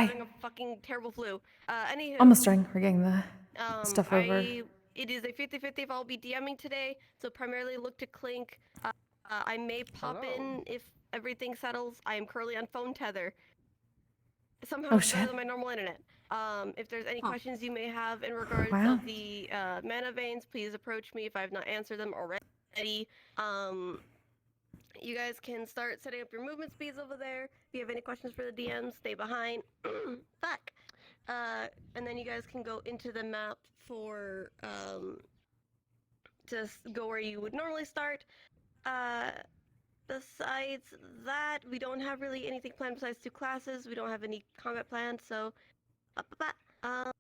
having a fucking terrible flu. Anywho. Almost done. We're getting the stuff over. It is a 50-50 if I'll be DMing today, so primarily look to Clink. I may pop in if everything settles. I am currently on phone tether. Somehow it's better than my normal internet. If there's any questions you may have in regards of the mana veins, please approach me if I have not answered them already. You guys can start setting up your movement speeds over there. If you have any questions for the DM, stay behind. Fuck. And then you guys can go into the map for just go where you would normally start. Besides that, we don't have really anything planned besides 2 classes. We don't have any combat planned, so I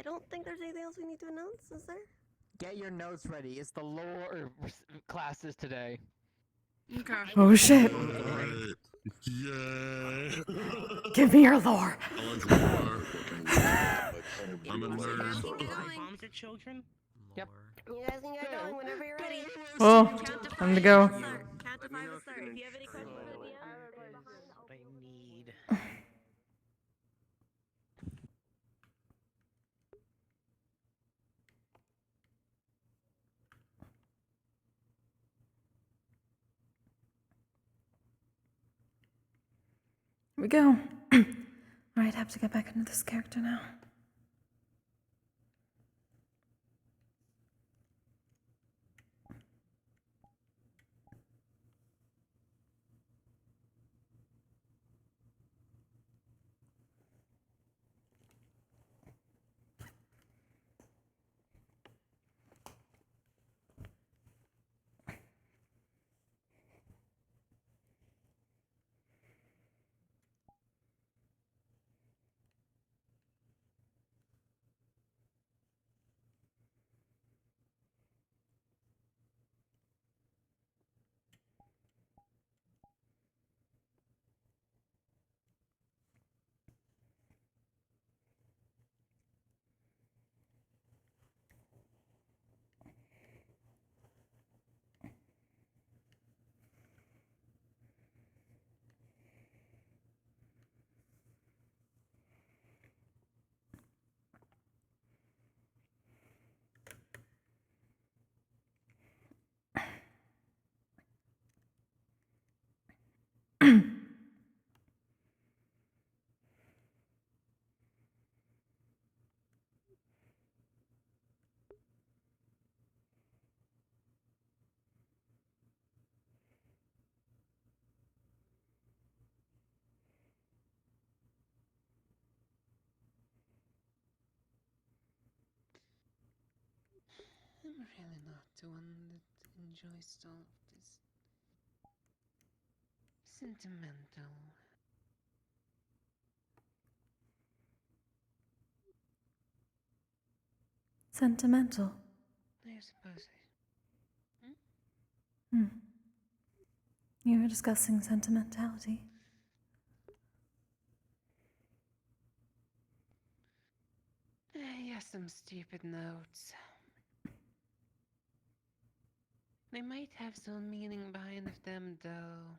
don't think there's anything else we need to announce, is there? Get your notes ready. It's the lore classes today. Okay. Oh shit. Yeah. Give me your lore. I like lore. I'm a nerd. Bombs are children? Yep. You guys can get going whenever you're ready. Oh, time to go. Count to 5 and start. If you have any questions for the DM, stay behind. I need. Here we go. Alright, have to get back into this character now. I'm really not the one that enjoys all of this sentimental. Sentimental. I suppose You were discussing sentimentality. yes, some stupid notes. They might have some meaning behind them, though.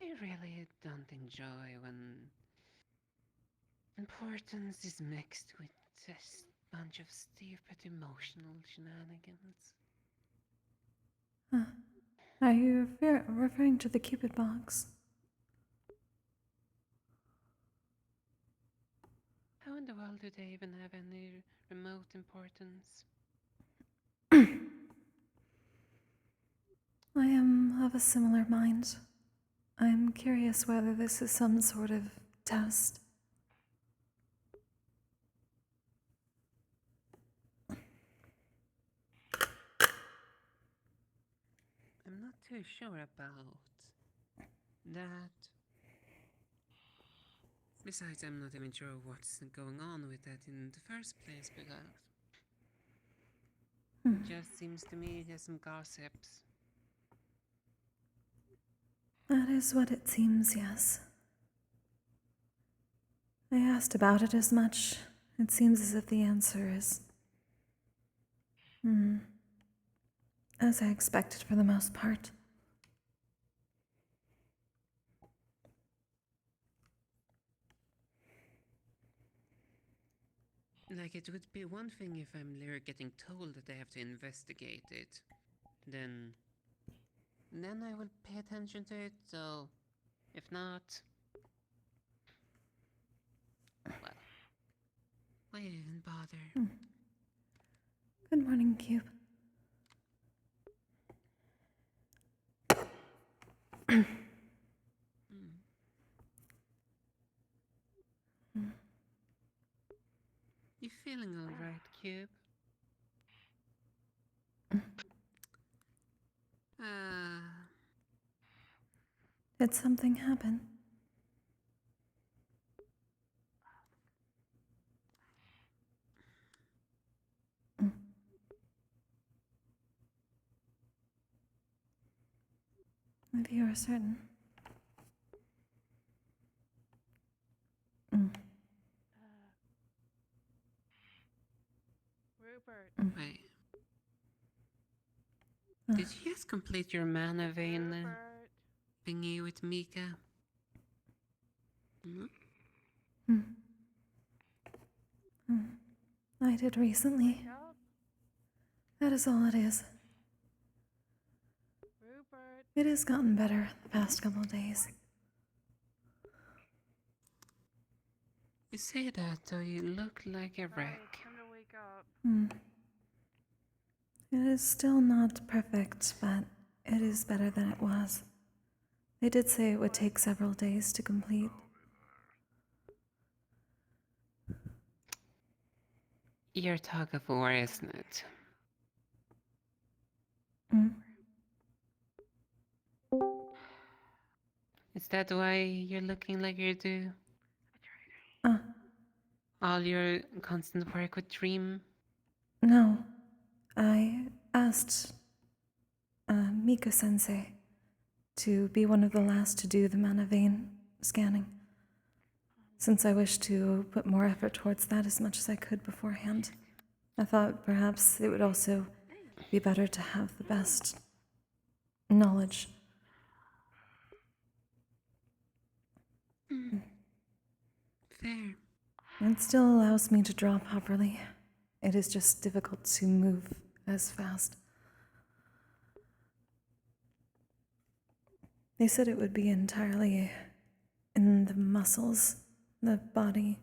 I really don't enjoy when importance is mixed with a bunch of stupid emotional shenanigans. Are you referring to the Cupid box? How in the world do they even have any remote importance? I am of a similar mind. I'm curious whether this is some sort of test. I'm not too sure about that. Besides, I'm not even sure what's going on with that in the first place, because it just seems to me there's some gossips. That is what it seems, yes. I asked about it as much. It seems as if the answer is... as I expected for the most part. Like, it would be one thing if I'm later getting told that I have to investigate it. Then I will pay attention to it, so if not, well, why even bother? Good morning, Cube. You feeling alright, Cube? Did something happen? If you are certain. Rupert. Wait. Did you just complete your mana vein Rupert. thingy with Mika? I did recently. Wake up. That is all it is. Rupert. It has gotten better the past couple of days. You say that, though you look like a Sorry, wreck. it's time to wake up. It is still not perfect, but it is better than it was. They did say it would take several days to complete. You're tug of war, isn't it? Is that why you're looking like you do? All your constant work with Dream? No. I asked Mika-sensei to be one of the last to do the mana vein scanning, since I wished to put more effort towards that as much as I could beforehand. I thought perhaps it would also be better to have the best knowledge. Fair. It still allows me to draw properly. It is just difficult to move as fast. They said it would be entirely in the muscles, the body.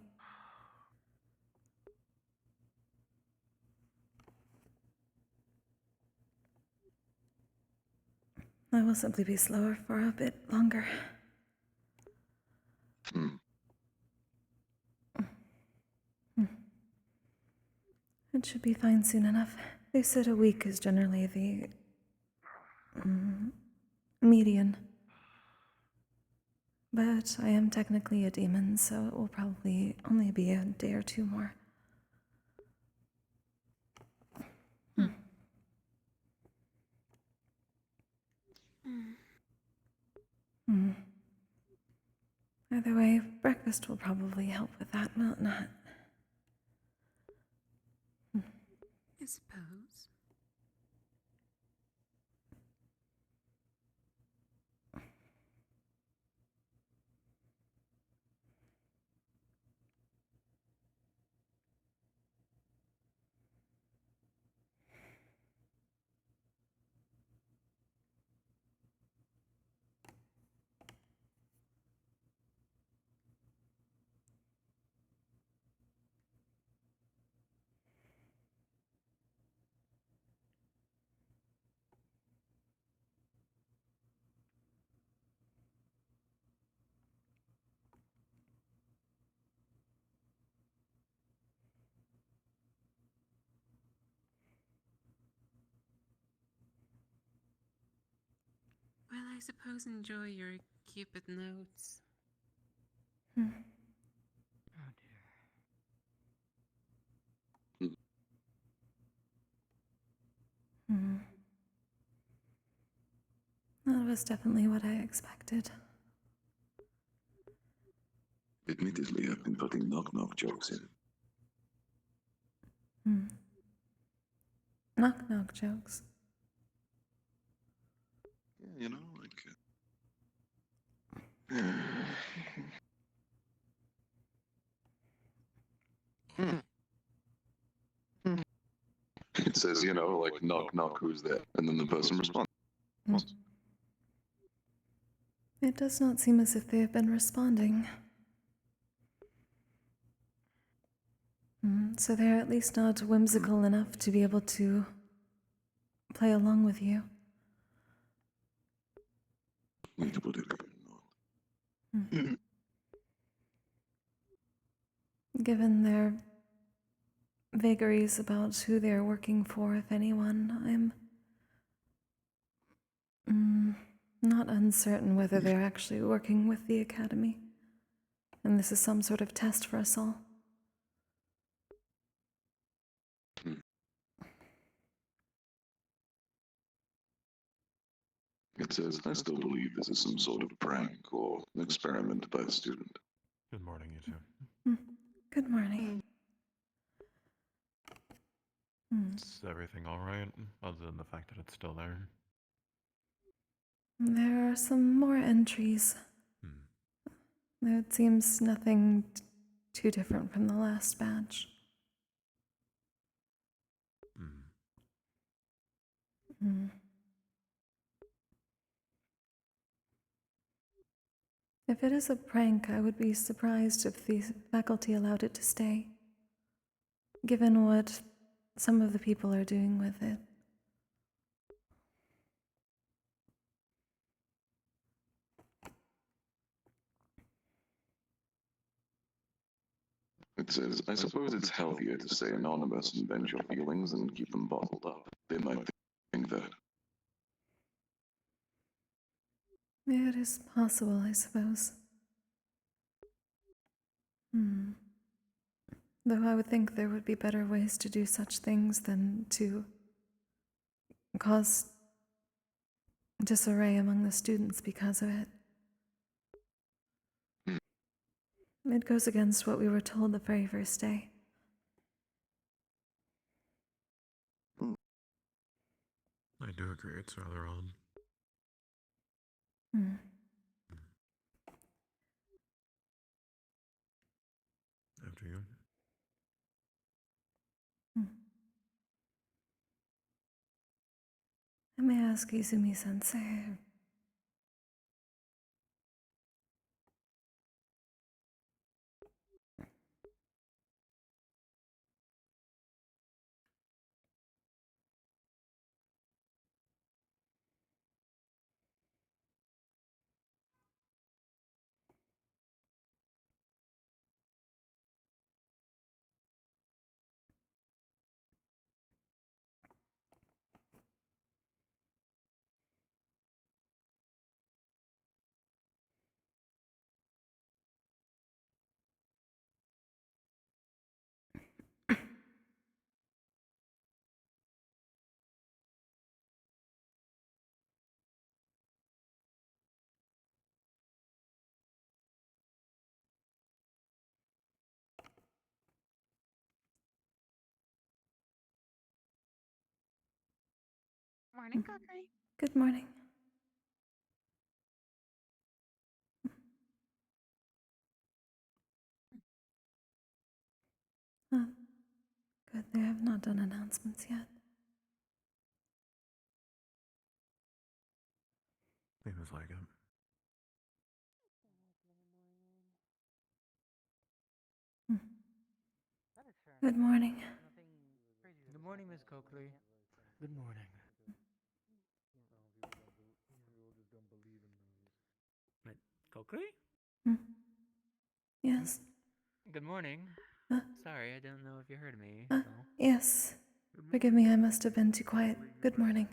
I will simply be slower for a bit longer. It should be fine soon enough. They said a week is generally the median. But I am technically a demon, so it will probably only be a day or two more. Either way, breakfast will probably help with that, will it not? I suppose. Well, I suppose enjoy your Cupid notes. Oh dear. That was definitely what I expected. Admittedly, I've been putting knock-knock jokes in. Knock-knock jokes. Yeah, you know, like... says, you know, like, knock, knock, who's there? And then the person responds. It does not seem as if they have been responding. So they're at least not whimsical enough to be able to play along with you. Which would it be not? Given their vagaries about who they're working for, if anyone, I'm not uncertain whether they're actually working with the Academy. And this is some sort of test for us all. It says, I still believe this is some sort of prank or experiment by a student. Good morning, you two. Good morning. Is everything alright, other than the fact that it's still there? There are some more entries. It seems nothing too different from the last batch. If it is a prank, I would be surprised if the faculty allowed it to stay, given what some of the people are doing with it. It says, I suppose it's healthier to stay anonymous and vent your feelings and keep them bottled up. They might think that. It is possible, I suppose. Though I would think there would be better ways to do such things than to cause disarray among the students because of it. It goes against what we were told the very first day. I do agree, it's rather odd. After you. I may ask Izumi-sensei. Morning, Kokkuri. Good morning. Good, they have not done announcements yet. Seems like it. Good morning. Good morning, Miss Kokkuri. Good morning. Kokkuri? Yes. Good morning. Sorry, I don't know if you heard me. Yes. Forgive me, I must have been too quiet. Good morning.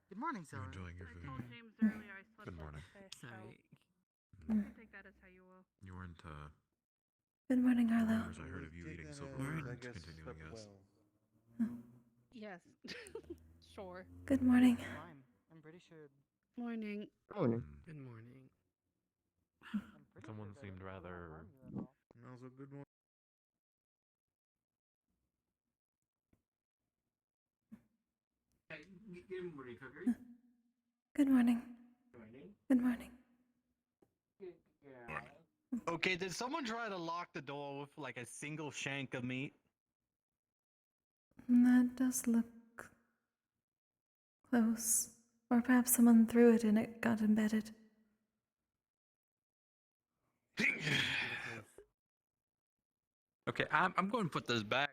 Good morning, You sir. enjoying your I food? told James earlier I slept Good like morning. a fish, so Sorry. you can take that as how you will. You weren't, Good morning, Arlo. rumors I heard of you eating silverware and continuing as... Yes. Sure. Good morning. I'm pretty sure. Morning. Good morning. Someone seemed rather... Also, good morning. Good morning, Kokkuri. Good morning. Good morning. Okay, did someone try to lock the door with like a single shank of meat? That does look close. Or perhaps someone threw it and it got embedded. Okay, I'm going to put this back.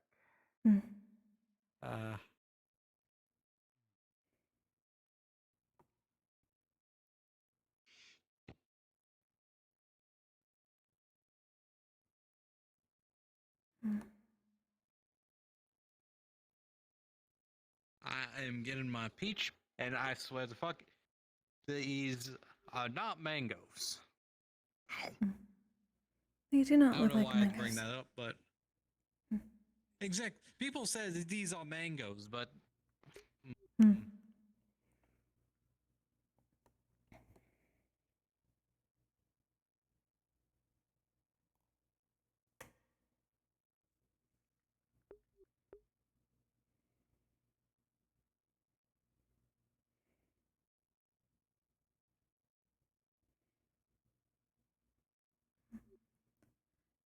Hmm. I am getting my peach, and I swear to fuck, these are not mangoes. They do I not don't look know like why I had to bring mangoes. that up, but people say that these are mangoes, but Hmm.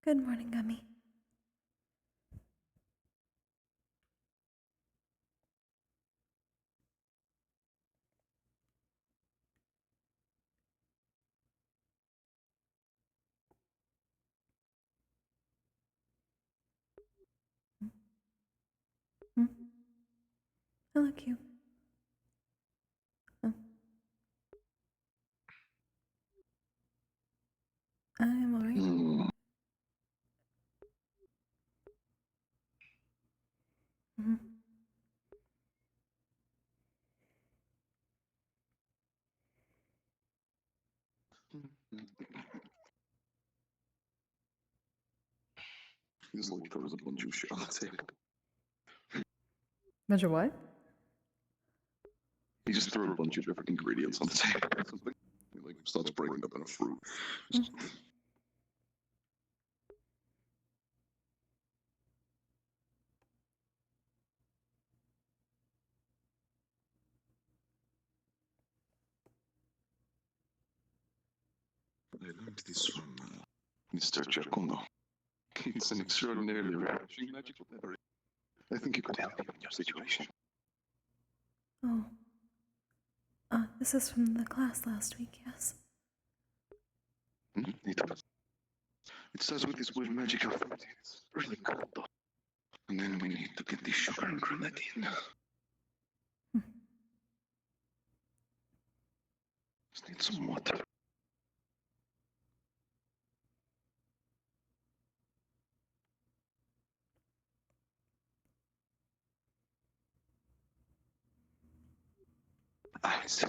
Good morning, Gummy. Hmm? Hello, cute. Oh. I am alright. Hmm. Mm-hmm. He's like throws a bunch of shit on the table. Measure what? He just threw a bunch of different ingredients on the table. Something he like starts breaking up in a fruit. I learned this from Mr. Giacomo. It's an extraordinarily refreshing magical memory. I think it could help you in your situation. Oh. This is from the class last week, yes. It starts with this weird magical fruit. It's really cool though. And then we need to get the sugar and grenadine. Just need some water. Ice.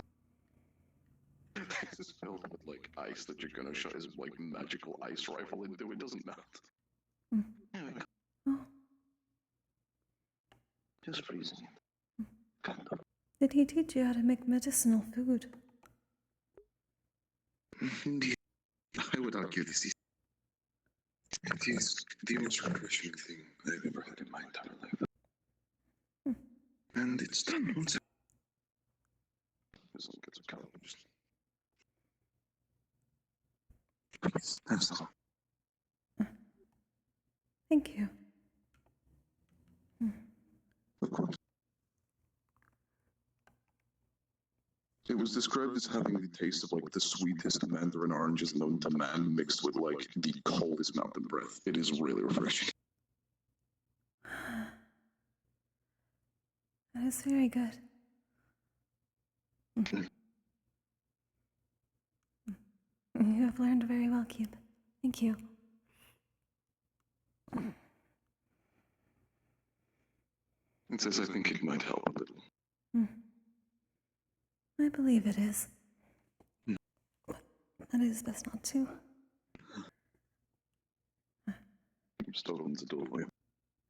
This is filled with like ice that you're gonna shot his like magical ice rifle into. It doesn't melt. Mm. There we go. Oh. Just freezing it. Kind of. Did he teach you how to make medicinal food? Indeed. I would argue it is the most refreshing thing I've ever had in my entire life. And it's done once. This one gets a count. Just please have some. Thank you. Of course. It was described as having the taste of like the sweetest mandarin oranges known to man mixed with like the coldest mountain breath. It is really refreshing. That is very good. You have learned very well, Cube. Thank you. It says I think it might help a little. I believe it is. But it is best not to. I'm still opening the door for you.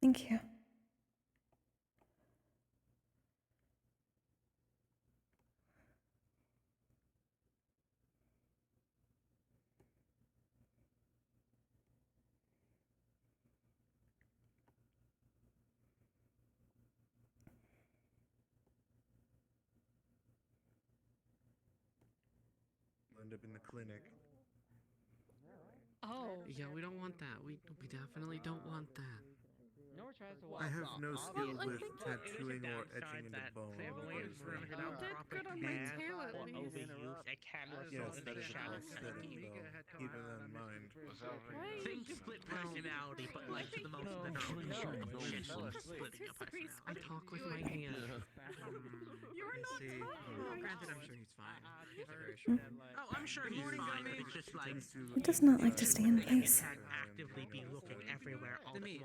Thank you. End up in the clinic. Oh. Yeah, we don't want that. We definitely don't want that. No, I have no skill Well, I with think- tattooing or etching into bone. because, You did good on my tail at least. yes, that is a prosthetic, though. Keep that in mind. Why? Think split personality, but like to the most literal splitting your personality. I talk with my hands. You are not see. tired. Granted, I'm sure he's fine. Oh, I'm sure he's fine, but it's just like He does not like to stay in place. can't actively be looking everywhere all at once.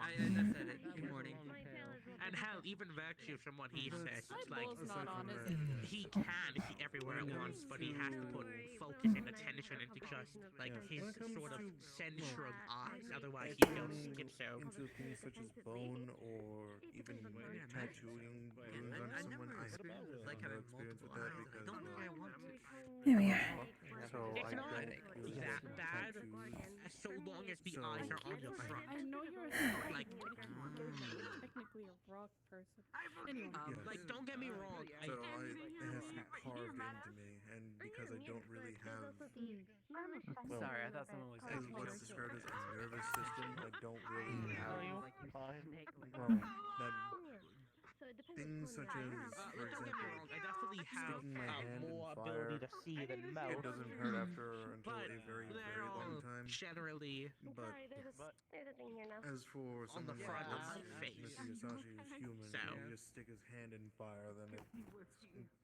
said it. Good morning. And hell, even virtue from what he says, it's My like bull's not on, is it? he can see everywhere at once, but he has to put focus and attention into just like his sort of central eyes. Otherwise, he feels schizo. Into things such as bone or even tattooing runes on someone. I have no experience with that because There we are. so I It's not don't that really have bad, tattoos. so long as the eyes are on your front. I know you're Like, technically a rock person. Anyway, Yes. like, don't get me wrong. So it has to be carved into me, and because I don't really have, well, Sorry, I thought someone was as what's described as a nervous system, I don't really have, well, that things such as, for Don't get me example, wrong, I definitely have sticking my hand in more fire, ability to see than it most. doesn't hurt after until But a very, they're very long all time. generally But There's a thing here now. as for on the someone front like of the face. Mr. Yasashi is human, So- and you just stick his hand in fire, then it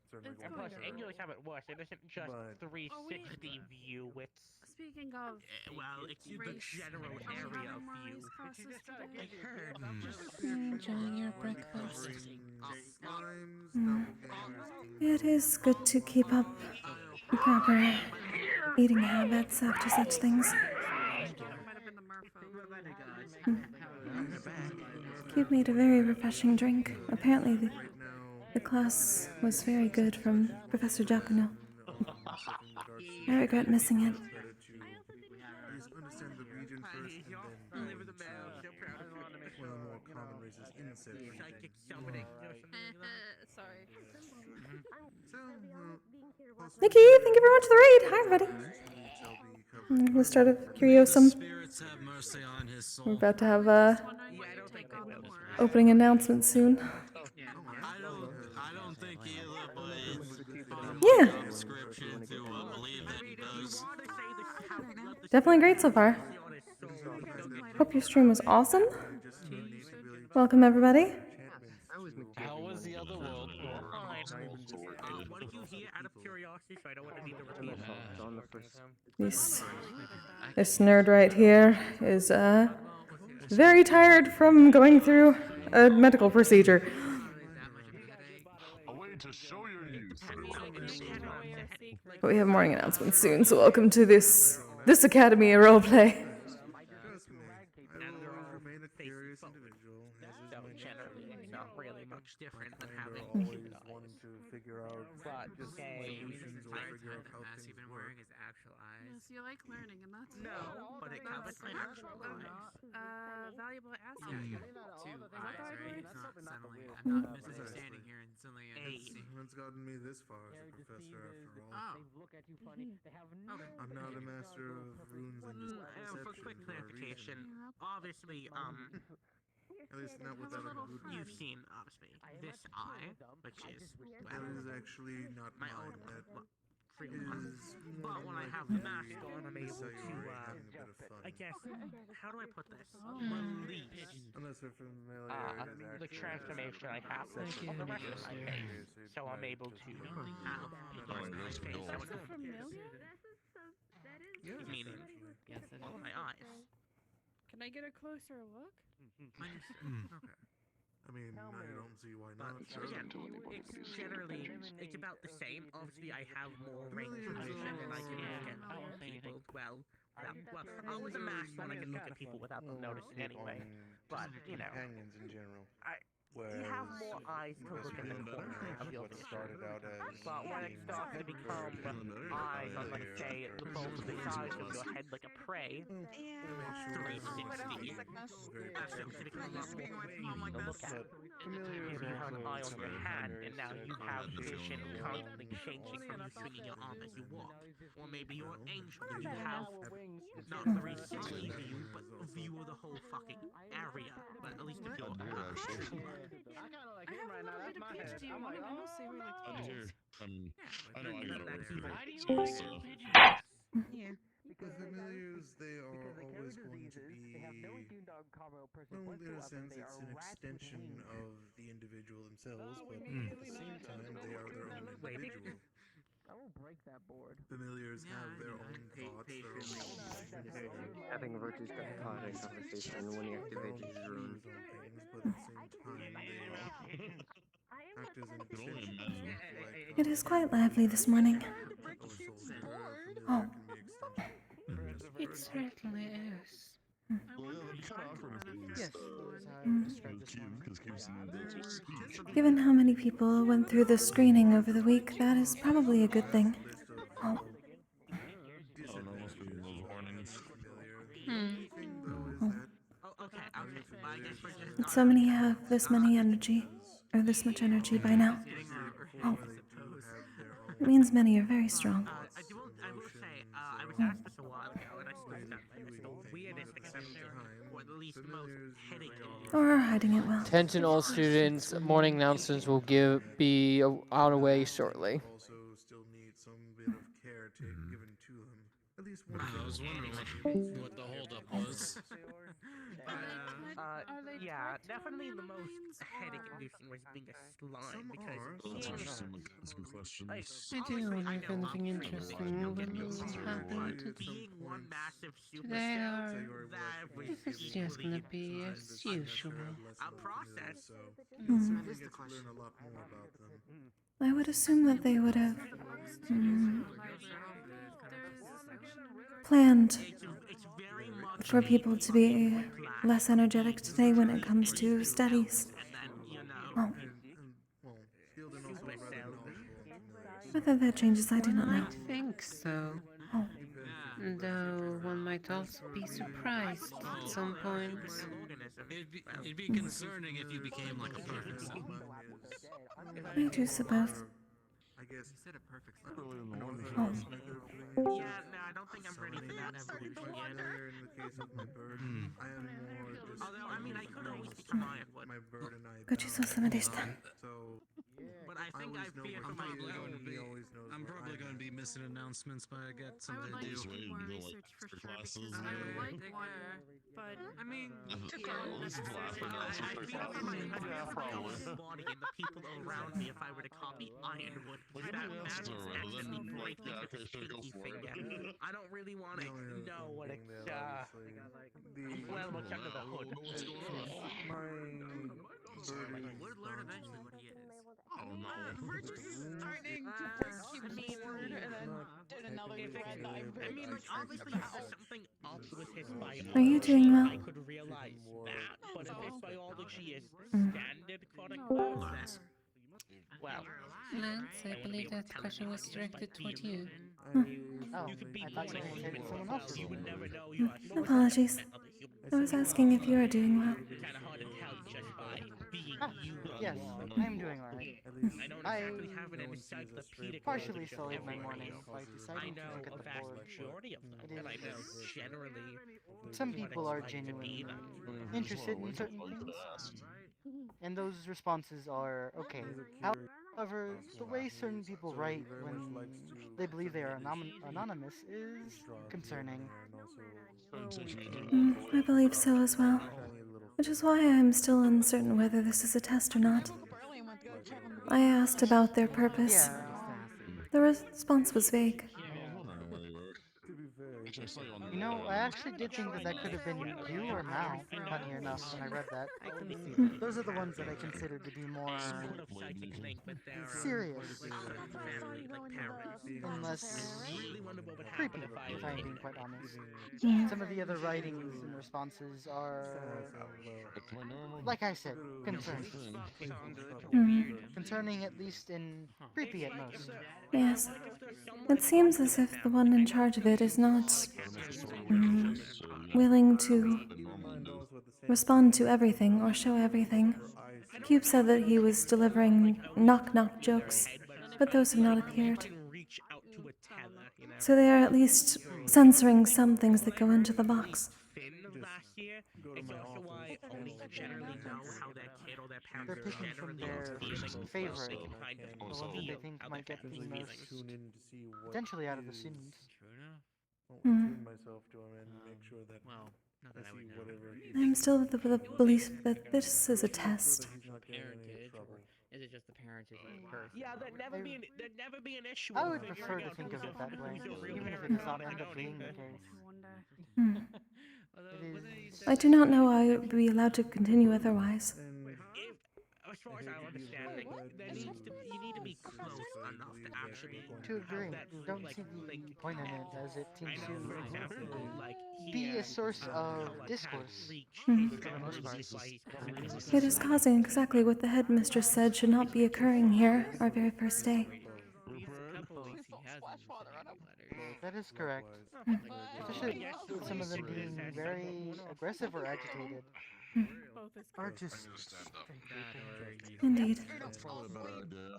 certainly It's won't going hurt. to English have it worse. It isn't just But- 360 view. It's speaking of well, it's the race, general are we area having of more view. race classes today? I heard. Enjoying your We'll be breakfast. covering slimes, Mm. doppelgangers, It is good to keep up the proper eating habits after such things. That might have been the Merfolk. Cube made a very refreshing drink. Apparently, right now, the class was very good from Professor Giacomo. stuff in regards to I regret missing it. it's better to at least understand the region first, and then go Deliver the into mail. So proud of one of the more common races in said region. Psychic summoning or something like that. Sorry. So, Nikki, thank you very much for the raid. Hi, everybody. shall be covering The start of Curiosum. Spirits have mercy on his soul. We're about to have Wondering Yeah, what I you don't think take they on will. more. opening announcement soon. I don't think either, but it's Yeah. description to believe that he does. Definitely great so far. Hope your stream was awesome. Welcome, everybody. How was the other world? What did you hear out of curiosity? So I don't want to be the repeat. This nerd right here is very tired from going through a medical procedure. A way to show your youth. But we have morning announcements soon, so welcome to this Academy roleplay. Trust me, I will always remain a curious individual, as is my Generally, it's not really much different than nature. having. Always wanting to figure out just say solutions or figure out how things work. his actual eyes. Yes, you like learning, and that's No, but it covers my actual eyes. valuable asset. Two eyes, right? It's not suddenly. I'm not misunderstanding here and suddenly It's gotten me this far as a professor, after all. I'm not a master of runes and just For perception quick for a clarification, reason. obviously, At least not without a good you've reason. seen obviously this eye, which is That is actually not my mine. own That free is one. more But than when I have likely mask on, I'm able Messiah to, having a bit of fun. I guess, how do I put this? Release Unless they're familiar, it is the actually transformation I have Thank on the you. rest of my face. So I'm able to have the rest of my face. So Is it familiar? Yeah, meaning essentially. all of my eyes. Can I get a closer look? Okay. I mean, I don't see why not. But again, it's generally it's about the same. Obviously, I have more range of vision and I can look at people well. I was a mask when I could look at people without them noticing anyway. But you know, companions in general. you have more eyes to look in the corner of your What vision. started out as But when it being starts to become eyes on, let's say, the both the size of your head like a prey, 360, very that starts to become a lot more confusing to look at. If you have an eye on your hand, and now you have vision constantly changing from you swinging your arm as you walk. Or maybe you're an angel, and you have not 360 view, but a view of the whole fucking area. But at least if you're I kind of like him right now. That's my head. I'm like, oh, I know I gotta work for How do you that. like So. Yeah. The familiars, they are always going to be, well, in a sense, it's an extension of the individual themselves, but at the same time, they are their own individual. I will break that board. Familiars have their own thoughts, their own decisions. Having a virtuous dichotomy conversation when you activate Things, these rooms. but at the same time, they act as an extension. It is quite lively this morning. Oh. It certainly is. Well, yeah, that'd be kind of awkward if Yes, Given how many people went through the screening over the week, that is probably a good thing. Oh. I don't know, must be those warnings. But so many have this many energy, or this much energy by now. Oh. It means many are very strong. I will say, I was asked this a while ago, and I still stand by this. The weirdest exception, or at least the most headache. Or are hiding it well. Attention all students, morning announcements will be on away shortly. Also still need some bit of care given to them. At least one. I was wondering what the holdup was. Yeah, definitely the most headache-inducing was being a slime, because That's interesting. That's a good question. I do wonder if anything interesting will happen being one massive super today, cell, or that was it's just gonna be as usual. a process. I would assume that they would have planned for people to be less energetic today when it comes to studies. Oh. Whether that changes, I do not know. I think so. Oh. Though one might also be surprised at some points. It'd be concerning if you became like a perfect cell. I do suppose. I guess you said a perfect Oh. Yeah, no, I don't think I'm ready for that evolution yet. In the case of my bird, I am more just. Although, I mean, I could always become Ironwood. My bird and I. ごちそうさまでした。 So. But I think I fear for my I'm probably going to be missing announcements, but I got something to do. Just wait and go like extra classes. I would like one, but I mean, At least it's last announcements I for feel for my classes. Probably. body and the people around me if I were to copy Ironwood. Like, That everybody else is matters alright, actually then, like, greatly yeah, with okay, the sure, go pinky for it. finger. I don't really want to know what it's, well, what's under the hood. What's going on? would learn eventually what he is. I don't know. We're just starting to first keyboard and then did another thread that I mean, like, obviously, if there's something up with his biology, Are you doing well? I could realize that, but if his biology is standard, quote-unquote, then, well, Lance, I believe that question was directed toward you. you could be born a human, you would never know you are Apologies. I was asking if you are doing well. kind of hard to tell just by being you. Yes, I'm doing alright. I don't exactly have an encyclopedic partially knowledge of sullied my everything. morning by I deciding to know look at a the vast board. majority of them, It and I know is- generally Some what people it's are like to be genuinely them. interested in certain things, and those responses are okay. However, the way certain people write when they believe they are anonymous is concerning. I believe so as well. Which is why I am still uncertain whether this is a test or not. I asked about their purpose. The response was vague. You know, I actually did think that could have been you or Mal, funny enough, when I read that. Those are the ones that I considered to be more serious and less creepy, if I'm being quite honest. Some of the other writings and responses are, like I said, concerning. Concerning at least in creepy at most. Yes. It seems as if the one in charge of it is not willing to respond to everything or show everything. Cube said that he was delivering knock-knock jokes, but those have not appeared. Reach out to a tether, you know? So they are at least censoring some things that go into the box. Finn last year, it's also why only generally know how their kid or their parents They're picking from their favorite, the ones that they think might get the most potentially out of the students. I'll tune myself to him and make sure that I see whatever I'm still of the belief that this is a test. Is it just the parents who's like cursed? Yeah, there'd never be an issue. I with would figuring prefer to out think who's of it that way, who's your real even if it parent does not and end up who's being the not. case. I do not know I would be allowed to continue otherwise. As far as I understand, you need to be close enough to actually To agree, have that don't like, see the point in it, as it seems I know, for example, to like be a source of discourse Hmm. for the most part. It is causing exactly what the headmistress said should not be occurring here, our very first day. That is correct. Especially with some of them being very aggressive or agitated. Or just Indeed. That's probably a bad idea.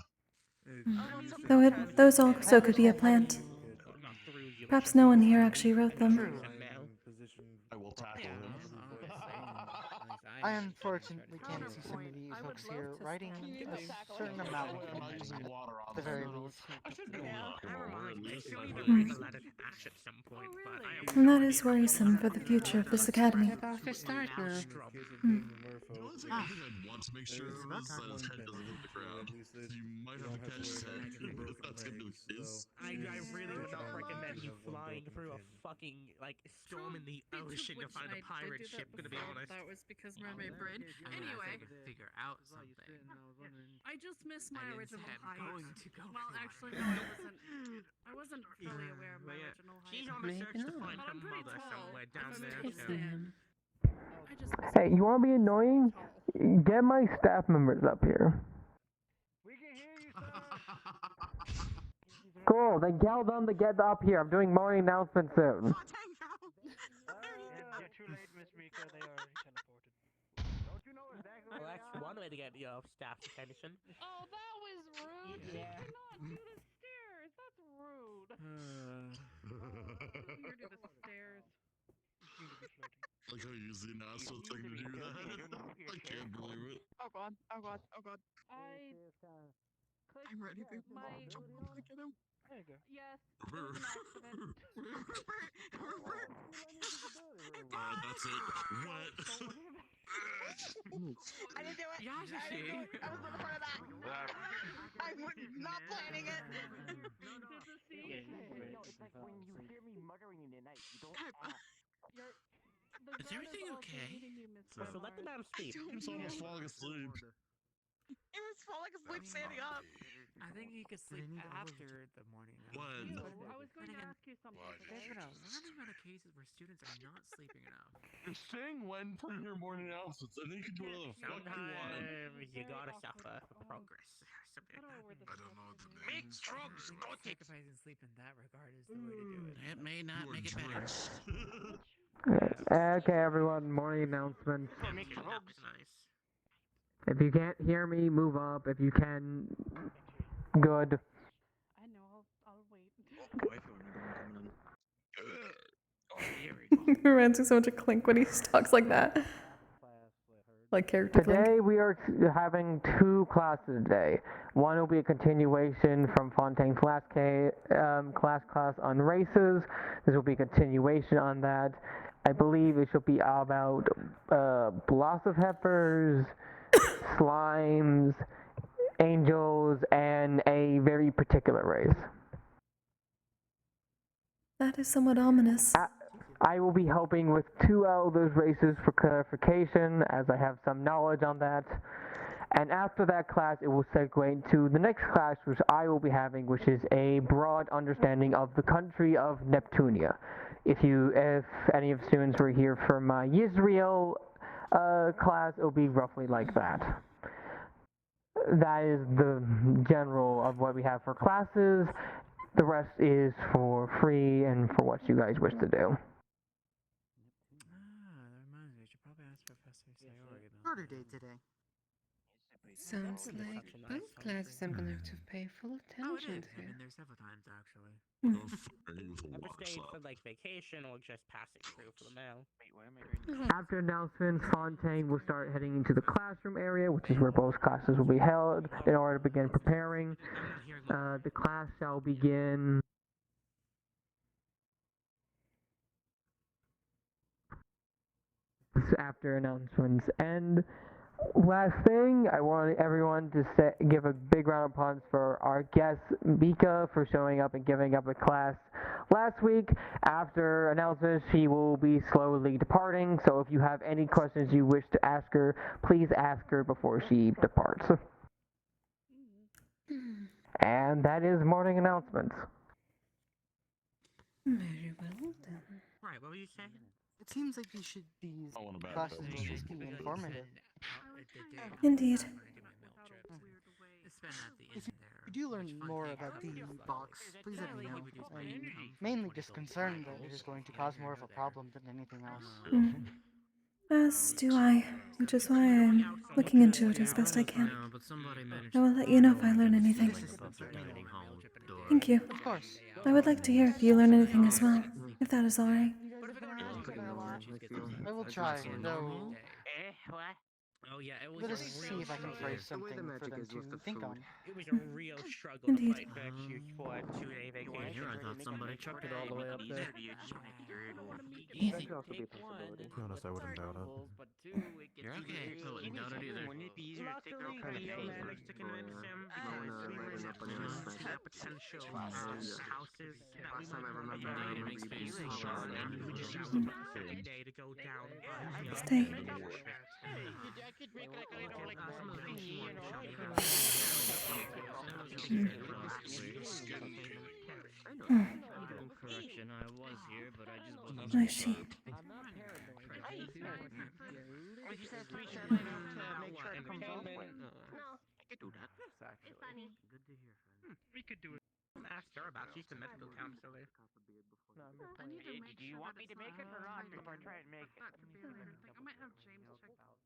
Though those also could be a plant. Perhaps no one here actually wrote them. I will tackle him. I unfortunately can't see some of these hooks here writing a certain amount, at the very least. And that is worrisome for the future of this academy. Off to start now. The only thing I'd want to make sure of is that his head doesn't hit the ground. So you might have to catch his head. That's gonna be the case. I really would not recommend you flying through a fucking storm in the ocean to find a pirate ship. Gonna be honest. That was because mermaid brain. Anyway, figure out something. I just missed my original height. Going to go Well, actually, no, I wasn't fully aware of my original height. She's on the search to find her mother somewhere down there. Hey, you want to be annoying? Get my staff members up here. Cool, then tell them to get up here. I'm doing morning announcements soon. Well, that's one way to get your staff's attention. Oh, that was rude. Yeah. You cannot do the stairs. That's rude. You're to the stairs. Like how you use the announcement thing to do that. I can't believe it. Oh god. Oh god. Oh god. I'm ready to get him. There you go. Yes. It was an accident. That's it. What? I didn't do it. I was on the front of that. I'm not planning it. It's like when you hear me muttering in the night, you don't Is everything okay? So let the man speak. He's almost falling asleep. He was falling asleep standing up. I think he could sleep after the morning. When? I was going to ask you something. There's been a large amount of cases where students are not sleeping enough. You're saying when for your morning announcements, and then you can do whatever the fuck you want. Sometimes you gotta suffer for progress. I don't know what to do. Make drugs, sacrificing sleep in that regard is the way to do it. It may not make it better. Okay, everyone, morning announcements. Nice. If you can't hear me, move up. If you can, good. I know. I'll wait. It reminds me so much of Clink when he talks like that. Like character Clink. Today we are having two classes today. One will be a continuation from Fontaine's last class on races. This will be a continuation on that. I believe it should be about Velocipeppers, slimes, angels, and a very particular race. That is somewhat ominous. I will be helping with two out of those races for clarification, as I have some knowledge on that. And after that class, it will segue into the next class, which I will be having, which is a broad understanding of the country of Neptunia. If any of the students were here for my Yisrael class, it will be roughly like that. That is the general of what we have for classes. The rest is for free and for what you guys wish to do. That reminds me, I should probably ask Professor Sayori. Murder day today. Sounds like both classes I'm gonna have to pay full Oh, it attention is. I've to. been there several times actually. Ever stayed for like vacation or just passing through for the mail? After announcements, Fontaine will start heading into the classroom area, which is where both classes will be held, in order to begin preparing. The class shall begin after announcements end. Last thing, I want everyone to give a big round of applause for our guest, Mika, for showing up and giving up a class last week. After announcements, she will be slowly departing, so if you have any questions you wish to ask her, please ask her before she departs. And that is morning announcements. Very well then. Right, what were you saying? It seems like these classes will just be informative. Indeed. If you do learn more about the box, please let me know. I'm mainly just concerned that it is going to cause more of a problem than anything else. As do I, which is why I'm looking into it as best I can. I will let you know if I learn anything. Thank you. Of course. I would like to hear if you learn anything as well, if that is alright. I will try, though. Oh yeah, it was Let us see if I can phrase something for them to think on. It was a real struggle Indeed. to find an excuse for a 2-day vacation. Here, I thought somebody chucked it all the way up there. Easy. To be honest, I wouldn't doubt it. You're okay. I wouldn't doubt it either. Luckily, we managed to convince him because we were in potential houses that we might Indeed, it makes me so sure. and we just used the second day to go down. Stay. I could make like a little like Some of the things she wanted to show me about correction. I was here, but I just wasn't. I see. You said 3 should let him to make sure it comes open. No. I could do that. It's funny. Good to hear, friend. We could do it. Ask her about. She's the medical counselor. Do you want me to make it or not? Before I try and make it. I might have James check that out.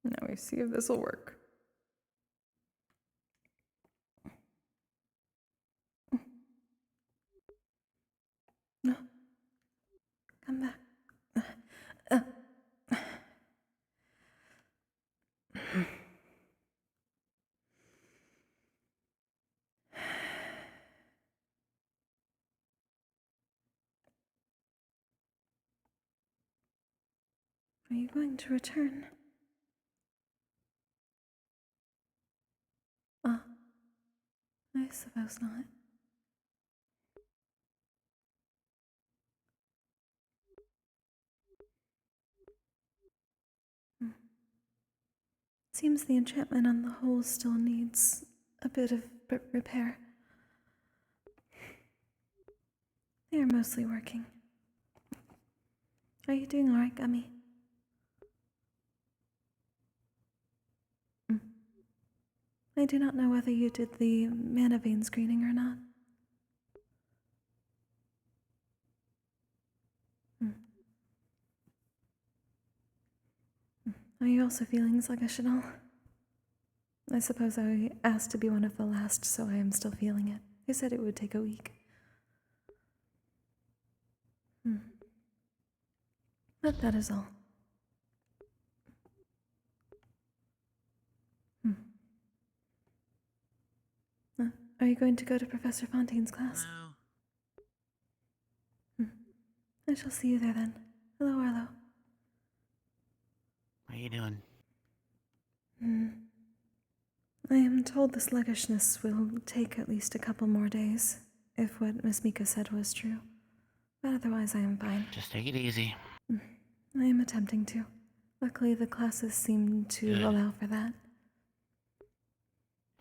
Now we see if this will work. No. Come back. Are you going to return? I suppose not. Seems the enchantment on the whole still needs a bit of repair. They are mostly working. Are you doing alright, Gummy? I do not know whether you did the mana vein screening or not. Are you also feeling sluggish at all? I suppose I asked to be one of the last, so I am still feeling it. They said it would take a week. But that is all. Are you going to go to Professor Fontaine's class? No. I shall see you there then. Hello, Arlo. What are you doing? I am told the sluggishness will take at least a couple more days, if what Miss Mika said was true. But otherwise, I am fine. Just take it easy. I am attempting to. Luckily, the classes seem to Good. allow for that.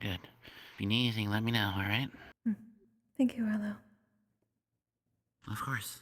Good. If you need anything, let me know, alright? Thank you, Arlo. Of course.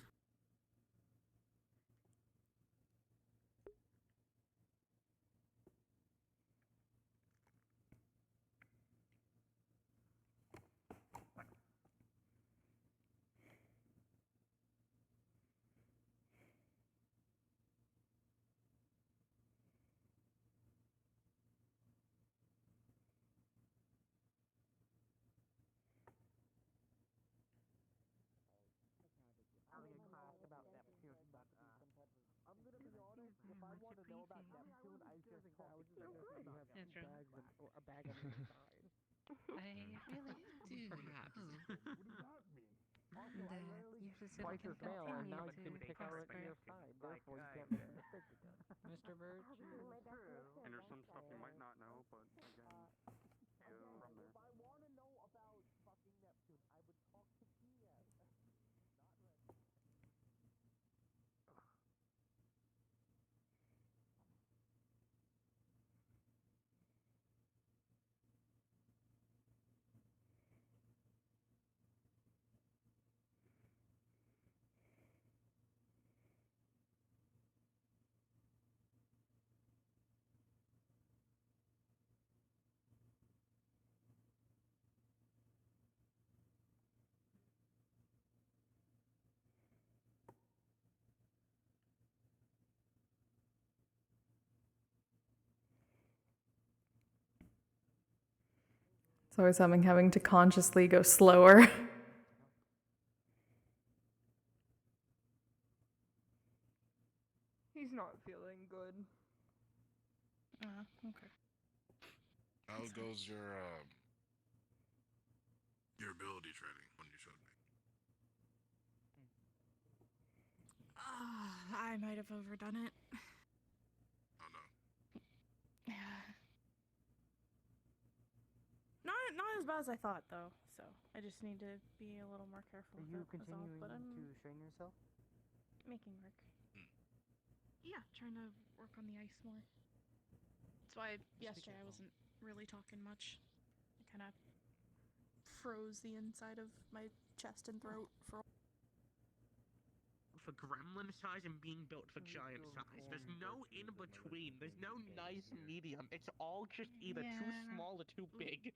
Having a class about Neptune, but I'm gonna be honest. If I want to know about Neptune, I just talk to you. You have two bags or a bag on your side. I really do. Perhaps. What does that mean? Also, I rarely You should twice as male, and now you can pick out prosper. your side. Therefore, you can't make mistakes again. Mr. Birch? And there's some stuff you might not know, but again, If I want to know about fucking Neptune, I would talk to Kia. Not ready. It's always something having to consciously go slower. He's not feeling good. Okay. How goes your ability training when you showed me? I might have overdone it. Oh no. Yeah. Not as bad as I thought, though. So I just need to be a little more careful. Are you with it, is all, continuing but I'm to train yourself? making work. Yeah, trying to work on the ice more. That's why yesterday I wasn't really talking much. I kind of froze the inside of my chest and throat for gremlin size and being built for giant size. There's no in between. There's no nice medium. It's all just either too small or too big.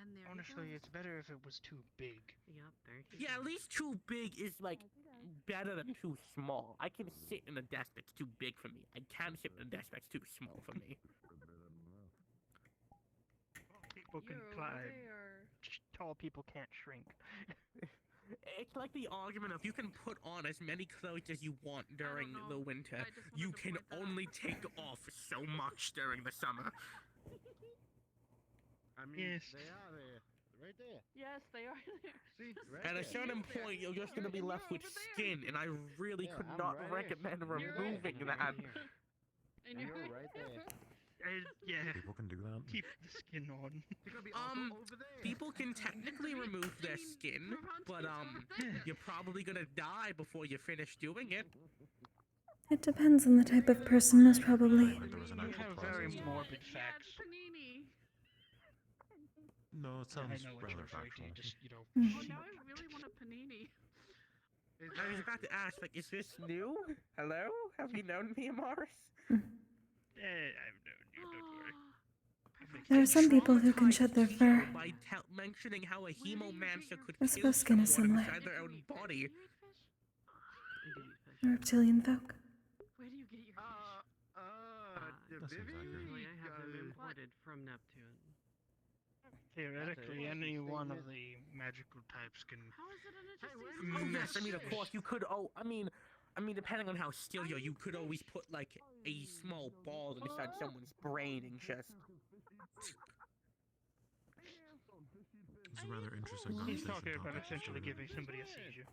And there Honestly, it's better if it was too big. Yep, there Yeah, at least too big is like better than too small. I can sit in a desk that's too big for me. I can't sit in a desk that's too small for me. People can climb. Tall people can't shrink. It's like the argument of you can put on as many clothes as you want during the winter. You can only take off so much during the summer. I mean, Yes. they are there. Right there. Yes, they are there. See, right At a there. certain point, you're just gonna be left with skin, and I really could not recommend removing that. And you're right there. Yeah. People can do that. Keep the skin on. People can technically remove their skin, but you're probably gonna die before you finish doing it. It depends on the type of person, most probably. You have very morbid facts. No, it Yeah, I sounds know what rather you're referring factual. to. Just, you know. Oh, now I really want a panini. I was about to ask, like, is this new? Hello? Have you known me, Amaris? I've known you, don't worry. There are some people who can shed their fur. By mentioning how a hemomancer could I kill suppose skin is someone similar. inside their own body. Reptilian folk. Where do you get your That seems accurate. Actually, I have them imported from Neptune. Theoretically, any one of the magical types can. How is it an Oh yes, I mean of course you could. Oh, I mean depending on how skilled you are, you could always put like a small ball inside someone's brain and just. It's a rather interesting He's conversation talking about topic, essentially so- giving somebody a seizure,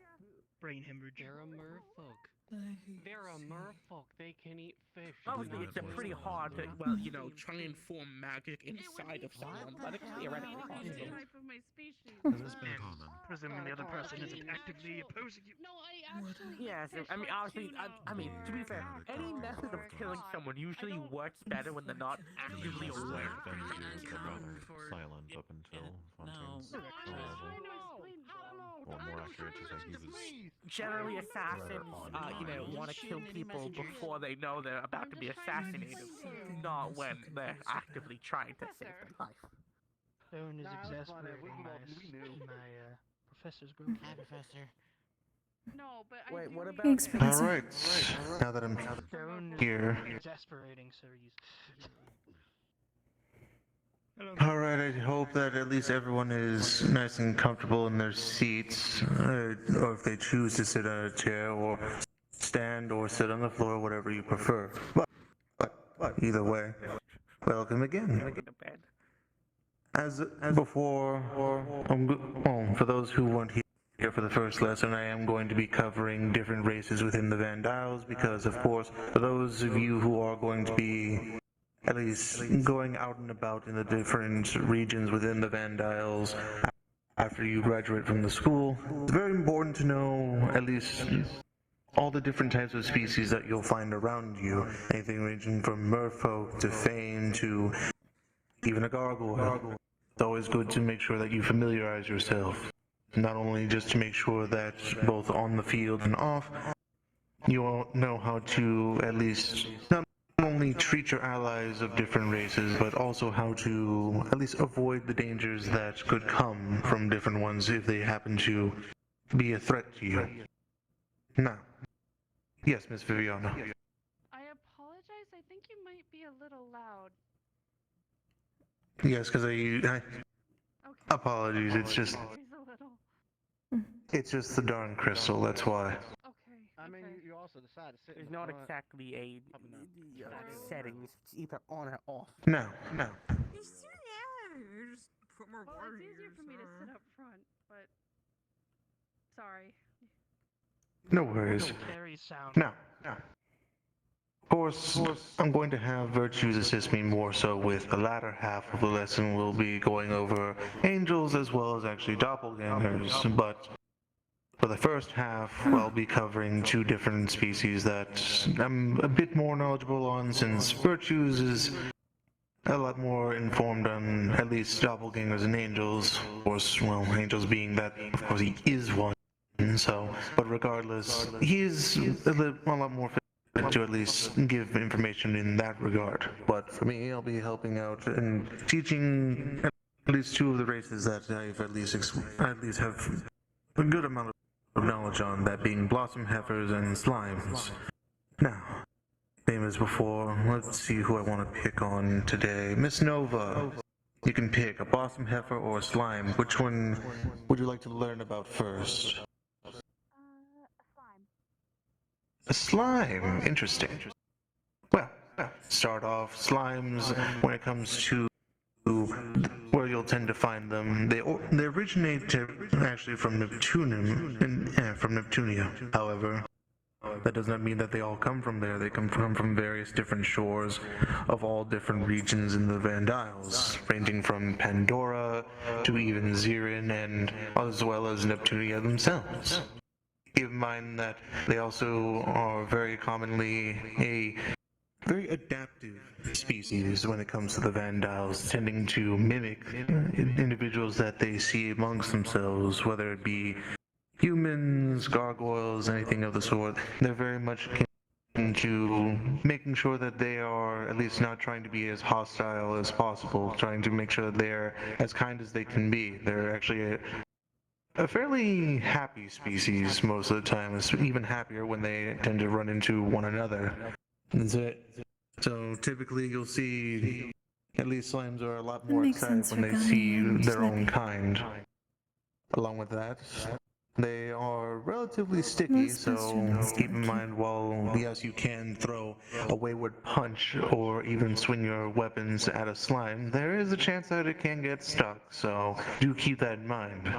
brain hemorrhage. They're a merfolk. They're a merfolk. They can eat fish. Obviously, it's pretty hard to, well, you know, try and form magic inside of someone, but it's theoretically possible. Type of my species. Has this been common? Presuming the other person isn't actively opposing you. No, I actually. Yes, I mean, obviously, I mean, to be fair, any method of killing someone usually works better when they're not actively aware. Silent up until Fontaine's arrival. Or more accurate to say he was... Generally, assassins, want to kill people before they know they're about to be assassinated, not when they're actively trying to save their life. Stone is exasperating my professor's girlfriend. Hi, Professor. No, but Wait, what about? Thanks, Professor. Alright, now that I'm Stone is here. exasperating, sir. Alright, I hope that at least everyone is nice and comfortable in their seats, or if they choose to sit on a chair, or stand, or sit on the floor, whatever you prefer. But either way, welcome again. As before, for those who weren't here for the first lesson, I am going to be covering different races within the Vandiles, because of course, for those of you who are going to be at least going out and about in the different regions within the Vandiles after you graduate from the school, it's very important to know at least all the different types of species that you'll find around you. Anything ranging from merfolk to fane to even a gargoyle. It's always good to make sure that you familiarize yourself. Not only just to make sure that both on the field and off, you all know how to at least not only treat your allies of different races, but also how to at least avoid the dangers that could come from different ones if they happen to be a threat to you. Now, yes, Miss Viviana. I apologize. I think you might be a little loud. Yes, because I apologies. It's just the darn crystal. That's why. I mean, you also decide to sit. There's not exactly a settings. It's either on or off. No. Just put more Well, it's easier for me to sit up front, but sorry. No worries. Now, of course, I'm going to have virtues assist me more so with the latter half of the lesson. We'll be going over angels as well as actually doppelgangers, but for the first half, I'll be covering two different species that I'm a bit more knowledgeable on, since virtues is a lot more informed on at least doppelgangers and angels. Of course, well, angels being that, of course, he is one, so, but regardless, he is a lot more fit to at least give information in that regard. But for me, I'll be helping out and teaching at least two of the races that I've at least have a good amount of knowledge on, that being blossom heifers and slimes. Now, same as before, let's see who I want to pick on today. Miss Nova, you can pick a blossom heifer or a slime. Which one would you like to learn about first? A slime. Interesting. Well, start off slimes when it comes to where you'll tend to find them. They originate actually from Neptunia. However, that does not mean that they all come from there. They come from various different shores of all different regions in the Vandiles, ranging from Pandora to even Zirin, and as well as Neptunia themselves. Keep in mind that they also are very commonly a very adaptive species when it comes to the Vandiles, tending to mimic individuals that they see amongst themselves, whether it be humans, gargoyles, anything of the sort. They're very much into making sure that they are at least not trying to be as hostile as possible, trying to make sure that they're as kind as they can be. They're actually a fairly happy species most of the time. It's even happier when they tend to run into one another. That's it. So typically you'll see at least slimes are a lot more excited when they see their own kind. Along with that, they are relatively sticky, so keep in mind, while yes, you can throw a wayward punch or even swing your weapons at a slime, there is a chance that it can get stuck, so do keep that in mind.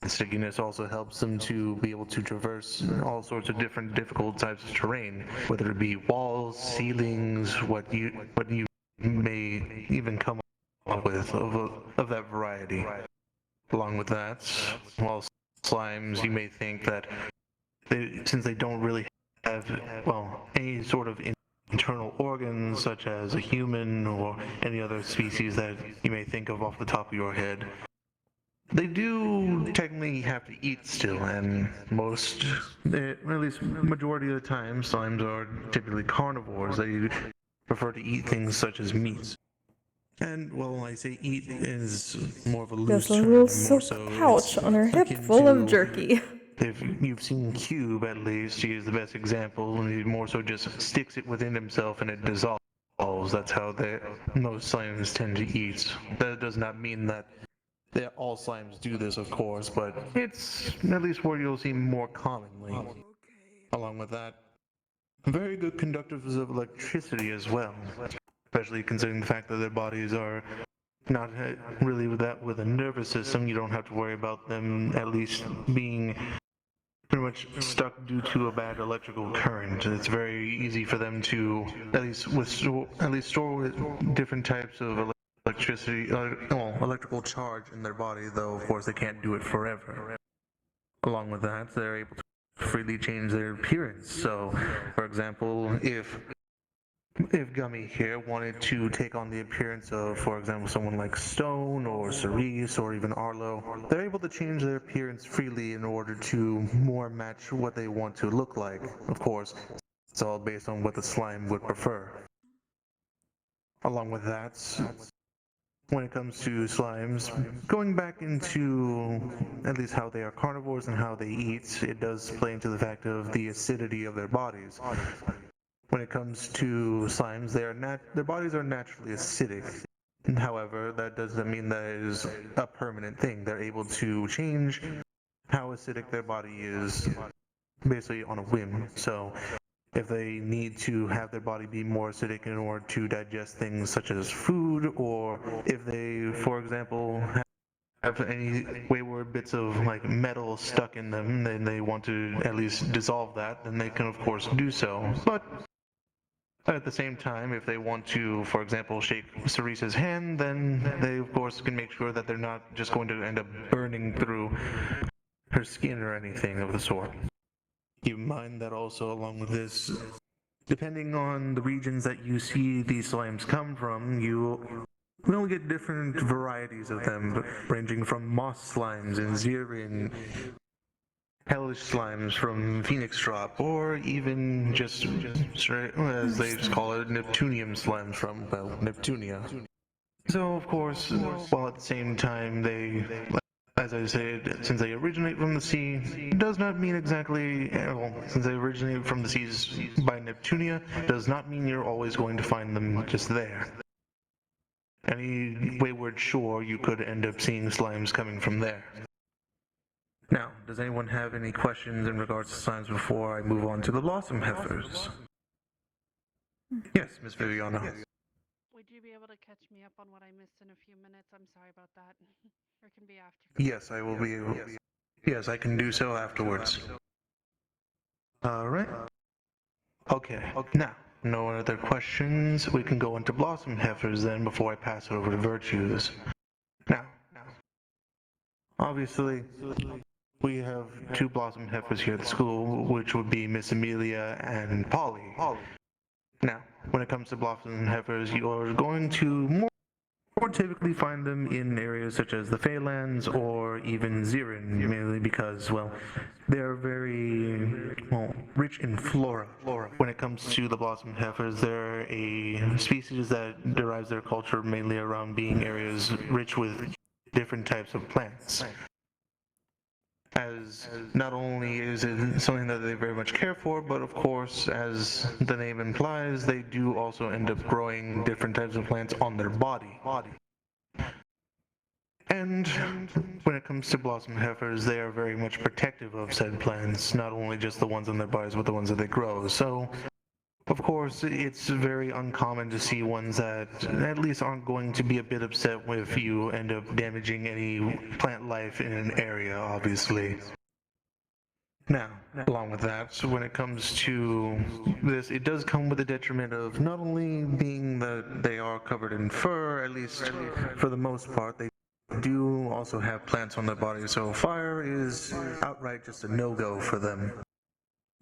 stickiness also helps them to be able to traverse all sorts of different difficult types of terrain, whether it be walls, ceilings, what you may even come up with of that variety. Along with that, while slimes, you may think that since they don't really have, well, any sort of internal organs such as a human or any other species that you may think of off the top of your head, they do technically have to eat still, and at least majority of the time, slimes are typically carnivores. They prefer to eat things such as meats. And, well, I say eat is more of a loose There's a term, little more silk so pouch on her hip akin full of to- jerky. If you've seen Cube, at least, he is the best example, and he more so just sticks it within himself and it dissolves. That's how most slimes tend to eat. That does not mean that all slimes do this, of course, but it's at least where you'll see more commonly. Along with that, very good conductors of electricity as well, especially considering the fact that their bodies are not really with a nervous system. You don't have to worry about them at least being pretty much stuck due to a bad electrical current. It's very easy for them to store with different types of electricity, electrical charge in their body, though of course they can't do it forever. Along with that, they're able to freely change their appearance. So, for example, if Gummy here wanted to take on the appearance of, for example, someone like Stone or Cerise or even Arlo, they're able to change their appearance freely in order to more match what they want to look like. Of course, it's all based on what the slime would prefer. Along with that, when it comes to slimes, going back into at least how they are carnivores and how they eat, it does play into the fact of the acidity of their bodies. When it comes to slimes, their bodies are naturally acidic. However, that doesn't mean that it is a permanent thing. They're able to change how acidic their body is basically on a whim. So if they need to have their body be more acidic in order to digest things such as food, or if they, for example, have any wayward bits of metal stuck in them, then they want to at least dissolve that, then they can of course do so. But at the same time, if they want to, for example, shake Cerise's hand, then they of course can make sure that they're not just going to end up burning through her skin or anything of the sort. Keep in mind that also along with this, depending on the regions that you see these slimes come from, you will get different varieties of them, ranging from moss slimes and Xerian, hellish slimes from Phoenix Drop, or even just straight, as they just call it, Neptunium slimes from, well, Neptunia. So, of course, while at the same time as I said, since they originate from the sea, it does not mean exactly, since they originate from the seas by Neptunia, does not mean you're always going to find them just there. Any wayward shore, you could end up seeing slimes coming from there. Now, does anyone have any questions in regards to slimes before I move on to the blossom heifers? Yes, Miss Viviana. Would you be able to catch me up on what I missed in a few minutes? I'm sorry about that. Or it can be after. Yes, I will be able. Yes, I can do so afterwards. Alright. Okay, now, no other questions. We can go into blossom heifers then before I pass it over to virtues. Now, obviously, we have two blossom heifers here at the school, which would be Miss Amelia and Polly. Now, when it comes to blossom heifers, you are going to more typically find them in areas such as the Feylands or even Xerin, mainly because, well, they're very, rich in flora. When it comes to the blossom heifers, they're a species that derives their culture mainly around being areas rich with different types of plants. As not only is it something that they very much care for, but of course, as the name implies, they do also end up growing different types of plants on their body. And when it comes to blossom heifers, they are very much protective of said plants, not only just the ones on their bodies, but the ones that they grow. So, Of course, it's very uncommon to see ones that at least aren't going to be a bit upset if you end up damaging any plant life in an area, obviously. Now, along with that, when it comes to this, it does come with the detriment of not only being that they are covered in fur, at least for the most part, they do also have plants on their body, so fire is outright just a no-go for them.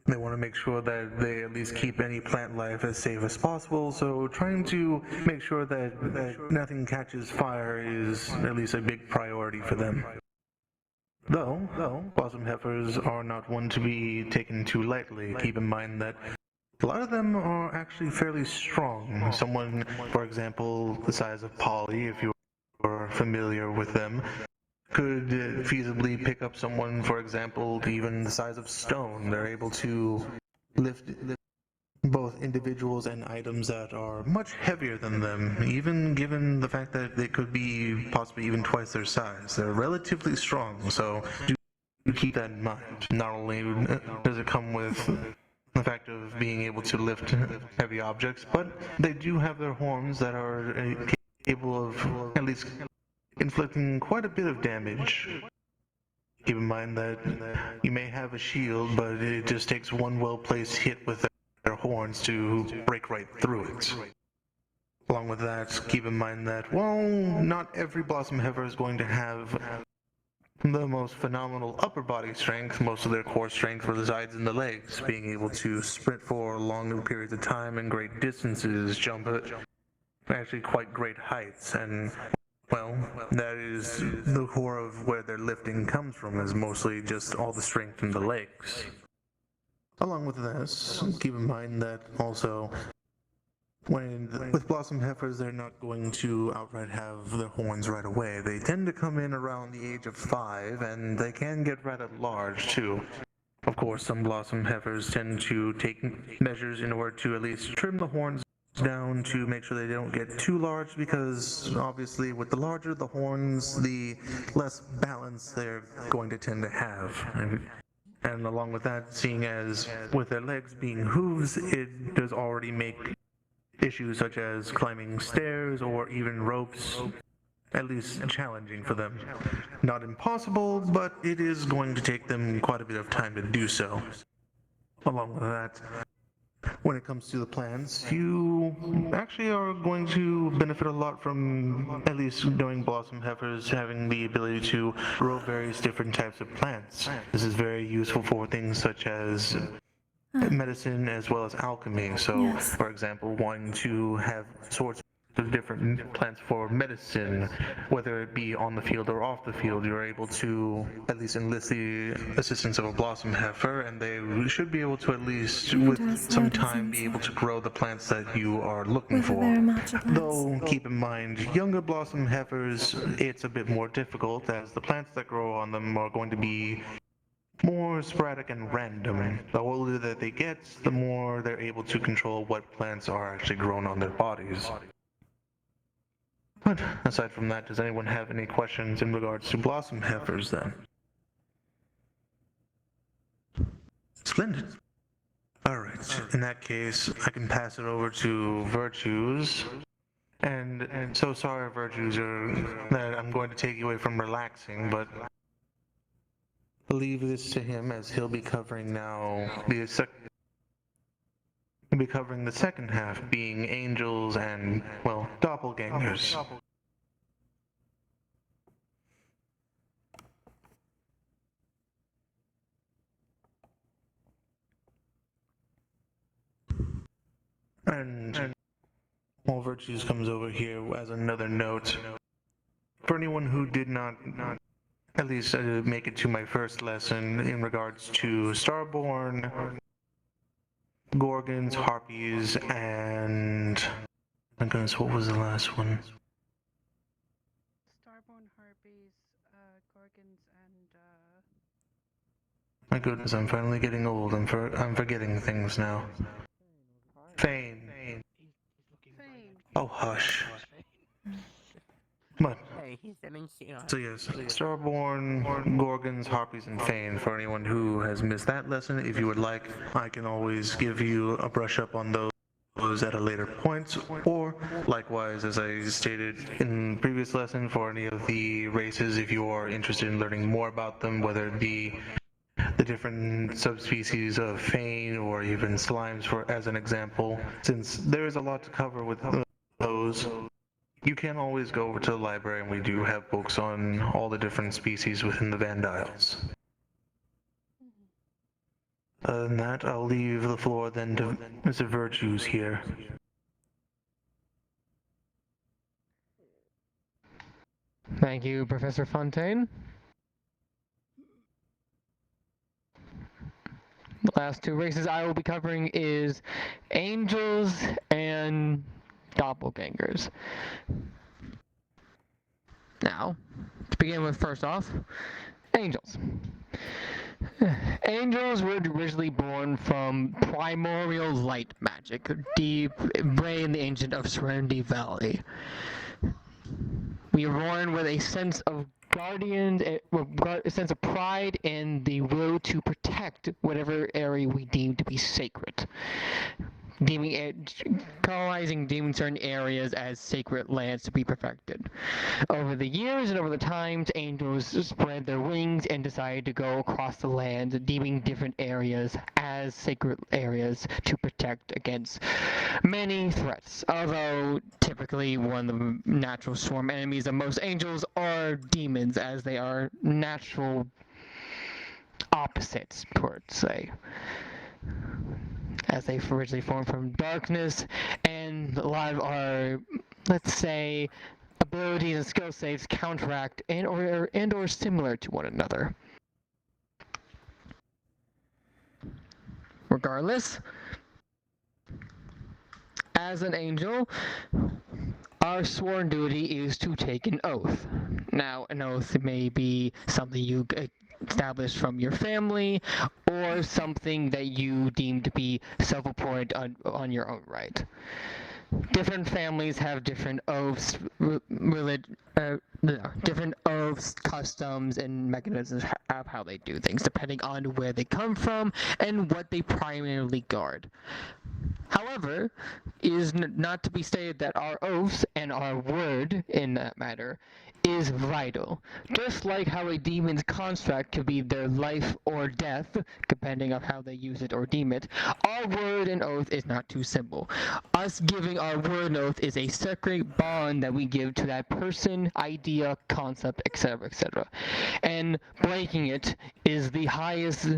They want to make sure that they at least keep any plant life as safe as possible, so trying to make sure that nothing catches fire is at least a big priority for them. Though, blossom heifers are not one to be taken too lightly. Keep in mind that a lot of them are actually fairly strong. Someone, for example, the size of Polly, if you're familiar with them, could feasibly pick up someone, for example, even the size of Stone. They're able to lift both individuals and items that are much heavier than them, even given the fact that they could be possibly even twice their size. They're relatively strong, so do keep that in mind. Not only does it come with the fact of being able to lift heavy objects, but they do have their horns that are capable of at least inflicting quite a bit of damage. Keep in mind that you may have a shield, but it just takes one well-placed hit with their horns to break right through it. Along with that, keep in mind that, well, not every blossom heifer is going to have the most phenomenal upper body strength. Most of their core strength resides in the legs, being able to sprint for longer periods of time and great distances, jump at actually quite great heights, and well, that is the core of where their lifting comes from, is mostly just all the strength in the legs. Along with this, keep in mind that also, with blossom heifers, they're not going to outright have their horns right away. They tend to come in around the age of 5, and they can get rather large too. Of course, some blossom heifers tend to take measures in order to at least trim the horns down to make sure they don't get too large, because obviously with the larger the horns, the less balance they're going to tend to have. And along with that, seeing as with their legs being hooves, it does already make issues such as climbing stairs or even ropes at least challenging for them. Not impossible, but it is going to take them quite a bit of time to do so. Along with that, when it comes to the plants, you actually are going to benefit a lot from at least knowing blossom heifers having the ability to grow various different types of plants. This is very useful for things such as medicine as well as alchemy. So, for example, wanting to have sorts of different plants for medicine, whether it be on the field or off the field, you're able to at least enlist the assistance of a blossom heifer, and they should be able to at least, with some time, be able to grow the plants that you are looking for. Though, keep in mind, younger blossom heifers, it's a bit more difficult, as the plants that grow on them are going to be more sporadic and random. The older that they get, the more they're able to control what plants are actually grown on their bodies. But aside from that, does anyone have any questions in regards to blossom heifers then? Splendid. Alright, in that case, I can pass it over to Virtues. And so sorry, Virtues, that I'm going to take you away from relaxing, but leave this to him, as he'll be covering now the second half, being angels and, well, doppelgangers. And All Virtues comes over here as another note. For anyone who did not at least make it to my first lesson in regards to Starborn, Gorgons, Harpies, and my goodness, what was the last one? Starborn, Harpies, Gorgons, and My goodness, I'm finally getting old. I'm forgetting things now. Fane. Oh, hush. But, so yes, Starborn, Gorgons, Harpies, and Fane. For anyone who has missed that lesson, if you would like, I can always give you a brush up on those those at a later point, or likewise, as I stated in previous lesson, for any of the races, if you are interested in learning more about them, whether it be the different subspecies of Fane or even slimes, for as an example, since there is a lot to cover with those, you can always go over to the library, and we do have books on all the different species within the Vandiles. Other than that, I'll leave the floor then to Mr. Virtues here. Thank you, Professor Fontaine. The last two races I will be covering is angels and doppelgangers. Now, to begin with, first off, angels. Angels were originally born from primordial light magic, deep brain the ancient of Serenity Valley. We are born with a sense of a sense of pride and the will to protect whatever area we deem to be sacred. Deeming certain areas as sacred lands to be perfected. Over the years and over the times, angels spread their wings and decided to go across the land, deeming different areas as sacred areas to protect against many threats. Although typically one of the natural swarm enemies of most angels are demons, as they are natural opposites, per se, as they originally formed from darkness, and a lot of our, let's say, abilities and skill saves counteract and or similar to one another. Regardless, as an angel, our sworn duty is to take an oath. Now, an oath may be something you establish from your family, or something that you deem to be self-appointed on your own right. Different families have different oaths, different oaths, customs, and mechanisms of how they do things, depending on where they come from and what they primarily guard. However, it is not to be stated that our oaths and our word in that matter is vital. Just like how a demon's construct could be their life or death, depending on how they use it or deem it, our word and oath is not too simple. Us giving our word and oath is a sacred bond that we give to that person, idea, concept, etc., etc. And breaking it is the highest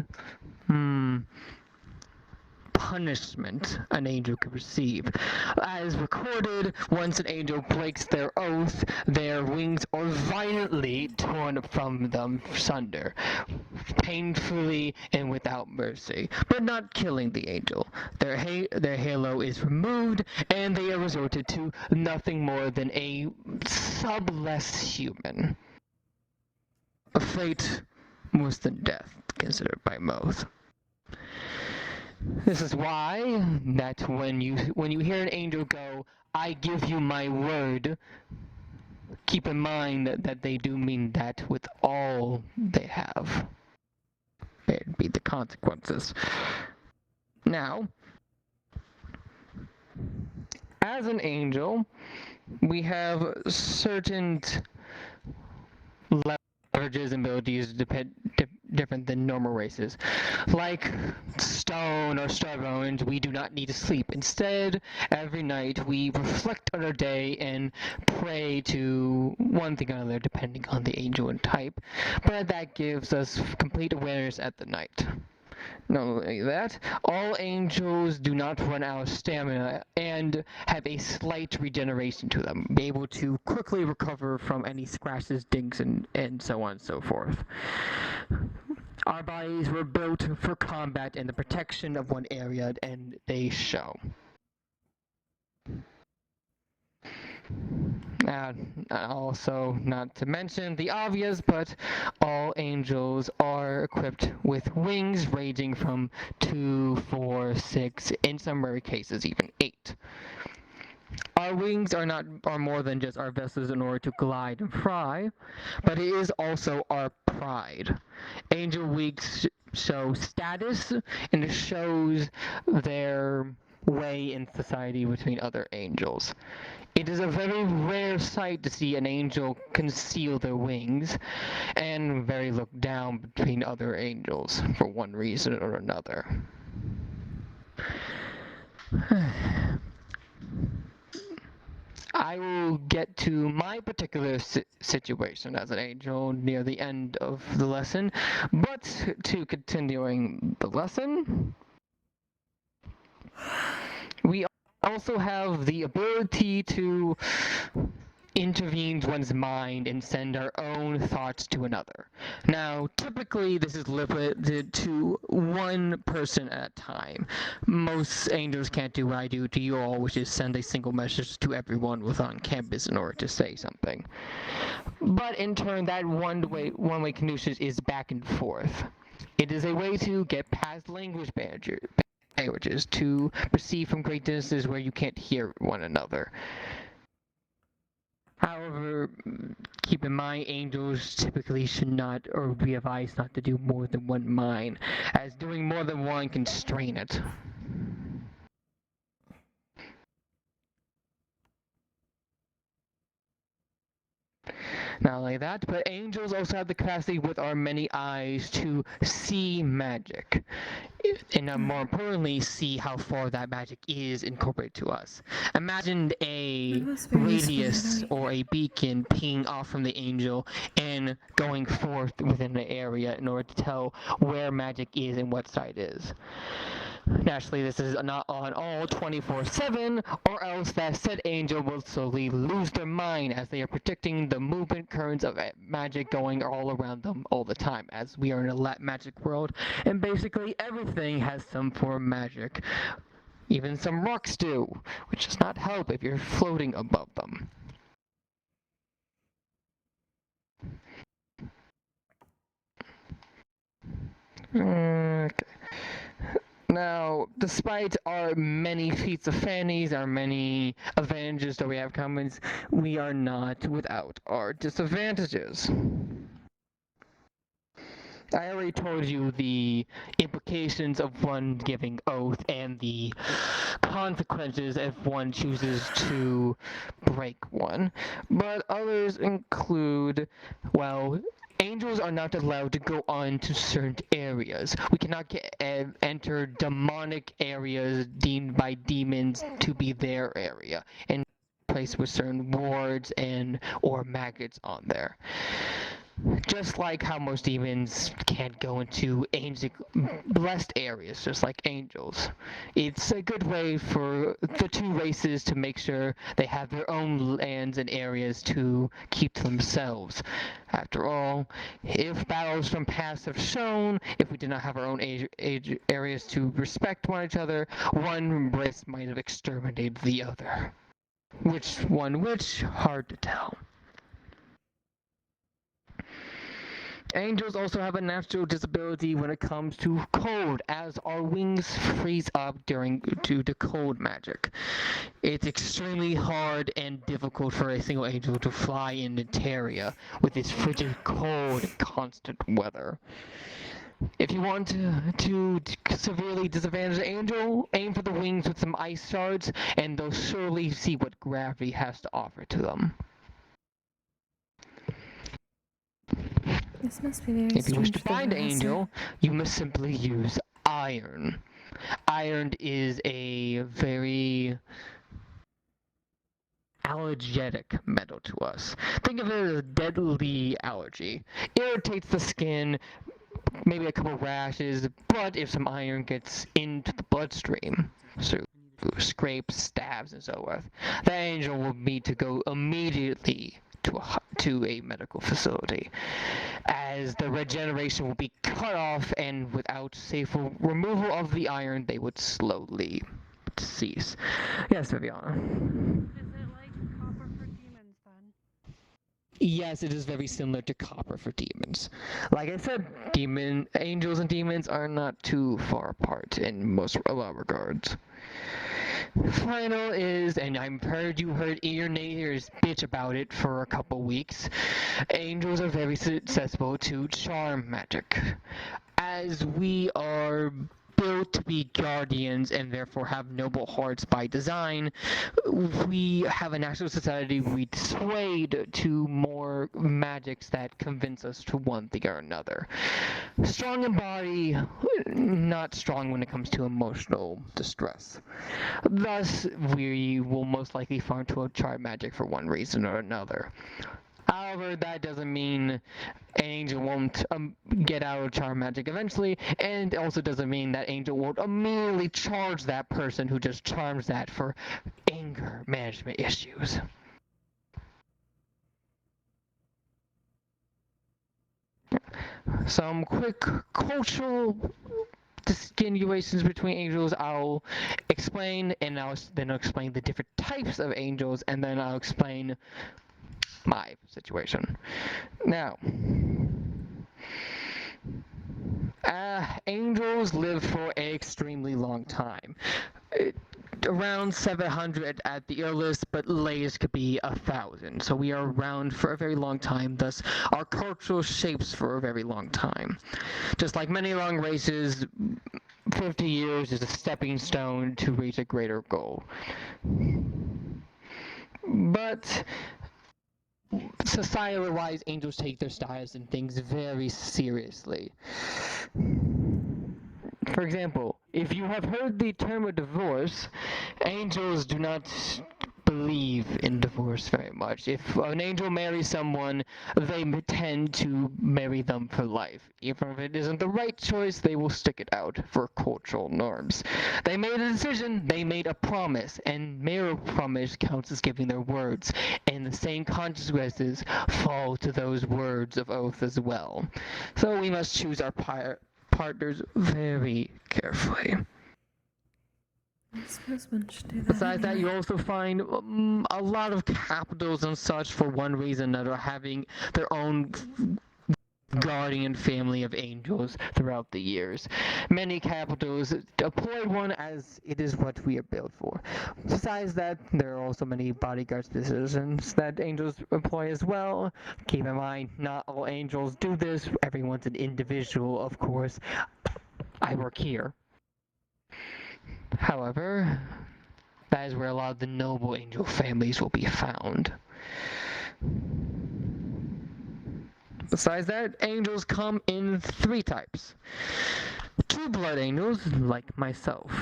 punishment an angel could receive. As recorded, once an angel breaks their oath, their wings are violently torn from them sunder, painfully and without mercy, but not killing the angel. Their halo is removed, and they are resorted to nothing more than a subless human. A fate worse than death, considered by most. This is why that when you hear an angel go, "I give you my word," keep in mind that they do mean that with all they have. There'd be the consequences. Now, as an angel, we have certain leverages and abilities different than normal races. Like stone or starbones, we do not need to sleep. Instead, every night we reflect on our day and pray to one thing or another, depending on the angel and type. But that gives us complete awareness at the night. Not only that, all angels do not run out of stamina and have a slight regeneration to them, be able to quickly recover from any scratches, dings, and so on and so forth. Our bodies were built for combat and the protection of one area, and they show. Also, not to mention the obvious, but all angels are equipped with wings ranging from 2, 4, 6, in some rare cases even 8. Our wings are more than just our vessels in order to glide and fly, but it is also our pride. Angel wings show status, and it shows their way in society between other angels. It is a very rare sight to see an angel conceal their wings, and very looked down between other angels for one reason or another. I will get to my particular situation as an angel near the end of the lesson, but to continuing the lesson, we also have the ability to intervene one's mind and send our own thoughts to another. Now, typically this is limited to one person at a time. Most angels can't do what I do to you all, which is send a single message to everyone on campus in order to say something. But in turn, that one-way communication is back and forth. It is a way to get past languages to perceive from great distances where you can't hear one another. However, keep in mind, angels typically should not, or be advised not to do more than one mind, as doing more than one can strain it. Not only that, but angels also have the capacity with our many eyes to see magic. And more importantly, see how far that magic is incorporated to us. Imagine a radius or a beacon pinging off from the angel and going forth within the area in order to tell where magic is and what side is. Naturally, this is not on all 24/7, or else that said angel will slowly lose their mind as they are predicting the movement currents of magic going all around them all the time, as we are in a magic world, and basically everything has some form of magic. Even some rocks do, which does not help if you're floating above them. Okay. Now, despite our many feats of fannies, our many advantages that we have commons, we are not without our disadvantages. I already told you the implications of one giving oath and the consequences if one chooses to break one, but others include, well, angels are not allowed to go on to certain areas. We cannot enter demonic areas deemed by demons to be their area, and place with certain wards and or maggots on there. Just like how most demons can't go into blessed areas, just like angels. It's a good way for the two races to make sure they have their own lands and areas to keep to themselves. After all, if battles from past have shown, if we did not have our own areas to respect one another, one race might have exterminated the other. Which, hard to tell. Angels also have a natural disability when it comes to cold, as our wings freeze up due to cold magic. It's extremely hard and difficult for a single angel to fly in Terraria with its frigid cold and constant weather. If you want to severely disadvantage an angel, aim for the wings with some ice shards, and they'll surely see what gravity has to offer to them. This must be very If you wish to strange for find an Professor. angel, you must simply use iron. Iron is a very allergenic metal to us. Think of it as a deadly allergy. Irritates the skin, maybe a couple rashes, but if some iron gets into the bloodstream, so scrapes, stabs, and so forth, that angel will need to go immediately to a medical facility, as the regeneration will be cut off, and without safe removal of the iron, they would slowly cease. Yes, Viviana. Is it like copper for demons then? Yes, it is very similar to copper for demons. Like I said, angels and demons are not too far apart in a lot of regards. Final is, and I've heard your neighbors bitch about it for a couple weeks, angels are very susceptible to charm magic. As we are built built to be guardians and therefore have noble hearts by design, we have a natural society we swayed to more magics that convince us to one thing or another. Strong in body, not strong when it comes to emotional distress. Thus, we will most likely fall into a charm magic for one reason or another. However, that doesn't mean an angel won't get out of charm magic eventually, and it also doesn't mean that angel won't immediately charge that person who just charms that for anger management issues. Some quick cultural distinguishations between angels I'll explain, and then I'll explain the different types of angels, and then I'll explain my situation. Now, angels live for an extremely long time. Around 700 at the earliest, but latest could be 1,000. So we are around for a very long time, thus our cultural shapes for a very long time. Just like many long races, 50 years is a stepping stone to reach a greater goal. But society-wise, angels take their status and things very seriously. For example, if you have heard the term of divorce, angels do not believe in divorce very much. If an angel marries someone, they tend to marry them for life. Even if it isn't the right choice, they will stick it out for cultural norms. They made a decision, they made a promise, and mere promise counts as giving their words, and the same consequences fall to those words of oath as well. So we must choose our partners very carefully. I suppose one should do that. Besides that, you also find a lot of capitals and such, for one reason or another, having their own guardian family of angels throughout the years. Many capitals employ one as it is what we are built for. Besides that, there are also many bodyguards positions that angels employ as well. Keep in mind, not all angels do this. Everyone's an individual, of course. I work here. However, that is where a lot of the noble angel families will be found. Besides that, angels come in 3 types. True blood angels, like myself.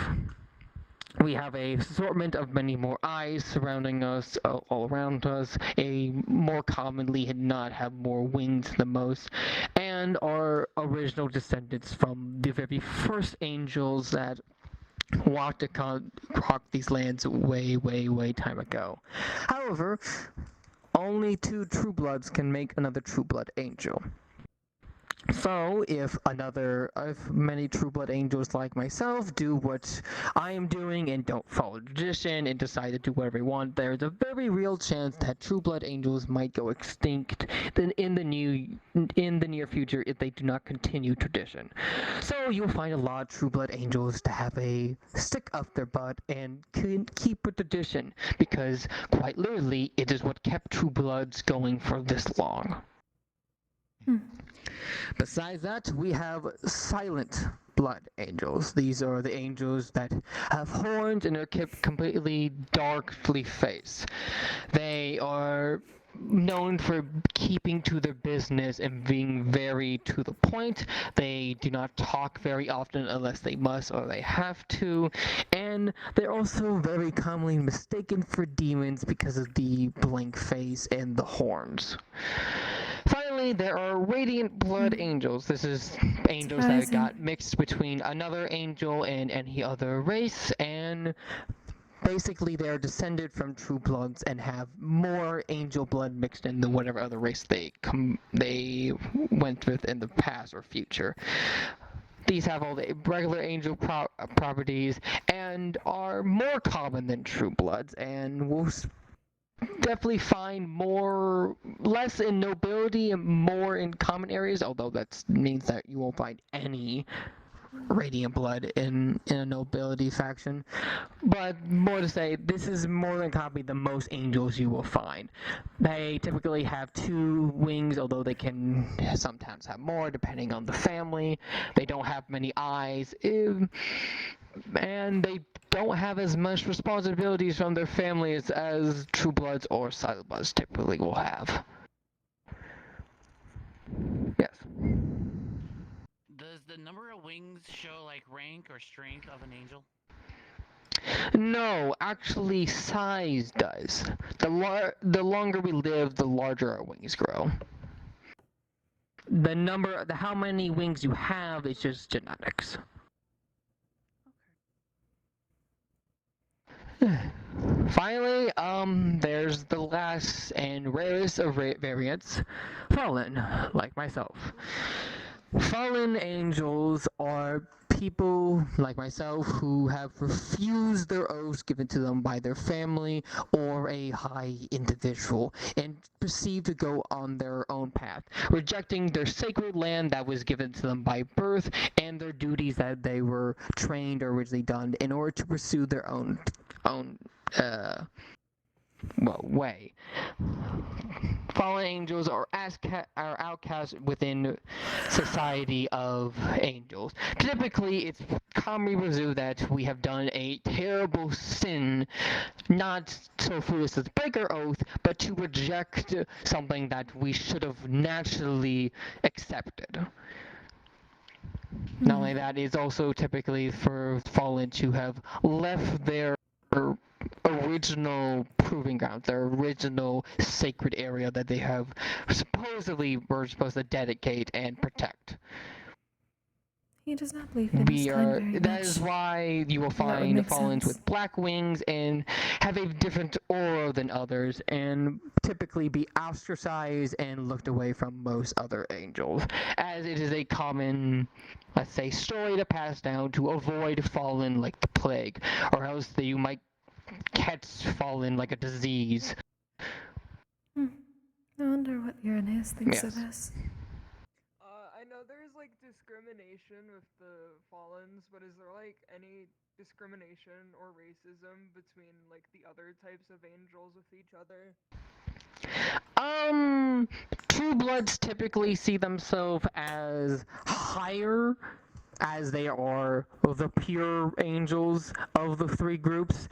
We have a assortment of many more eyes surrounding us, all around us. More commonly did not have more wings than most, and our original descendants from the very first angels that walked these lands way time ago. However, only 2 true bloods can make another true blood angel. So, if many true blood angels like myself do what I am doing and don't follow tradition and decide to do whatever they want, there's a very real chance that true blood angels might go extinct in the near future if they do not continue tradition. So you'll find a lot of true blood angels to have a stick up their butt and can keep with tradition, because quite literally it is what kept true bloods going for this long. Besides that, we have silent blood angels. These are the angels that have horns and are kept completely darkly faced. They are known for keeping to their business and being very to the point. They do not talk very often unless they must or they have to, and they're also very commonly mistaken for demons because of the blank face and the horns. Finally, there are radiant blood angels. This is angels that got mixed between another angel and any other race, and basically they are descended from true bloods and have more angel blood mixed in than whatever other race they went with in the past or future. These have all the regular angel properties and are more common than true bloods, and will definitely find less in nobility and more in common areas, although that means that you won't find any radiant blood in a nobility faction. But more to say, this is more than copy the most angels you will find. They typically have 2 wings, although they can sometimes have more depending on the family. They don't have many eyes, and they don't have as much responsibilities from their families as True Bloods or Silent Bloods typically will have. Yes. Does the number of wings show like rank or strength of an angel? No, actually size does. The longer we live, the larger our wings grow. How many wings you have is just genetics. Finally, there's the last and rarest of variants, Fallen, like myself. Fallen angels are people like myself who have refused their oaths given to them by their family or a high individual and proceed to go on their own path, rejecting their sacred land that was given to them by birth and their duties that they were trained or originally done in order to pursue their own way. Fallen angels are outcasts within society of angels. Typically, it's commonly presumed that we have done a terrible sin, not so foolish as to break our oath, but to reject something that we should have naturally accepted. Not only that, it's also typically for Fallen to have left their original proving grounds, their original sacred area that they have supposedly were supposed to dedicate and protect. He does not believe in his kind very much. That is why you will find Fallens with black wings and have a different aura than others, and typically be ostracized and looked away from most other angels, as it is a common, let's say, story to pass down to avoid Fallen like the plague, or else you might catch Fallen like a disease. I wonder what Uranus thinks of Yes. this. I know there's like discrimination with the Fallens, but is there like any discrimination or racism between like the other types of angels with each other? True Bloods typically see themselves as higher as they are the pure angels of the 3 groups.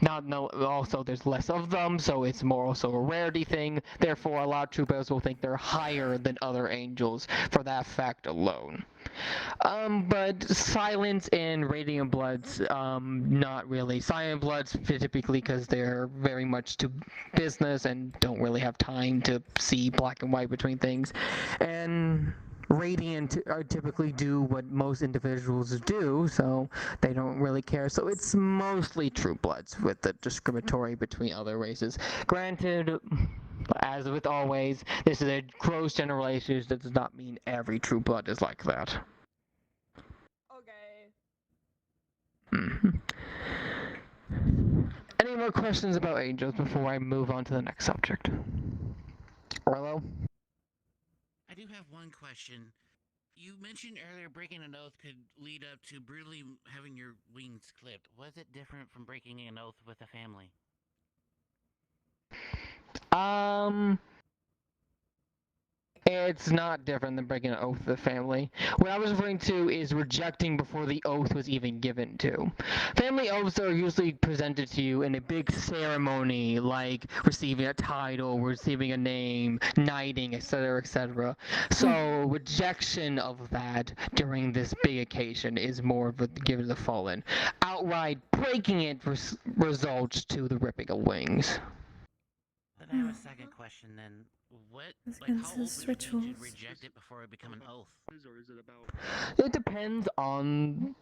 Also there's less of them, so it's more also a rarity thing. Therefore, a lot of True Bloods will think they're higher than other angels for that fact alone. But Silent and Radiant Bloods, not really. Silent Bloods typically because they're very much to business and don't really have time to see black and white between things. And Radiant typically do what most individuals do, so they don't really care. So it's mostly True Bloods with the discriminatory between other races. Granted, as with always, this is a gross generalization that does not mean every True Blood is like that. Okay. Any more questions about angels before I move on to the next subject? Orlo? I do have one question. You mentioned earlier breaking an oath could lead up to brutally having your wings clipped. Was it different from breaking an oath with a family? It's not different than breaking an oath with the family. What I was referring to is rejecting before the oath was even given to. Family oaths are usually presented to you in a big ceremony, like receiving a title, receiving a name, knighting, etc., etc. So rejection of that during this big occasion is more of a given to the Fallen. Outright breaking it results to the ripping of wings. Then I have a second question then. How open did you reject it before it became an oath? It depends on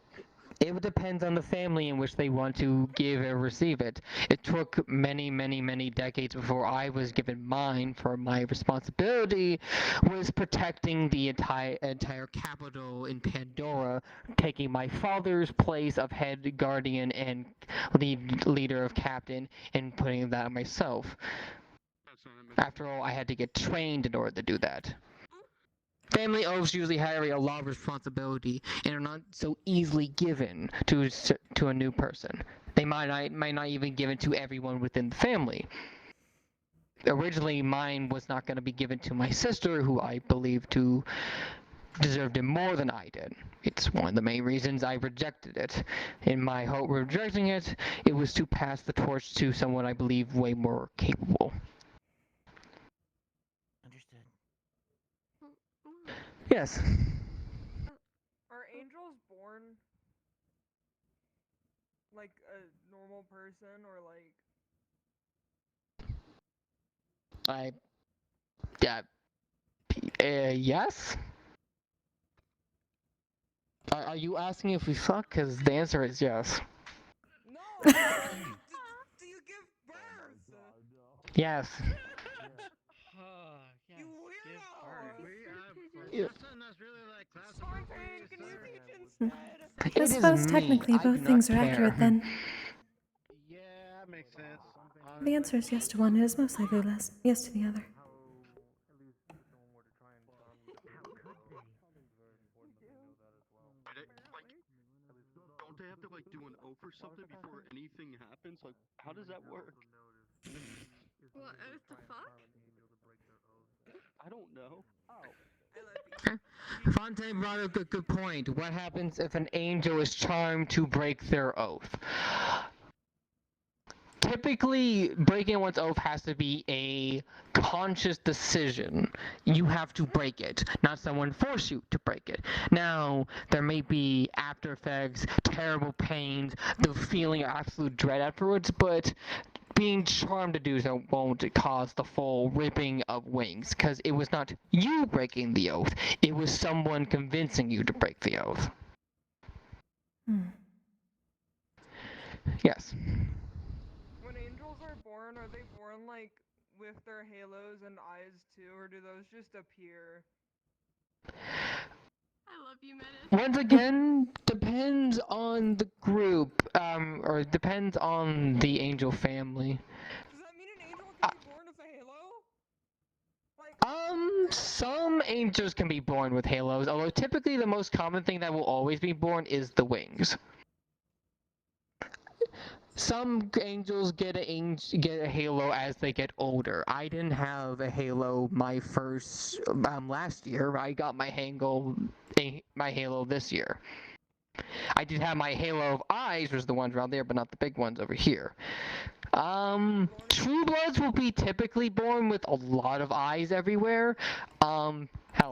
the family in which they want to give or receive it. It took many, many, many decades before I was given mine, for my responsibility was protecting the entire capital in Pandora, taking my father's place of head guardian and leader of captain and putting that on myself. After all, I had to get trained in order to do that. family oaths usually carry a lot of responsibility and are not so easily given to a new person. They might not even given to everyone within the family. Originally, mine was not going to be given to my sister, who I believed to deserved it more than I did. It's one of the main reasons I rejected it. In my hope of rejecting it, it was to pass the torch to someone I believe way more capable. Understood. Yes. Are angels born like a normal person, or like? Yes? Are you asking if we fuck? Because the answer is yes. No. Do you give birth? Yes. You weirdo. That's really like Fontaine, can you teach instead? I suppose technically both things are accurate then. Yeah, that makes sense. The answer is yes to one, it is most likely yes to the other. Don't they have to like do an oath or something before anything happens? Like, how does that work? What oath the fuck? I don't know. Fontaine brought up a good point. What happens if an angel is charmed to break their oath? Typically, breaking one's oath has to be a conscious decision. You have to break it, not someone force you to break it. Now, there may be after effects, terrible pains, the feeling of absolute dread afterwards, but being charmed to do so won't cause the full ripping of wings, because it was not you breaking the oath, it was someone convincing you to break the oath. Yes. When angels are they born like with their halos and eyes too, or do those just appear? I love you, Menace. Once again, depends on the group, or depends on the angel family. Does that mean an angel can be born with a halo? Some angels can be born with halos, although typically the most common thing that will always be born is the wings. Some angels get a halo as they get older. I didn't have a halo my first last year. I got my halo this year. I did have my halo of eyes, was the ones around there, but not the big ones over here. True Bloods will be typically born with a lot of eyes everywhere. Hell,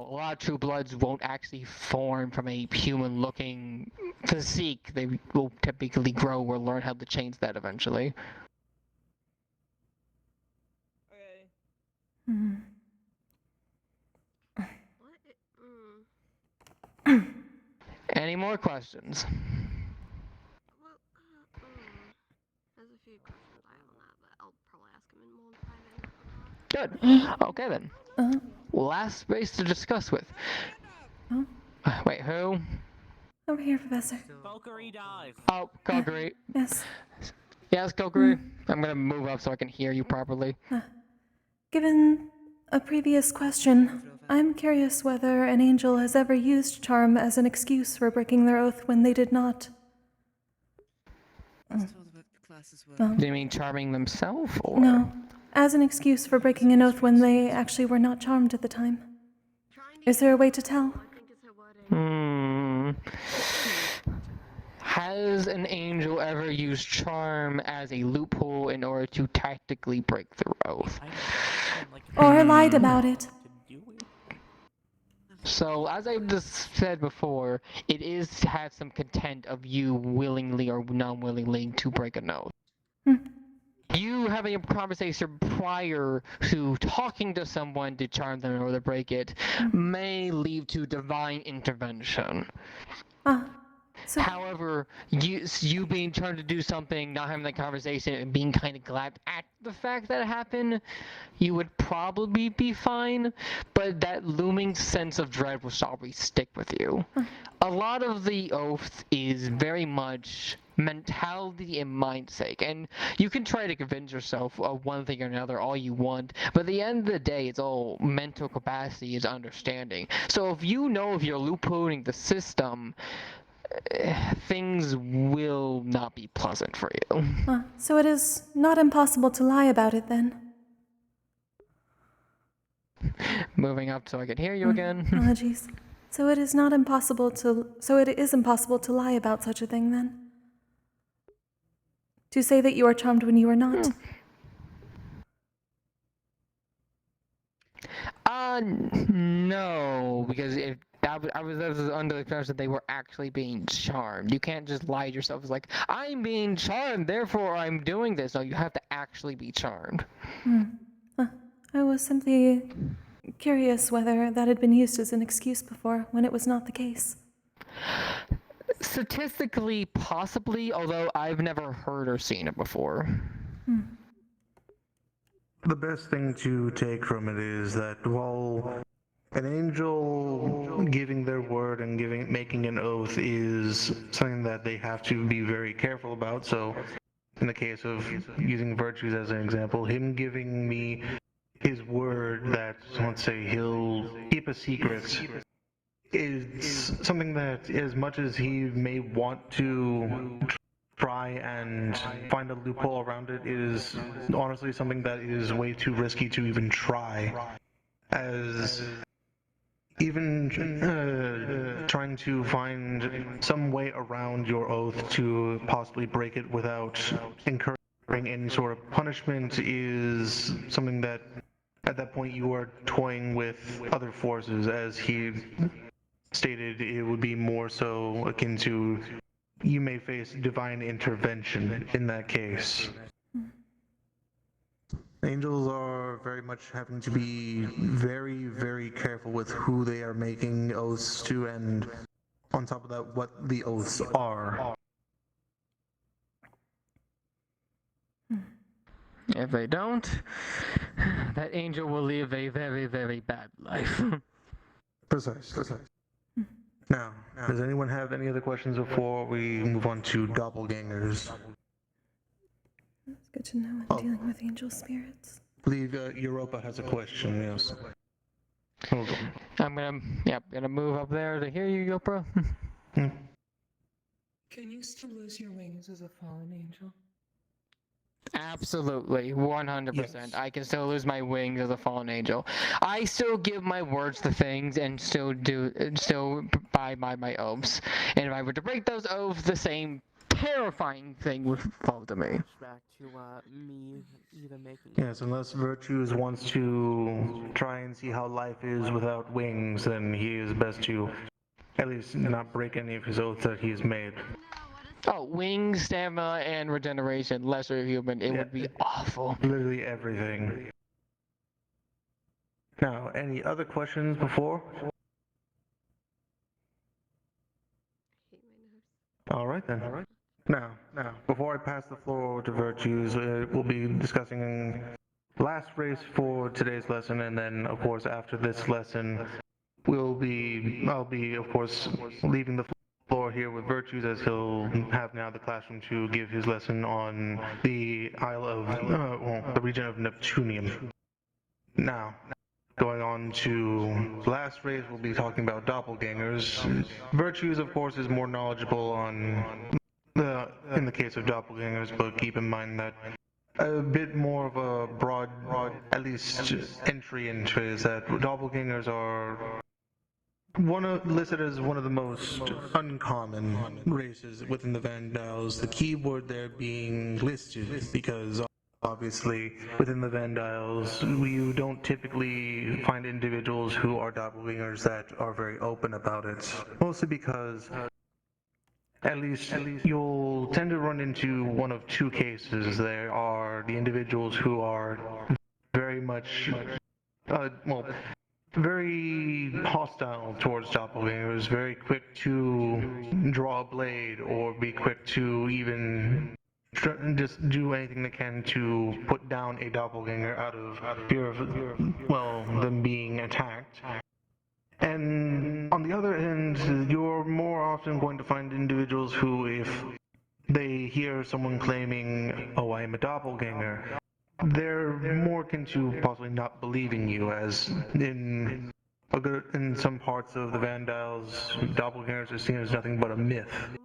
a lot of True Bloods won't actually form from a human-looking physique. They will typically grow or learn how to change that eventually. Okay. Any more questions? Well, there's a few questions I have on that, but I'll probably ask them in more private. Good. Okay then. Last space to discuss with. Oh? Wait, who? Over here, Professor. Kokkuri dies. Oh, Kokkuri. Yes. Yes, Kokkuri. I'm gonna move up so I can hear you properly. Given a previous question, I'm curious whether an angel has ever used charm as an excuse for breaking their oath when they did not. Do you mean charming themselves, or? No, as an excuse for breaking an oath when they actually were not charmed at the time. Is there a way to tell? Has an angel ever used charm as a loophole in order to tactically break their oath? Or lied about it? So, as I just said before, it has some content of you willingly or non-willingly to break an oath. You having a conversation prior to talking to someone to charm them or to break it may lead to divine intervention. However, you being trying to do something, not having that conversation, and being kind of glad at the fact that it happened, you would probably be fine. But that looming sense of dread will probably stick with you. A lot of the oath is very much mentality and mindset, and you can try to convince yourself of one thing or another all you want, but at the end of the day, it's all mental capacity is understanding. So if you know if you're loopholing the system, things will not be pleasant for you. So it is not impossible to lie about it then. Moving up so I can hear you again. Apologies. So it is impossible to lie about such a thing then? To say that you are charmed when you are not? No, because if I was under the impression that they were actually being charmed. You can't just lie to yourself. It's like, I'm being charmed, therefore I'm doing this. No, you have to actually be charmed. I was simply curious whether that had been used as an excuse before, when it was not the case. Statistically, possibly, although I've never heard or seen it before. The best thing to take from it is that while an angel giving their word and making an oath is something that they have to be very careful about, so in the case of using virtues as an example, him giving me his word that, let's say, he'll keep a secret is something that, as much as he may want to try and find a loophole around it, is honestly something that is way too risky to even try. As even trying to find some way around your oath to possibly break it without incurring any sort of punishment is something that, at that point, you are toying with other forces. As he stated, it would be more so akin to, you may face divine intervention in that case. Angels are very much having to be very, very careful with who they are making oaths to, and on top of that, what the oaths are. If they don't, that angel will live a very, very bad life. Precise. Now, does anyone have any other questions before we move on to doppelgangers? It's good to know when dealing with angel spirits. I believe Europa has a question, yes. Hold on. I'm gonna move up there to hear you, Yopra. Can you still lose your wings as a fallen angel? Absolutely, 100%. Yes. I can still lose my wings as a fallen angel. I still give my words to things and still buy my oaths. And if I were to break those oaths, the same terrifying thing would fall to me. Back to me even making. Yes, unless Virtues wants to try and see how life is without wings, then he is best to at least not break any of his oaths that he's made. Oh, wings, stamina, and regeneration. Lesser human. It would be awful. Literally everything. Now, any other questions before? Alright then. Now, before I pass the floor over to Virtues, we'll be discussing last race for today's lesson, and then, of course, after this lesson, I'll be, of course, leaving the floor here with Virtues, as he'll have now the classroom to give his lesson on the Isle of, the region of Neptunium. Now, going on to the last race, we'll be talking about doppelgangers. Virtues, of course, is more knowledgeable on in the case of doppelgangers, but keep in mind that a bit more of a broad, at least, entry into it is that doppelgangers are listed as one of the most uncommon races within the Vandals. The key word there being listed, because obviously within the Vandals we don't typically find individuals who are doppelgangers that are very open about it. Mostly because at least you'll tend to run into one of two cases. There are the individuals who are very much very hostile towards doppelgangers, very quick to draw a blade or be quick to even just do anything they can to put down a doppelganger out of fear of, well, them being attacked. And on the other end, you're more often going to find individuals who, if they hear someone claiming, "Oh, I am a doppelganger," they're more akin to possibly not believing you, as in some parts of the Vandals, doppelgangers are seen as nothing but a myth.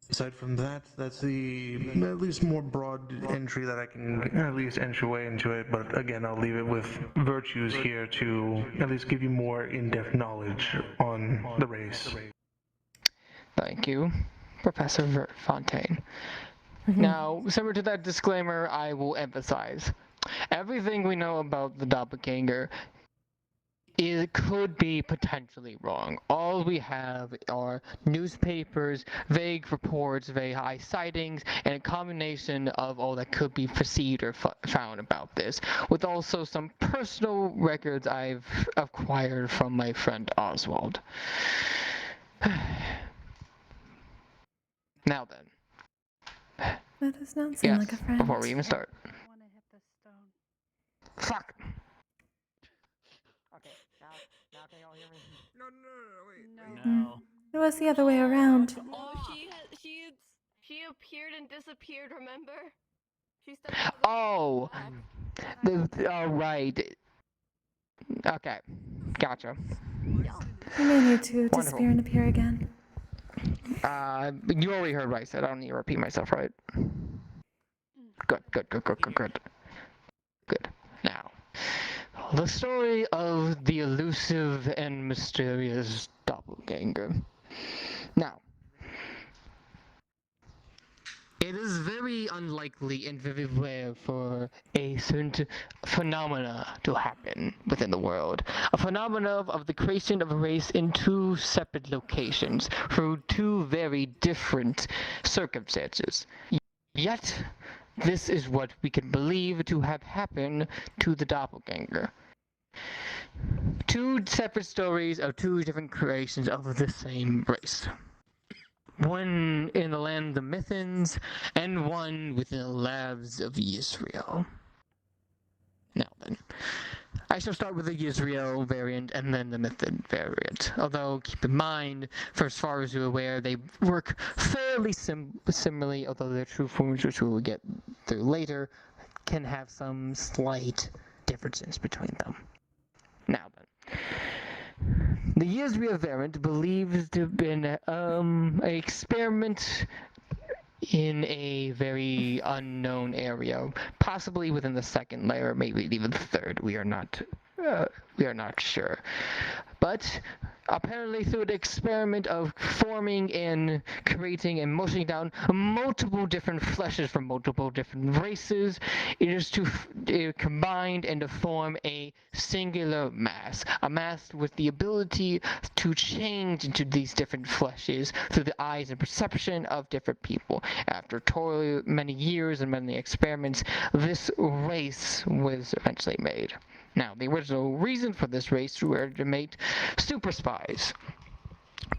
Aside from that, that's the at least more broad entry that I can at least enter way into it, but again, I'll leave it with Virtues here to at least give you more in-depth knowledge on the race. Thank you, Professor Fontaine. Now, similar to that disclaimer, I will emphasize, everything we know about the doppelganger could be potentially wrong. All we have are newspapers, vague reports, very high sightings, and a combination of all that could be perceived or found about this, with also some personal records I've acquired from my friend Oswald. Now then. That does not seem like a friend. Before we even start. I want to hit the stone. Fuck! Okay, now can y'all hear me? No. It was the other way around. No, she appeared and disappeared, remember? She stepped Oh! Right. Okay. Gotcha. You may need to disappear and appear again. You already heard what I said. I don't need to repeat myself, right? Good. Good. Now, the story of the elusive and mysterious doppelganger. Now, it is very unlikely and very rare for a certain phenomena to happen within the world. A phenomena of the creation of a race in two separate locations through two very different circumstances. Yet, this is what we can believe to have happened to the doppelganger. Two separate stories of two different creations of the same race. One in the land of the Mythans, and one within the labs of Israel. Now then, I shall start with the Israel variant and then the Mythan variant. Although, keep in mind, for as far as you're aware, they work fairly similarly, although their true forms, which we will get through later, can have some slight differences between them. Now then. The Israel variant believed to have been an experiment in a very unknown area, possibly within the second layer, maybe even the third. We are not sure. But apparently through the experiment of forming and creating and mushing down multiple different fleshes from multiple different races, it is to combined and to form a singular mass. A mass with the ability to change into these different fleshes through the eyes and perception of different people. After many years and many experiments, this race was eventually made. Now, the original reason for this race were to make super spies.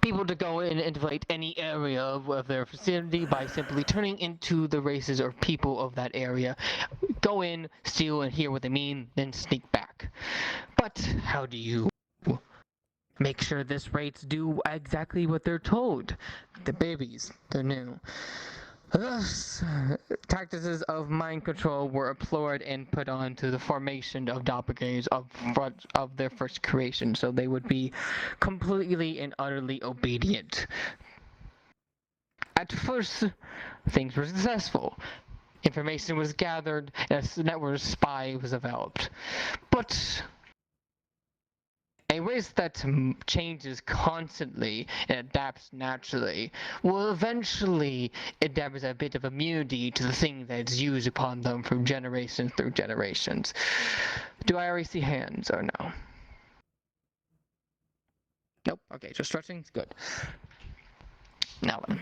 People to go in and infiltrate any area of their vicinity by simply turning into the races or people of that area. Go in, steal, and hear what they mean, then sneak back. But how do you make sure this race do exactly what they're told? The babies, they're new. Thus, tactics of mind control were employed and put on to the formation of doppelgangers of their first creation, so they would be completely and utterly obedient. At first, things were successful. Information was gathered, and a network of spy was developed. But a race that changes constantly and adapts naturally will eventually adapt a bit of immunity to the thing that is used upon them from generations through generations. Do I already see hands or no? Nope. Okay, just stretching. Good. Now then.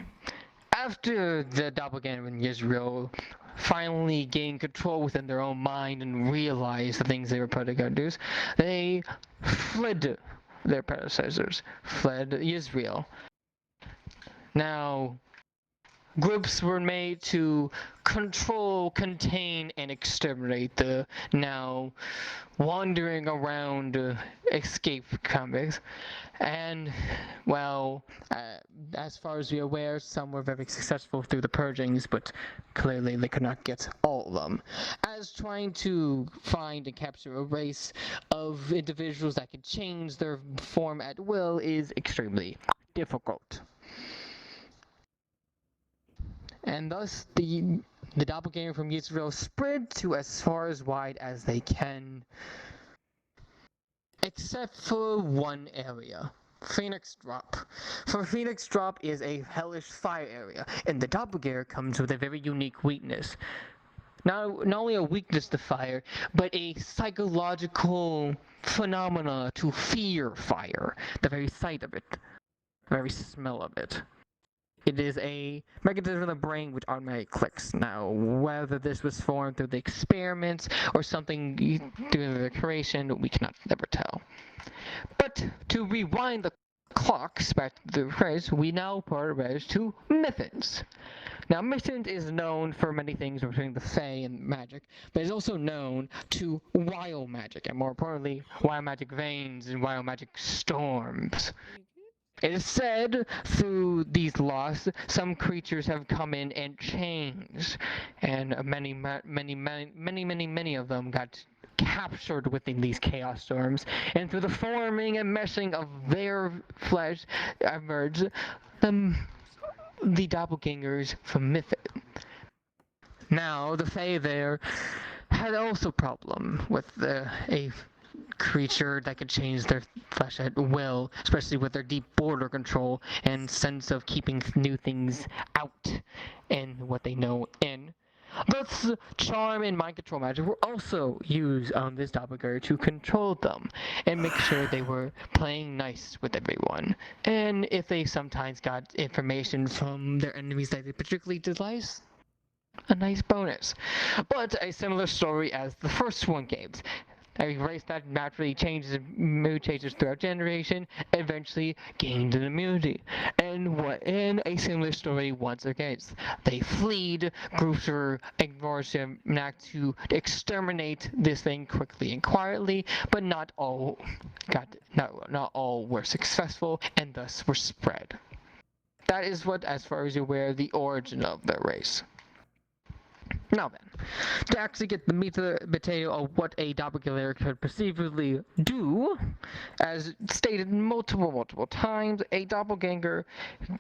After the doppelganger in Israel finally gain control within their own mind and realize the things they were probably going to do, they fled their predecessors, fled Israel. Now, groups were made to control, contain, and exterminate the now wandering around escaped convicts. And, well, as far as we're aware, some were very successful through the purgings, but clearly they could not get all of them. As trying to find and capture a race of individuals that can change their form at will is extremely difficult. And thus, the doppelganger from Israel spread to as far as wide as they can, except for one area, Phoenix Drop. For Phoenix Drop is a hellish fire area, and the doppelganger comes with a very unique weakness. Not only a weakness to fire, but a psychological phenomena to fear fire. The very sight of it, the very smell of it. It is a mechanism of the brain which automatically clicks. Now, whether this was formed through the experiments or something through the creation, we cannot never tell. But to rewind the clocks back to the race, we now progress to Mythins. Now, Mythins is known for many things between the Fae and magic, but is also known to wild magic, and more importantly, wild magic veins and wild magic storms. It is said through these laws, some creatures have come in and changed, and many of them got captured within these chaos storms, and through the forming and meshing of their flesh emerged the doppelgangers from Mythid. Now, the Fae there had also problem with a creature that could change their flesh at will, especially with their deep border control and sense of keeping new things out and what they know in. Thus, charm and mind control magic were also used on this doppelganger to control them and make sure they were playing nice with everyone. And if they sometimes got information from their enemies that they particularly disliked, a nice bonus. But a similar story as the first one gave. A race that naturally changes mood changes throughout generation eventually gained an immunity. And a similar story once again. They fled, groups were ignored them, to exterminate this thing quickly and quietly, but not all were successful and thus were spread. That is what, as far as you're aware, the origin of the race. Now then, to actually get the meat of the potato of what a doppelganger could perceivably do, as stated multiple times, a doppelganger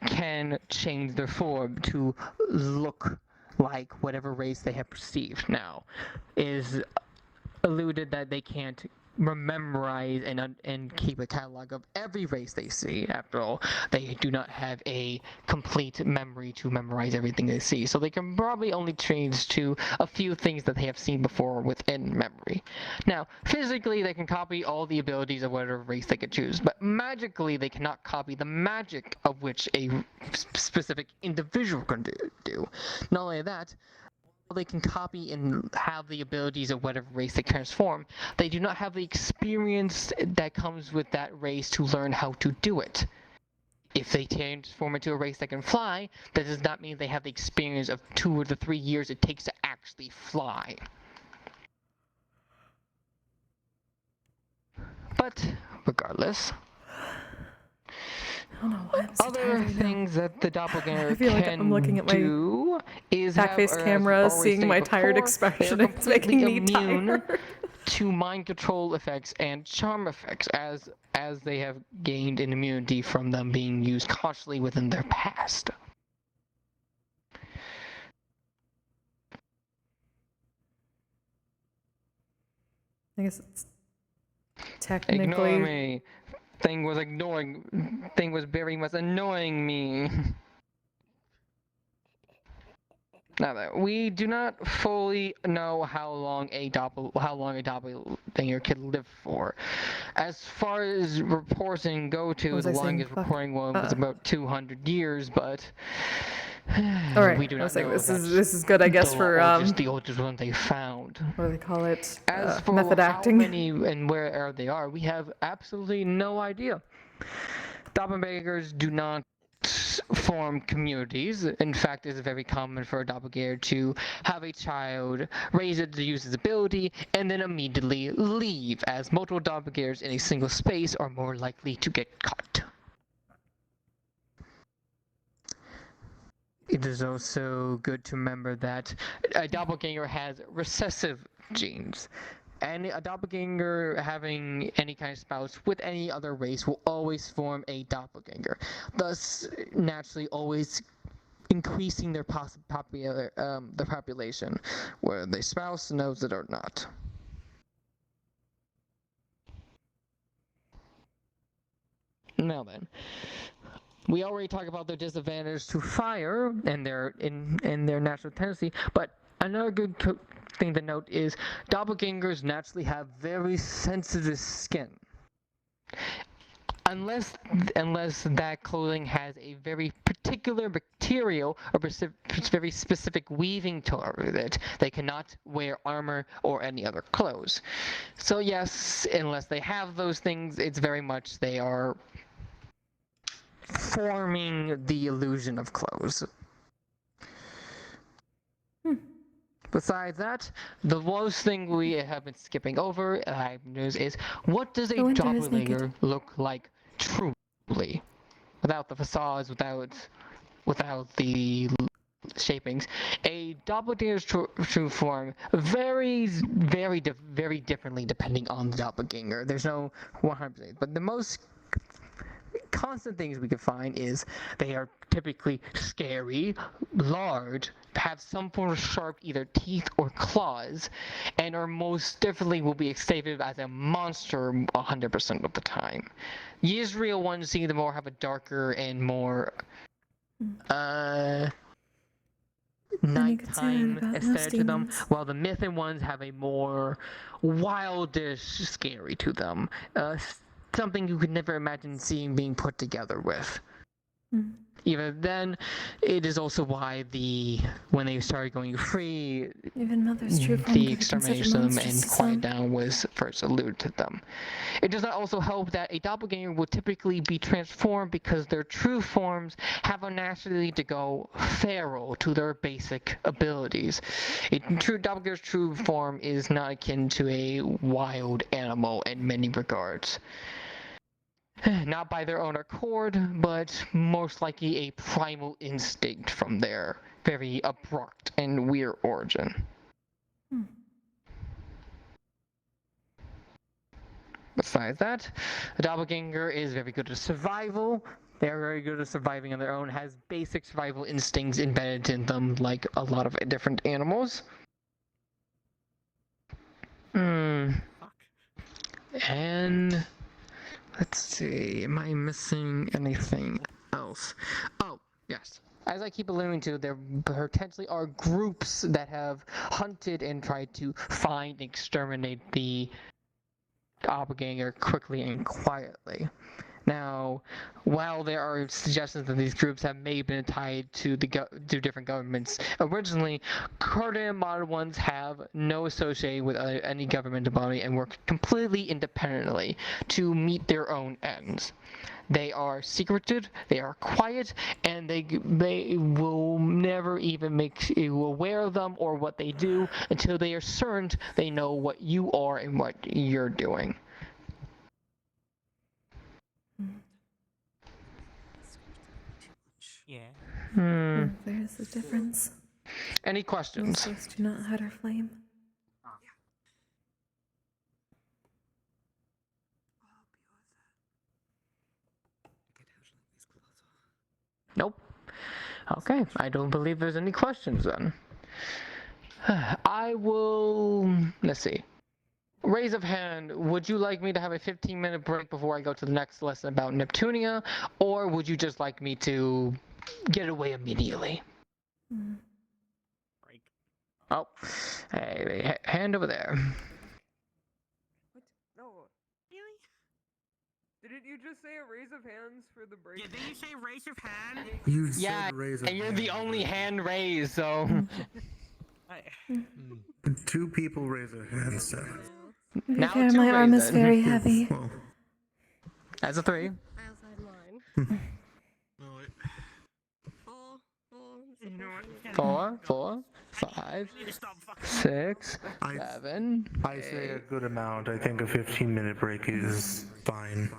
can change their form to look like whatever race they have perceived. Now, is alluded that they can't memorize and keep a catalog of every race they see. After all, they do not have a complete memory to memorize everything they see, so they can probably only change to a few things that they have seen before within memory. Now, physically, they can copy all the abilities of whatever race they could choose, but magically, they cannot copy the magic of which a specific individual can do. Not only that, they can copy and have the abilities of whatever race they transform, they do not have the experience that comes with that race to learn how to do it. If they transform into a race that can fly, that does not mean they have the experience of 2 or 3 years it takes to actually fly. But regardless, I don't know why I'm so other things that the doppelganger I feel like I'm looking at my do is back-face camera, seeing my tired expression. It's making me immune tired. to mind control effects and charm effects, as they have gained an immunity from them being used constantly within their past. I guess it's technically. Ignore me. Thing was very much annoying me. Now that we do not fully know how long a doppelganger could live for. As far as reporting go to, the longest recording one was about 200 years, but All right. We do I not was saying know if this is good, I guess, for just the oldest one they found. what do they call it? As for Method how acting. many and where they are, we have absolutely no idea. Doppelgangers do not form communities. In fact, it's very common for a doppelganger to have a child, raise it to use its ability, and then immediately leave, as multiple doppelgangers in a single space are more likely to get caught. It is also good to remember that a doppelganger has recessive genes. And a doppelganger having any kind of spouse with any other race will always form a doppelganger, thus naturally always increasing their population, whether their spouse knows it or not. Now then, we already talked about their disadvantage to fire and their natural tendency, but another good thing to note is doppelgangers naturally have very sensitive skin. Unless that clothing has a very particular material or very specific weaving to it, they cannot wear armor or any other clothes. So yes, unless they have those things, it's very much they are forming the illusion of clothes. Besides that, the worst thing we have been skipping over is what does a doppelganger look like truly? Without the facades, without the shapings. A doppelganger's true form varies very differently depending on the doppelganger. There's no 100%, but the most constant things we can find is they are typically scary, large, have some form of sharp either teeth or claws, and are most definitely will be exhibited as a monster 100% of the time. The Israel ones seem to more have a darker and more nighttime aesthetic to them, while the Mythic ones have a more wildish, scary to them. Something you could never imagine seeing being put together with. Even then, it is also why when they started going free, even Mother's true form the extermination of them and quiet down was first alluded to them. It does not also help that a doppelganger will typically be transformed because their true forms have a naturally to go feral to their basic abilities. A true doppelganger's true form is not akin to a wild animal in many regards. Not by their own accord, but most likely a primal instinct from their very abrupt and weird origin. Besides that, a doppelganger is very good at survival. They are very good at surviving on their own, has basic survival instincts embedded in them like a lot of different animals. And let's see, am I missing anything else? Oh, yes. As I keep alluding to, there potentially are groups that have hunted and tried to find and exterminate the doppelganger quickly and quietly. Now, while there are suggestions that these groups have maybe been tied to different governments, originally, current and modern ones have no association with any governmental body and work completely independently to meet their own ends. They are secretive, they are quiet, and they will never even make you aware of them or what they do until they are certain they know what you are and what you're doing. Yeah. There's a difference. Any questions? Most do not hide our flame. Nope. Okay, I don't believe there's any questions then. I will, let's see. Raise of hand, would you like me to have a 15-minute break before I go to the next lesson about Neptunia, or would you just like me to get away immediately? Break. Oh, hey, hand over there. What? No. Really? Didn't you just say a raise of hands for the break? Yeah, did you say raise of hand? You Yeah, said raise a and you're the hand. only hand raised, so. Two people raise their hands, so. To be Now fair, two my arm raise is it. very heavy. Well, That's a 3. I also had mine. You know what? 4, 4, 5, 6, 7. I say a good amount. I think a 15-minute break is fine.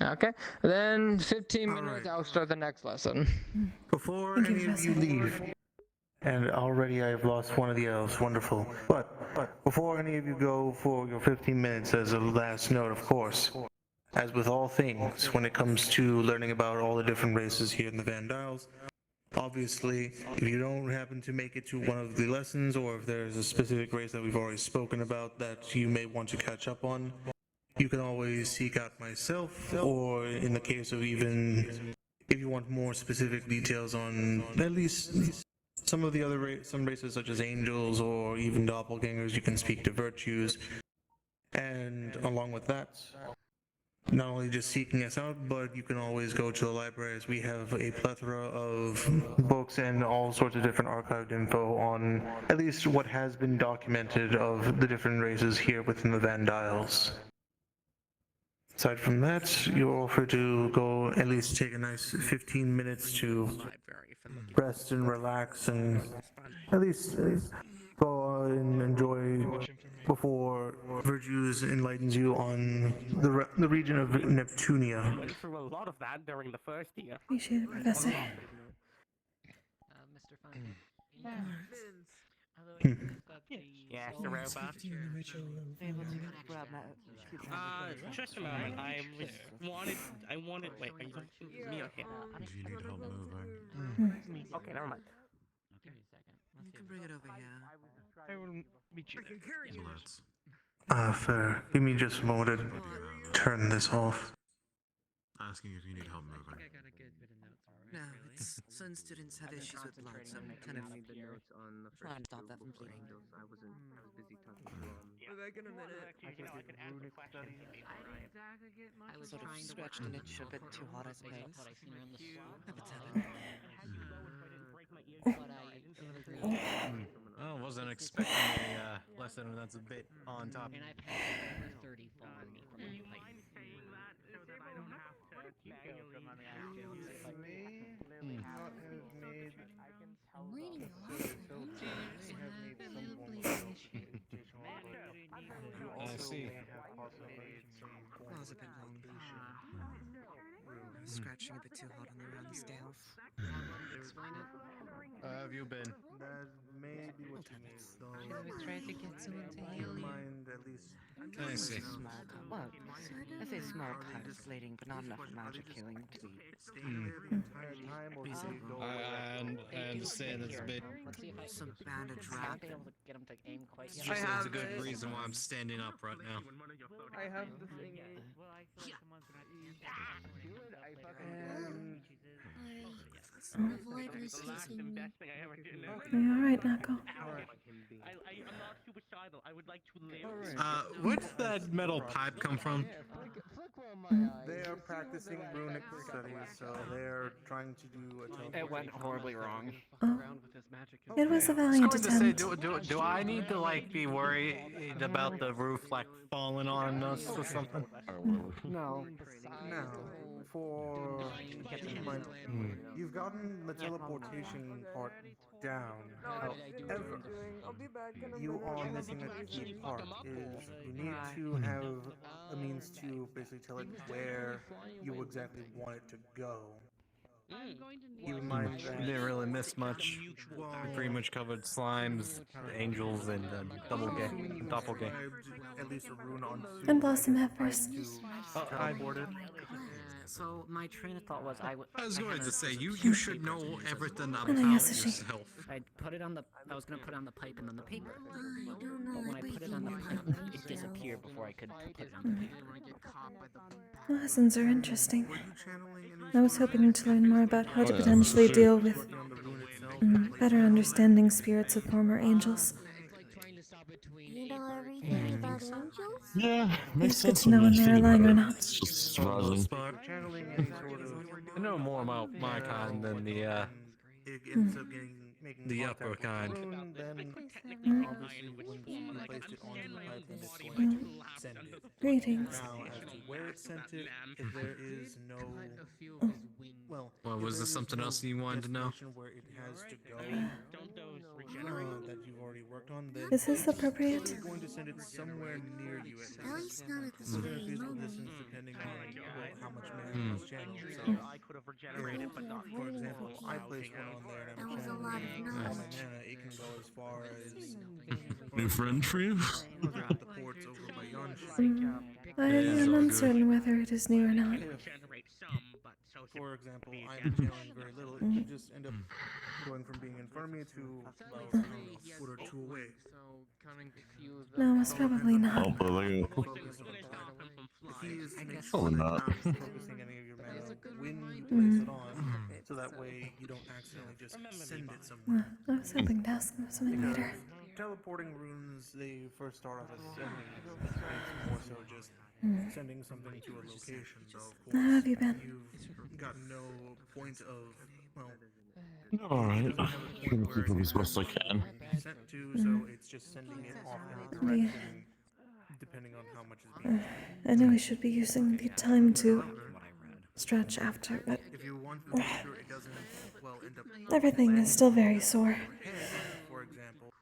Okay, then 15 minutes, I'll start the next lesson. Before any of you leave, and already I've lost one of the elves, wonderful. But before any of you go for your 15 minutes, as a last note, of course, as with all things, when it comes to learning about all the different races here in the Vandiles, obviously, if you don't happen to make it to one of the lessons, or if there's a specific race that we've already spoken about that you may want to catch up on, you can always seek out myself, or in the case of even if you want more specific details on at least some of the other some races such as angels or even doppelgangers, you can speak to virtues. And along with that, not only just seeking us out, but you can always go to the library, as we have a plethora of books and all sorts of different archived info on at least what has been documented of the different races here within the Vandiles. Aside from that, you're offered to go at least take a nice 15 minutes to rest and relax and at least go and enjoy before Virtues enlightens you on the region of Neptunia. Went through a lot of that during the first year. Appreciate it, Professor. Mr. Fun. Yeah, the robot. Just a moment. I wanted. Wait, are you talking to me or him? Do you need help moving? Okay, never mind. Give me a second. You can bring it over here. I will meet you there. Let's. Fair. Give me just a moment to turn this off. Asking if you need help moving. No, it's certain students have issues with blood, so I'm kind of trying to stop that from bleeding. I was busy talking to We're back in a minute. I was sort of scratched an itch a bit too hot, I suppose. Habits happen. Oh, wasn't expecting a lesson that's a bit on top. And I've had over 30 fall on me from my height. I'm reading a lot I see. Was a bit long. Scratching a bit too hot around the scales. Have you been? That may be what you need, though. She's always trying to get someone to heal you. Mind at least. I see. Well, I say small kind of bleeding, but not enough magic healing to be reasonable. I understand it's a bit. Some bandage wrap. It's a good reason why I'm standing up right now. I have the thingy. You alright, Knuckle? I'm not suicidal. I would like to live. Where'd that metal pipe come from? They are practicing runic studies, so they're trying to do a It went horribly wrong. Oh. It was a valiant I was going to attempt. say, do I need to be worried about the roof falling on us or something? No. Now, for you've gotten the teleportation part down. However, I'll be back in a you minute. are missing a key part. Is you need to have a means to basically tell it where you exactly want it to go. Keep in mind that Didn't really miss much. We pretty much covered slimes, angels, and doppelganger. At least a rune on And Blossom Heifers. So my train of thought was I was going to say you should know everything about And I guess she- yourself. I was gonna put it on the pipe and on the paper. But when I put it on the pipe, it disappeared before I could put it on the paper. Lessons are interesting. I was hoping to learn more about how to potentially deal with better understanding spirits of former angels. You know everything about angels? Yeah, makes It's good sense to know when they're lying or not. It's just surprising. Channeling any sort of I know more about my kind than the it ends up making the contact upper with the kind. rune, then Mm. obviously once you placed it on the pipe, then it's going Mm. to send it. Greetings. Now, as to where it sent it, if there is no, well, Was there something else you wanted to know? destination where it has to go, that you've already worked on, then Is this it's appropriate? probably going to send it somewhere near you at At least not at this within a very feasible moment. distance, depending on how much mana Hmm. was channeled. So, I could have regenerated, but not for example, I placed one on there and I'm channeling all my mana. It can go as far as New friend for you? the ports over by Yonshu. I It is am all uncertain whether it is new or not. For example, I'm channeling very little. It could just end up going from being in front of me to about a foot or two away. No, it's probably not. Oh, but The key is to make sure that you're not focusing any of your mana when you place it on, so that way you don't accidentally just send it somewhere. I was hoping to ask them something later. Teleporting runes, they first start off as sending. It's more so just sending something to a location, though, of course. How have you been? You've got no point of, well, alright. Trying to keep up as best I can. sent to, so it's just sending it off in a direction, depending on how much is being I know we should be using the time to stretch after, but if you want to make sure it doesn't, well, end up everything is still very sore. for example.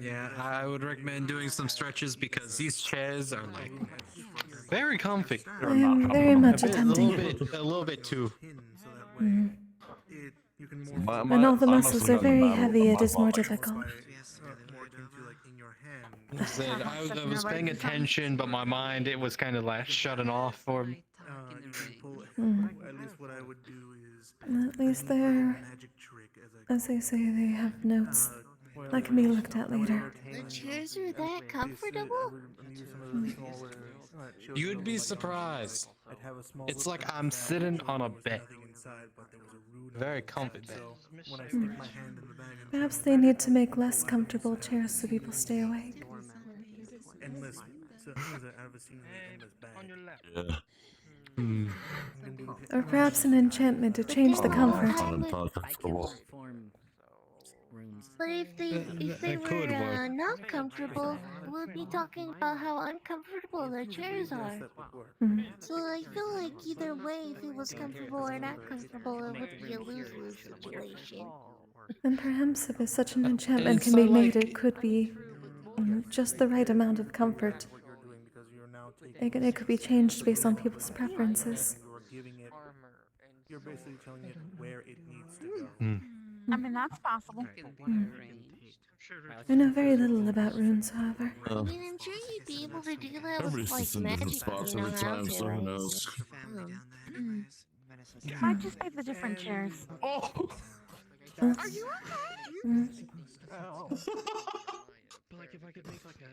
Yeah, I would recommend doing some stretches because these chairs are like very comfy. I am very much attempting. A little bit too. Mm. You can When all the muscles are very heavy, it is more difficult. I was paying attention, but my mind, it was kind of like shutting off for me. At least what I would do is At least they're, as they say, they have notes that can be looked at later. The chairs are that comfortable? You'd be surprised. It's like I'm sitting on a bed. Very comfy bed. Perhaps they need to make less comfortable chairs so people stay awake. Endless. So I have a scene endless bag. Yeah. Or perhaps an enchantment to change the comfort. But if they were not comfortable, we'll be talking about how uncomfortable their chairs are. So I feel like either way, if it was comfortable or not comfortable, it would be a lose-lose situation. And perhaps if such an enchantment can be made, it could be just the right amount of comfort. It could be changed based on people's preferences. You're basically telling it where it needs to go. I mean, that's possible. I know very little about runes, however. I mean, I'm sure you'd be able to do that with, Everybody's like, just in different magic spots if you know every how time, to, so who right? knows? Might just be the different chairs. Oh! Are you okay?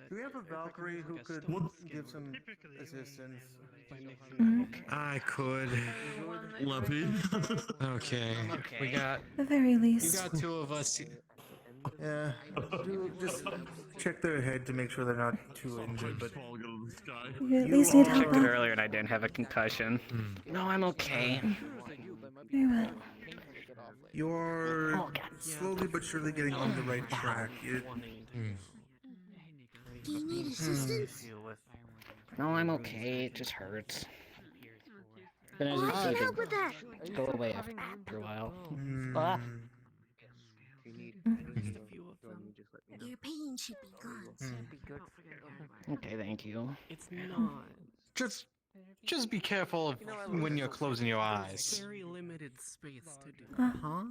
Do we have a Valkyrie who could give some assistance? I could. Leppy. Okay. We got. At the very least. You got two of us. Yeah. Just check their head to make sure they're not too injured, but You at least need I help checked it out. earlier and I didn't have a concussion. No, I'm okay. Very well. you're slowly but surely getting on the right track. Do you need assistance? No, I'm okay. It just hurts. But as Well, you I said, can help with that. it go away after a while. Ah. Your pain should be gone. Okay, thank you. It's not. Just be careful of when you're closing your eyes. Very limited space to do.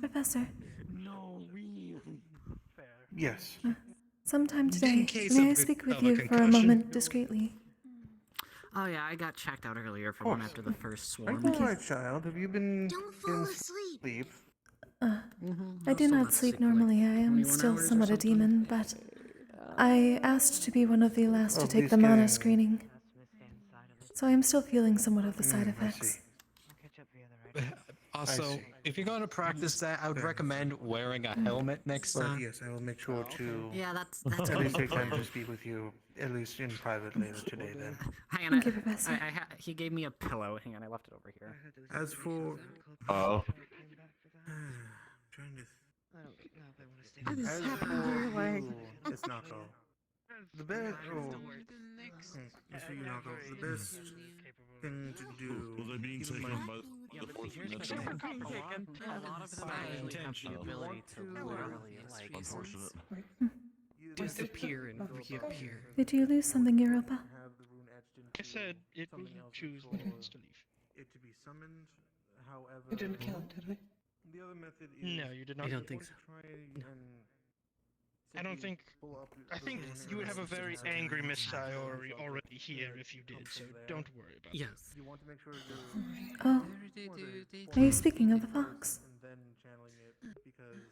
Professor. No, really. Yes. Sometime today, In case may I of speak a with you for a concussion. moment discreetly? Oh yeah, I got checked out earlier for one after the first Are swarm. you alright, child? Have you been getting asleep? sleep? I do not sleep normally. I am still somewhat a demon, but I asked to be one of the last to take the mana screening. So I am still feeling somewhat of the side effects. Also, If you're going to practice that, I would recommend wearing a helmet next But time. yes, I will make sure to Yeah, that's at least take time to speak with you, at least in private later today then. Hang on, Thank you, Professor. he gave me a pillow. Hang on, I left it over here. As for Oh. trying to I don't know if I want to stay. What is as happening for to your leg? you, it's Nako. The best Mr. Yunako, the best thing to do. Was I being keep in taken mind- by the fourth dimension? A lot of them actually have the ability to literally, like, Unfortunate. Disappear and reappear. Did you lose something, Europa? I said it will choose when it wants to leave. It to be summoned, however. It didn't count, did we? The other method is No, you did not. I don't think so. I don't think. I think you would have a very angry Miss Sayori already here if you did, so don't worry about it. Yes. You want to make sure Oh, are you speaking of the fox? and then channeling it because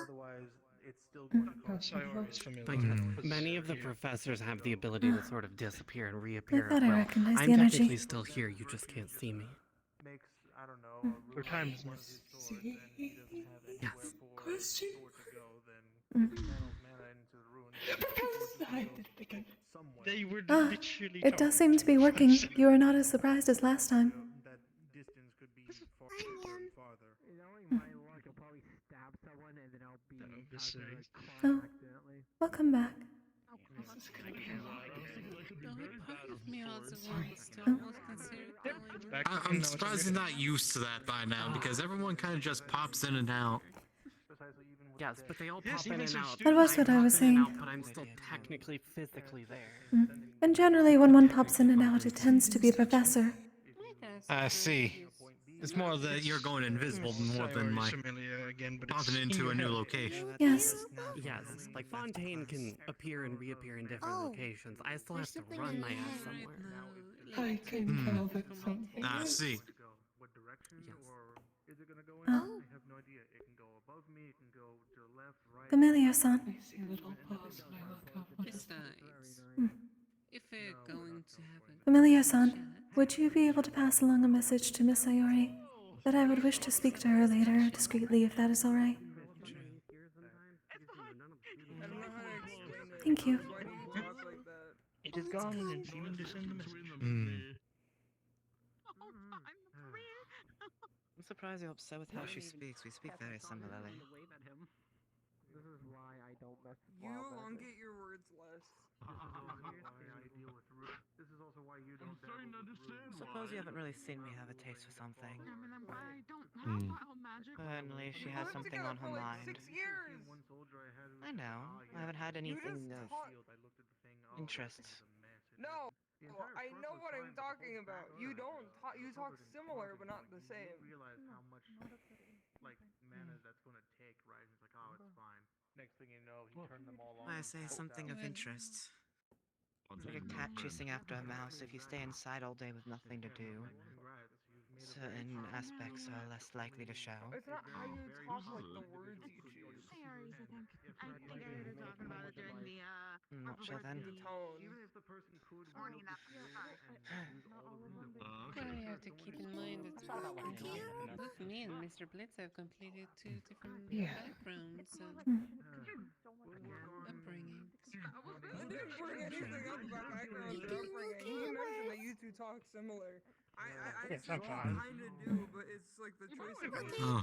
otherwise it's still going to cause Sayori is familiar. But with many of the here. professors have the ability to sort of disappear and reappear. thought I well, recognized I'm the energy. technically still here, you just can't see me. makes I don't know Your time is not. Yes. Question? They were Ah, literally it does seem to be working. You are not as surprised as last time. that distance could be farther and farther. Oh, welcome back. I'm surprised he's not used to that by now, because everyone kind of just pops in and out. Yes, but they all Yes, pop in even and some out. That was what I pop was in and saying. out, but I'm still technically physically there. And generally, when one pops in and out, it tends to be a professor. I see. It's more that you're going invisible more than like familiar again, but popping it's into in a your new head. location. Yes. Yes, like Fontaine can appear and reappear in different locations. I still have to run my ass somewhere. I can tell that something. I see. What direction or is it gonna go in? Oh. I have no idea. It can go above me, it can go to the left, right. Familiar-san. I see little paws and I look up. Besides, if we're going to have a Familiar-san, would you be able to pass along a message to Miss Sayori that I would wish to speak to her later discreetly, if that is all right? Thank you. Why do you talk like that? It is gone and it's even to send the message. I'm surprised you're upset with how she speaks. We speak very similarly. This is why I don't mess with You wild elongate your words less. This is also why you don't Suppose you haven't really seen me have a taste for something. I don't have wild magic. Apparently she has something on her mind. 6 years. I know. I haven't had anything of interest. No, I know what I'm talking about. You don't talk. You talk similar, but not the same. realize how much like mana that's gonna take, right? It's like, oh, it's fine. Next thing you know, he turned them all on. I say something of interest. It's like a cat chasing after a mouse. If you stay inside all day with nothing to do, certain aspects are less likely to show. It's not how you talk, like the words you choose. I think I heard her talking about it during the I'm not sure then. The tone. Even if the person could morning that But you have to keep in mind that both me and Mr. Blitz have completed two different backgrounds and upbringings. I didn't bring anything up about background or upbringing. He mentioned that you two talk similar. I kind of do, but it's like the choice of words. Oh.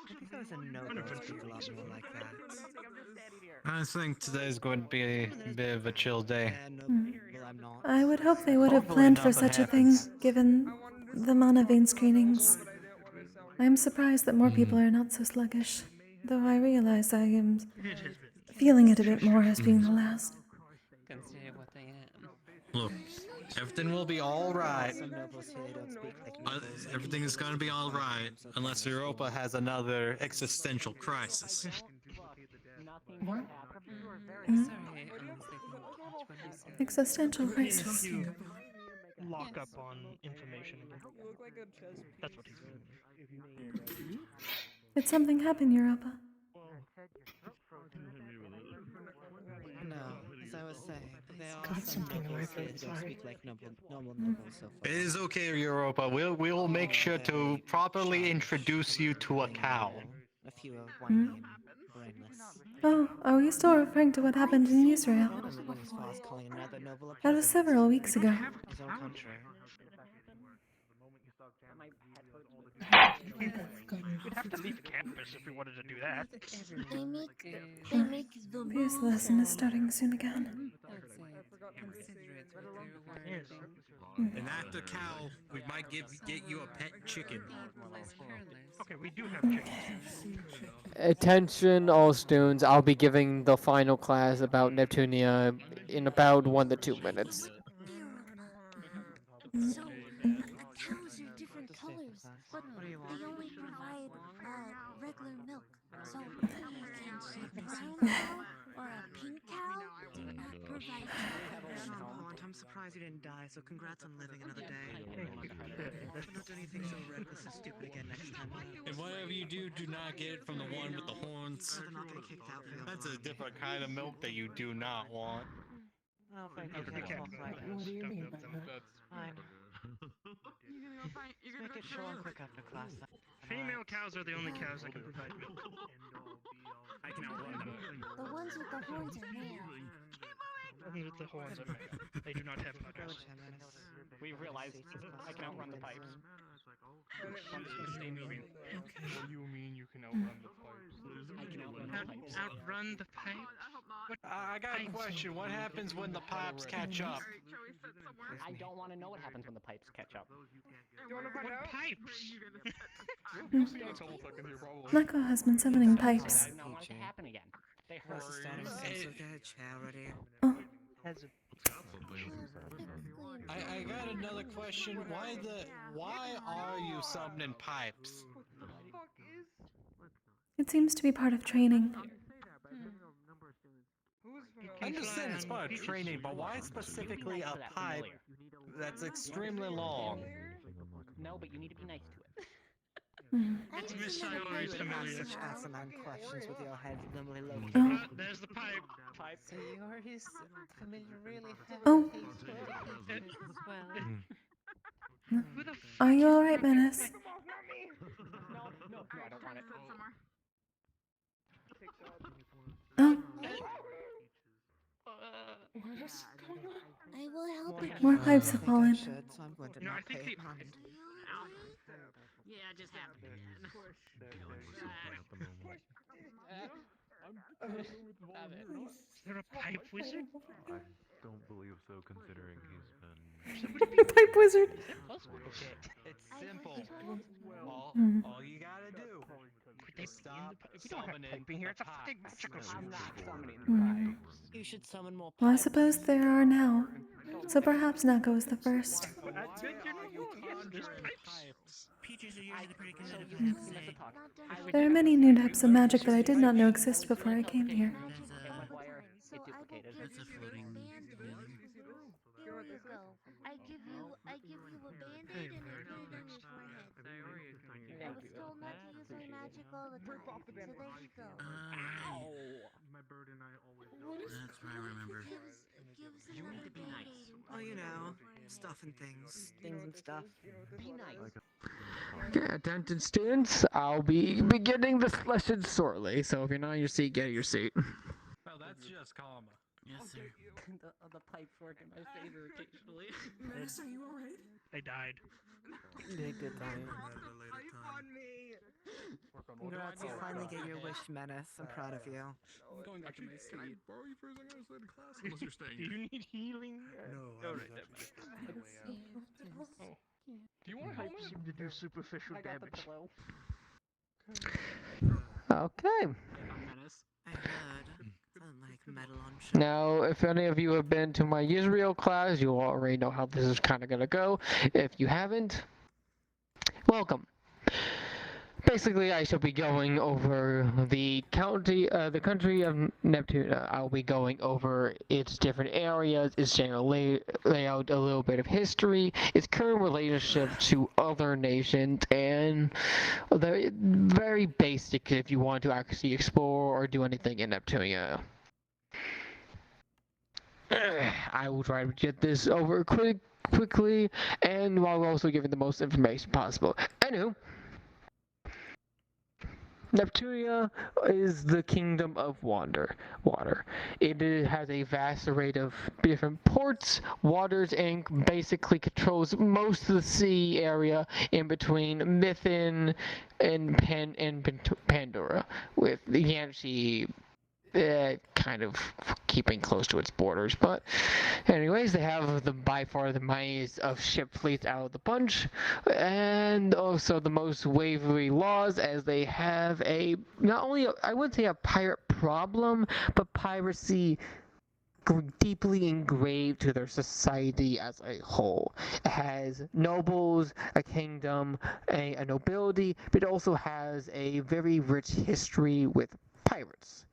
I think there was a note that would speak a lot more like that. I think today's going to be a bit of a chill day. Well, I'm not. I would hope they would have Hopefully planned for nothing such a thing, happens. given the mana vein screenings. I am surprised that more people are not so sluggish, though I realize I am feeling it a bit more as being the last. Consider what I am. Look, everything will be alright. Some nobles here don't speak like nobles. Everything is going to be alright, unless Europa has another existential crisis. What? Sorry, honestly. Existential crisis. You lock up on information again. You look like a chess piece. That's what he's doing. Did something happen, Europa? No, it's I was saying, there are Got some something to nobles work here on, who don't sorry. speak like normal nobles so far. It is okay, Europa. We'll make sure to properly introduce you to a cow. A few are whiny and brainless. Oh, are you still referring to what happened in Israel? I don't went as far as calling another noble a That was peasant. several weeks ago. His own country. We'd have to leave campus if we wanted to do that. They make the This lesson is starting soon again. And after cow, we might get you a pet chicken. Okay, we do have chickens. Attention, all students. I'll be giving the final class about Neptunia in about 1 to 2 minutes. So, the cows are different colors, but they only provide regular milk. So, you can see a brown cow or a pink cow do not provide chocolate. I'm surprised you didn't die, so congrats on living another day. Don't do anything so reckless and stupid again next time. And whatever you do, do not get it from the one with the horns. That's a different kind of milk that you do not want. Oh, thank you. What do you mean by that? Fine. You're gonna make it short and quick after class. Female cows are the only cows that can provide milk. I can outrun them. The ones with the horns are male. The horns are male. They do not have udders. We realized I can outrun the pipes. I'm just gonna stay moving. Okay. What do you mean you can outrun the pipes? I can outrun the pipes. Outrun the pipes? I got a question. What happens when the pipes catch up? I don't want to know what happens when the pipes catch up. You wanna find out? Pipes? Mako has been summoning pipes. I don't want it to happen again. They hurt. Charity. Oh. I got another question. Why are you summoning pipes? It seems to be part of training. I understand it's part of training, but why specifically a pipe that's extremely long? No, but you need to be nice to it. It's Miss Sayori's familiar. Such asinine questions with your head numbly located. Oh. There's the pipe. So you're his familiar really heavy Oh. as well. Who the Are you alright, Menace? No, I don't want it. Oh, What is going on? I will help you. more pipes have fallen. So I'm going to No, I not think pay the- mind. Yeah, it just happened again. Is there a pipe wizard? I don't believe so, considering he's been... Pipe wizard. Okay, it's simple. Hmm. All you gotta do is stop We don't have summoning piping here. It's a the fucking pipes. magical I'm not summoning the Hmm. pipes. You should summon more Well, I pipes. suppose there are now. So perhaps Nako is the first. You're not wrong. Yes, there's pipes. Peaches are usually pretty There are many new types of magic that I did not know exist before I came here. So I will give you a band-aid. Here you go. I give you a band-aid and you put it on your forehead. I was told not to use my magic all the time. So there you go. That's what I remember. Gives You need to be nice. Oh, you know, stuff and things. Things and stuff. Be nice. Okay, attention students, I'll be beginning this lesson shortly, so if you're not in your seat, get your seat. Well, that's just karma. Yes, sir. The pipes work in my favor occasionally. Menace, are you alright? They died. Good time. on me! Congrats, you finally get your wish, Menace. I'm proud of you. I'm going back to my seat. borrow you for a second? I just in class unless you're staying Do you need healing? No, Alright, then. Oh. Do you want to help seem to do superficial I got the damage? pillow. Okay. Menace. I heard. Sounded like metal on show. Now, if any of you have been to my Israel class, you already know how this is kind of going to go. If you haven't, welcome. Basically, I shall be going over the country of Neptune. I'll be going over its different areas, its general layout, a little bit of history, its current relationship to other nations, and the very basic if you want to actually explore or do anything in Neptunia. I will try to get this over quickly, and while also giving the most information possible. Anywho, Neptunia is the kingdom of water. It has a vast array of different ports, waters, and basically controls most of the sea area in between Mythin and Pandora, with Yanshi kind of keeping close to its borders. But anyways, they have by far the mightiest of ship fleets out of the bunch, and also the most wavery laws, as they have not only I wouldn't say a pirate problem, but piracy deeply engraved to their society as a whole. It has nobles, a kingdom, a nobility, but it also has a very rich history with pirates,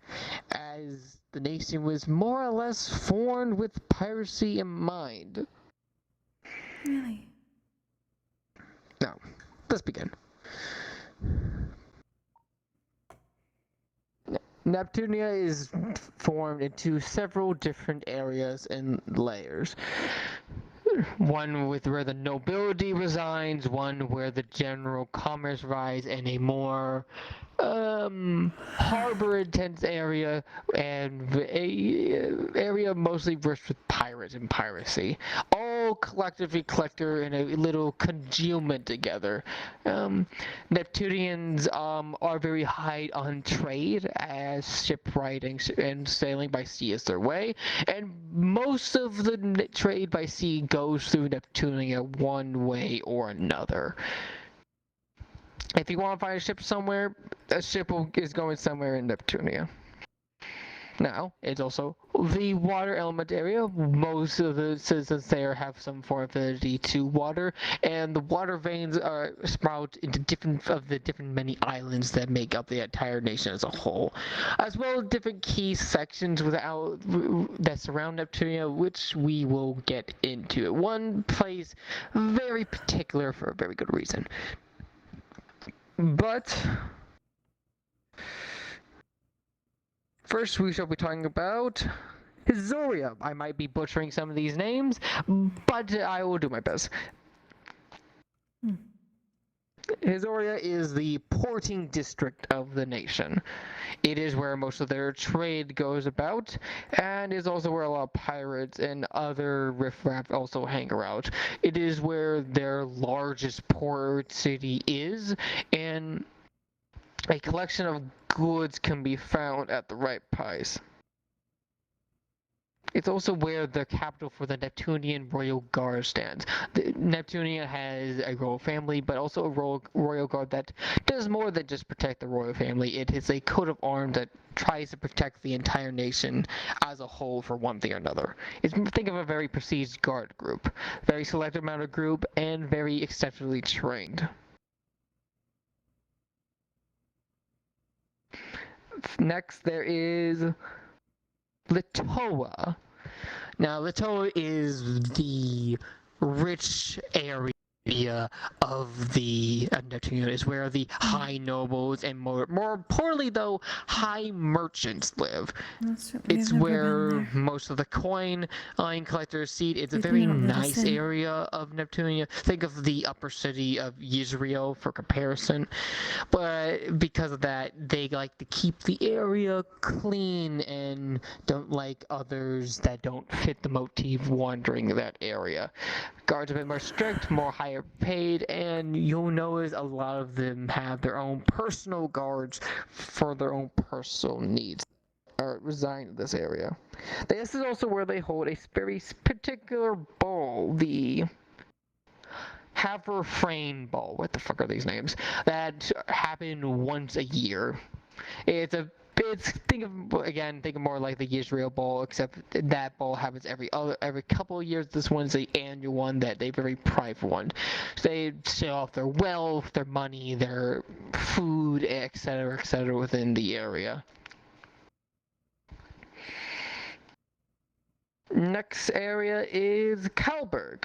as the nation was more or less formed with piracy in mind. Really? Now, let's begin. Neptunia is formed into several different areas and layers. One with where the nobility resides, one where the general commerce resides, and a more harbor intense area, and a area mostly rich with pirates and piracy, all collectively collected in a little congealment together. Neptunians are very high on trade, as shipwriting and sailing by sea is their way, and most of the trade by sea goes through Neptunia one way or another. If you want to find a ship somewhere, a ship is going somewhere in Neptunia. Now, it's also the water element area. Most of the citizens there have some form of affinity to water, and the water veins are sprout into different many islands that make up the entire nation as a whole, as well as different key sections that surround Neptunia, which we will get into. One place very particular for a very good reason. But first we shall be talking about Hizoria. I might be butchering some of these names, but I will do my best. Hizoria is the porting district of the nation. It is where most of their trade goes about, and is also where a lot of pirates and other riffraff also hang around. It is where their largest port city is, and a collection of goods can be found at the right price. It's also where the capital for the Neptunian Royal Guard stands. Neptunia has a royal family, but also a royal guard that does more than just protect the royal family. It is a coat of arms that tries to protect the entire nation as a whole for one thing or another. Think of a very prestiged guard group, very selected amount of group, and very exceptionally trained. Next, there is Litoa. Now, Litoa is the rich area of the Neptunia. Is where the high nobles and more importantly though, high merchants live. It's where most of the coin collectors seat. It's a very nice area of Neptunia. Think of the upper city of Yisrael for comparison. But because of that, they like to keep the area clean and don't like others that don't fit the motif wandering that area. Guards are a bit more strict, more higher paid, and you'll notice a lot of them have their own personal guards for their own personal needs. Reside in this area. This is also where they hold a very particular ball, the Haverfrain Ball. What the fuck are these names? That happen once a year. Think of more like the Israel Ball, except that ball happens every couple of years. This one's the annual one that they very private one. So they show off their wealth, their money, their food, etc., within the area. Next area is Kalberg.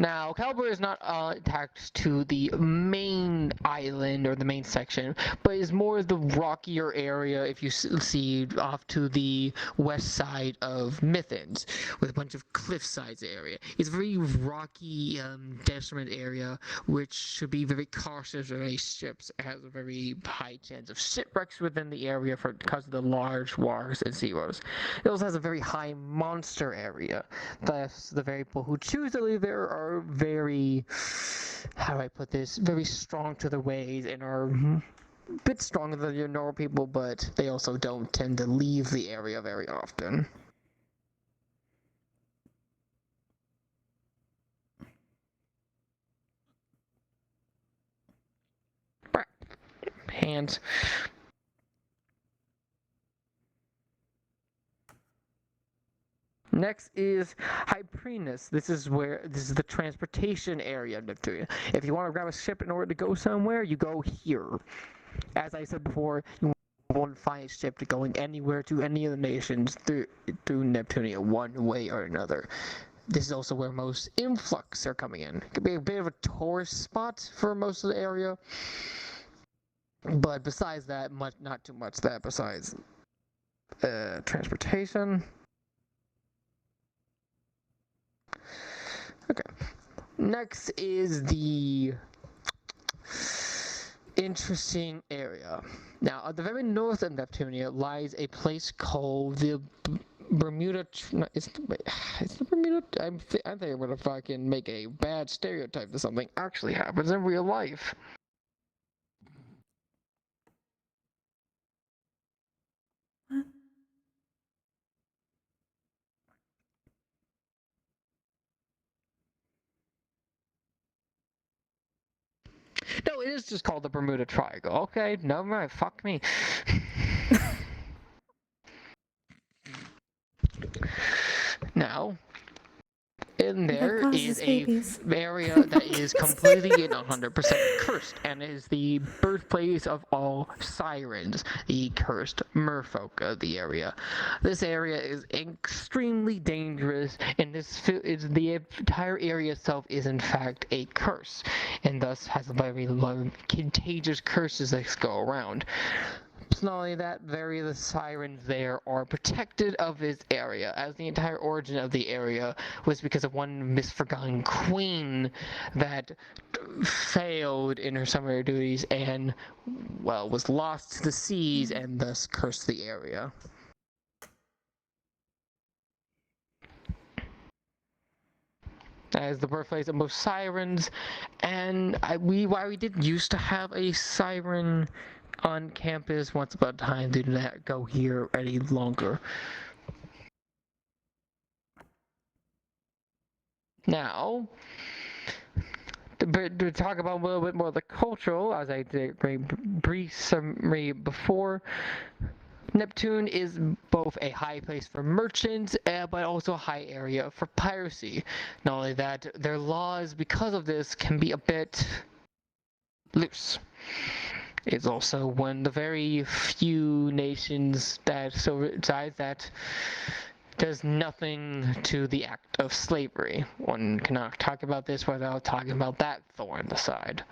Now, Caliber is not attached to the main island or the main section, but is more the rockier area if you see off to the west side of Mithens, with a bunch of cliff sides area. It's a very rocky, desolate area, which should be very cautious of any ships. It has a very high chance of shipwrecks within the area because of the large wharves and zeros. It also has a very high monster area. Thus, the very people who choose to live there are very, how do I put this, very strong to their ways and are a bit stronger than your normal people, but they also don't tend to leave the area very often. Hands. Next is Hyperinus. This is the transportation area of Neptune. If you want to grab a ship in order to go somewhere, you go here. As I said before, you won't find a ship going anywhere to any of the nations through Neptunia one way or another. This is also where most influx are coming in. It could be a bit of a tourist spot for most of the area, but besides that, not too much that besides transportation. Okay. Next is the interesting area. Now, at the very north of Neptunia lies a place called the Bermuda. It's the Bermuda. I think I'm gonna fucking make a bad stereotype that something actually happens in real life. What? No, it is just called the Bermuda Triangle. Okay, never mind. Fuck me. Now, in there is a area that is completely and 100% cursed, and is the birthplace of all sirens, the cursed merfolk of the area. This area is extremely dangerous, and the entire area itself is in fact a curse, and thus has very contagious curses that go around. Not only that, the sirens there are protected of this area, as the entire origin of the area was because of one misforgotten queen that failed in her summer duties and, well, was lost to the seas and thus cursed the area. As the birthplace of most sirens, and while we did used to have a siren on campus once upon a time, did not go here any longer. Now, to talk about a little bit more of the cultural, as I did a brief summary before, Neptune is both a high place for merchants, but also a high area for piracy. Not only that, their laws, because of this, can be a bit loose. It's also one of the very few nations that does nothing to the act of slavery. One cannot talk about this without talking about that thorn in the side.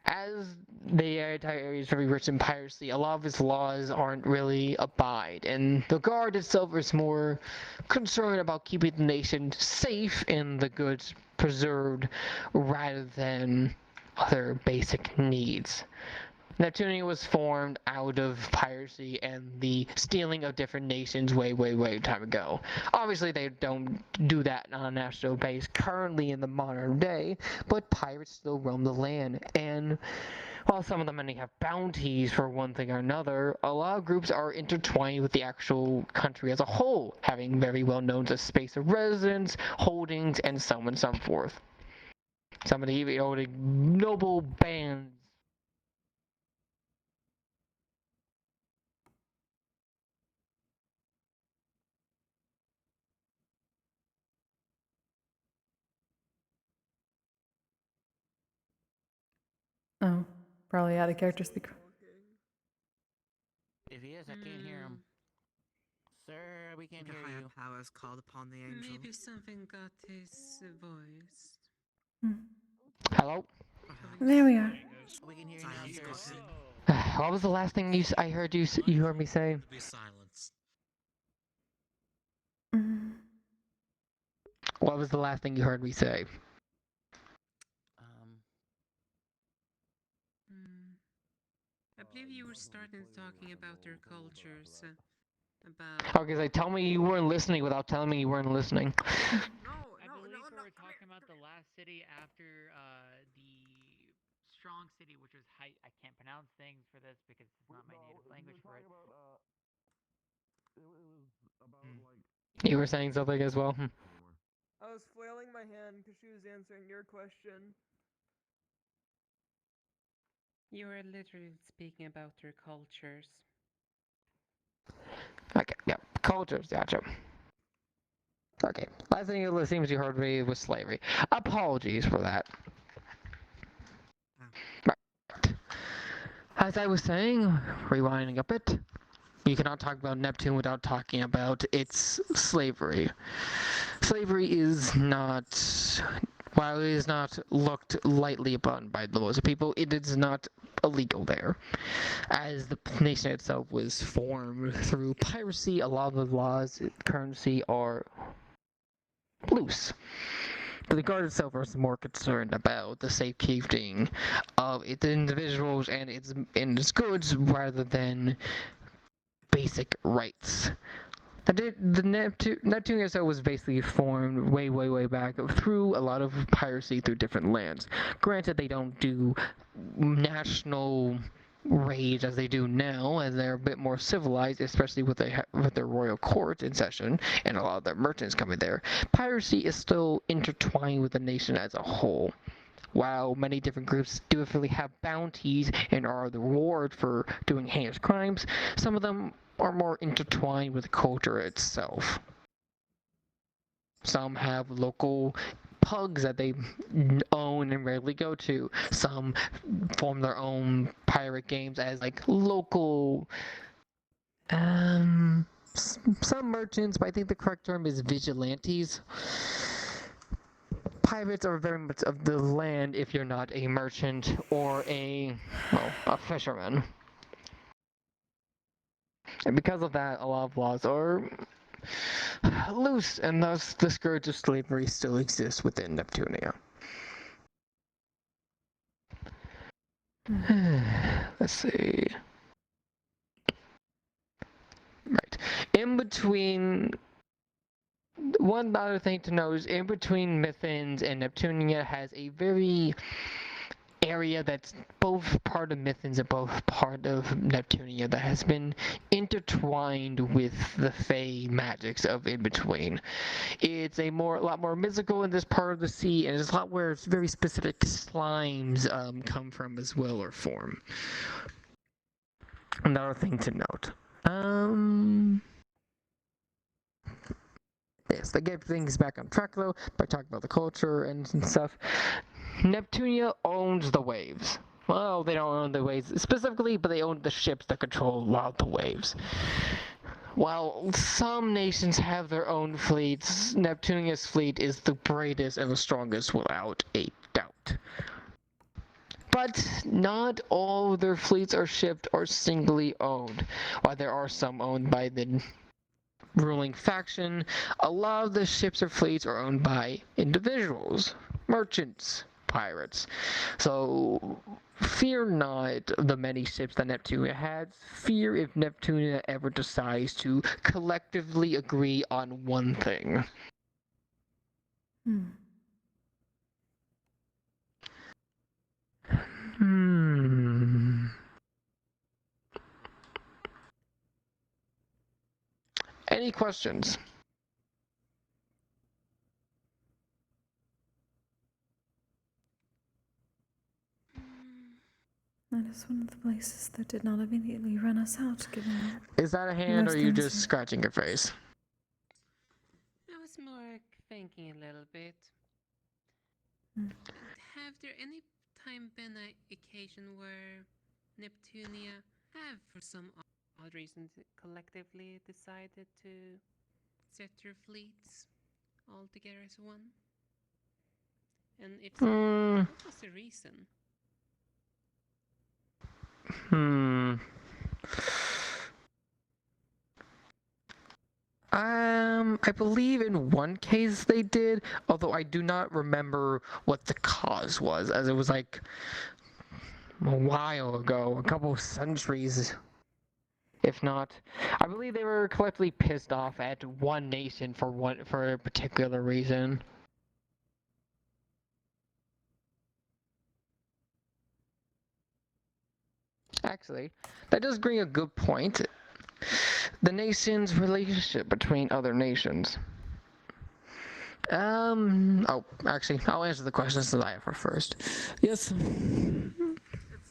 As the entire area is very rich in piracy, a lot of its laws aren't really abide, and the guard itself is more concerned about keeping the nation safe and the goods preserved rather than other basic needs. Neptunia was formed out of piracy and the stealing of different nations way time ago. Obviously, they don't do that on a national base currently in the modern day, but pirates still roam the land, and while some of them only have bounties for one thing or another, a lot of groups are intertwined with the actual country as a whole, having very well known as space of residence, holdings, and so on and so forth. Some of the noble bands. Oh, probably out of character speaker. If he is, I can't hear him. Sir, we can't The hear higher you. powers called upon the angel. Maybe something got his voice. Hello? There we are. We can hear you now, Silence got sir. him. What was the last thing I heard you heard me say? Be silence. What was the last thing you heard me say? I believe you were starting talking about their cultures. About. Okay, so tell me you weren't listening without telling me you weren't listening. I believe we were talking about the last city after the strong city, which was I can't pronounce things for this because it's not my native language for it. You were saying something as well. I was flailing my hand because she was answering your question. You were literally speaking about their cultures. Okay, yeah, cultures, gotcha. Okay, last thing it seems you heard me was slavery. Apologies for that. Right. As I was saying, rewinding a bit, you cannot talk about Neptune without talking about its slavery. Slavery is not, while it is not looked lightly upon by the most people, it is not illegal there. As the nation itself was formed through piracy, a lot of the laws, currency are loose. But the guard itself is more concerned about the safekeeping of its individuals and its goods rather than basic rights. The Neptune itself was basically formed way back through a lot of piracy through different lands. Granted, they don't do national raids as they do now, as they're a bit more civilized, especially with their royal court in session and a lot of their merchants coming there. Piracy is still intertwined with the nation as a whole. While many different groups do really have bounties and are the reward for doing heinous crimes, some of them are more intertwined with the culture itself. Some have local pugs that they own and rarely go to. Some form their own pirate games as like local some merchants, but I think the correct term is vigilantes. Pirates are very much of the land if you're not a merchant or a fisherman. And because of that, a lot of laws are loose, and thus the scourge of slavery still exists within Neptunia. Let's see. Right. In between, one other thing to note is in between Mithens and Neptunia has a very area that's both part of Mithens and both part of Neptunia that has been intertwined with the Fey magics of in between. It's a lot more mythical in this part of the sea, and there's a lot where very specific slimes come from as well or form. Another thing to note. Yes, they get things back on track though by talking about the culture and stuff. Neptunia owns the waves. Well, they don't own the waves specifically, but they own the ships that control a lot of the waves. While some nations have their own fleets, Neptunia's fleet is the greatest and the strongest without a doubt. But not all of their fleets or ships are singly owned. While there are some owned by the ruling faction, a lot of the ships or fleets are owned by individuals, merchants, pirates. So fear not the many ships that Neptunia has. Fear if Neptunia ever decides to collectively agree on one thing. Any questions? That is one of the places that did not immediately run us out, given Is that a hand, or are you just scratching your face? I was more thinking a little bit. Have there any time been an occasion where Neptunia have, for some odd reasons collectively decided to set your fleets all together as one? And if so, what was the reason? I believe in one case they did, although I do not remember what the cause was, as it was like a while ago, a couple of centuries, if not. I believe they were collectively pissed off at one nation for a particular reason. Actually, that does bring a good point. The nation's relationship between other nations. Oh, actually, I'll answer the questions that I have for first. Yes. It's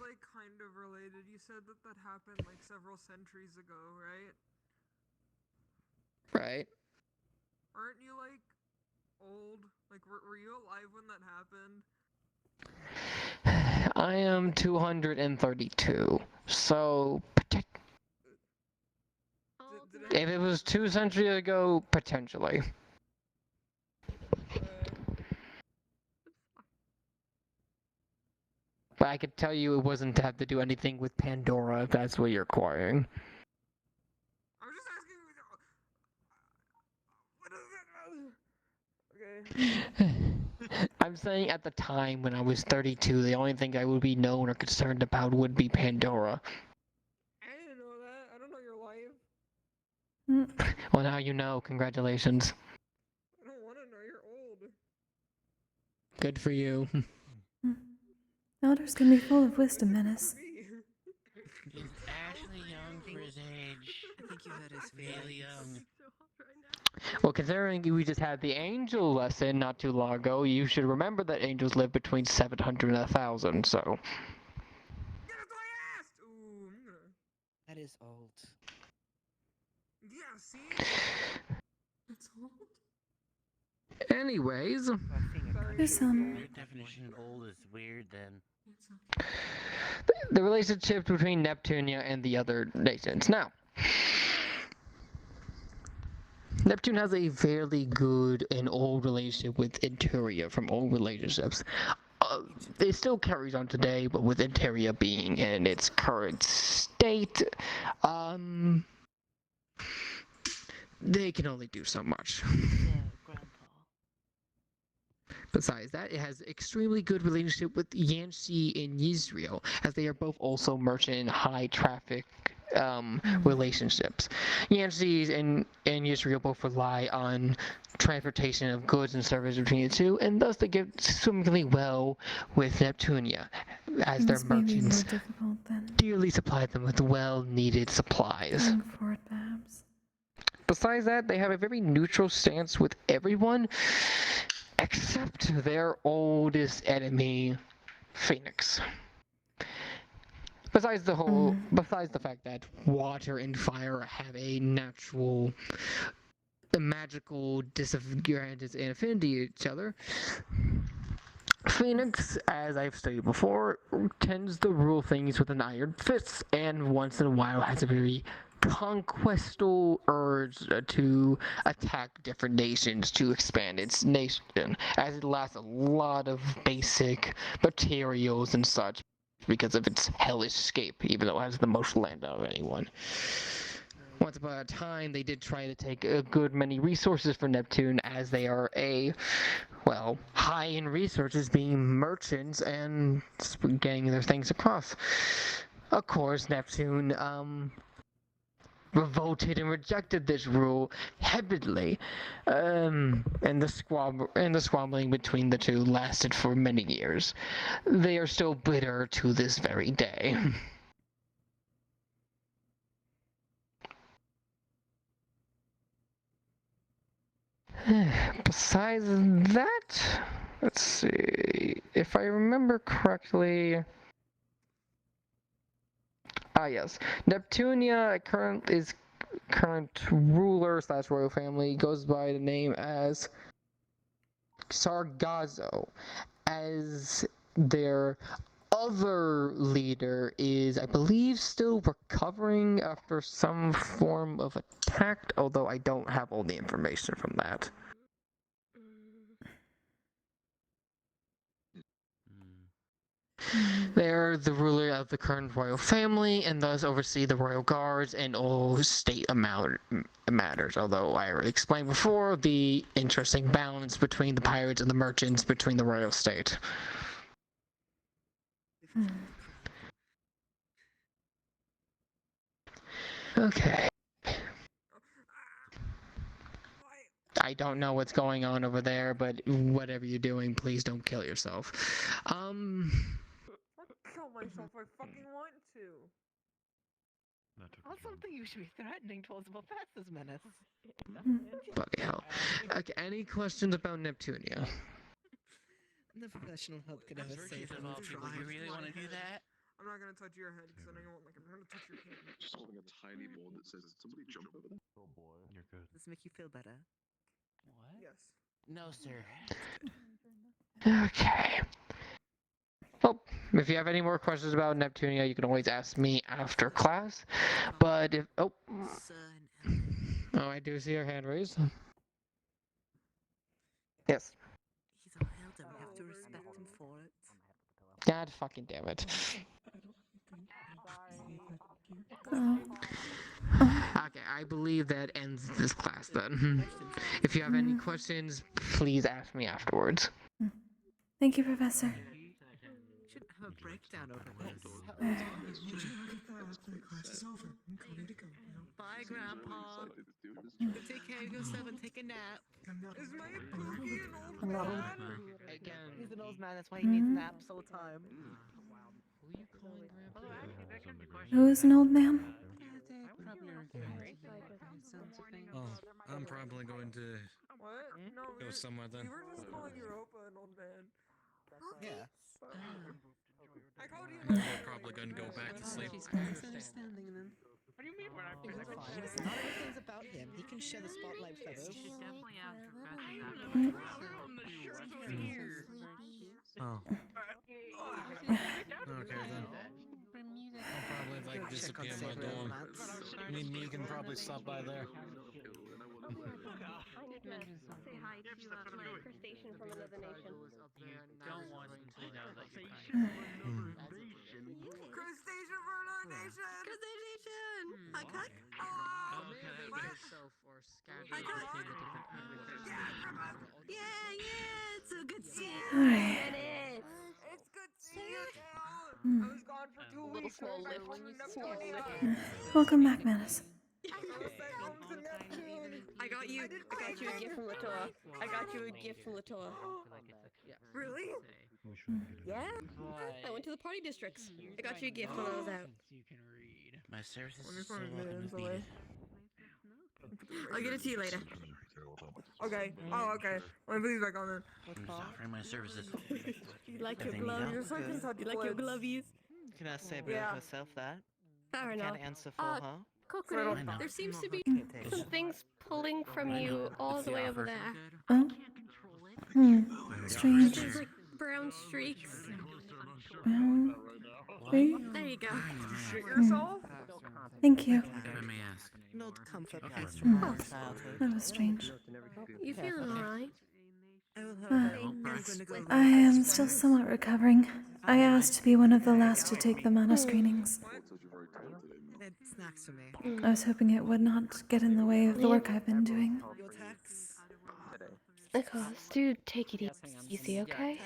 like kind of related. You said that that happened like several centuries ago, right? Right. Aren't you like old? Like, were you alive when that happened? I am 232, so if it was 2 centuries ago, potentially. But I could tell you it wasn't to have to do anything with Pandora, if that's what you're inquiring. I was just asking. What is that? Okay. I'm saying at the time when I was 32, the only thing I would be known or concerned about would be Pandora. I didn't know that. I don't know your life. Well, now you know. Congratulations. I don't want to know. You're old. Good for you. Elders can be full of wisdom, Menace. He's actually young for his age. I think you had his really young. Well, considering we just had the angel lesson not too long ago, you should remember that angels live between 700 and 1,000, so. Yeah, that's what I asked! Ooh, I'm gonna... That is old. Yeah, see? That's old. Anyways. Your definition of old is weird then. The relationship between Neptunia and the other nations. Now, Neptune has a fairly good and old relationship with Interia from old relationships. It still carries on today, but with Interia being in its current state, they can only do so much. Besides that, it has extremely good relationship with Yanxi and Yisrael, as they are both also merchant and high traffic relationships. Yanxi and Yisrael both rely on transportation of goods and services between the two, and thus they get swimmingly well with Neptunia, as their merchants dearly supply them with well-needed supplies. Besides that, they have a very neutral stance with everyone, except their oldest enemy, Phoenix. Besides the fact that water and fire have a natural, magical disadvantage and affinity to each other, Phoenix, as I've stated before, tends to rule things with an iron fist, and once in a while has a very conquestal urge to attack different nations to expand its nation, as it lacks a lot of basic materials and such because of its hellish scape, even though it has the most land out of anyone. Once upon a time, they did try to take a good many resources for Neptune, as they are high in resources, being merchants and getting their things across. Of course, Neptune, revolted and rejected this rule heavily, and the squabbling between the two lasted for many years. They are still bitter to this very day. Besides that, let's see, if I remember correctly, yes, Neptunia current ruler / royal family goes by the name as Sargazo, as their other leader is, I believe, still recovering after some form of attack, although I don't have all the information from that. They're the ruler of the current royal family and thus oversee the royal guards and all state matters, although I already explained before the interesting balance between the pirates and the merchants between the royal state. Okay. I don't know what's going on over there, but whatever you're doing, please don't kill yourself. I'll kill myself if I fucking want to. That's something you should be threatening towards Professor's menace. Bloody hell. Okay, any questions about Neptunia? The professional help could ever First save of him. all, people, you really want to do that? I'm not gonna touch your head because then I won't like. I'm gonna touch your head. Just holding a tiny board that says, "Somebody jump over there." Oh boy, you're good. Does this make you feel better? What? Yes. No, sir. Okay. Well, if you have any more questions about Neptunia, you can always ask me after class. But if... Oh, I do see your hand raised. Yes. He's our elder. We have to respect him for it. God fucking damn it. Okay, I believe that ends this class then. If you have any questions, please ask me afterwards. Thank you, Professor. Shouldn't have a breakdown over this. Class is over. I'm ready to go now. Bye, Grandpa. Take care of yourself and take a nap. Is my boogie an old man? Again, he's an old man. That's why he needs naps all the time. Who is an old man? Oh, I'm probably going to What? No, go somewhere then. you were just calling Europa an old man. Yeah. I called you. I'm probably going to go back to sleep. Misunderstanding then. What do you mean when I'm not everything's about him. He can share the spotlight with others. You should definitely ask Professor Oh. Okay then. I'll probably like disappear in my dorm. Me and you can probably stop by there. Say hi to my crustacean from another nation. don't want him to know that you're crying. Crustacean for another nation. Crustacean. I cut. Yeah, it's a good scene. Alright. It's good seeing you too. I was gone for 2 weeks. I was back home in Neptunia. Welcome back, Manus. I got you a gift from Latoa. I got you a gift from Latoa. Really? Yeah. I went to the party districts. I got you a gift when I was out. My services Let me is still find welcome it if away. needed. I'll get it to you later. Okay. Oh, okay. Let me put these back on then. I'm just offering my services. You like your If they need gloves? help, You're so good. good. You like your glovies? Can I say about herself that? Fair enough. Can't answer for her. Kokkuri, I know. there seems to be some things pulling from you all the way over there. Oh? Strange. There's like brown streaks. Three? There you go. Shit yourself? Thank you. If I may ask. An old comfort piece from my childhood. That was strange. You feeling alright? I will have I am still somewhat recovering. I asked to be one of the last to take the mana screenings. It's snacks for me. I was hoping it would not get in the way of the work I've been doing. Your tax? Nicholas, do take it easy, okay?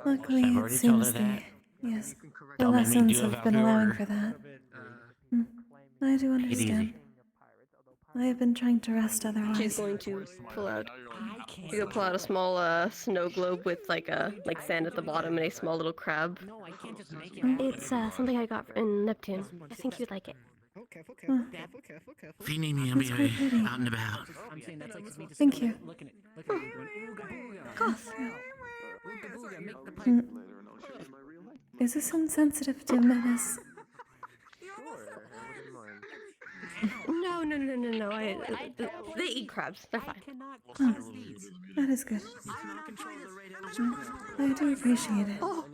Luckily, I've it already told her seems that. yes, the Don't make me lessons do a have been Valkyrie allowing order. for that. I do Take it easy. understand. I have been trying to rest otherwise. She's going to pull out. She's gonna pull out a small snow globe with like sand at the bottom and a small little crab. No, I can't just make it. It's something I got in Neptune. I think you'd like it. Oh, careful. If you need me, I'll be That's quite pretty. out and about. I'm saying that's like just me just Thank you. looking at it going, ooga booga. Of course. Ooga booga, make the pipe. Is this insensitive to Menace? No. They eat crabs. They're fine. Oh, that is good. I do appreciate it. Oh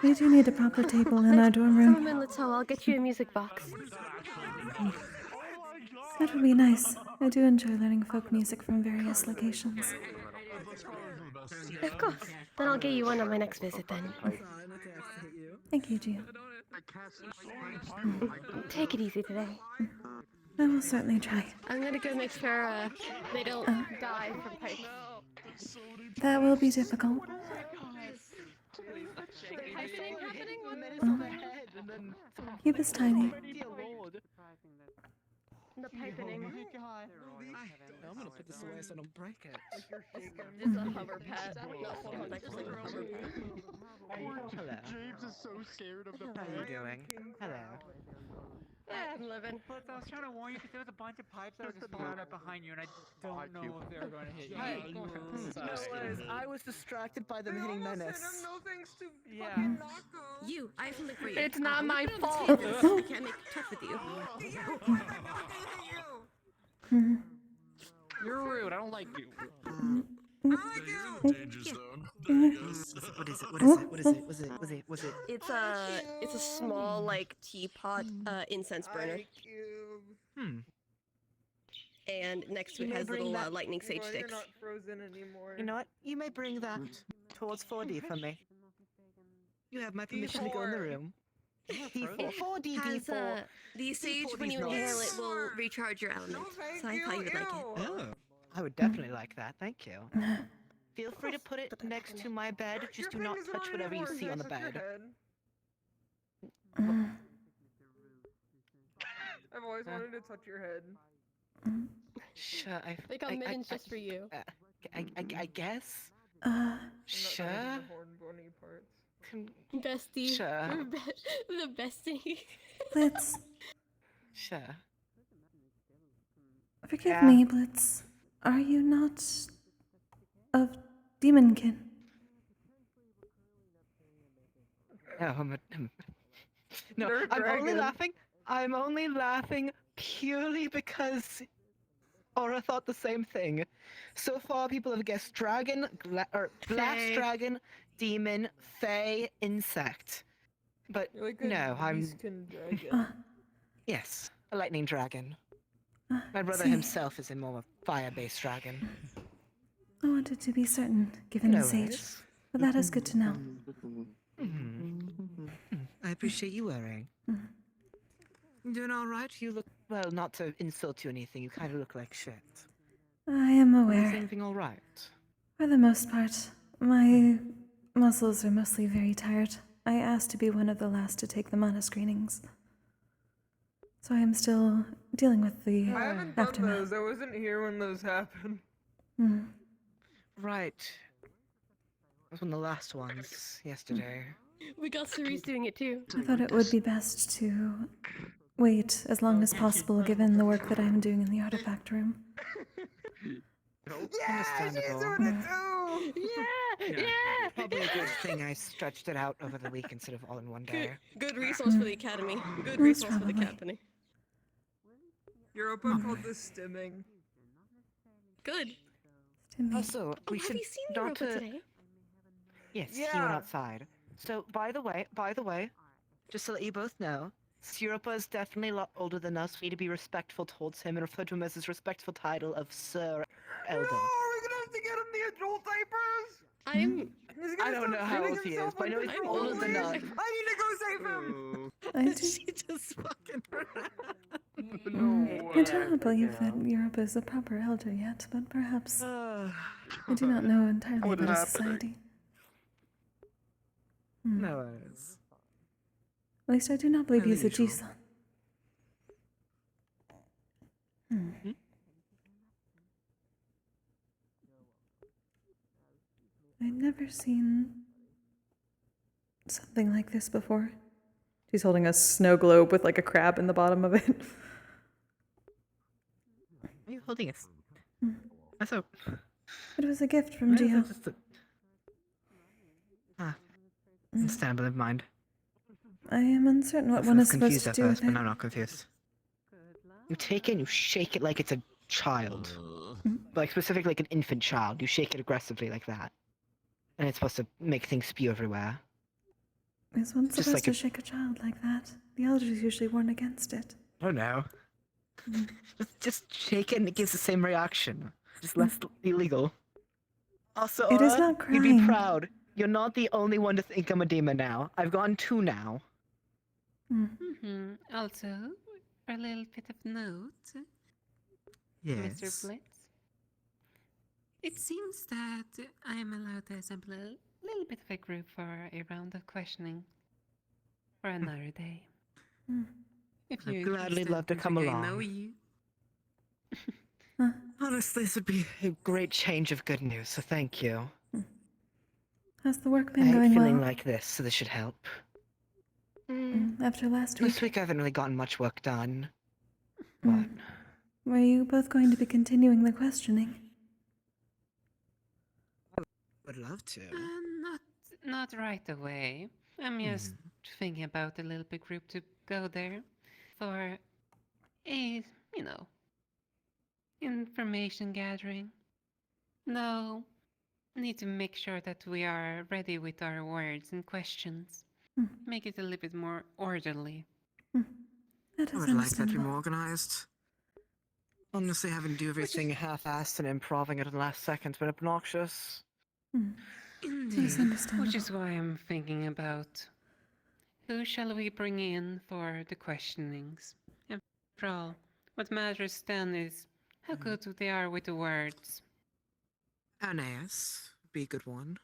We do need a proper table in our dorm room. Come in, Lato. I'll get you a music box. That would be nice. I do enjoy learning folk music from various locations. Of course. Then I'll get you one on my next visit then. Thank you, Gio. Take it easy today. I will certainly try. I'm gonna go make sure they don't die from pipes. That will be difficult. Keep us tiny. The piping. I'm gonna put this away so I don't break it. It's a hover pad, not someone actually hover. Hello. James is so scared of the How are you doing? Hello. Yeah, I'm living. But I was trying to warn you because there was a bunch of pipes that were just flying up behind you, and I don't know if they were going to hit you. I was distracted by them hitting Menace. No thanks to Yeah. fucking Nako. You, I have something for you. It's not my fault. I can't make tough with you. You're rude. I don't like you. Danger zone. There he goes. What is it? What is it? What is it? Was it? It's a small like teapot incense burner. And next to it has little lightning sage Well, sticks. You're not frozen anymore. You know what? You may bring that towards 4D for me. You have my permission to go in the room. D4. 4D, Has, D4. the sage, D4 when you is nice. inhale it, will recharge your element. So I thought you would like it. Oh, I would definitely like that. Thank you. Feel free to put it next to my bed. Just do not touch whatever you see on the bed. I've always wanted to touch your head. Sure, They got mittens just for you. I guess. Sure. The horn bony parts. Bestie. Sure. The bestie. Blitz. Sure. Forgive me, Blitz. Are you not of demonkin? No, I'm only laughing. I'm only laughing purely because Aura thought the same thing. So far, people have guessed dragon, glass dragon, demon, fae, insect. But Like a no, I'm. beastkin dragon. Yes, a lightning dragon. My brother see. himself is a more fire-based dragon. I wanted to be certain, given No the sage. worries. But that is good to know. I appreciate you wearing. You doing all right? You look well. Not to insult you or anything, you kind of look like shit. I am Is aware. everything all right? For the most part, my muscles are mostly very tired. I asked to be one of the last to take the mana screenings. So I am still dealing with the I haven't done aftermath. those. I wasn't here when those happened. Right. That was one of the last ones yesterday. We got Cerise doing it too. I thought it would be best to wait as long as possible given the work that I am doing in the artifact room. Understandable. Yeah. Probably a good thing I stretched it out over the week instead of all in one day. Good resource for the academy. Good Most resource for the probably. academy. Europa called this stimming. Good. Also, we have should you seen not Europa to. today? Yes, he went outside. So, by the way, just to let you both know, Europa is definitely a lot older than us. We need to be respectful towards him and refer to him as his respectful title of Sir Elder. No, we're gonna have to get him the adult diapers. I don't know how old he is, but I know he's older than us. I need to go save him. I do, She just fucking I do not believe that Europe is a proper elder yet, but perhaps I do not know entirely What about happened? society. No worries. At least I do not believe Fairly he's a usual. G-son. I'd never seen something like this before. She's holding a snow globe with like a crab in the bottom of it. Are you holding it? I thought. It was a gift from Gio. Understandable, never mind. I am uncertain what I one was is supposed confused to at do with first, but it. now I'm not confused. You take it and you shake it like it's a child. Like, specifically like an infant child. You shake it aggressively like that. and it's supposed to make things spew everywhere. Is one Just supposed like to shake a child like that? The elders usually warn against it. I don't know. Just shake it and it gives the same reaction. Just less illegal. Also, It is Aura, not you'd be crying. proud. You're not the only one to think I'm a demon now. I've gotten 2 now. Also, a little bit of note, Mr. Yes. Blitz. It seems that I am allowed to assemble a little bit of a group for a round of questioning for another day. If I'd you're gladly interested, love to I come think I along. know you. Honestly, this would be a great change of good news, so thank you. Has the work I been hate going feeling well? like this, so this should help. After last This week, week I haven't really gotten much work done. were you both going to be continuing the questioning? Would love to. Not right away. I'm just thinking about a little bit group to go there for a, information gathering. No, need to make sure that we are ready with our words and questions. Make it a little bit more orderly. That I is would like that to be understandable. more organized. Honestly, having to do everything half-assed and improving at the last second's been obnoxious. Indeed. understandable. Which is why I'm thinking about who shall we bring in for the questionings. After all, what matters then is how good they are with the words. Aeneas would be a good one.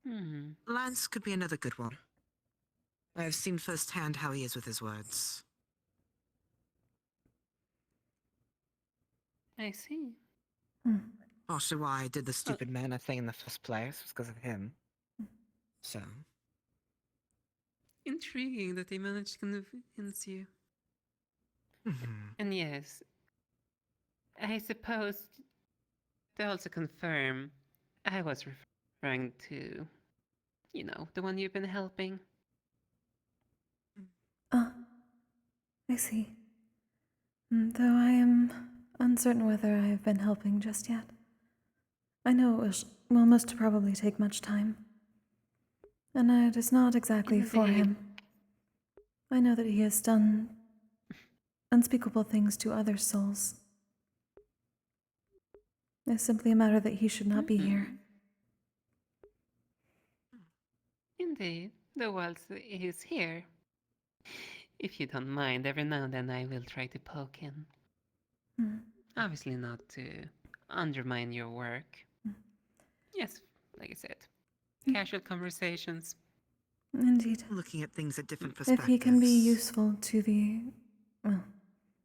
Hmm. Lance could be another good one. I have seen firsthand how he is with his words. I see. Also why I did the stupid mana thing in the first place was because of him. So. Intriguing that they managed to convince you. And yes, I suppose to also confirm, I was referring to, the one you've been helping. I see. Though I am uncertain whether I have been helping just yet. I know it will most probably take much time. And it is not exactly for him. I know that he has done unspeakable things to other souls. It's simply a matter that he should not be here. Indeed, the whilst he is here. If you don't mind, every now and then I will try to poke him. Obviously not to undermine your work. Yes, like I said, casual conversations. Indeed. Looking at things at different If perspectives. he can be useful to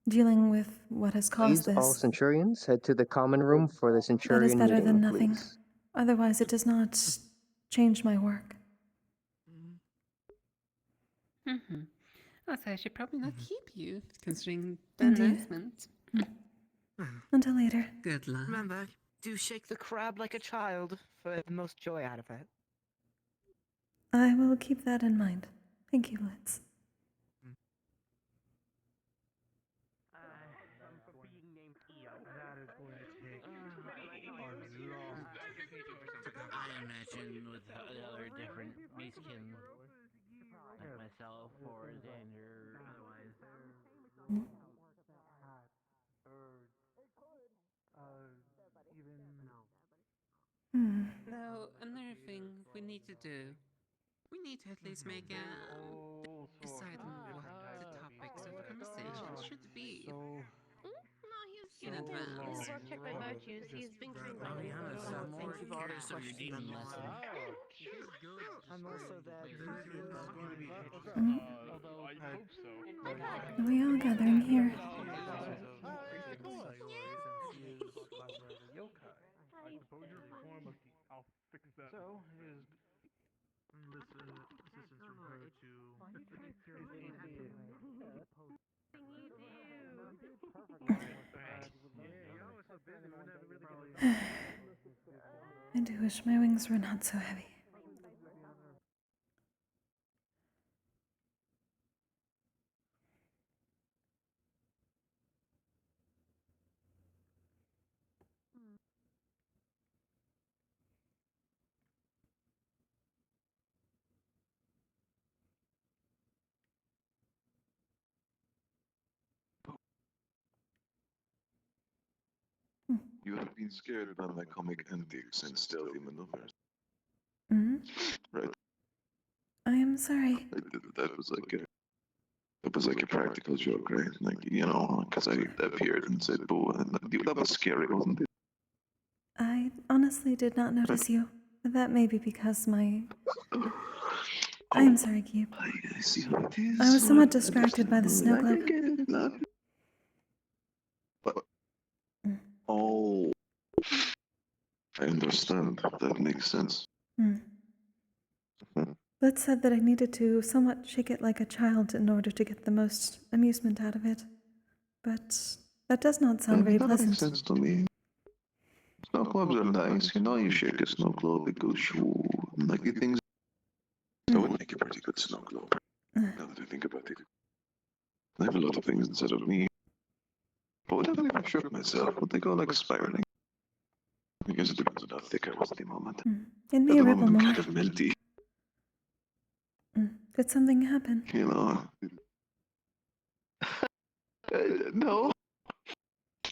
dealing with what has caused Please, all this, Centurions, head to the common room for the that is Centurion better meeting, than nothing. please. Otherwise, it does not change my work. Also, I should probably not keep you, considering the Indeed. announcement. Until later. Good luck. Remember, do shake the crab like a child for the most joy out of it. I will keep that in mind. Thank you, Blitz. I imagine with other different beastkin, like myself or Xander, otherwise. Now, another thing we need to do, we need to at least make a decide on what the topics of conversation should be. In advance. Check my virtues. He's been trained by me. Thank you for some of your demon lesson. I'm also that Are we all gathering here? So, his assistance from her to I do wish my wings were not so heavy. You have been scared by my comic antics and stealthy maneuvers, Hmm? right? I am sorry. That was like a practical joke, right? Like, because I appeared and said boo, and that was scary, wasn't it? I honestly did not notice you. That may be because my... I am sorry, Cube. I see how it is. I was somewhat distracted by the snow globe. Oh, I understand. That makes sense. Hmm. Liz said that I needed to somewhat shake it like a child in order to get the most amusement out of it. But that does not sound very That pleasant. makes sense to me. Snow globes are nice. You shake a snow globe, it goes shoo. Like the things. That would make a pretty good snow globe. Now that I think about it. I have a lot of things inside of me. But what if I shook myself? Would they go like spiraling? I guess it depends on how thick I was at the moment. It may At the ripple moment, I'm more. kind of melty. Did something happen? No.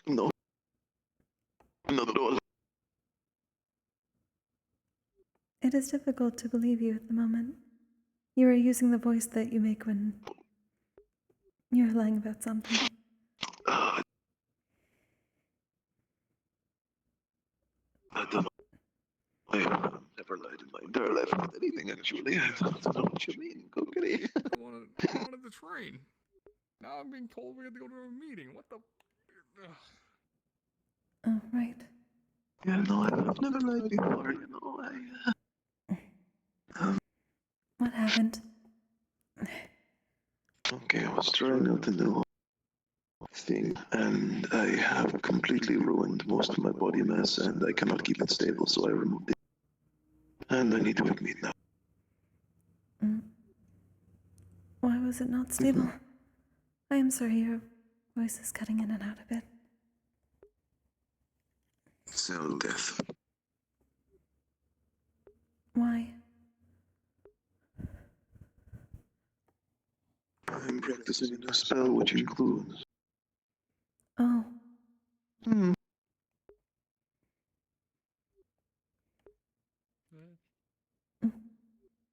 No. Not at all. It is difficult to believe you at the moment. You are using the voice that you make when you're lying about something. I don't know. I have never lied in my entire life about anything, actually. I don't know what you mean, Kokkuri. I wanted the train. Now I'm being told we have to go to a meeting. What the... Ugh. Oh, right. Yeah, no, I've never lied before, What happened? Okay, I was trying out a new thing, and I have completely ruined most of my body mass, and I cannot keep it stable, so I removed it. And I need to admit now. Why was it not stable? I am sorry, your voice is cutting in and out a bit. Cell death. Why? I'm practicing a new spell which includes... Oh.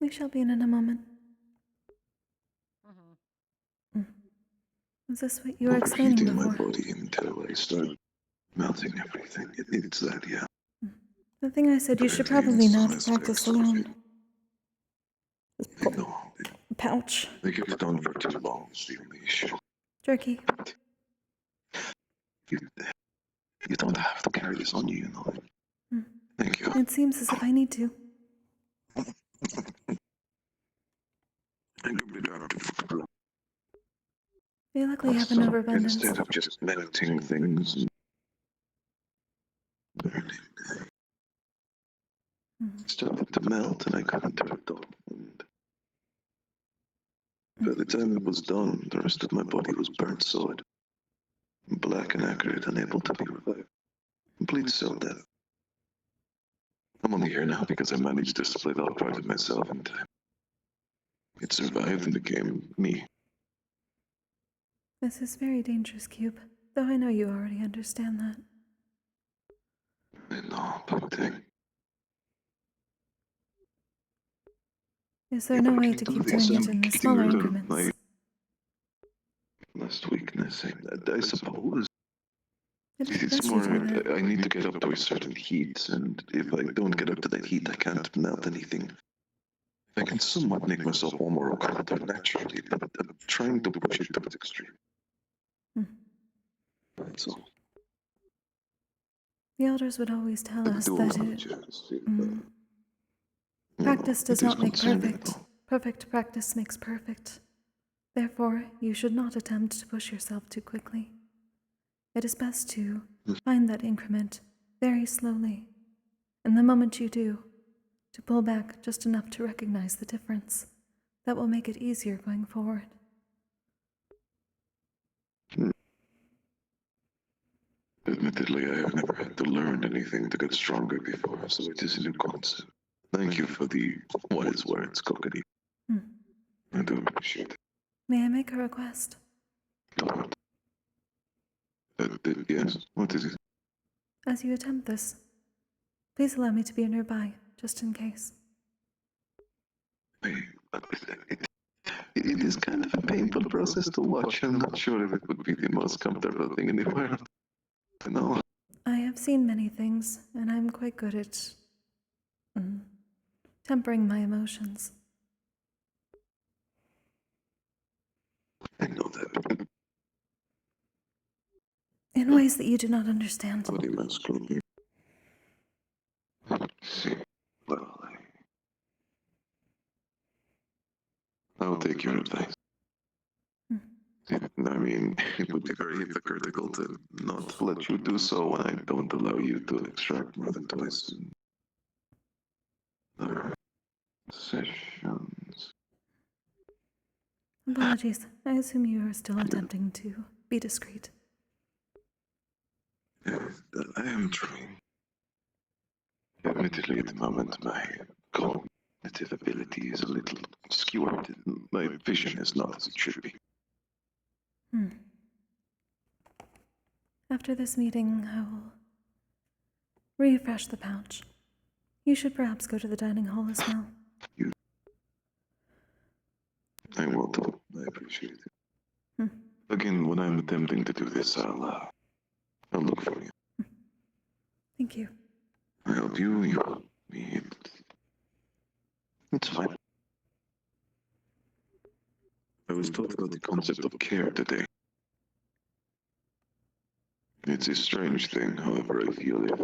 We shall be in a moment. Is this what you were explaining Overheating before? my body until I start melting everything. It needs that, yeah. The thing I said you should probably not practice alone. Pouch. They kept it on for too long, is the only issue. Jerky. You don't have to carry this on you, Thank you. It seems as if I need to. You luckily have an overabundance. Instead of just melting things and burning, it started to melt and I couldn't turn it off. And by the time it was done, the rest of my body was burnt solid, black and accurate, unable to be revived. Complete cell death. I'm only here now because I managed to split off part of myself in time. It survived and became me. This is very dangerous, Cube. Though I know you already understand that. I know, but Is there no way to keep doing it in smaller increments? Last weakness, I suppose. It's It's best you more, do that. I need to get up to a certain heat, and if I don't get up to that heat, I can't melt anything. I can somewhat make myself warmer or colder naturally, but I'm trying to push it to its extreme. That's all. The elders would always tell us do that apologize. practice does it is not make concerning, perfect. Perfect practice makes perfect. Therefore, you should not attempt to push yourself too quickly. It is best to find that increment very slowly, and the moment you do, to pull back just enough to recognize the difference. That will make it easier going forward. Admittedly, I have never had to learn anything to get stronger before, so it is a new concept. Thank you for the wise words, Kokkuri. I do appreciate it. May I make a request? Yes, what is it? as you attempt this, please allow me to be nearby, just in case. It is kind of a painful process to watch. I'm not sure if it would be the most comfortable thing in the world. No. I have seen many things, and I'm quite good at tempering my emotions. I know that. In ways that you do not understand. What are you asking me? Well, I'll take your advice. I mean, it would be very hypocritical to not let you do so when I don't allow you to extract more than twice in other sessions. Apologies. I assume you are still attempting to be discreet. I am trying. Admittedly, at the moment, my cognitive ability is a little skewed. My vision is not as it should be. After this meeting, I will refresh the pouch. You should perhaps go to the dining hall as well. I will do. I appreciate it. Again, when I'm attempting to do this, I'll look for you. Thank you. I help you, you help me. It's fine. I was taught about the concept of care today. It's a strange thing, however, I feel if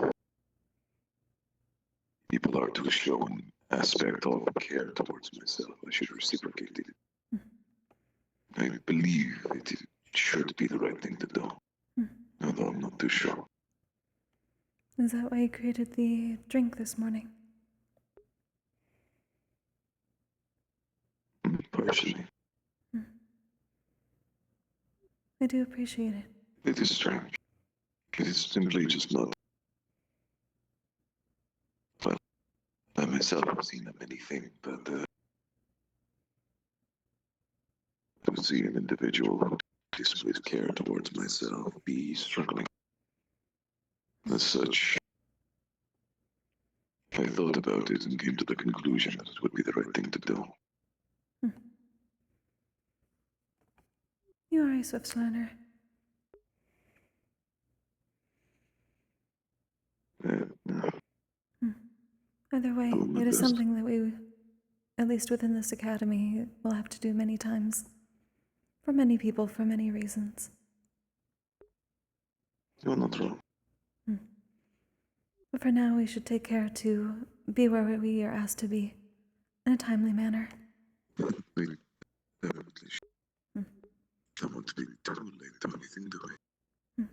people are to show an aspect of care towards myself, I should reciprocate it. I believe it should be the right thing to do, although I'm not too sure. Is that why you created the drink this morning? Partially. I do appreciate it. It is strange. It is simply just not. Well, I myself have seen many things, but to see an individual who displays care towards myself be struggling. As such, I thought about it and came to the conclusion that it would be the right thing to do. You are a swift learner. Either way, it is something that we, at least within this academy, will have to do many times. For many people, for many reasons. You're not wrong. But for now, we should take care to be where we are asked to be, in a timely manner. We definitely should. Don't want to be too late to anything, do we?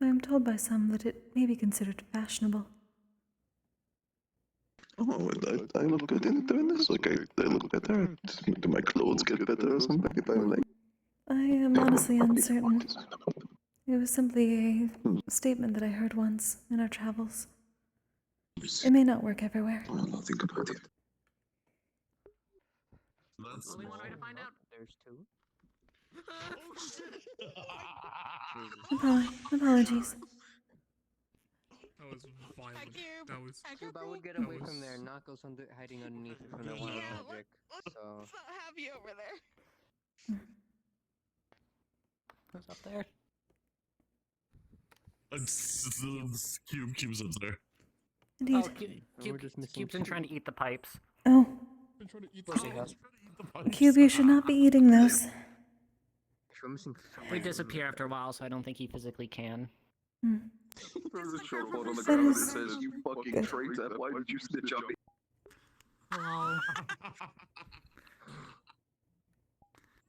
I am told by some that it may be considered fashionable. Oh, I look good in doing this? Like, I look better? Do my clothes get better or something if I'm late? I am honestly uncertain. It was simply a statement that I heard once in our travels. It may not work everywhere. Well, I'll think about it. That's only one way to find out. There's two. Apologies. That was violent. That was. I would get away from there, not go hiding underneath it from the wild magic. So. Let's not have you over there. Who's up there? Cube's up there. Indeed. Oh, Cube's been trying to eat the pipes. Oh. Of course he has. Cube, you should not be eating those. We disappear after a while, so I don't think he physically can. There's a short quote on the ground that says, "You fucking traitor, why did you snitch on me?" Hello.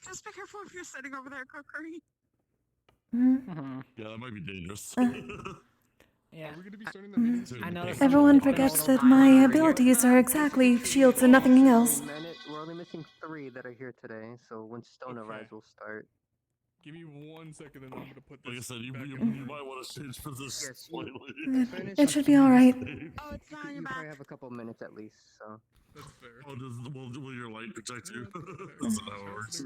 Just be careful if you're sitting over there, Kokkuri. Yeah, that might be dangerous. Yeah. Are we gonna be starting the meeting soon? I know. Everyone forgets that my abilities are exactly shields and nothing else. We're only missing 3 that are here today, so when Stone arrives, we'll start. Give me 1 second and I'm gonna put this. Like I said, you might want to change for this slightly. It should be alright. Oh, it's not You probably have a couple minutes at least, so. That's fair. Oh, will your light protect you? That's not how it works.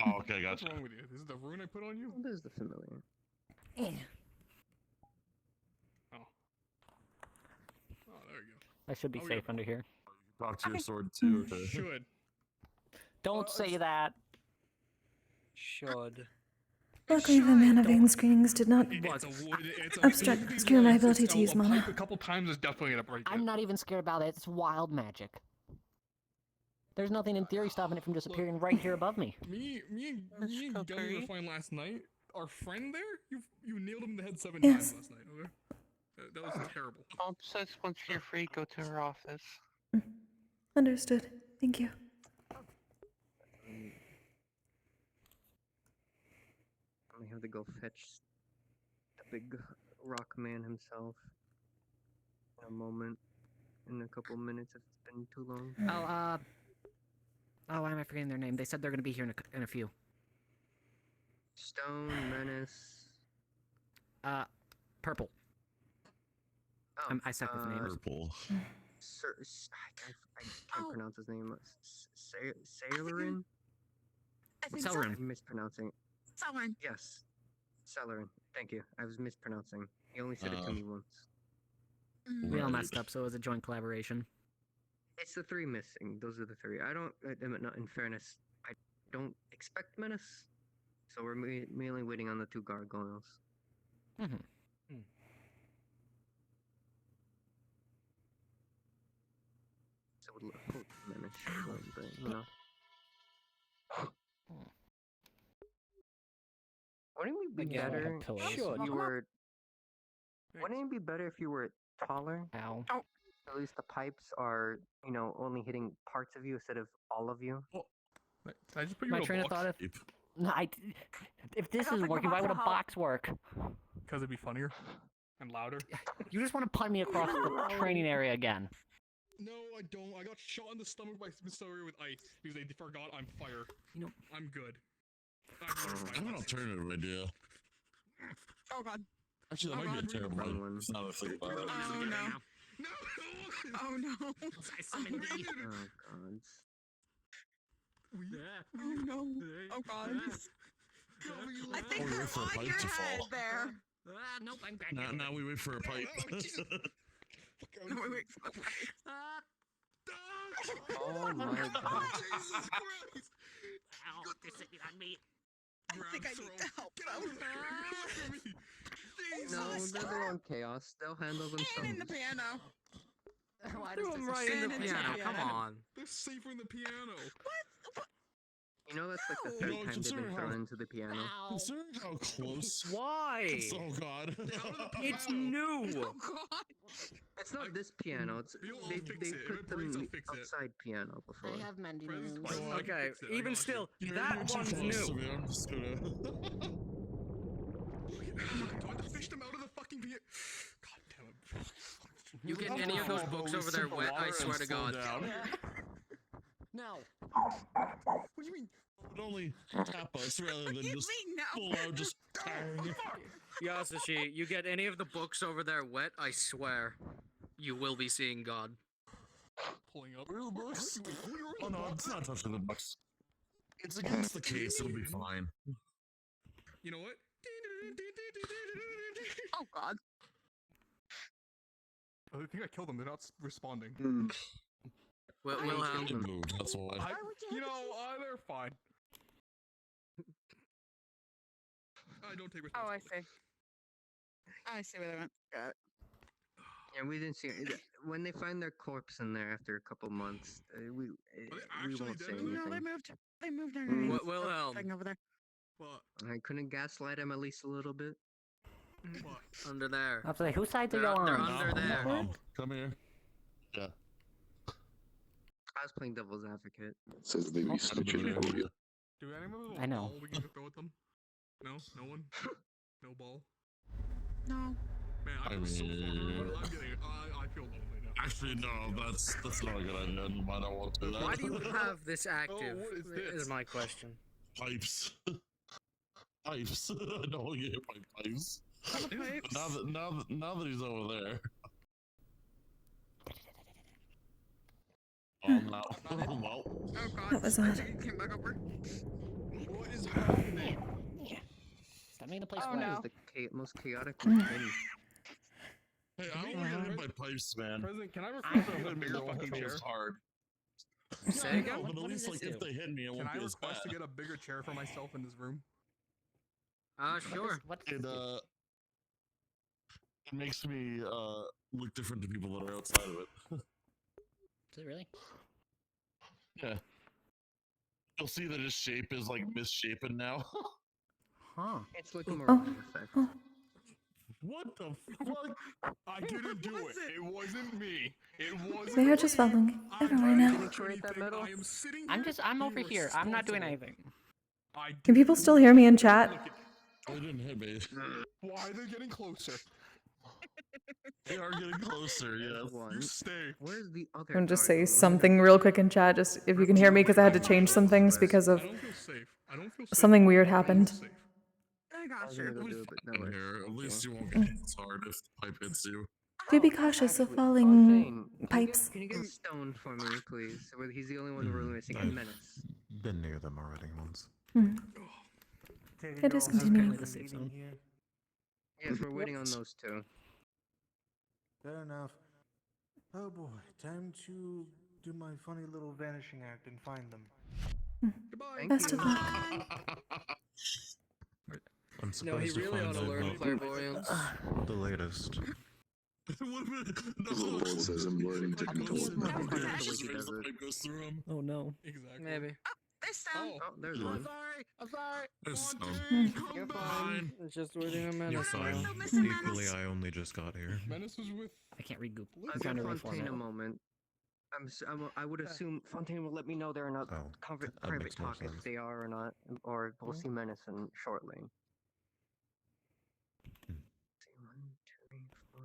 Oh, okay, gotcha. What's wrong with you? This is the rune I put on you? This is the familiar. I should be safe under here. Talk to your sword too. Should. Don't say that. Should. Luckily, the mana vein screenings did not obscure my ability to use mana. A couple times is definitely gonna break it. I'm not even scared about it. It's wild magic. There's nothing in theory stopping it from disappearing right here above me. Me and Gunny were fine last night. Our friend there, you nailed him in the head 7 Yes. times last night. Okay, that was terrible. Mom says once you're free, go to her office. Understood. Thank you. I have to go fetch the big rock man himself in a moment. In a couple minutes if it's been too long. Oh, why am I forgetting their name? They said they're gonna be here in a few. Stone, Menace. Purple. Oh, I suck with names. Purple. I can't pronounce his name. Sailorin? I think so. Celerin. I'm mispronouncing it. Celerin. Yes. Celerin. Thank you. I was mispronouncing. He only said it to me once. We all messed up, so it was a joint collaboration. It's the 3 missing. Those are the 3. In fairness, I don't expect Menace. So we're mainly waiting on the 2 gargoyles. Mm-hmm. So would hope Menace should win, but you know. Wouldn't it be better if you were? Wouldn't it be better if you were taller? Ow. At least the pipes are, only hitting parts of you instead of all of you. Can I just put you My in a train of box? thought if this isn't working, why would a box work? Because it'd be funnier and louder. You just want to punt me across the training area again. No, I don't. I got shot in the stomach by Mysterio with ice because they forgot I'm fire. I'm good. I have an alternative idea. Oh god. Actually, that might be a terrible one. It's not a thing about it. Oh no. Oh no. I summoned you. Oh god. Oh no. Oh god. I think we we're wait for a on pipe your to head fall. there. Nope, I'm back. Now we wait for a pipe. No, wait for the pipe. Oh my god. Jesus Christ! Ow, they're sitting on me. I think I need to help them. No, they're on chaos. They'll handle And in the themselves. piano. Why Threw does him this right in the stand in the piano. piano. Come on. They're safer in the piano. What? That's like the No. 3rd No, time they've considering been how- thrown into the piano. Considering how close. Why? Oh god. It's new. Oh god. It's not this piano. It's they put them outside piano before. I have Mendy moons. Okay, even still, You're that too one's close to new. me. I'm just gonna. Do I have to fish them out of the fucking piano? God damn it. You get any of those books over there wet, I swear to God. No. What do you mean? Would only tap us rather than just full out just bang. Yasushi, you get any of the books over there wet, I swear, you will be seeing God. Pulling up. Where are the books? Oh no, it's not touching the books. It's against the case, it'll be fine. You know what? Oh god. I think I killed them. They're not responding. Wilhelm moved, that's why. They're fine. I don't take Oh, responsibility. I see where they went. Got it. Yeah, we didn't see it. When they find their corpse in there after a couple months, we won't say anything. No, they moved. They moved underneath. Wilhelm. Thing over there. What? I couldn't gaslight him at least a little bit. What? Under there. I was like, whose side are y'all They're on? under there. Come here. Yeah. I was playing devil's advocate. Says the baby snitching. Do any of them have a I know. ball we can throw at them? No? No one? No ball? No. Man, I feel so I feel lonely now. Actually, no, that's not a good idea. I don't want to do that. Why do you have this active? what is this? Is my question. Pipes. Pipes. No, you hit my pipes. Pipes. Now that he's over there. Hmm. Well. Oh god. That was odd. You came back over. What is happening? Stop making the place Oh wet. no. The most chaotic one. Hey, I don't want to get hurt my pipes, man. President, can I request a bigger fucking chair? hard. Say again? But at least, like, if they hit me, it Can won't I be as request to bad. get a bigger chair for myself in this room? Sure. It makes me look different to people that are outside of it. Is it really? Yeah. You'll see that his shape is like misshapen now. Huh. It's like a mirage effect. What the fuck? I didn't do it. It wasn't me. It wasn't They are just following everywhere now. I'm over here. I'm not doing anything. Can people still hear me in chat? They didn't hit me. Why are they getting closer? They are getting closer, yes. You stay. Where's the other? I'm gonna just say something real quick in chat, just if you can hear me, because I had to change some things because of I don't feel safe. I don't feel safe. something weird happened. I got you. Here, at least you won't get hit as hard if the pipe hits you. Do be cautious of falling pipes. Can you get stoned for me, please? He's the only one we're really missing. And Menace. Been near them already once. It is continuing. Yes, we're waiting on those two. Fair enough. Oh boy, time to do my funny little vanishing act and find them. Goodbye. Best of luck. I'm No, he surprised to really find ought to learn them clairvoyance. the latest. The Lord says I'm learning technology. Oh no. Exactly. Maybe. Oh, there's I'm one. sorry. I'm sorry. You're fine. It's just waiting a minute. You're fine. Equally, I only just got here. Menace was with. I can't regoop. I'll I'm trying give to Fontaine a reformat. moment. I would assume Fontaine will let me know they're not that private makes more talk if sense. they are or not, or we'll see Menace shortly. See, 1, 2, 3, 4,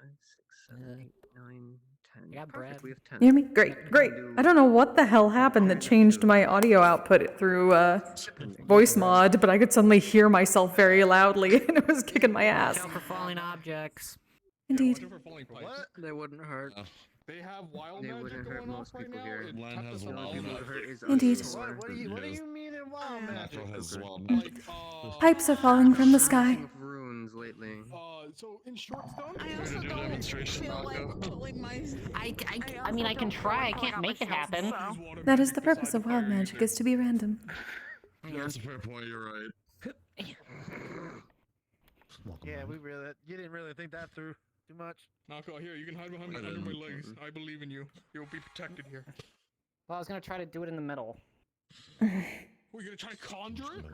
5, 6, 7, 8, 9, 10. Yeah, Brad. Perfect, we have 10. You hear me? Great, great. I don't know what the hell happened that changed my audio output through voice mod, but I could suddenly hear myself very loudly, and it was kicking my ass. Watch out for falling objects. Indeed. What? They wouldn't hurt. They have wild They magic wouldn't hurt going most off right people now. here. It Len kept has us wild alive. magic. Indeed. What do you mean in wild magic? Natural has wild Like, magic. Pipes are falling from the sky. Of runes lately. So in short stone. I also don't feel like pulling my. I mean, I can try. I can't make it happen. That is the purpose of wild magic, is to be random. That's a fair point, you're right. Yeah, you didn't really think that through too much. Nako, here, you can hide behind under my legs. I believe in you. You'll be protected here. Well, I was gonna try to do it in the middle. We're gonna try to conjure it?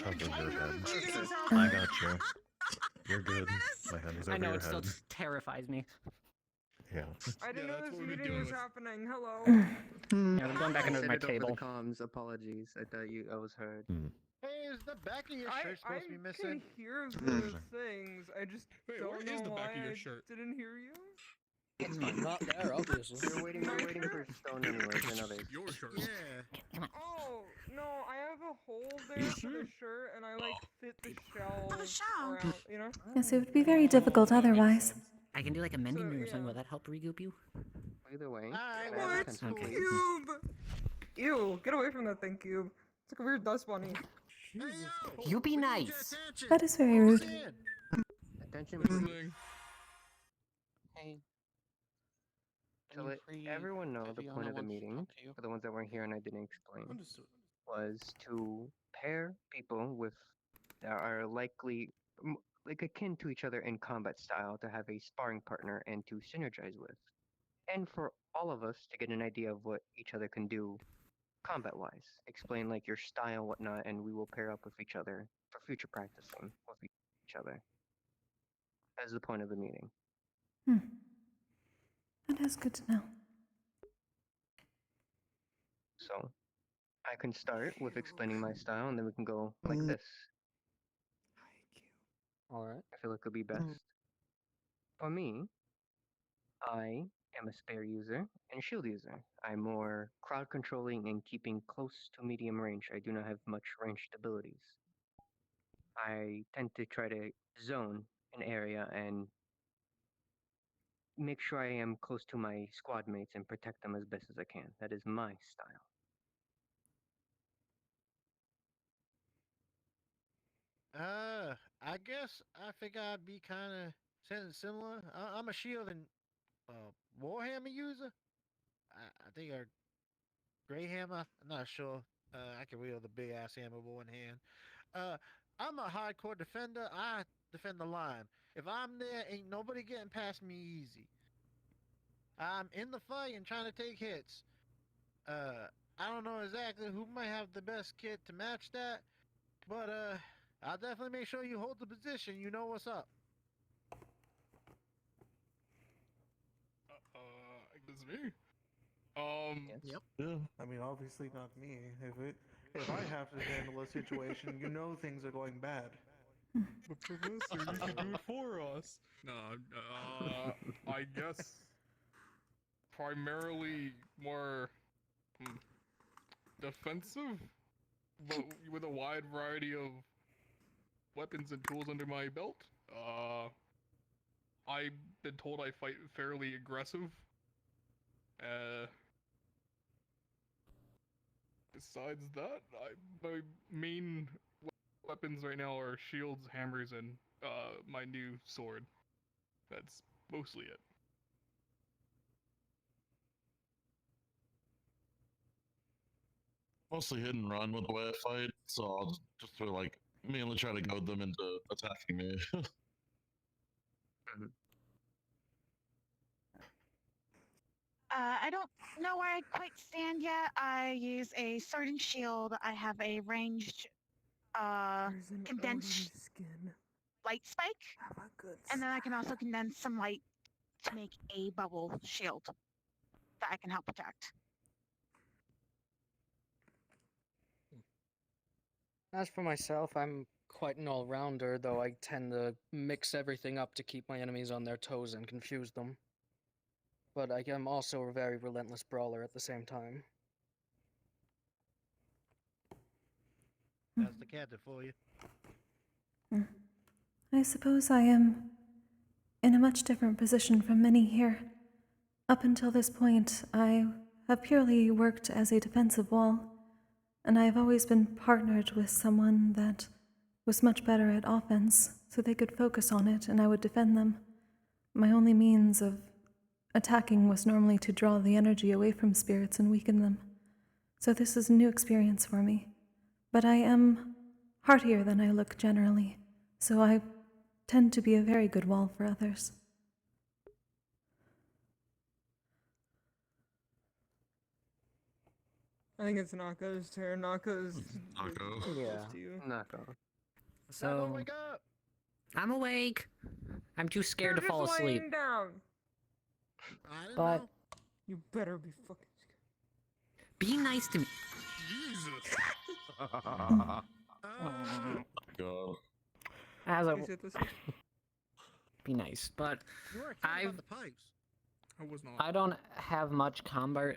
Cover your head. I got you. You're good. My hand is over I know your it still head. terrifies me. Yeah. I didn't know this meeting was happening. Hello. Yeah, I'm going back under I said my it over table. the comms. Apologies. I thought I was heard. Hey, is the back of your shirt supposed to be I missing? can hear the things. I just don't where know is the why back of your I shirt? didn't hear you. It's not there, obviously. We're waiting for stone anyways. I know they. Your shirt. Yeah. Oh no, I have a hole there for the shirt, and I like fit the shell around. You know. Yes, it would be very difficult otherwise. I can do like a mending room or something. Will that help regroup you? Either way. What? Cube! Ew! Get away from that thing, Cube. It's like a weird dust bunny. You be nice. That is very rude. Attention, please. Hey. To let everyone know, the point of the meeting, for the ones that weren't here and I didn't explain, was to pair people with that are likely like akin to each other in combat style to have a sparring partner and to synergize with, and for all of us to get an idea of what each other can do combat wise. Explain like your style, whatnot, and we will pair up with each other for future practicing with each other. That is the point of the meeting. That is good to know. So, I can start with explaining my style, and then we can go like this. Alright. I feel it could be best. For me, I am a spare user and shield user. I'm more crowd controlling and keeping close to medium range. I do not have much ranged abilities. I tend to try to zone an area and make sure I am close to my squad mates and protect them as best as I can. That is my style. I guess I think I'd be kind of similar. I'm a shield and warhammer user. I think a gray hammer. I'm not sure. I can wield the big ass hammer with one hand. I'm a hardcore defender. I defend the line. If I'm there, ain't nobody getting past me easy. I'm in the fight and trying to take hits. I don't know exactly who might have the best kit to match that, but I'll definitely make sure you hold the position. You know what's up. It's me. Yep. Yeah. I mean, obviously not me. If I have to handle a situation, you know things are going bad. But Professor, you can do it for us. No, I guess primarily more defensive, but with a wide variety of weapons and tools under my belt. I've been told I fight fairly aggressive. Besides that, my main weapons right now are shields, hammers, and my new sword. That's mostly it. Mostly hit and run with the way I fight, so I'll just sort of like mainly try to goad them into attacking me. I don't know where I quite stand yet. I use a sword and shield. I have a ranged, condensed light spike, and then I can also condense some light to make a bubble shield that I can help protect. As for myself, I'm quite an all-rounder, though I tend to mix everything up to keep my enemies on their toes and confuse them. But I am also a very relentless brawler at the same time. That's the captain for you. I suppose I am in a much different position from many here. Up until this point, I have purely worked as a defensive wall, and I have always been partnered with someone that was much better at offense, so they could focus on it and I would defend them. My only means of attacking was normally to draw the energy away from spirits and weaken them. So this is a new experience for me. But I am heartier than I look generally, so I tend to be a very good wall for others. I think it's Naka's turn. Naka's Nako. Yeah, you. Nako. So, wake up! I'm awake. I'm too scared to You're fall just asleep. laying down. But You better be fucking scared. be nice to me. Jesus. God. As a, Is it this? be nice, but You were a kid about I've the pipes. I was not. I don't have much combat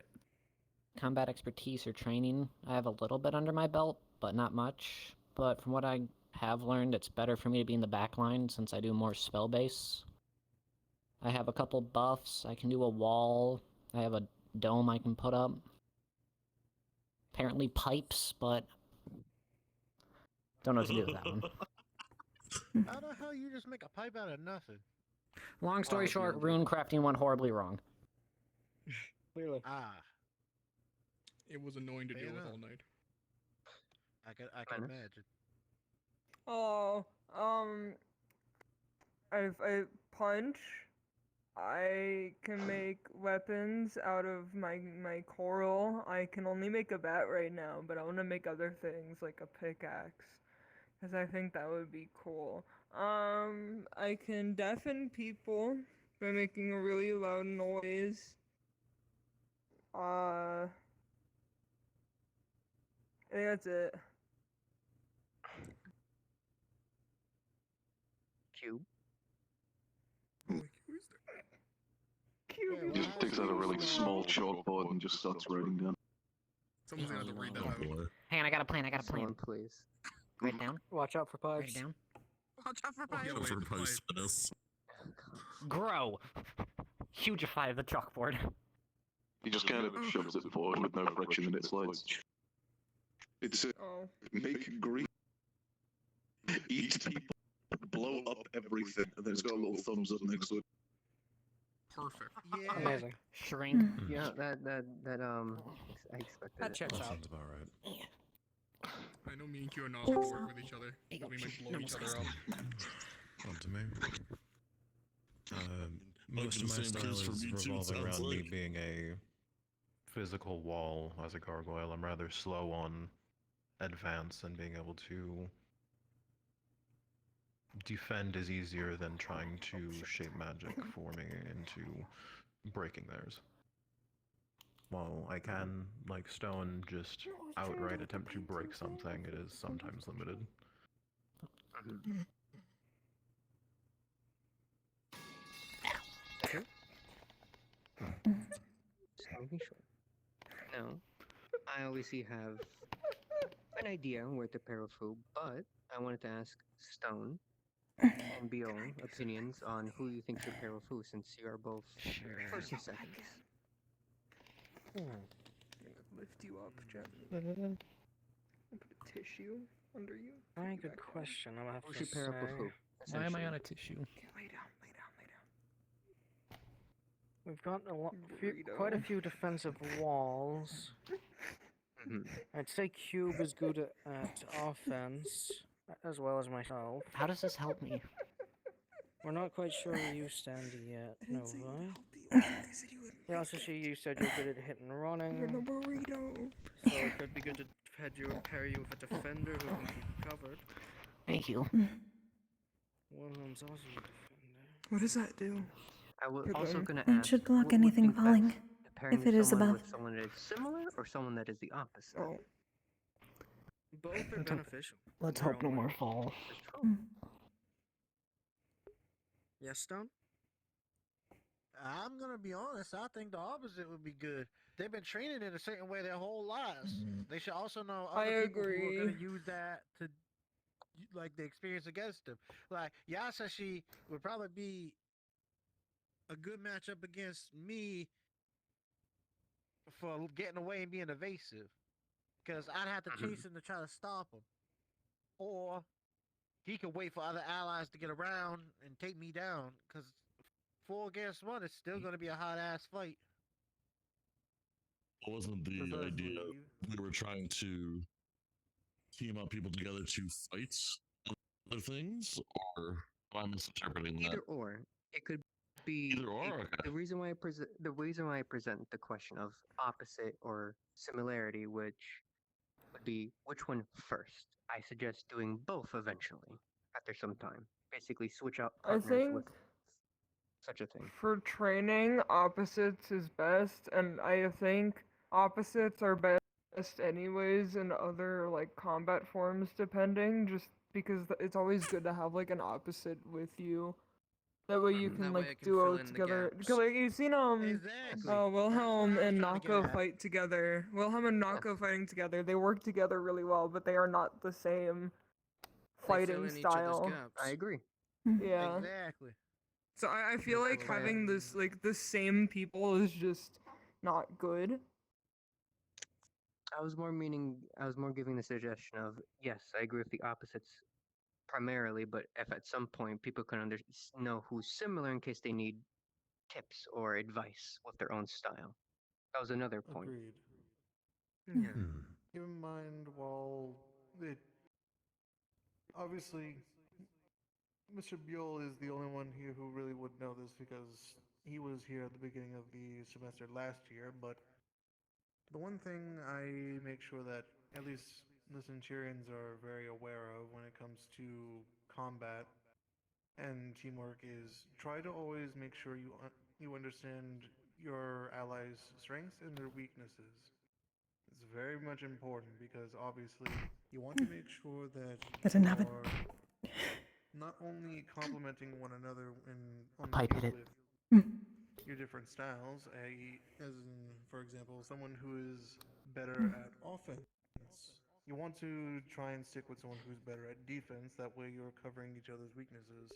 expertise or training. I have a little bit under my belt, but not much. But from what I have learned, it's better for me to be in the back line since I do more spell base. I have a couple buffs. I can do a wall. I have a dome I can put up. Apparently pipes, but don't know what to do with that one. How the hell you just make a pipe out of nothing? Long story short, rune crafting went horribly wrong. Clearly. It was annoying to deal with all night. I can imagine. Oh, if I punch, I can make weapons out of my coral. I can only make a bat right now, but I want to make other things like a pickaxe, because I think that would be cool. I can deafen people by making a really loud noise. I think that's it. Cube. He just takes out a really small chalkboard and just starts writing down. Someone's gonna have to read that out. Hang on, I got a plan, I got a plan. Someone, please. Write it down. Watch out for Write pipes. it down. Watch out for pipes. Go for pipes. Grow. Hugify the chalkboard. He just kind of shoves it forward with no friction and it slides. It's make green, eat people, blow up everything, and then it's got a little thumbs up next to it. Perfect. Yeah. Amazing. Shrink. Yeah, I expected That it. checks That out. sounds about right. I know me and Q are not going to work with each other. We might blow each other up. Up to me. Most of my style is revolving around me being a physical wall as a gargoyle. I'm rather slow on advance, and being able to defend is easier than trying to shape magic for me into breaking theirs. While I can, like stone, just outright attempt to break something, it is sometimes limited. Just making sure. No, I obviously have an idea where to pair with who, but I wanted to ask Stone and Bill opinions on who you think should pair with who, since you are both first and second. Lift you up gently. Put a tissue under you. Very good question. I'll have Who to should pair up with who? Why am I on a essentially? tissue? Okay, lay down, lay down, lay down. We've got quite a few defensive walls. I'd say Cube is good at offense, as well as myself. How does this help me? We're not quite sure where you stand yet, Nova. We also see you said you're good at hitting and running. You're a burrito. So it could be good to pair you with a defender who can keep you covered. Thank you. Wilhelm's also a defender. What does that do? I was Good also one. going to It ask, should block what would anything think best, falling, pairing if it is someone above. with someone that is similar or someone that is the opposite? Oh. Both are beneficial. Let's hope no more fall. Yes, Stone? I'm gonna be honest. I think the opposite would be good. They've been training in a certain way their whole lives. They should also know I other people who are agree. gonna use that to, like, the experience against them. Like Yasashi would probably be a good matchup against me for getting away and being evasive, because I'd have to chase him to try to stop him, or he could wait for other allies to get around and take me down. Because 4 against 1 is still going to be a hot ass fight. Wasn't the idea we were trying to team up people together to fight other things, or am I misinterpreting that? Either or. It could be Either or. Okay. the reason why I present the question of opposite or similarity, which would be which one first. I suggest doing both eventually after some time. Basically, switch out I partners with think such a thing. for training, opposites is best, and I think opposites are best anyways in other like combat forms, depending. Just because it's always good to have like an opposite with you. That way you can That way I like can duo fill in the together. gaps. 'Cause, like you've seen Exactly. Wilhelm and trying to get Nako at. fight together. Wilhelm and Nako fighting together. They work together really well, but they are not the same They fill fighting in each other's style. gaps. I agree. Yeah. Exactly. So I feel like That's why having this like the same people is just not good. I was more giving the suggestion of, yes, I agree with the opposites primarily, but if at some point people can know who's similar in case they need tips or advice with their own style. That was another point. Agreed. Yeah. Keep in mind, while it obviously Mr. Buell is the only one here who really would know this because he was here at the beginning of the semester last year, but the one thing I make sure that at least the Centurions are very aware of when it comes to combat and teamwork is try to always make sure you understand your allies' strengths and their weaknesses. It's very much important because obviously you want to make sure that That didn't you happen. are not only complementing one another on the Pipe hit field it. with your different styles, i.e., as in, for example, someone who is better at offense. You want to try and stick with someone who's better at defense. That way, you're covering each other's weaknesses.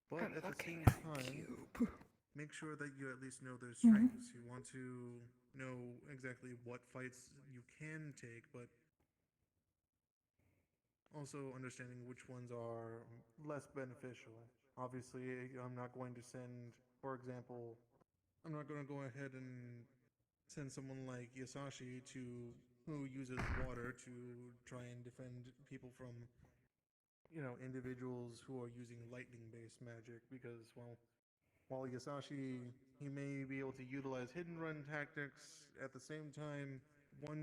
But at the same time, make sure that you at least know their strengths. You want to know exactly what fights you can take, but also understanding which ones are less beneficial. obviously, I'm not going to send, for example, I'm not going to go ahead and send someone like Yasashi who uses water to try and defend people from, individuals who are using lightning-based magic because, well, while Yasashi, he may be able to utilize hidden run tactics, at the same time, one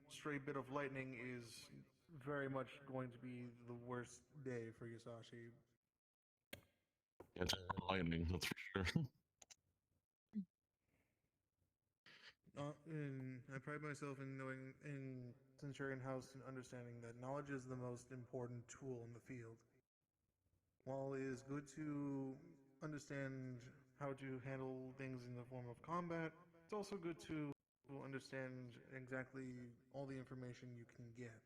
stray bit of lightning is very much going to be the worst day for Yasashi. It's lightning, that's for sure. And I pride myself in knowing, in Centurion House, and understanding that knowledge is the most important tool in the field. While it is good to understand how to handle things in the form of combat, it's also good to understand exactly all the information you can get.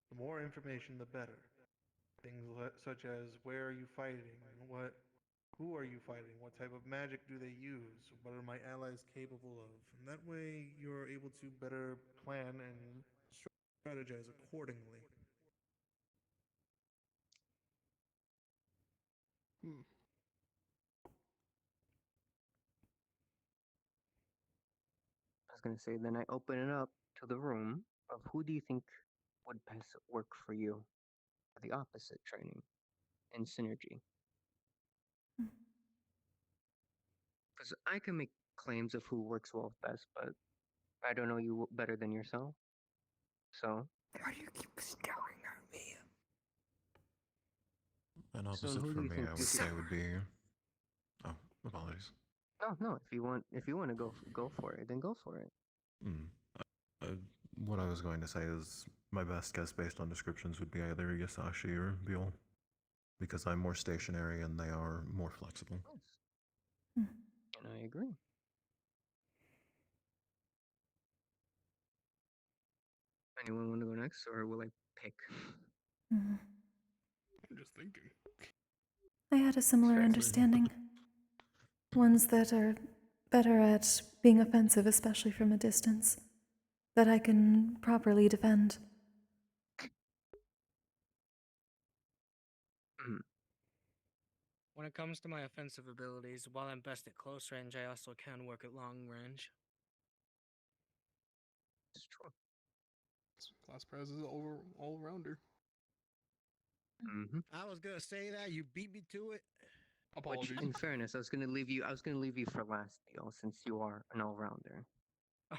The more information, the better. Things such as where are you fighting, who are you fighting, what type of magic do they use, what are my allies capable of, and that way you're able to better plan and strategize accordingly. I was gonna say, then I open it up to the room of who do you think would best work for you for the opposite training and synergy. Because I can make claims of who works well best, but I don't know you better than yourself. So. Why do you keep staring at me? An So opposite who for do you me, think I you would could- say, would be. Oh, apologies. No. If you want to go for it, then go for it. What I was going to say is my best guess based on descriptions would be either Yasashi or Buell, because I'm more stationary and they are more flexible. And I agree. Anyone want to go next, or will I pick? I'm just thinking. I had a similar understanding. Ones that are better at being offensive, especially from a distance, that I can properly defend. When it comes to my offensive abilities, while I'm best at close range, I also can work at long range. It's true. Class Prez is all rounder. I was gonna say that you beat me to it. Which, in fairness, I was gonna leave you for last, deal, since you are an all-rounder.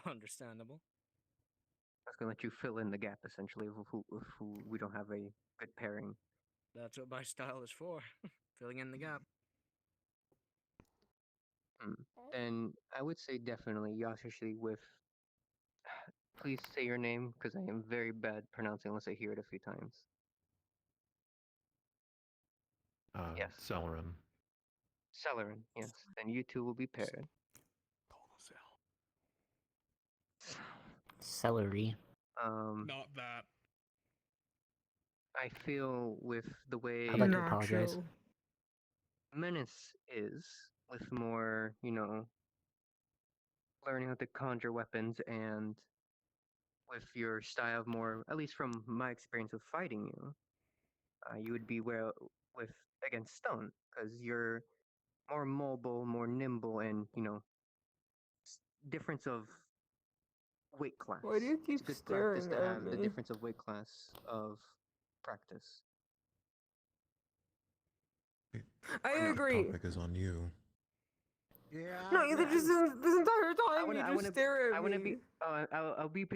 Understandable. I was gonna let you fill in the gap essentially of who we don't have a good pairing. That's what my style is for, filling in the gap. Then I would say definitely Yashashi with. Please say your name, because I am very bad pronouncing unless I hear it a few times. Yes. Celerin. Celerin, yes. Then you two will be paired. Celery. Not that. I feel with the way I'd like to apologize. Menace is, with more, learning how to conjure weapons, and with your style of more, at least from my experience of fighting you, you would be well with against stone, because you're more mobile, more nimble, and difference of weight class. Why do you keep It's good practice staring to at have the me? difference of weight class of practice. I agree. Topic is on you. Yeah. No, you just this entire time you just stare at me. I'll be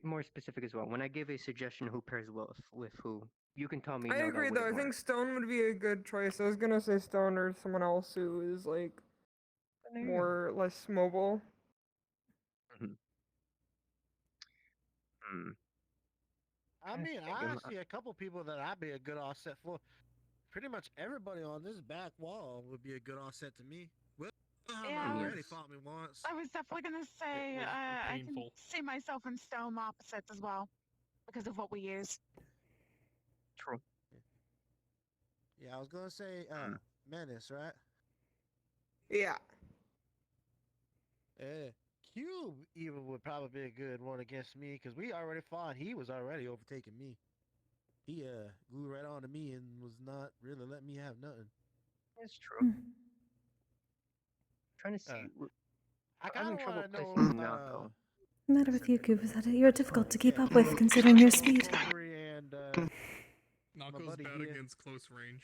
more specific as well. When I give a suggestion who pairs well with who, you can tell me. I no, agree that though. I wouldn't think work. Stone would be a good choice. I was gonna say Stone or someone else who is like more less mobile. I mean, I see a couple people that I'd be a good offset for. Pretty much everybody on this back wall would be a good offset to me. Yeah, already fought me once. I was definitely gonna say was I can painful. see myself in Stone opposites as well because of what we use. True. Yeah, I was gonna say Menace, right? Yeah. Cube even would probably be a good one against me because we already fought. He was already overtaking me. He glued right onto me and was not really letting me have nothing. It's true. Trying to see. I I'm having kind of trouble want to know. placing Nako. What's the matter with you, Cube? Is that you're difficult to keep up with considering your speed? Kokkuri and Nako's bad here. against close range.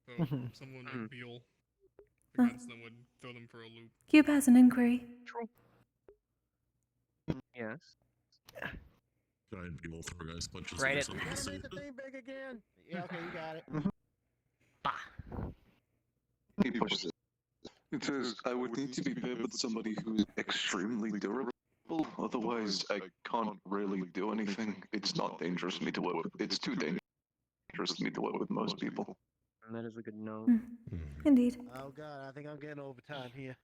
So someone like Beal Oh. against them would throw them for a loop. Cube has an inquiry. True. Yes. Giant Beal throw guys punches. Right it. Make the thing big again. Yeah, okay, you got it. He pushes it. It says, I would need to be paired with somebody who's extremely durable. Otherwise, I can't really do anything. It's not dangerous for me to work with. It's too dangerous for me to work with most people. And that is a good note. Indeed. Oh god, I think I'm getting overtime here.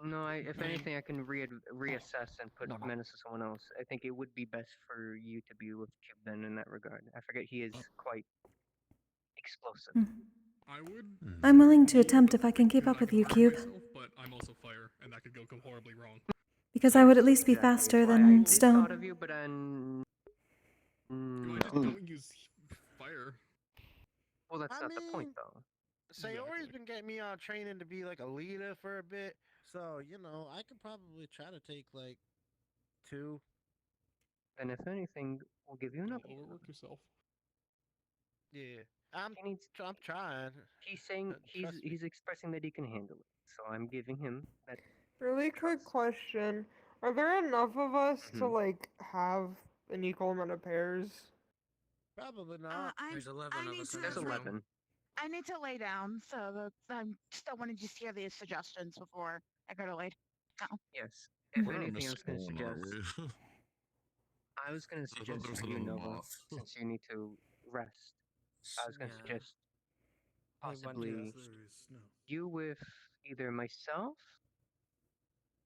No, if anything, I can reassess and put Menace to someone else. I think it would be best for you to be with Cube then in that regard. I forget he is quite explosive. I would. I'm willing to attempt if I can keep up with you, Cube. But I'm also fire, and that could go horribly wrong. Because I would at least be faster than Thought Stone. of you, but I just don't use fire. Well, that's not the point, though. Sayori's been getting me on training to be like a leader for a bit, so you know I could probably try to take like 2. And if anything, we'll give you another. Overwork yourself. Yeah, I'm trying. He's saying he's expressing that he can handle it, so I'm giving him that. Really quick question: are there enough of us to like have an equal amount of pairs? Probably not. There's 11 of us. There's 11. I need to lay down, so I'm still want to just hear these suggestions before I go to lay down. Yes. If We're anything, I was going to Stone, suggest. aren't we? I was going to suggest there's for you, another Nova, moth. since you need to rest. I was going to suggest possibly you with either myself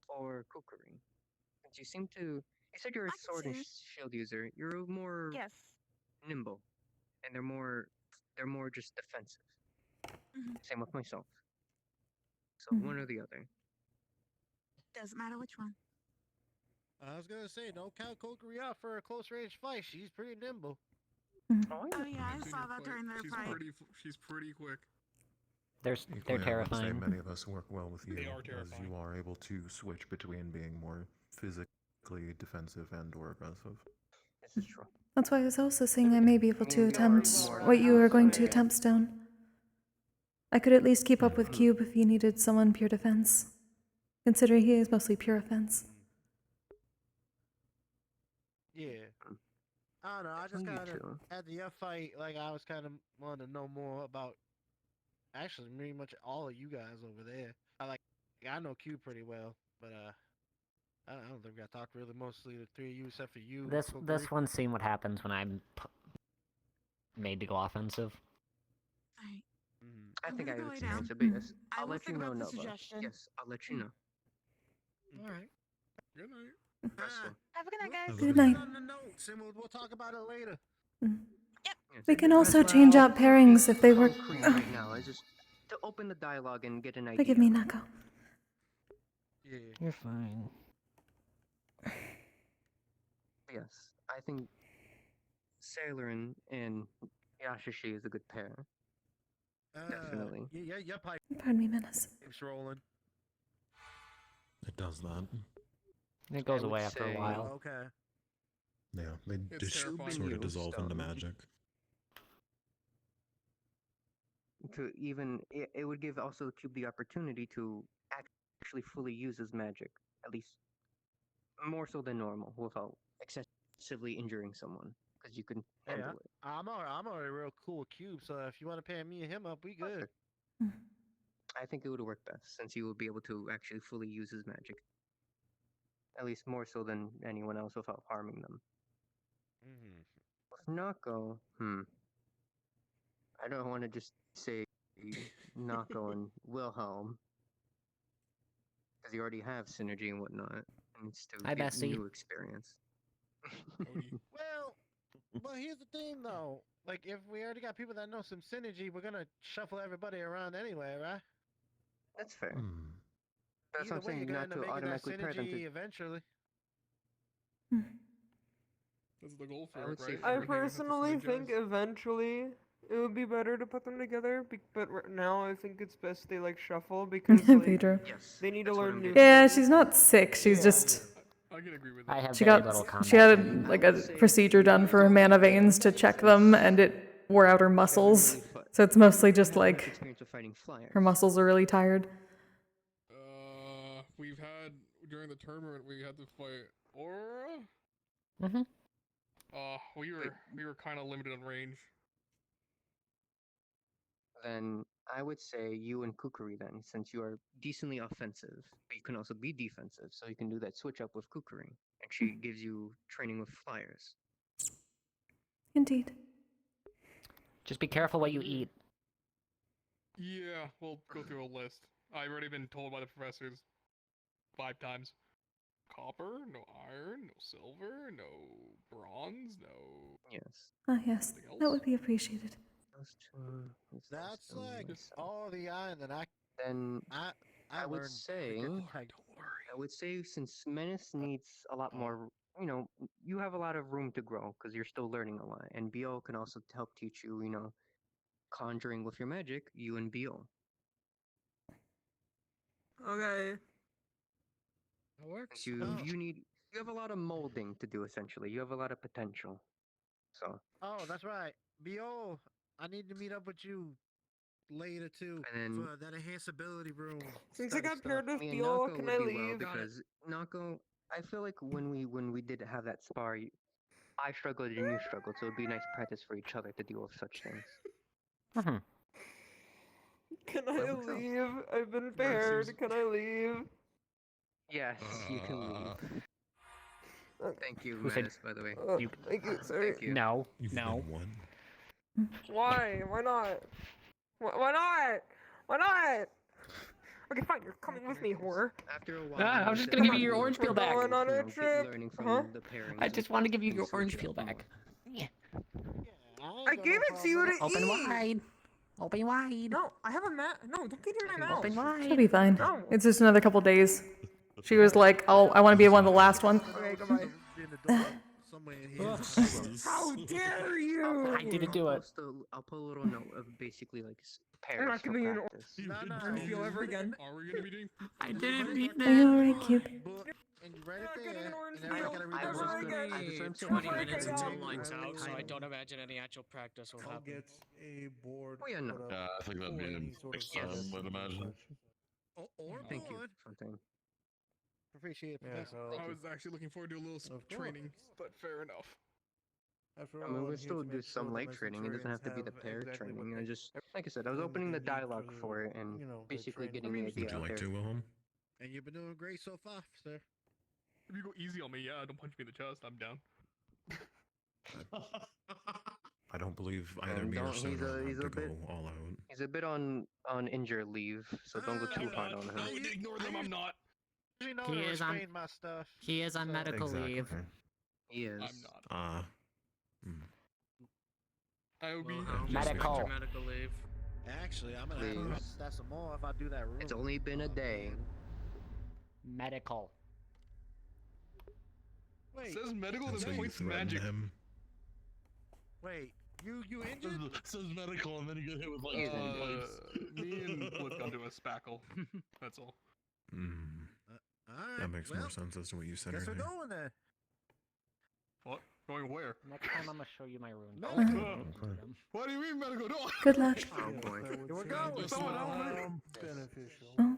or Kokkuri. Since you seem to, you said you're a sword and shield user. You're more nimble, and they're more just defensive. Same with myself. So one or the other. Doesn't matter which one. I was gonna say, don't count Kokkuri out for a close range fight. She's pretty nimble. Oh yeah, I saw that during their fight. She's pretty quick. They're Equally, I would say terrifying. many of us work well with you, They are as terrifying. you are able to switch between being more physically defensive and or aggressive. This is true. That's why I was also saying I may be able to attempt what you are going to attempt, Stone. I could at least keep up with Cube if you needed someone pure defense, considering he is mostly pure offense. Yeah. I don't know. I just kind of at the fight, like I was kind of wanting to know more about. Actually, pretty much all of you guys over there. I know Q pretty well, but I don't think I talked really mostly the 3 of you except for you. This one's seen what happens when I'm made to go offensive. Alright. I think I gonna have go lay experience down. a bit. Yes. I I'll will let you think know, about the Nova. suggestion. Yes, I'll let you know. All right. Good night. Have a good night, guys. Good night. On the notes, and we'll talk about it later. We can also change out pairings if they work. Right now, I just to open the dialogue and get an idea. Forgive me, Nako. Yeah. You're fine. Yes, I think Sailor and Yashishi is a good pair. Definitely. Yeah, pipe. Pardon me, Menace. Keeps rolling. It does that. It goes away after a while. Okay. Yeah, they It's just terrifying. sort of dissolve into Stone. magic. To even, it would give also the Cube the opportunity to actually fully use his magic, at least more so than normal, without excessively injuring someone, because you can handle it. I'm already real cool with Cube, so if you want to pair me and him up, we good. I think it would work best, since he would be able to actually fully use his magic. At least more so than anyone else without harming them. With Nako, I don't want to just say Nako and Wilhelm, because you already have synergy and whatnot. It needs to Hi, get Bessie. new experience. Well, here's the thing though. Like, if we already got people that know some synergy, we're gonna shuffle everybody around anyway, right? That's fair. Hmm. That's what I'm Either way, saying, you're gonna not end up to making that automatically pair them synergy to. eventually. That's the goal for I it, would say right? I Everything has to personally think synergize. eventually it would be better to put them together. But right now, I think it's best they like shuffle because like, Pedro. they need to learn new. Yeah, she's not sick. She's just. I can agree with I that. have She very got. little combat She had training. like a procedure done for her mana veins to check them, and it wore out her muscles. So it's mostly just like experience of fighting flyers. her muscles are really tired. We've had during the tournament we had to fight Aura. Mm-hmm. We were kind of limited on range. Then I would say you and Kokkuri then, since you are decently offensive, but you can also be defensive, so you can do that switch up with Kokkuri, and she gives you training with flyers. Indeed. Just be careful what you eat. Yeah, we'll go through a list. I've already been told by the professors 5 times. Copper, no iron, no silver, no bronze, no... Yes. Ah, yes. That would be appreciated. That's like all the iron that I. Then I would learned say, Don't worry. since Menace needs a lot more, you have a lot of room to grow because you're still learning a lot, and BO can also help teach you, conjuring with your magic. You and BO. Okay. That works. You have a lot of molding to do. Essentially, you have a lot of potential. So. Oh, that's right. Bo, I need to meet up with you later too for that enhanced ability room. Since I got paired with Me and Biel, Nako can would I be leave? well because Nako, I feel like when we did have that spar, I struggled and you struggled, so it'd be nice practice for each other to deal with such things. Mm-hmm. Can I leave? I've been paired. Can I leave? Yes, you can leave. Thank you, Who said- Menace, by the way. Thank you, sir. Thank you. No, You've no. been one. Why? Why not? Why not? Why not? Okay, fine. You're coming with me, whore. After a while, I was just gonna give you your orange peel back. We're going on a trip. Learning from Huh? the pairings. I just want to give you and your switch orange it peel up back. more. I gave it to you to Open eat. wide. Open wide. No, I have a No, don't get it in my mouth. Open wide. She'll be fine. No. It's just another couple days. She was like, "Oh, I want to be one of the last ones." Okay, goodbye. Somewhere in here. How dare you! I didn't do it. I'll put a little note of basically like pairs I'm not for giving you an practice. orange peel ever again. Are we gonna be doing? I didn't mean Are you that. alright, Cube? And you read it there. orange And then I peel gotta read I the was rest. gonna- 20 minutes Okay, until guys. lights out, so I don't imagine any actual practice will I'll happen. get a board. Oh, yeah, no. put up Yeah, I think that'd for be any sort of next time, suggest I'd imagine. Or Thank you, board. Fontaine. Appreciate it. Yeah, Professor. so I was actually looking forward to a little Of training, but fair enough. after I all, mean, I'm we'll here still to do make sure some that light my training. It doesn't have to be the Centurions pair have exactly what training. I they- just, like I said, I was everything opening the that they need dialogue to, for it and to basically train. getting the idea Would you out like there. to, Wilhelm? And you've been doing great so far, sir. If you go easy on me, yeah, don't punch me in the chest. I'm down. I don't believe either And me or don't- Soda he's are a- allowed he's to a bit- go all out. He's a bit on injured leave, so don't go too hard on No, him. ignore them. I'm not. You know He to is on- restrain my stuff. He is on so- medical leave. He is. I'm not. I will be. Wilhelm, Medical. respect your medical leave. Actually, I'm gonna have to Please. stat some more if I do that room. It's only been a day. Medical. Wait, Says medical, That's then how you points threaten magic. him. wait, you injured? Says medical, and then you get hit with like He's 10 injured. pipes. Me and Blitz got into a spackle. That's all. Alright, That makes well, more sense as to what you said guess we're earlier. going there. What? Going where? Next time I'm gonna show you my runes. What do you mean medical? No. Good luck. Oh boy. Here we go. Beneficial. Oh.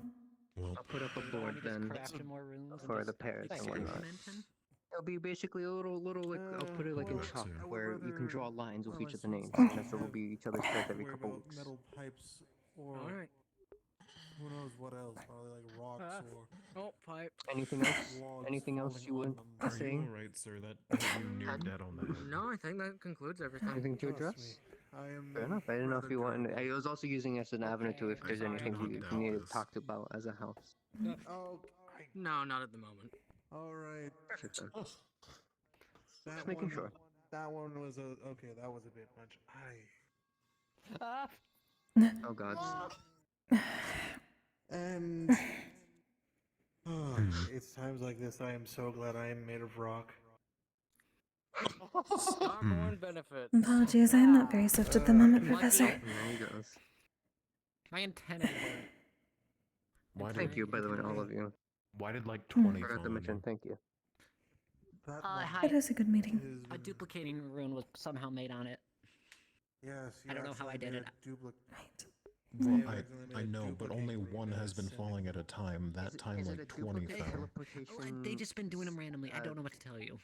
Well, I'll put up a board then Crafted more runes and for just the pairs and start whatnot. implementing. It'll be basically a little like I'll put it like in well, chalk I would where you can rather- draw lines with each of the names, Oh. and that's what will be each other's pairs every Worry couple about weeks. metal pipes or Alright. who knows what else? Probably like rocks or Oh, pipe. Anything else? logs Anything else falling you on want them. to are say? you alright, sir? That hit you near dead on the head. No, I think that concludes everything. Anything to Trust address? me, I am Fair enough. I didn't know if rather you wanted. durable. I was also using it as an avenue to if there's Sorry. anything Knocked you out needed to this. talk about as a house. Oh, No, not at the moment. all right. Perfect then. That Just making one, sure. That one was a okay. That was a bit much. Oh god. And it's times like this I am so glad I am made of rock. Starborn benefits. Apologies, I am not very swift at the moment, Professor. There he goes. My antennae were. Why Thank did you, by the way, all of you. Why did like 20 Forgot to follow mention you? thank you. Hi. That is a good meeting. A duplicating rune was somehow made on it. Yes, you I don't know how I did it. Well, I know, but only one has been falling at a time. That time, like 20 fell. They just been doing them randomly. I don't know what to tell you.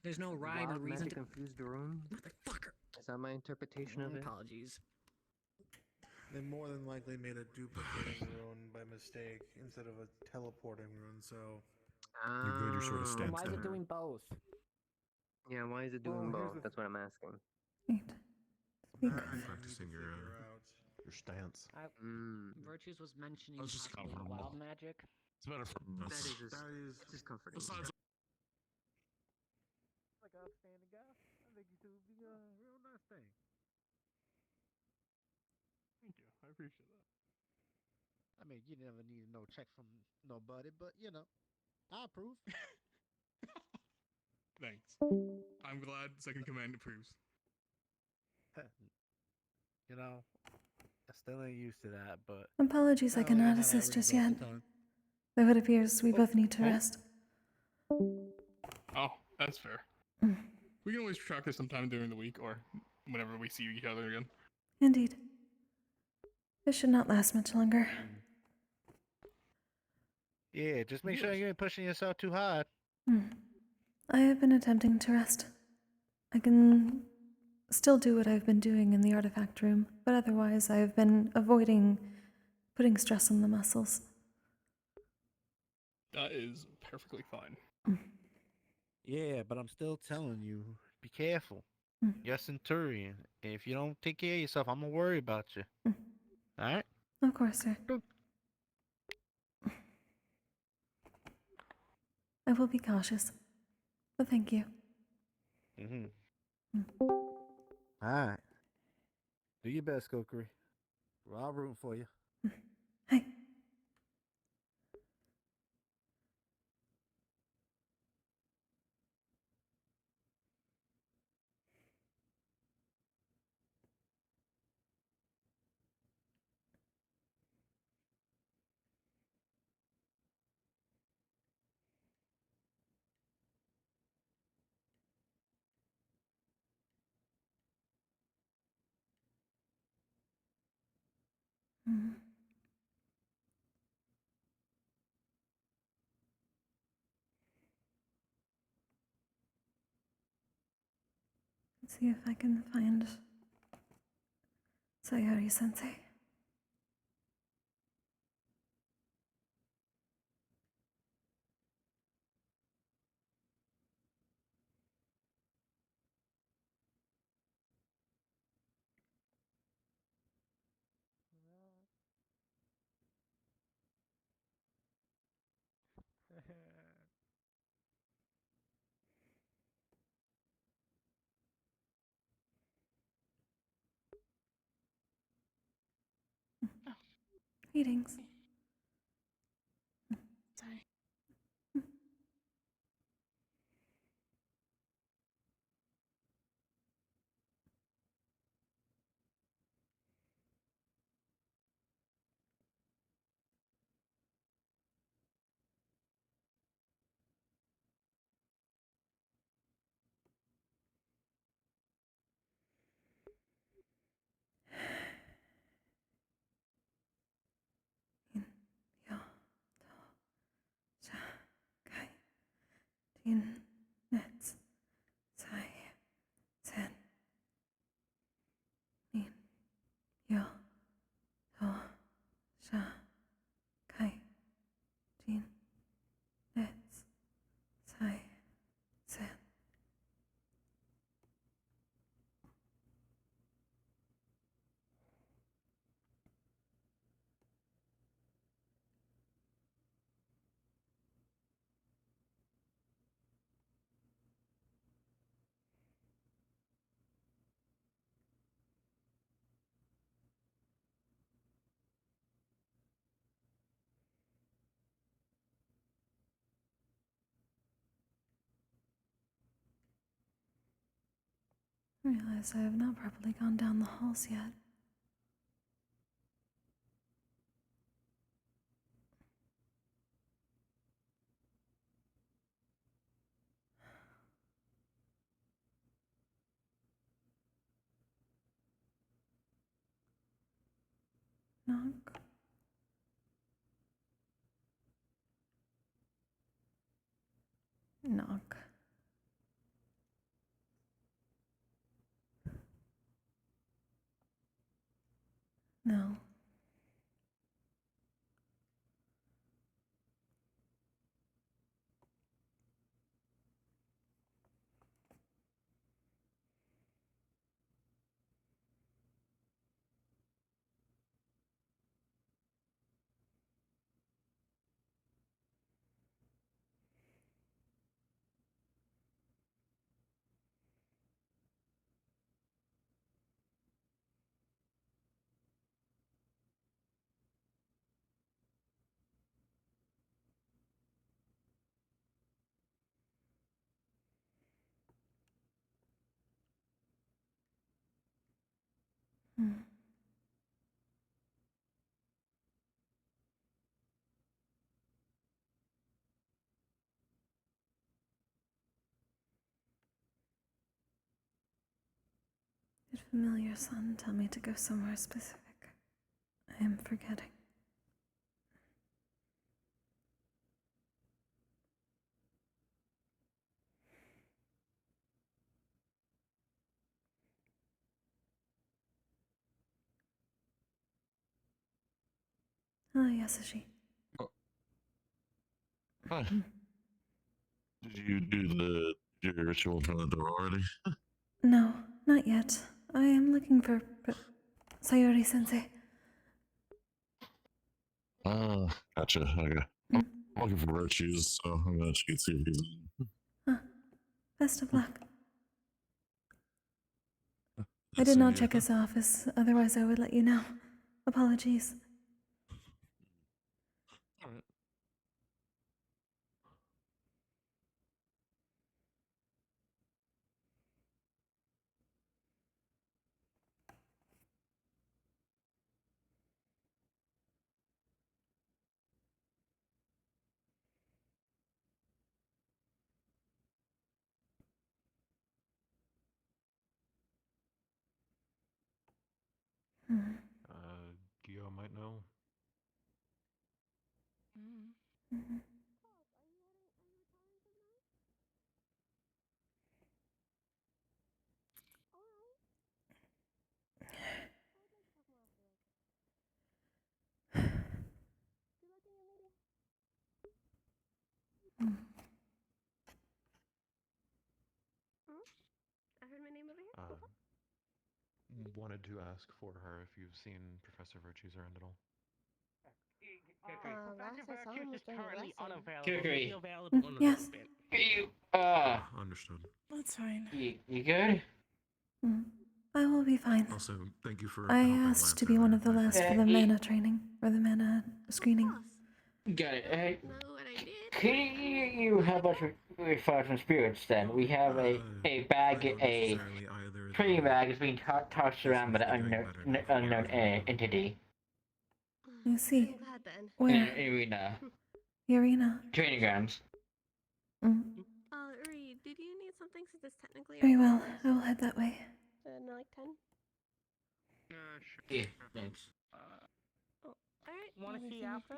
There's no rhyme or Wild reason magic to. infused rune? Motherfucker. Is that my interpretation of it? Apologies. They more than likely made a duplicating rune by mistake instead of a teleporting rune, so... You're good, you're sort of Why is it doing both? Yeah, why is it doing both? That's what I'm asking. Practicing your stance. Virtues was mentioning That's just possibly comfortable. wild magic. It's better for us. That's just comforting. Besides, Like a outstanding guy. I think you two would be a real nice thing. Thank you. I appreciate that. I mean, you never need no check from nobody, but you know, I approve. Thanks. I'm glad Second Command approves. You know, I still ain't used to that, but Apologies, I don't really cannot have that assist ring just off yet. the tongue. Though it appears we both need to rest. Oh, that's fair. We can always track this sometime during the week or whenever we see each other again. Indeed. This should not last much longer. Yeah, just make sure you ain't pushing yourself too hard. I have been attempting to rest. I can still do what I've been doing in the artifact room, but otherwise I have been avoiding putting stress on the muscles. That is perfectly fine. Yeah, but I'm still telling you, be careful. You're a Centurion, and if you don't take care of yourself, I'm gonna worry about you. All right? Of course, sir. I will be cautious, but thank you. All right. Do your best, Kokkuri. We're all rooting for you. Hey. Let's see if I can find Sayori-sensei. Greetings. Sorry. Din, nets, sai, sen, nin, yo, to, sha, kai, din, nets, sai, sen. I realize I have not properly gone down the halls yet. Knock. Knock. No. Hmm. Did familiar son tell me to go somewhere specific? I am forgetting. Ah, Yasashi. Oh. Hi. Did you do your ritual for the door already? No, not yet. I am looking for Sayori sensei. Ah, gotcha. Okay. I'm looking for virtues, so I'm gonna check and see if he's in. Huh. Best of luck. I Let's did not see. check his office, otherwise I would let you know. Apologies. Alright. Hmm. Gio might know. Mm-hmm. Hmm. I heard my name over here. Wanted to ask for her if you've seen Professor Virtue's around at all. Last I saw him was during a lesson. Kokkuri. Available in a Yes. little bit. You, Understood. That's fine. you good? I will be fine. Also, thank you for I helping asked Lance to be one earlier. of the I last for appreciate the it. mana training, or the mana screening. Got it. Hey, Know what I did? can you help us with some spirits then? We have a bag, a training bag is being tossed around by the unknown entity. I see. I'm glad then. Where? In arena. The arena. Training grounds. Reed, did you need something since it's technically Very our well. hours? I will head that way. No, like 10? Yeah, thanks. Oh, alright. Want to see after?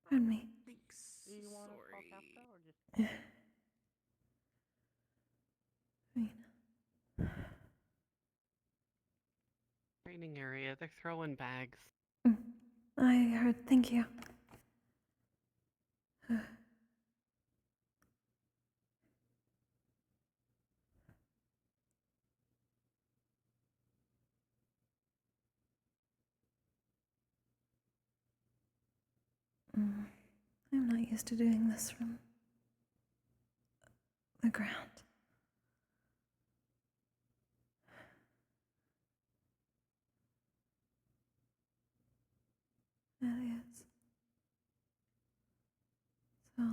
Pardon me. Thanks. Do you want to talk after or just? Training area, they're throwing bags. I heard. Thank you. I'm not used to doing this from the ground. That is. So.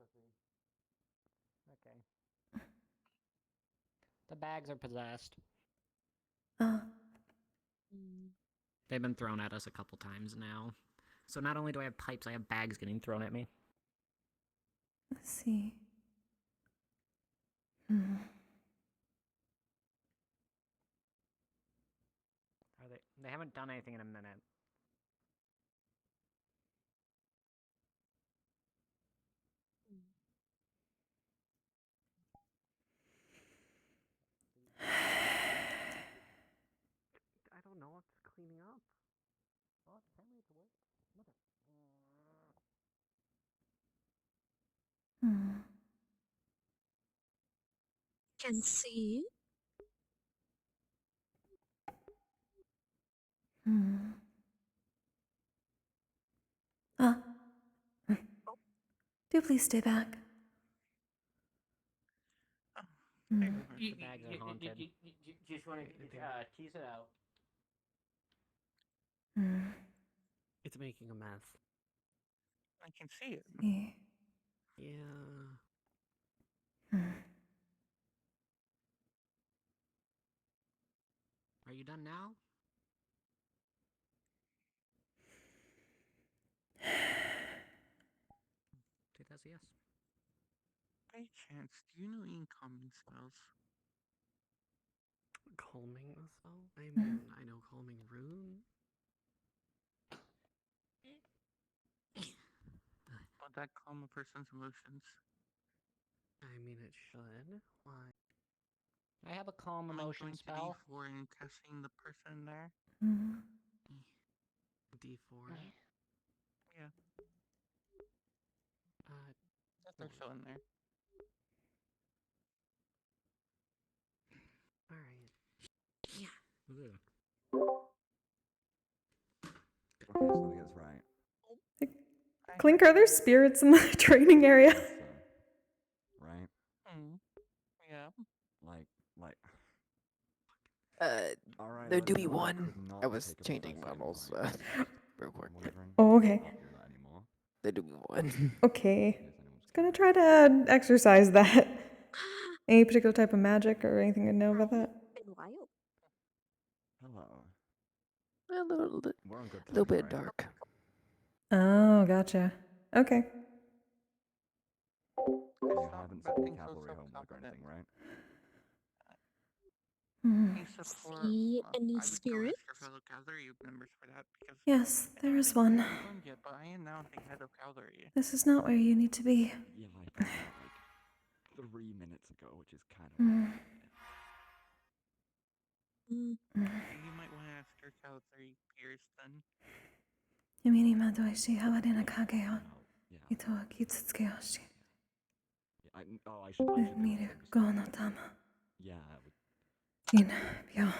Okay. The bags are possessed. They've been thrown at us a couple times now. So not only do I have pipes, I have bags getting thrown at me. Let's see. Hmm. They haven't done anything in a minute. I don't know what's cleaning up. Oh, apparently it's work. Can see. Do please stay back. The bags are haunted. Just want to tease it out. It's making a mess. I can see it. Yeah. Are you done now? Take that as a yes. By chance, do you know any calming spells? Calming spell? I mean, I know calming rune. Would that calm a person's emotions? I mean, it should. Why? I have a calm Am I emotion going spell. to D4 and casting the person there? D4. Yeah. They're still in there. Alright. Yeah. Okay, so I think it's right. Clink, are there spirits in the training area? Right? Yeah. Like. Alright, there like, do be no, I one. could not I was take a changing professor in, models like, real quick. Oh, okay. Can't do that anymore. There do be one. Okay. Just gonna try to exercise that. Any particular type of magic or anything to know about that? Wild. Hello. A little We're on good little terms, bit right? dark. Oh, gotcha. Okay. You haven't sent any cavalry homework or anything, right? Except for, See any I would go spirits? ask your fellow cavalry members for that because Yes, I there don't is think one. I haven't joined yet, but I am now the head of cavalry. This is not where you need to be. Yeah, I found out like 3 minutes ago, which is kind of. You might want to ask your cavalry peers then. 弓にまどいし、ハワデナ影を糸を傷つけよし。Oh, I should do it. 見る号の玉。 Yeah, I would. 因病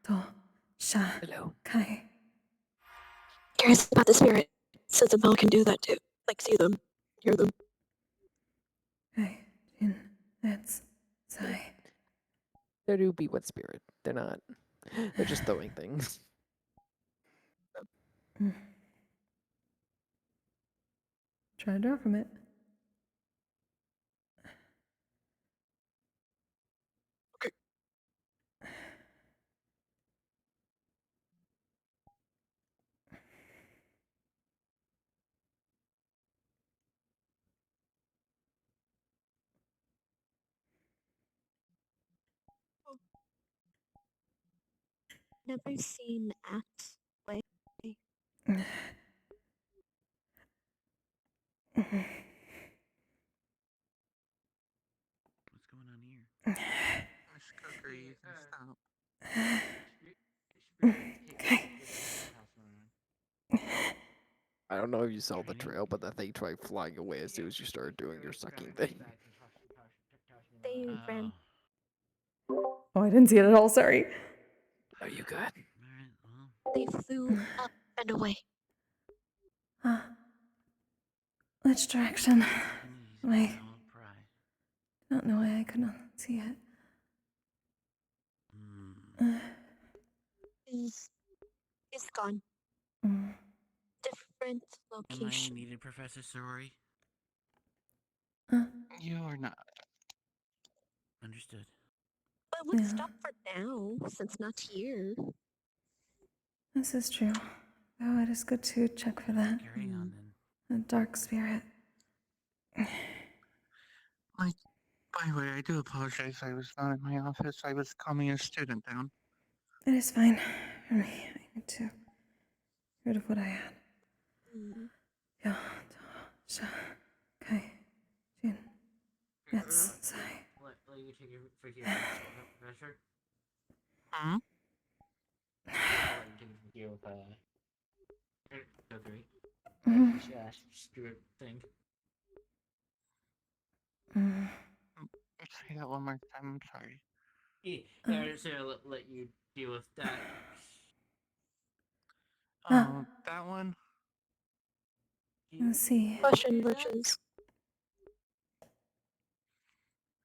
と社会。 Curious about the spirit. Says a bell can do that too. Like see them, hear them. はい、in that's sai. There do be what spirit. They're not. They're just throwing things. Try to draw from it. Never seen axe play. What's going on here? Miss Kokkuri, you can stop. Okay. I don't know if you saw the trail, but that thing tried flying away as soon as you started doing your sucking thing. They ran. Oh, I didn't see it at all. Sorry. Are you good? They flew up and away. Which direction? Wait. I don't know why I could not see it. Is gone. Different Am I location. needed, Professor Sorori? You're not. Understood. But let's stop for now, since not here. This is true. Oh, it is good to check for that. Carry on then. A dark spirit. Like, by the way, I do apologize. I was not in my office. I was calming a student down. It is fine for me. I need to get rid of what I had. Ja, sha, kai, jin, jetzt, sei. Let you take your pressure. Hmm? I'll let you take your gear with Kokkuri. Spirit thing. Say that one more time. I'm sorry. Yeah, I just let you deal with that. Oh, that one? Let's see. Question, witches.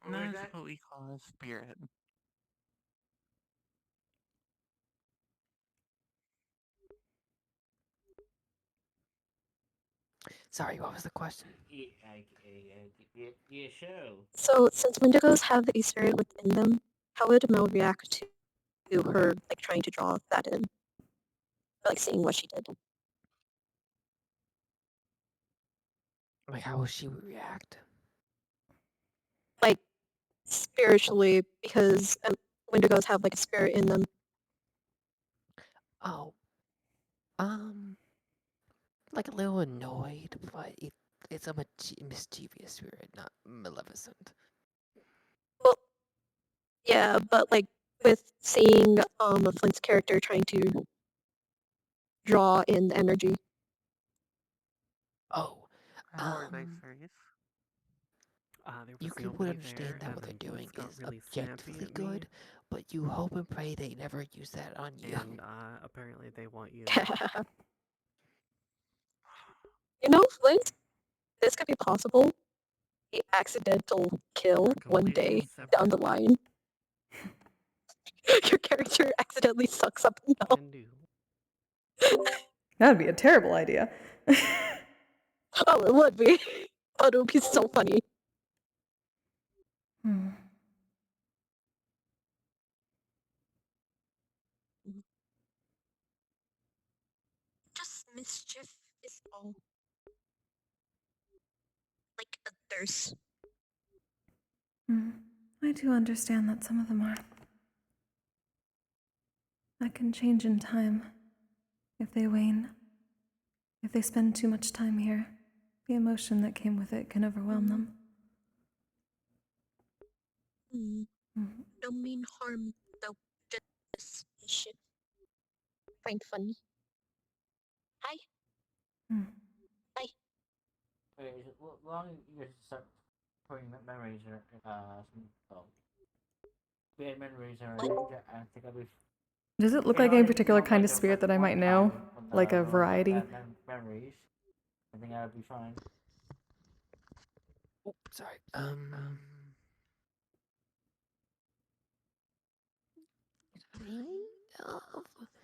That's what we call a spirit. Sorry, what was the question? Yeah, show. So, since Wendigos have a spirit within them, how would Mel react to her like trying to draw that in? Or, like seeing what she did? Like, how will she react? Like spiritually, because Wendigos have like a spirit in them. Oh, like a little annoyed, but it's a mischievous spirit, not maleficent. Well, yeah, but like with seeing Flint's character trying to draw in the energy. Oh, How are they serious? you would understand that what they're doing is really objectively snappy at good, me. but you hope and pray they never use that on you. And apparently they want you. You know, Flint, this could be possible. The accidental kill one day down the line. Your character accidentally sucks up a Mel. That would be a terrible idea. Oh, it would be. But it would be so funny. Just mischief is all. Like a thirst. I do understand that some of them are. That can change in time. If they wane. If they spend too much time here, the emotion that came with it can overwhelm them. Don't mean harm, though. Just shit. Find funny. Hi. Bye. Wait, long you start putting memories or we had memories or I think I'll be. Does it look like any particular kind of spirit that I might know? Like a variety? Memories. I think I would be fine. Oh, sorry.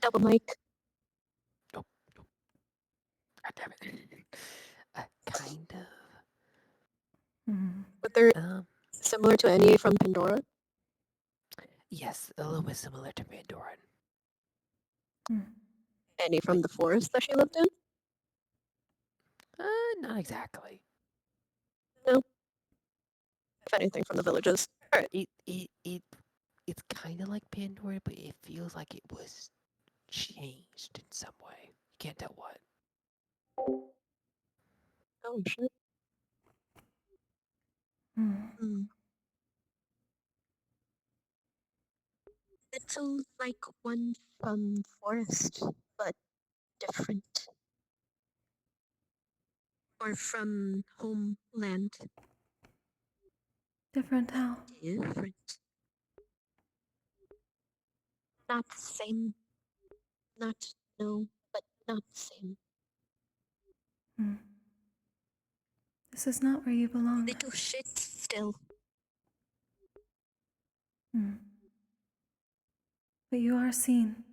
Double mic. Oh, God damn it. Kind of. But they're similar to any from Pandora. Yes, a little bit similar to Pandoran. Any from the forest that she lived in? Not exactly. No. If anything, from the villages. Alright. It's kind of like Pandora, but it feels like it was changed in some way. You can't tell what. Oh, shit. It's like one from forest, but different. Or from homeland. Different how? Different. Not the same. Not, no, but not the same. This is not where you belong. Little shit still. But you are seen.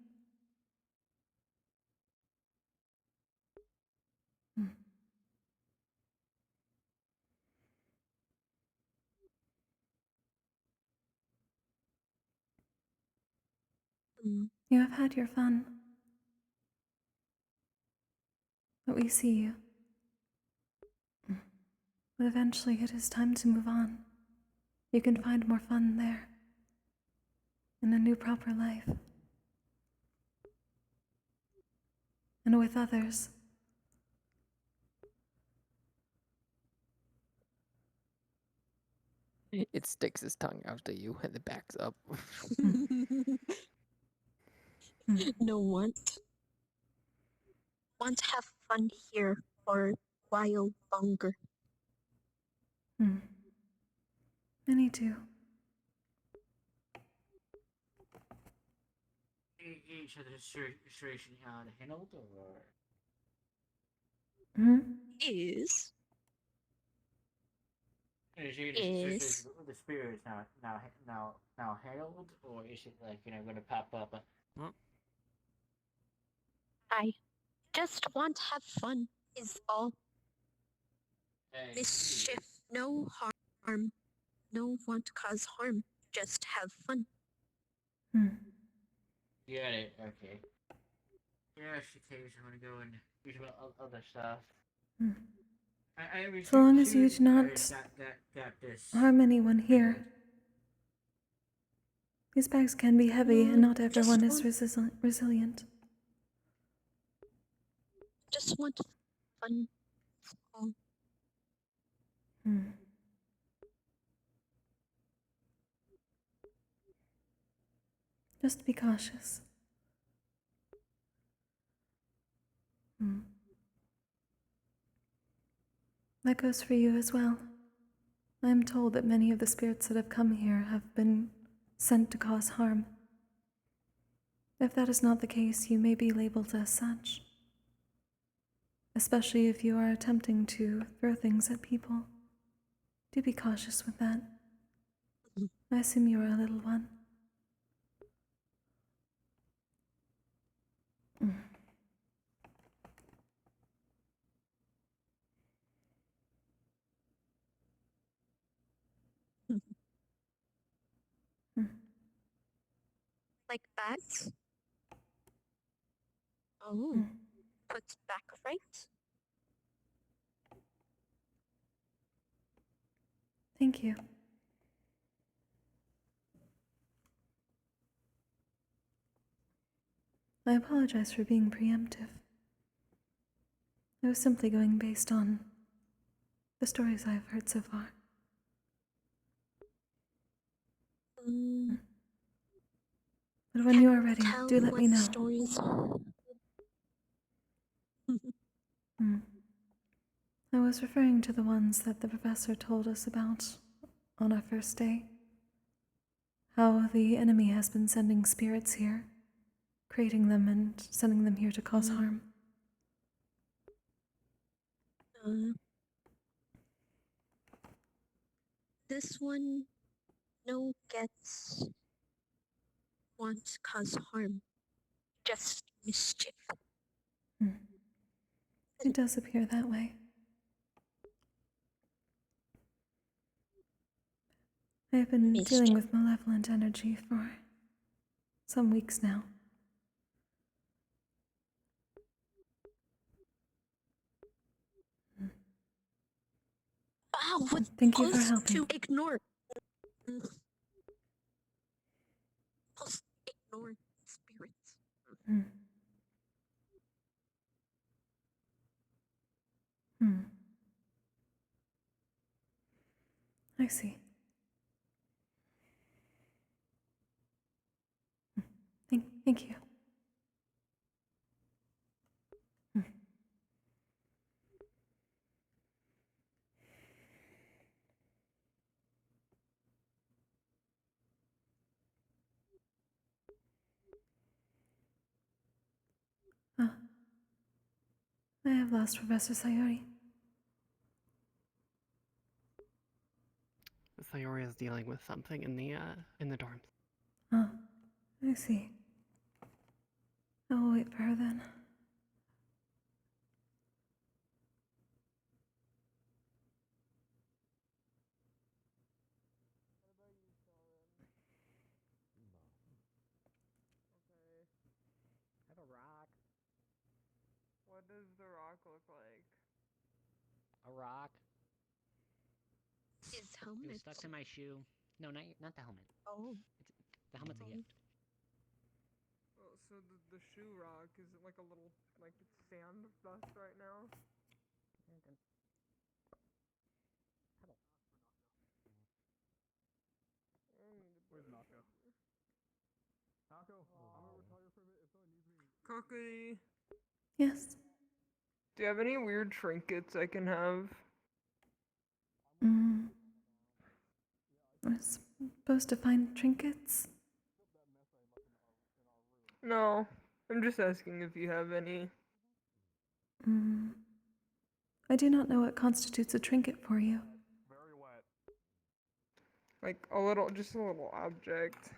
You have had your fun. But we see you. But eventually it is time to move on. You can find more fun there. In a new proper life. And with others. It sticks its tongue out to you and it backs up. No want to have fun here for a while longer. Many do. Each of the situation handled, or Is the spirit now handled, or is it like going to pop up? I just want to have fun is all. Mischief, no harm. No want to cause harm. Just have fun. Got it. Okay. Yeah, she takes. I'm gonna go and do some other stuff. So long as you do not got this. harm anyone here. These bags can be heavy and not everyone is resilient. Just want fun. Oh. Just be cautious. That goes for you as well. I am told that many of the spirits that have come here have been sent to cause harm. If that is not the case, you may be labeled as such. Especially if you are attempting to throw things at people. Do be cautious with that. I assume you are a little one. Like that? Oh, put back right? Thank you. I apologize for being preemptive. I was simply going based on the stories I have heard so far. But when you are ready, do let me know. Stories. I was referring to the ones that the professor told us about on our first day. How the enemy has been sending spirits here, creating them and sending them here to cause harm. This one, no gets want to cause harm. Just mischief. It does appear that way. I have been dealing with malevolent energy for some weeks now. Thank you for helping. To ignore. Ignore spirits. I see. Thank you. I have lost Professor Sayori. Sayori is dealing with something in the dorms. Oh, I see. I will wait for her then. does the rock look like? A rock. His It helmet. was stuck to my shoe. No, not the helmet. Oh. The helmet's a gift. Oh, so the shoe rock, is it like a little, like it's sand dust right now? Where's Nako? Nako, I'm gonna retire for a bit if someone needs me. Kokkuri, Yes. do you have any weird trinkets I can have? I'm supposed to find trinkets? No, I'm just asking if you have any. I do not know what constitutes a trinket for you. Very wet. Like just a little object.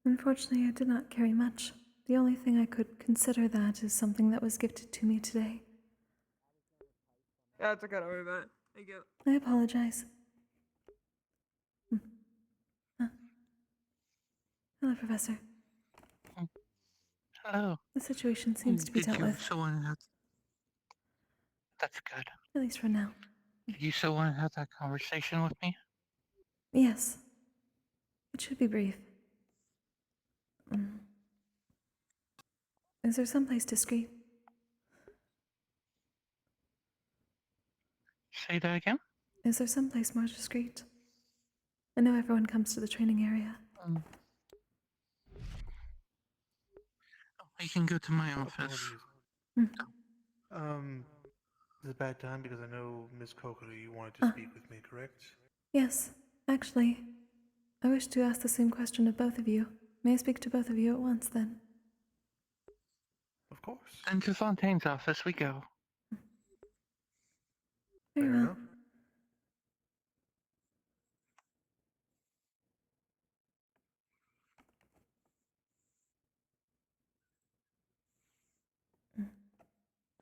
Unfortunately, I did not carry much. The only thing I could consider that is something that was gifted to me today. Yeah, it's okay, don't worry about it. Thank you. I apologize. Hello, Professor. Hello. The situation seems to be dealt with. That's good. At least for now. Did you still want to have that conversation with me? Yes. It should be brief. Is there someplace discreet? Say that again? Is there someplace more discreet? I know everyone comes to the training area. You can go to my office. Apologies. This is a bad time because I know Miss Kokkuri wanted to speak with me, correct? Yes, actually, I wish to ask the same question of both of you. May I speak to both of you at once, then? Of course. Then to Fontaine's office we go. Very well. Enough.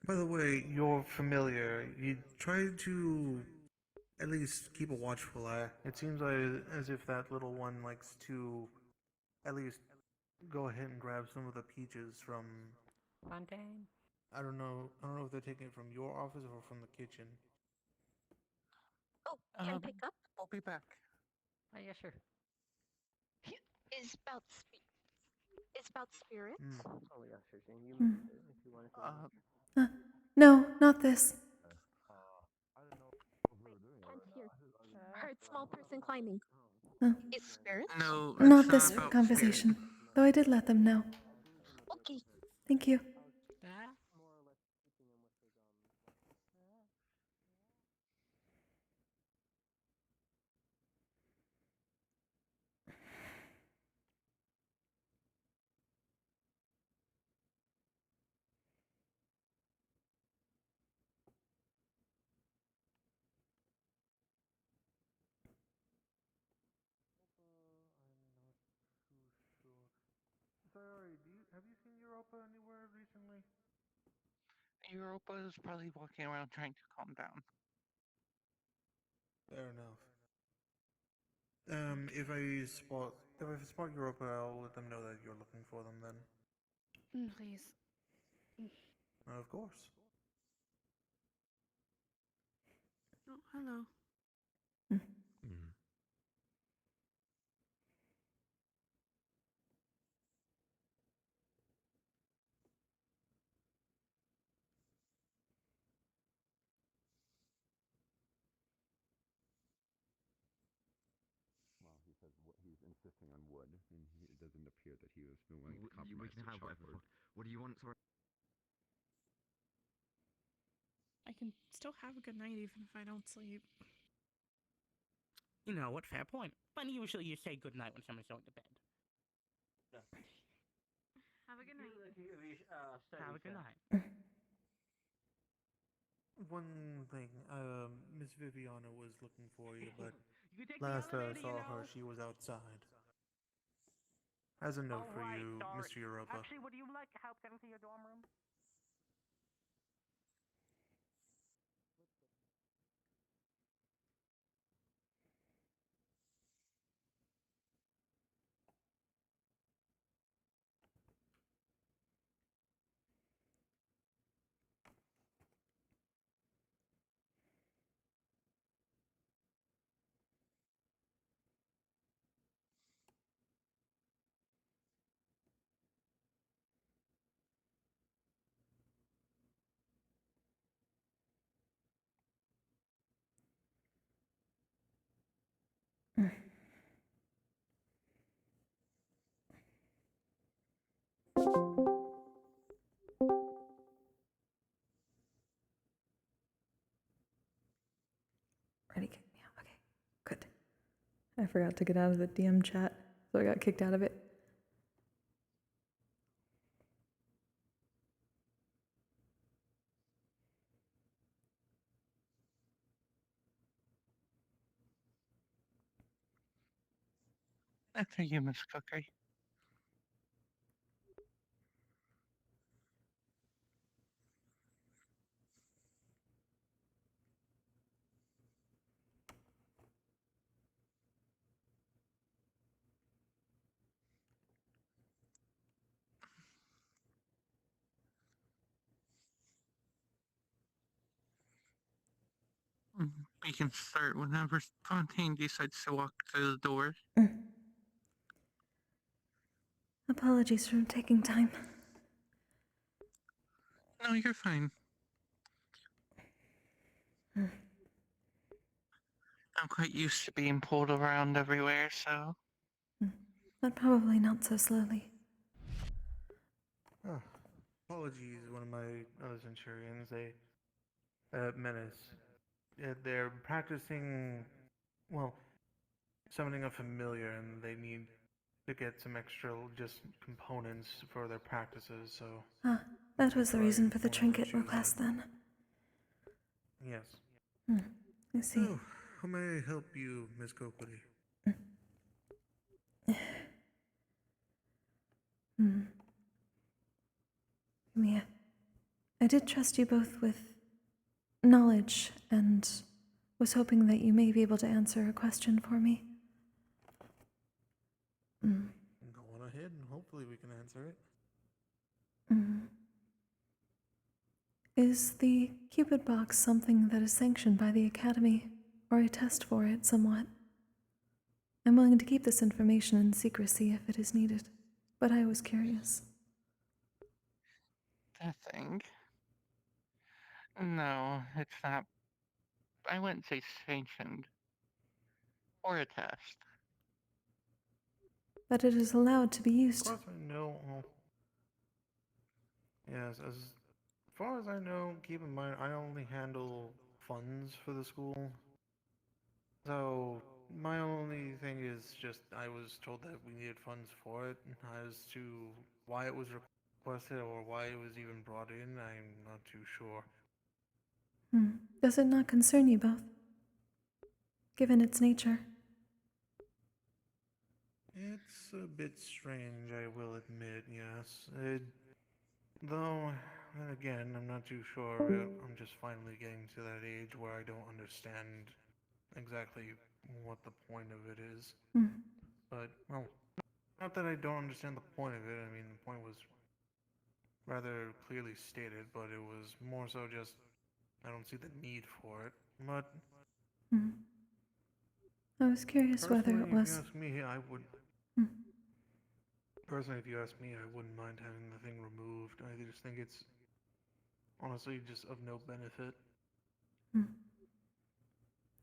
By the way, you're familiar. You try to at least keep a watchful eye. It seems like as if that little one likes to at least go ahead and grab some of the peaches from. Fontaine. I don't know. I don't know if they're taking it from your office or from the kitchen. Oh, can I pick up? I'll be back. Oh, yeah, sure. Is about spirits? Oh yeah, sure thing. You mentioned it if you wanted to. No, not this. Can't hear. Heard small person climbing. Is spirits? No, Not it's this not about conversation. Though I did let them know. Okay. Thank you. Sorry, have you seen Europa anywhere recently? Europa is probably walking around trying to calm down. Fair enough. If I spot Europa, I'll let them know that you're looking for them then. Please. Of course. Oh, hello. Well, he says he's insisting on wood, and it doesn't appear that he has been willing to compromise. We can have whatever. What do you want? Sort. I can still have a good night even if I don't sleep. You know what? Fair point. But usually you say goodnight when someone's going to bed. Have a good night. Have a good night. One thing, Miss Viviana was looking for you, but You take the last I elevator, saw you her, know. she was outside. Has a note for you, Sorry. Mr. Europa. Actually, would you like help getting to your dorm room? I forgot to get out of the DM chat, so I got kicked out of it. That's for you, Miss Kokkuri. We can start whenever Fontaine decides to walk through the door. Apologies for taking time. No, you're fine. I'm quite used to being pulled around everywhere, so. But probably not so slowly. Oh, apologies, one of my other centurions, they, Menace. They're practicing, well, summoning a familiar, and they need to get some extra just components for their practices, so. Ah, that was the reason for the trinket request then. Yes. I see. So, how may I help you, Miss Kokkuri? Mia, I did trust you both with knowledge and was hoping that you may be able to answer a question for me. Go on ahead and hopefully we can answer it. Is the Cupid box something that is sanctioned by the Academy, or a test for it somewhat? I'm willing to keep this information in secrecy if it is needed, but I was curious. That thing? No, it's not. I wouldn't say sanctioned. Or a test. But it is allowed to be used. As far as I know, yes, as far as I know, keep in mind, I only handle funds for the school. So, my only thing is just I was told that we needed funds for it. As to why it was requested or why it was even brought in, I'm not too sure. Does it not concern you both? Given its nature. It's a bit strange, I will admit, yes. Though, then again, I'm not too sure. I'm just finally getting to that age where I don't understand exactly what the point of it is. But, well, not that I don't understand the point of it. I mean, the point was rather clearly stated, but it was more so just I don't see the need for it. But I was curious whether it was. If you ask me, I would. Personally, if you ask me, I wouldn't mind having the thing removed. I just think it's honestly just of no benefit.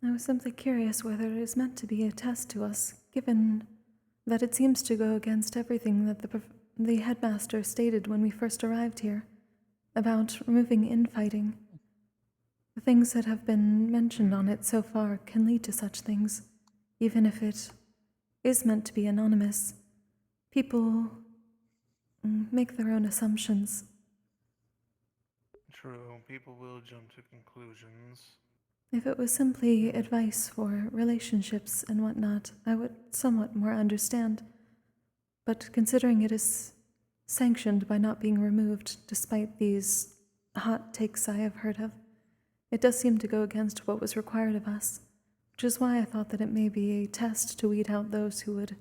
I was simply curious whether it is meant to be a test to us, given that it seems to go against everything that the headmaster stated when we first arrived here about removing infighting. The things that have been mentioned on it so far can lead to such things, even if it is meant to be anonymous. People make their own assumptions. True, people will jump to conclusions. If it was simply advice for relationships and whatnot, I would somewhat more understand. But considering it is sanctioned by not being removed, despite these hot takes I have heard of, it does seem to go against what was required of us, which is why I thought that it may be a test to weed out those who would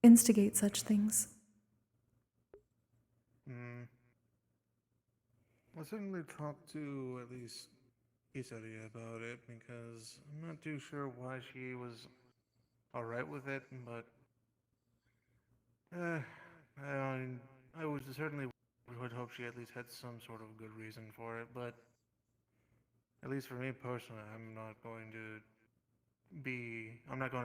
instigate such things. I'll certainly talk to at least Isari about it because I'm not too sure why she was alright with it, but I would certainly would hope she at least had some sort of good reason for it, but at least for me personally, I'm not going to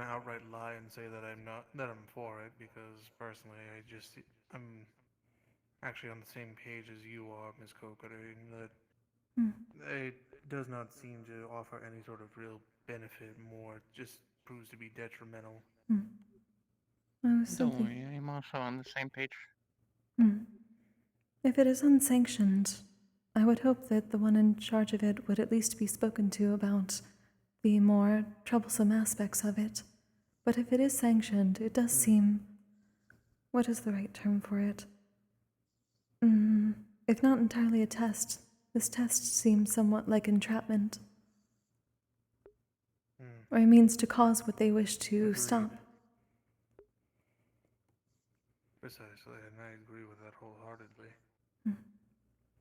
outright lie and say that I'm for it because personally I'm actually on the same page as you are, Ms. Kokkuri, that it does not seem to offer any sort of real benefit, more just proves to be detrimental. I was Don't simply... worry, I'm also on the same page. If it is unsanctioned, I would hope that the one in charge of it would at least be spoken to about the more troublesome aspects of it. But if it is sanctioned, it does seem... What is the right term for it? If not entirely a test, this test seems somewhat like entrapment. Or a means to cause what they wish to stop. Precisely, and I agree with that wholeheartedly.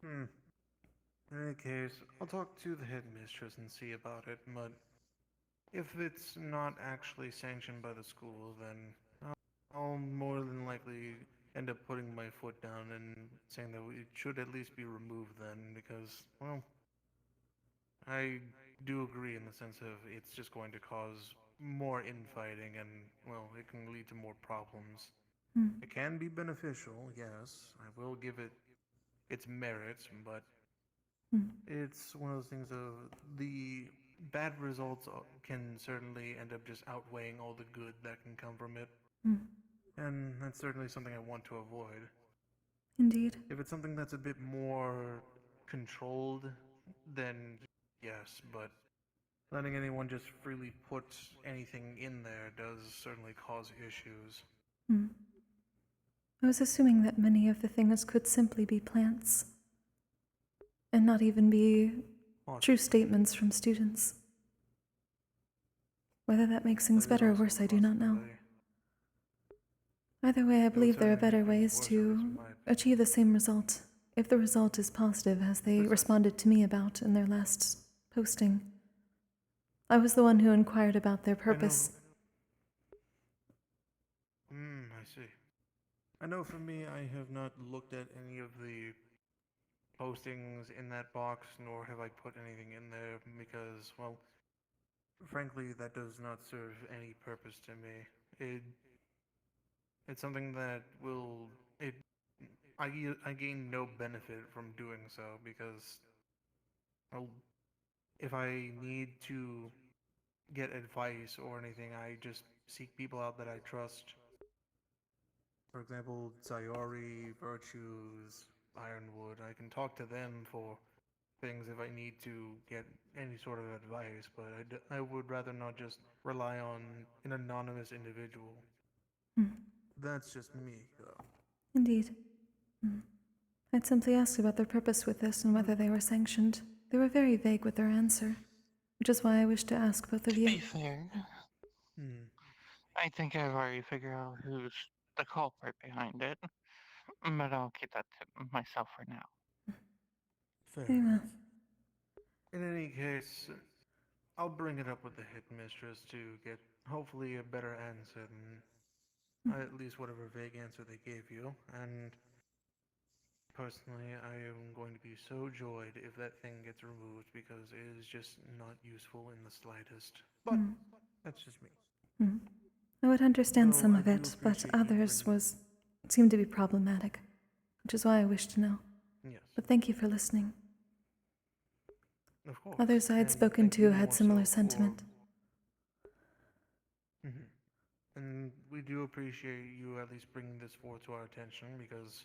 In any case, I'll talk to the headmistress and see about it, but if it's not actually sanctioned by the school, then I'll more than likely end up putting my foot down and saying that it should at least be removed then, because, well, I do agree in the sense of it's just going to cause more infighting and, well, it can lead to more problems. It can be beneficial, yes. I will give it its merits, but it's one of those things of the bad results can certainly end up just outweighing all the good that can come from it. And that's certainly something I want to avoid. Indeed. If it's something that's a bit more controlled, then yes, but letting anyone just freely put anything in there does certainly cause issues. I was assuming that many of the things could simply be plants, and not even be true statements from students. Whether that makes things better or worse, I do not know. Either way, I believe there are better ways to achieve the same result, if the result is positive as they responded to me about in their last posting. I was the one who inquired about their purpose. I see. I know for me, I have not looked at any of the postings in that box, nor have I put anything in there because, well, frankly, that does not serve any purpose to me. It's something that will... I gain no benefit from doing so because, well, if I need to get advice or anything, I just seek people out that I trust. For example, Sayori, Virtues, Ironwood. I can talk to them for things if I need to get any sort of advice, but I would rather not just rely on an anonymous individual. That's just me, though. Indeed. I'd simply asked about their purpose with this and whether they were sanctioned. They were very vague with their answer, which is why I wish to ask both of you. To be fair, I think I've already figured out who's the culprit behind it, but I'll keep that to myself for now. Fair Very well. enough. In any case, I'll bring it up with the headmistress to get hopefully a better answer than at least whatever vague answer they gave you, and personally, I am going to be so joyed if that thing gets removed because it is just not useful in the slightest. But that's just me. I would understand Though some I of do it, but appreciate you others bringing- seemed to be problematic, which is why I wish to know. Yes. But thank you for listening. Of course. Others I had and spoken thank you to had more similar so sentiment. And we do appreciate you at least bringing this forth to our attention because,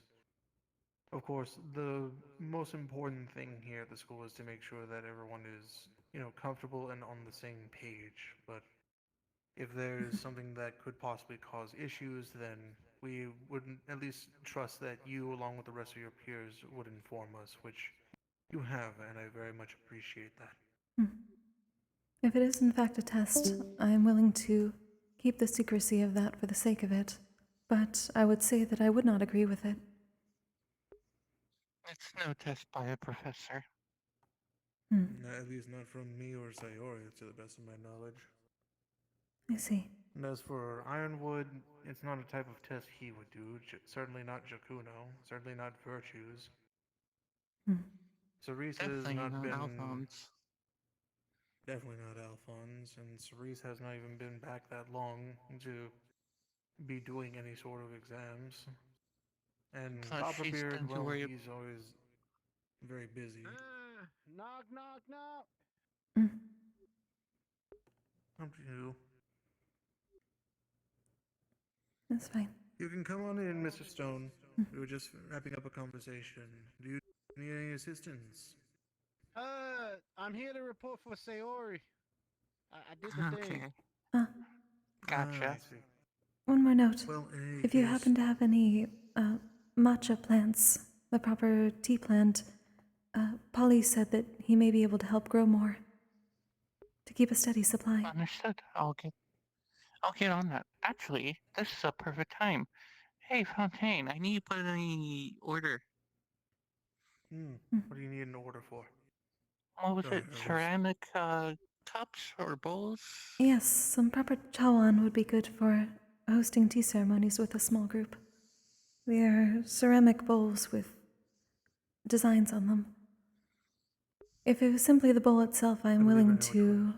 of course, the most important thing here at the school is to make sure that everyone is, comfortable and on the same page. But if there's something that could possibly cause issues, then we would at least trust that you, along with the rest of your peers, would inform us, which you have, and I very much appreciate that. If it is in fact a test, I am willing to keep the secrecy of that for the sake of it, but I would say that I would not agree with it. It's no test by a professor. At least not from me or Sayori, to the best of my knowledge. I see. And as for Ironwood, it's not a type of test he would do. Certainly not Jakuno. Certainly not Virtues. Cerise has Definitely not not been... Alphonse. Definitely not Alphonse. And Cerise has not even been back that long to be doing any sort of exams. And Plus, she's Copperbeard, tend to well, worry. he's always very busy. Knock, knock, knock. Come to you. That's fine. You can come on in, Mr. Stone. We were just wrapping up a conversation. Do you need any assistance? I'm here to report for Sayori. I did the thing. Okay. I Gotcha. see. One more note. Well, in any If you case, happen to have any matcha plants, the proper tea plant, Polly said that he may be able to help grow more to keep a steady supply. Understood. I'll get on that. Actually, this is a perfect time. Hey, Fontaine, I need to put in the order. What do you need an order for? What was Sorry, it? Ceramic cups or bowls? Yes, some proper chawan would be good for hosting tea ceremonies with a small group. They are ceramic bowls with designs on them. If it was simply the bowl itself, I am willing to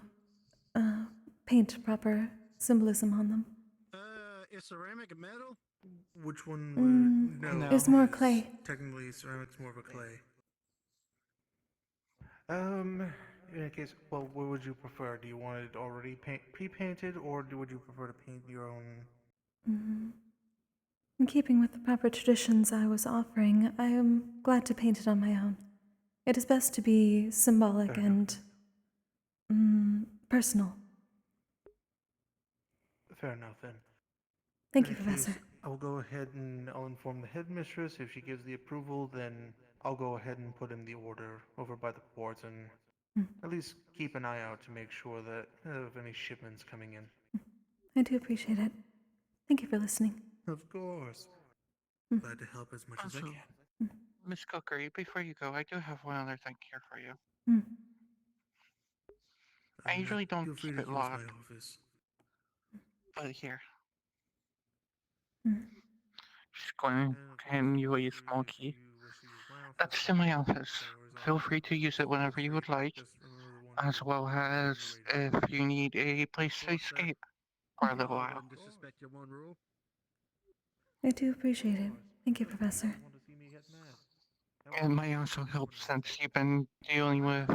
paint proper symbolism on them. Is ceramic metal? Which one would... No, It's more clay. Technically, ceramic's more of a clay. In that case, well, what would you prefer? Do you want it already pre-painted, or would you prefer to paint your own? In keeping with the proper traditions I was offering, I am glad to paint it on my own. It is best to be symbolic and personal. Fair enough, then. Thank In you, that case, Professor. I'll go ahead and I'll inform the headmistress. If she gives the approval, then I'll go ahead and put in the order over by the port and at least keep an eye out to make sure that of any shipments coming in. I do appreciate it. Thank you for listening. Of course. Glad to help as much as I Also, can. Miss Kokkuri, before you go, I do have one other thing here for you. I usually don't Feel free keep to it use my locked, office. but here. Just going to hand you a small key. That's to my office. Feel free to use it whenever you would like, as well as if you need a place to escape for a little while. Disrespect your one rule. I do appreciate it. Thank you, Professor. It might also help since you've been dealing with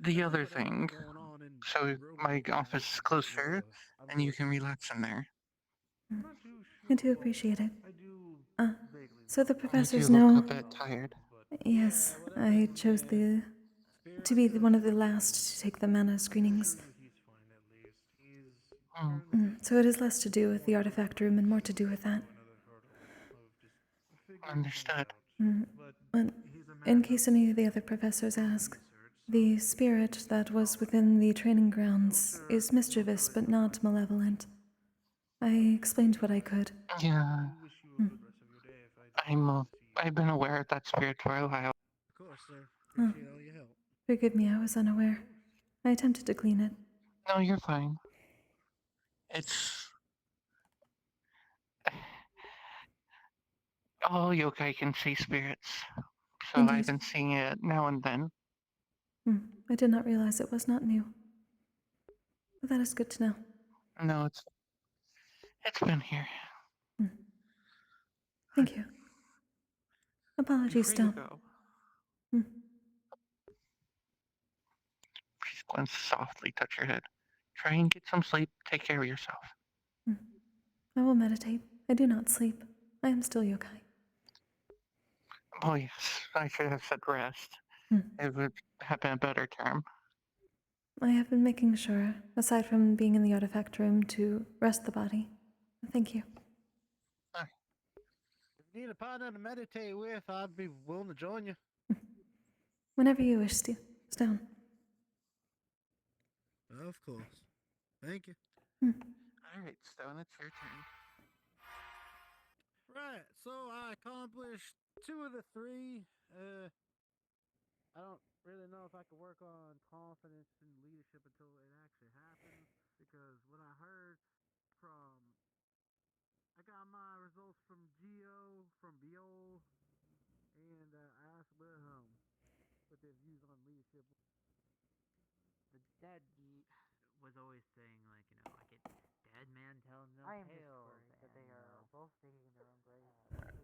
the other thing. So my office is closer, and you can relax in there. I do appreciate it. So the You do professors look a know. bit tired. Yes, I chose to be one of the last to take the mana screenings. So it has less to do with the artifact room and more to do with that. Understood. And in case any of the other professors ask, the spirit that was within the training grounds is mischievous but not malevolent. I explained what I could. Yeah. I've been aware of that spirit for a while. Of course, sir. Appreciate all your help. Forgive me, I was unaware. I attempted to clean it. No, you're fine. It's... all yokai can see spirits, so Indeed. I've been seeing it now and then. I did not realize it was not new. But that is good to know. No, it's been here. Thank you. Apologies, Before you Stone. go, she's going to softly touch your head. Try and get some sleep. Take care of yourself. I will meditate. I do not sleep. I am still yokai. Oh yes, I should have said rest. It would have been a better term. I have been making sure, aside from being in the artifact room, to rest the body. Thank you. If you need a partner to meditate with, I'd be willing to join you. Whenever you wish, Stone. Of course. Thank you. Alright, Stone, it's your turn. Right, so I accomplished 2 of the 3. I don't really know if I could work on confidence and leadership until it actually happens, because what I heard from... I got my results from Geo, from Biol, and I asked Wilhelm what their views on leadership. The dad was always saying, like, like it, dead man telling no tales. That they are both digging their own graves.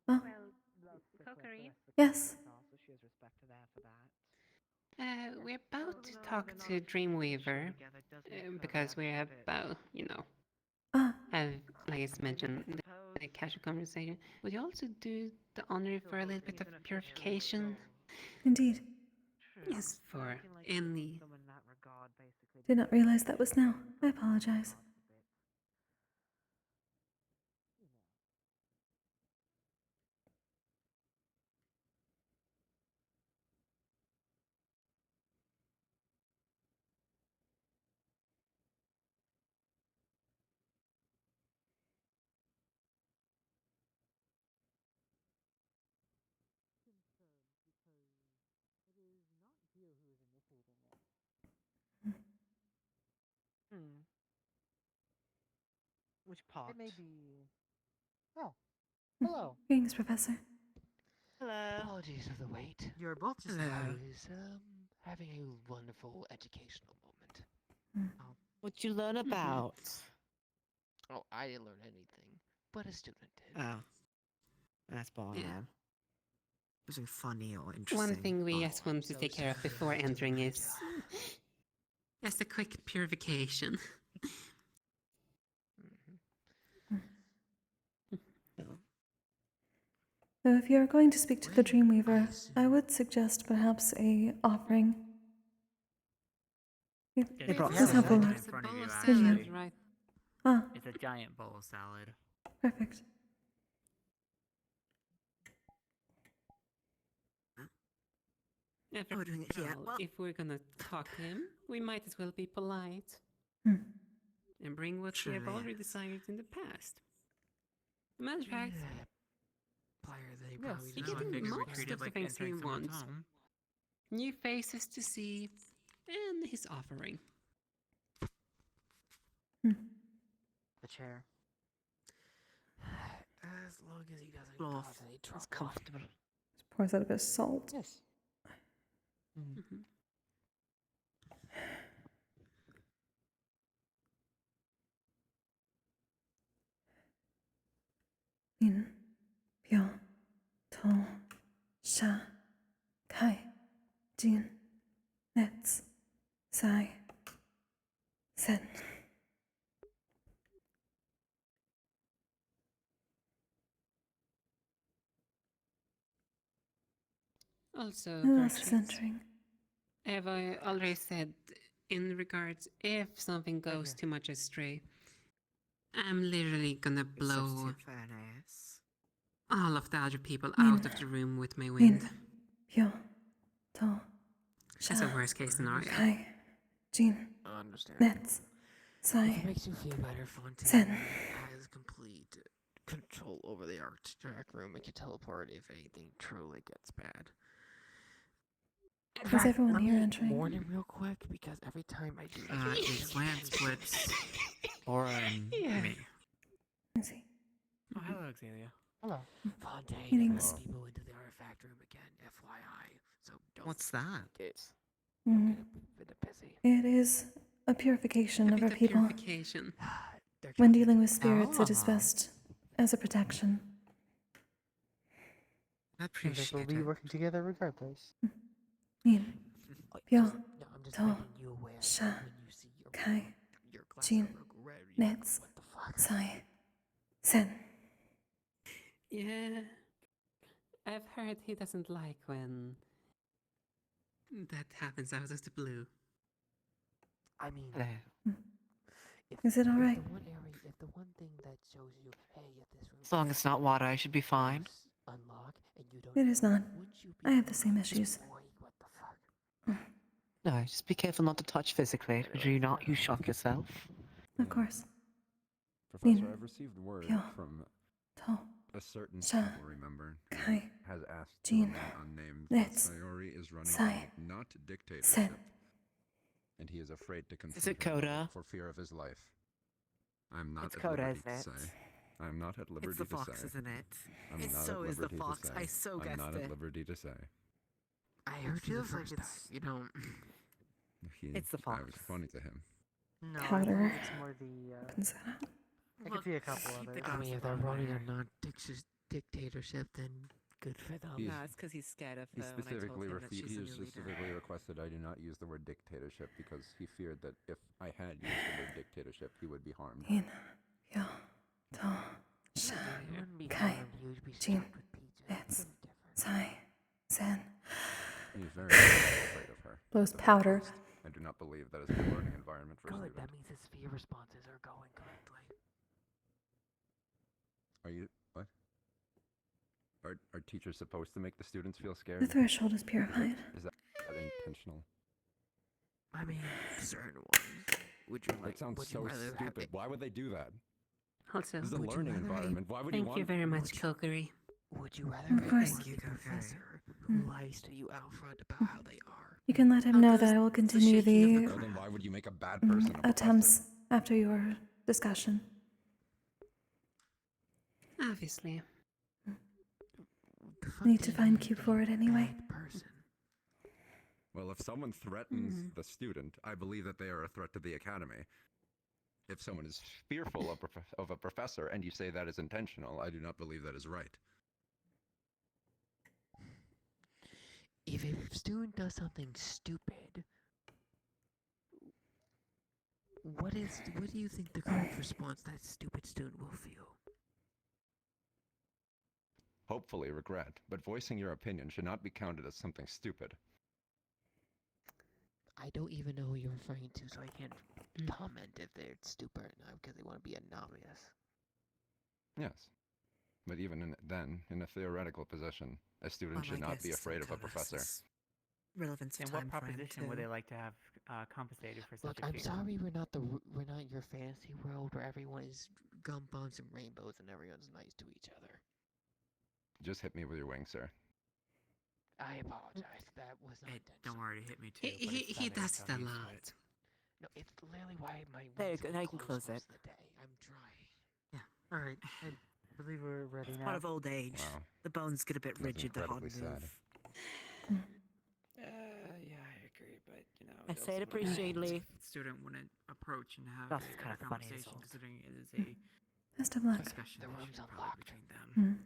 Oh. Kokkuri? Yes. So she has respect to that for that. We're about to talk to Dreamweaver because we're about, have, like I mentioned, the casual conversation. Would you also do the honor for a little bit of purification? Indeed. Yes, for any. Did not realize that was now. I apologize. Which part? It may be. Oh, hello. Greetings, Professor. Hello. Apologies for the wait. You're both just I hello. was having a wonderful educational moment. Oh, what you learn about? Oh, I didn't learn anything, but a student did. Oh, that's boring, Yeah. man. Something funny or interesting. One thing we just want to so take care of sorry. before Doing entering my is just a quick purification. So if you're going to speak to the Dreamweaver, I would suggest perhaps a offering. They brought Let's have a salad look. in front of you, Salad, actually. Right. Ah, It's a giant bowl of salad. perfect. After all, if we're gonna talk to him, we might as well be polite. Hmm. And bring what we have already decided in the past. Matter of fact, probably you're just getting figure we most treated of the like things he entering someone's wants. home. New faces to see, and his offering. The chair. As long as he doesn't Cloth. cause any It's trouble. comfortable. Just pours out a bit of salt. Yes. In, pyo, to, sha, kai, jin, nets, sai, sen. Also, Who else is VRChat. entering? Have I already said, in regards if something goes too much astray, I'm literally gonna blow all of the other people out of the room with my wind. In, pyo, to, That's a sha, worst case scenario. kai, jin, Understandable. nets, sai, If it makes you feel better, Fontaine sen. has complete control over the architect room and can teleport if anything truly gets bad. In Is fact, everyone let here me entering? warn him real quick because every time I do that, His glance splits. Aura and me. I see. Oh, hello, Xalia. Hello. Fontaine Meetings. let people into the artifact room again, FYI. So don't. What's that? It's Mm. a bit busy. It is a purification A of bit our of people. purification. When dealing with spirits, it is Oh. best as a protection. I appreciate it. We'll be working together regardless. In, pyo, No, I'm just to, making you aware sha, that when you see kai, your glass jin, of Milk red, nets, what the fuck? sai, sen. Yeah. I've heard he doesn't like when that happens out of the blue. I mean, Is it alright? If the one thing that shows you, hey, if this room As long as it's not water, I should be fine. unlock and you don't It is not. wouldn't you be I have the same issues. boy, what the fuck? No, just be careful not to touch physically. Do you not? You shock yourself. Of course. Professor, In, I've received word pyo, from to, a certain sha, temple member who kai, has asked to jin, remain unnamed nets, that Sayori is running sai, a not sen. dictatorship, and he is afraid to confront it her about Coda? it for fear of his life. I'm not It's at Coda, liberty isn't to it? say. I'm not at liberty It's the to fox, say. isn't it? I'm It not so at is the liberty to fox. say. I so I'm guessed not it. at liberty to say. I heard you the first time. You don't. It's the I was fox. funny to him. No, Powder. I think it's more the. Opens that up. I can see a couple others. I mean, if they're running a dictatorship, then good for them. No, it's because he's scared of her. When I told him that she's a new specifically leader. requested I do not use the word dictatorship because he feared that if I had used the word dictatorship, he would be harmed. He's very afraid of her. Blows to be powder. honest. I do not believe that is a good learning environment for a Good, student. that means his fear responses are going correctly. Are you what? Are teachers supposed to make the students feel The scared? threshold is purified. Is that intentional? I mean, certain ones. Would you like? That sounds would you so rather have stupid. it? Why would they do that? Also, This is a would you learning rather environment. Why would you thank want? you very much, Kokkuri. Would you rather Of course. have a professor who lies to you out front about how they are? You can let him know that I will continue the Well, then why would you make a bad person a professor? attempts after your discussion. Obviously. Need to find Cube for it anyway. Well, if someone threatens the student, I believe that they are a threat to the academy. If someone is fearful of a professor and you say that is intentional, I do not believe that is right. If a student does something stupid, what do you think the correct response that stupid student will feel? Hopefully regret, but voicing your opinion should not be counted as something stupid. I don't even know who you're referring to, so I can't comment if they're stupid or not because they want to be anonymous. Yes. But even then, in a theoretical position, a student should not be afraid of a professor. Relevance in what proposition would they like to have compensated for Look, such a I'm feat? sorry we're not your fantasy world where everyone is gum bumps and rainbows and everyone's nice to each other. Just hit me with your wing, sir. I apologize. That was not intentional. Don't worry, hit me too. He does it a lot. No, it's literally why my There you wings go, are now you can closed close most it. of the day. I'm drying. Yeah. All right. I believe we're ready It's now. part of old age. Wow. The bones get a bit That's rigid, the hard incredibly move. sad. Yeah, I agree, but you know. I say it appreciately. Student wouldn't approach and have That's a kind of funny as conversation, well. considering it is a Best of luck. discussion The room's probably unlocked. between them.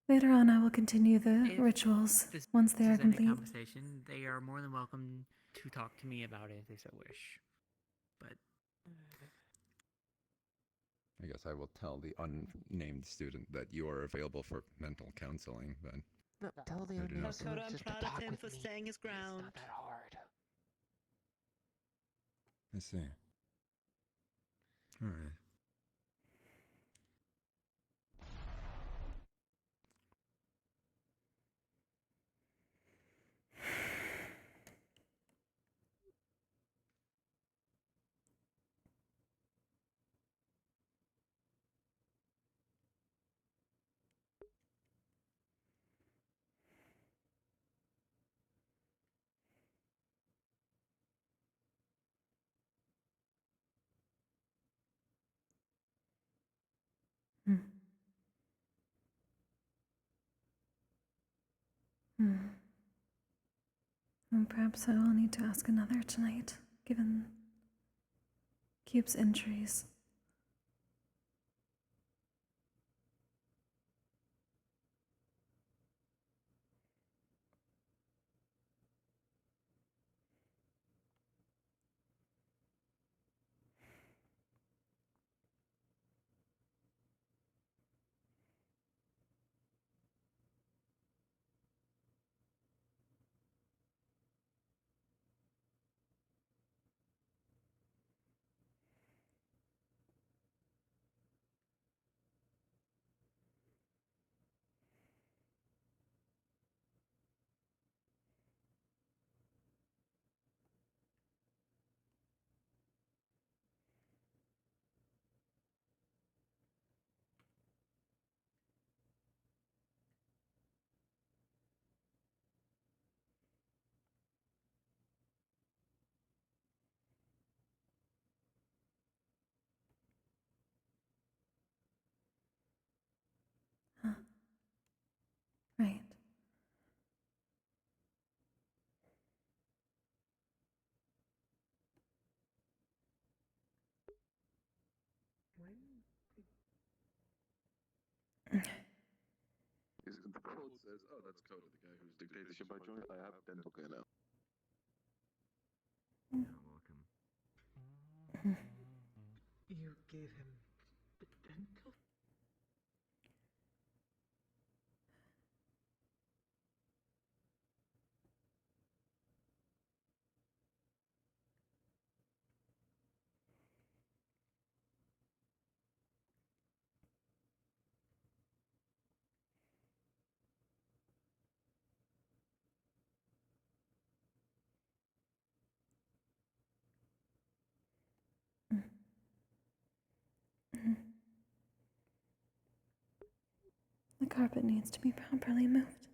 Later on, I will continue the If rituals this once they are is any complete. conversation, they are more than welcome to talk to me about it if they so wish. But I guess I will tell the unnamed student that you are available for mental counseling, but No, tell the I do unnamed not. student I'm just proud to of talk him with for me. staying his ground. It's not that hard. I see. All right. And perhaps I will need to ask another tonight, given Cube's injuries. quote says, oh, that's Cody, the guy whose dictatorship I joined. I have dental care now. You're welcome. You gave him the dental? The carpet needs to be properly moved.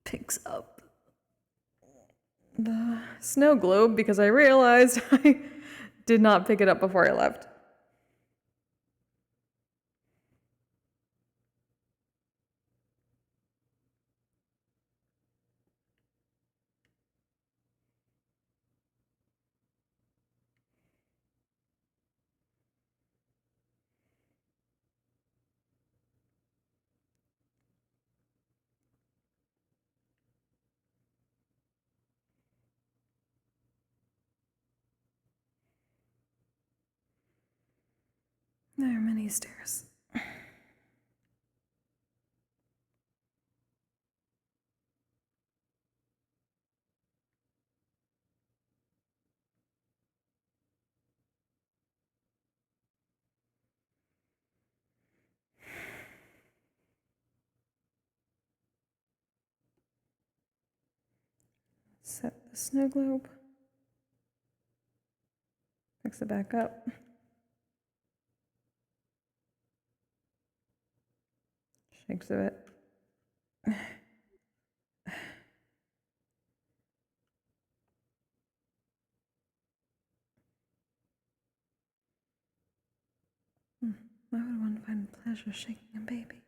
Picks up the snow globe because I realized I did not pick it up before I left. There are many stairs. Set the snow globe. Fix it back up. Shakes of it. Why would one find pleasure shaking a baby?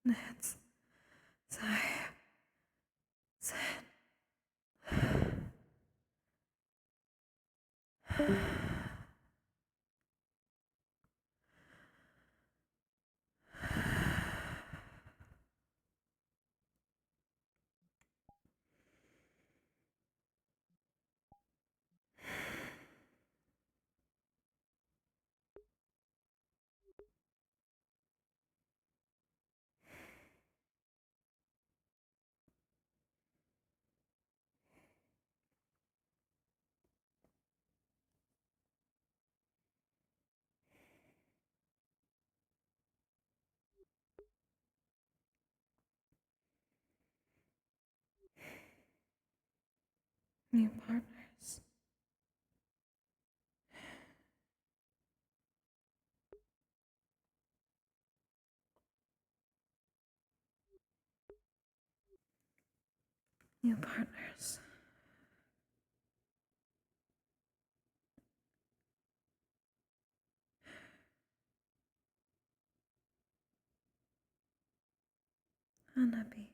It's Sahib. New partners. New partners. Unhappy.